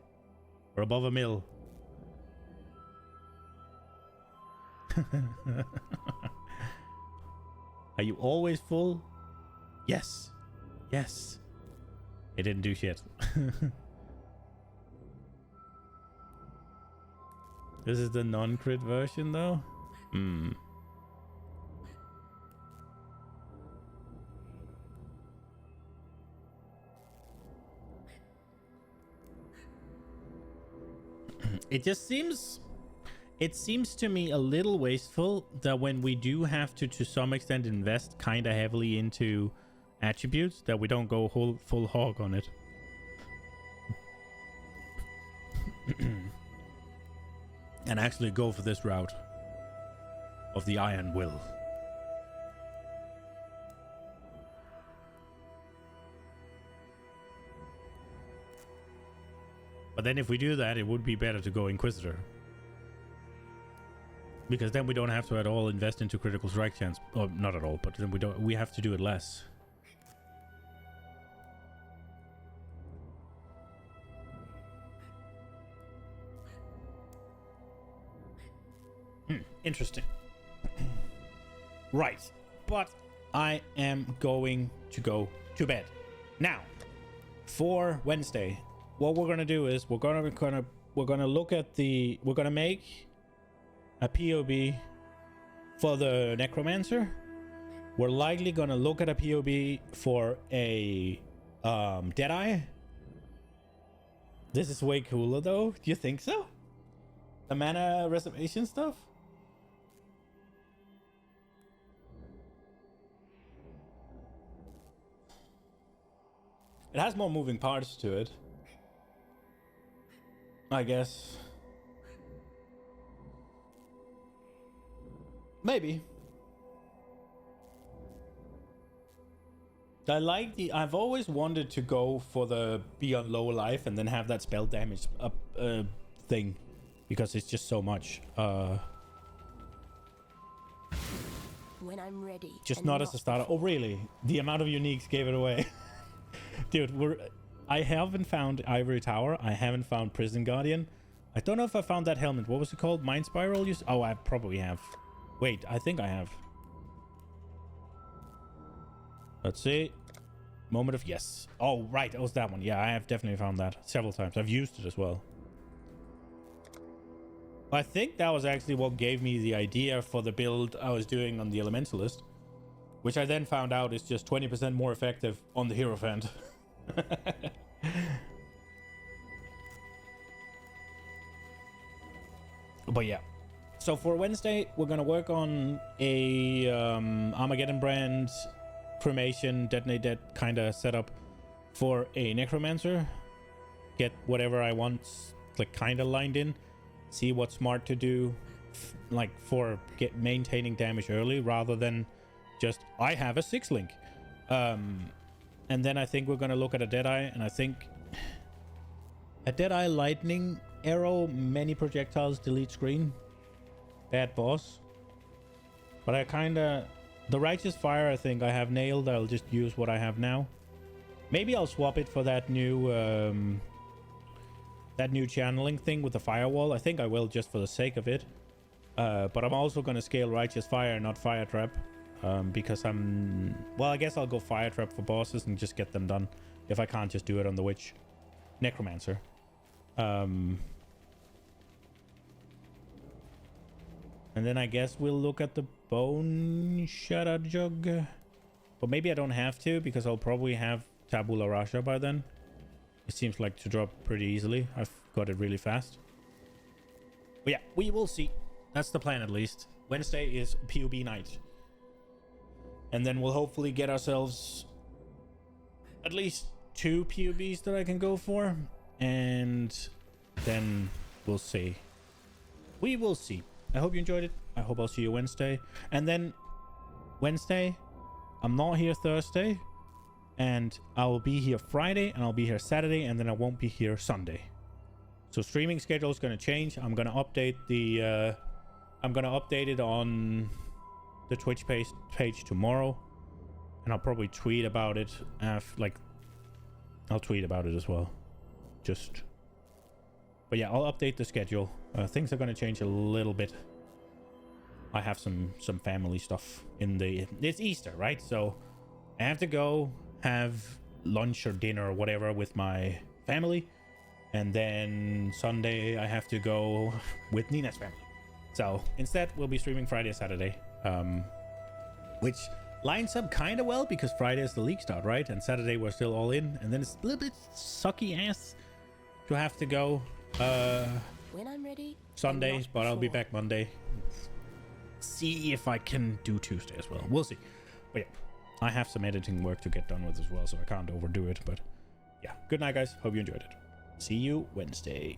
We're above a mil. Are you always full? Yes. Yes. It didn't do shit. This is the non-crit version, though? It just seems... It seems to me a little wasteful that when we do have to some extent invest kind of heavily into attributes, that we don't go full hog on it. And actually go for this route of the Iron Will. But then if we do that, it would be better to go Inquisitor. Because then we don't have to at all invest into critical strike chance. Or not at all, but then we have to do it less. Interesting. Right. But I am going to go to bed. Now, for Wednesday, what we're gonna do is we're gonna look at we're gonna make a POB for the Necromancer. We're likely gonna look at a POB for a Deadeye. This is way cooler though. Do you think so? The mana reservation stuff? It has more moving parts to it, I guess. Maybe. I've always wanted to go for the be on low life and then have that spell damage up thing, because it's just so much. When I'm ready. Just not as a starter. Oh really? The amount of uniques gave it away. Dude, I haven't found Ivory Tower. I haven't found Prison Guardian. I don't know if I found that helmet. What was it called? Mind Spiral? Oh, I probably have. Wait, I think I have. Let's see. Moment of yes. Oh, right. It was that one. Yeah, I have definitely found that several times. I've used it as well. I think that was actually what gave me the idea for the build I was doing on the Elementalist, which I then found out is just 20% more effective on the Hierophant. But yeah. So for Wednesday, we're going to work on a Armageddon brand cremation, detonate dead kind of setup for a Necromancer. Get whatever I want, like kind of lined in. See what's smart to do, like for maintaining damage early rather than just I have a 6-link. And then I think we're gonna look at a Deadeye, and I think a Deadeye lightning arrow, many projectiles, delete screen. Bad boss. But I kinda the Righteous Fire I think I have nailed. I'll just use what I have now. Maybe I'll swap it for that new channeling thing with the firewall. I think I will just for the sake of it. But I'm also gonna scale Righteous Fire, not Fire Trap. Because I guess I'll go Fire Trap for bosses and just get them done if I can't just do it on the Witch. Necromancer. And then I guess we'll look at the Bone Shatter Jug. But maybe I don't have to, because I'll probably have Tabula Rasa by then. It seems like to drop pretty easily. I've got it really fast. But yeah, we will see. That's the plan at least. Wednesday is POB night. And then we'll hopefully get ourselves at least 2 POBs that I can go for. And then we'll see. We will see. I hope you enjoyed it. I hope I'll see you Wednesday. And then Wednesday, I'm not here Thursday. And I will be here Friday, and I'll be here Saturday, and then I won't be here Sunday. So streaming schedule is going to change. I'm going to update the... I'm going to update it on the Twitch page tomorrow, and I'll probably tweet about it. I'll tweet about it as well. But yeah, I'll update the schedule. Things are going to change a little bit. I have some family stuff in the... It's Easter, right? So I have to go have lunch or dinner or whatever with my family, and then Sunday I have to go with Nina's family. So instead we'll be streaming Friday, Saturday, which lines up kind of well because Friday is the league start, right? And Saturday we're still all in, and then it's a little bit sucky ass to have to go when I'm ready, Sunday, but I'll be back Monday. See if I can do Tuesday as well. We'll see. But yeah, I have some editing work to get done with as well, so I can't overdo it. But yeah, good night, guys. Hope you enjoyed it. See you Wednesday.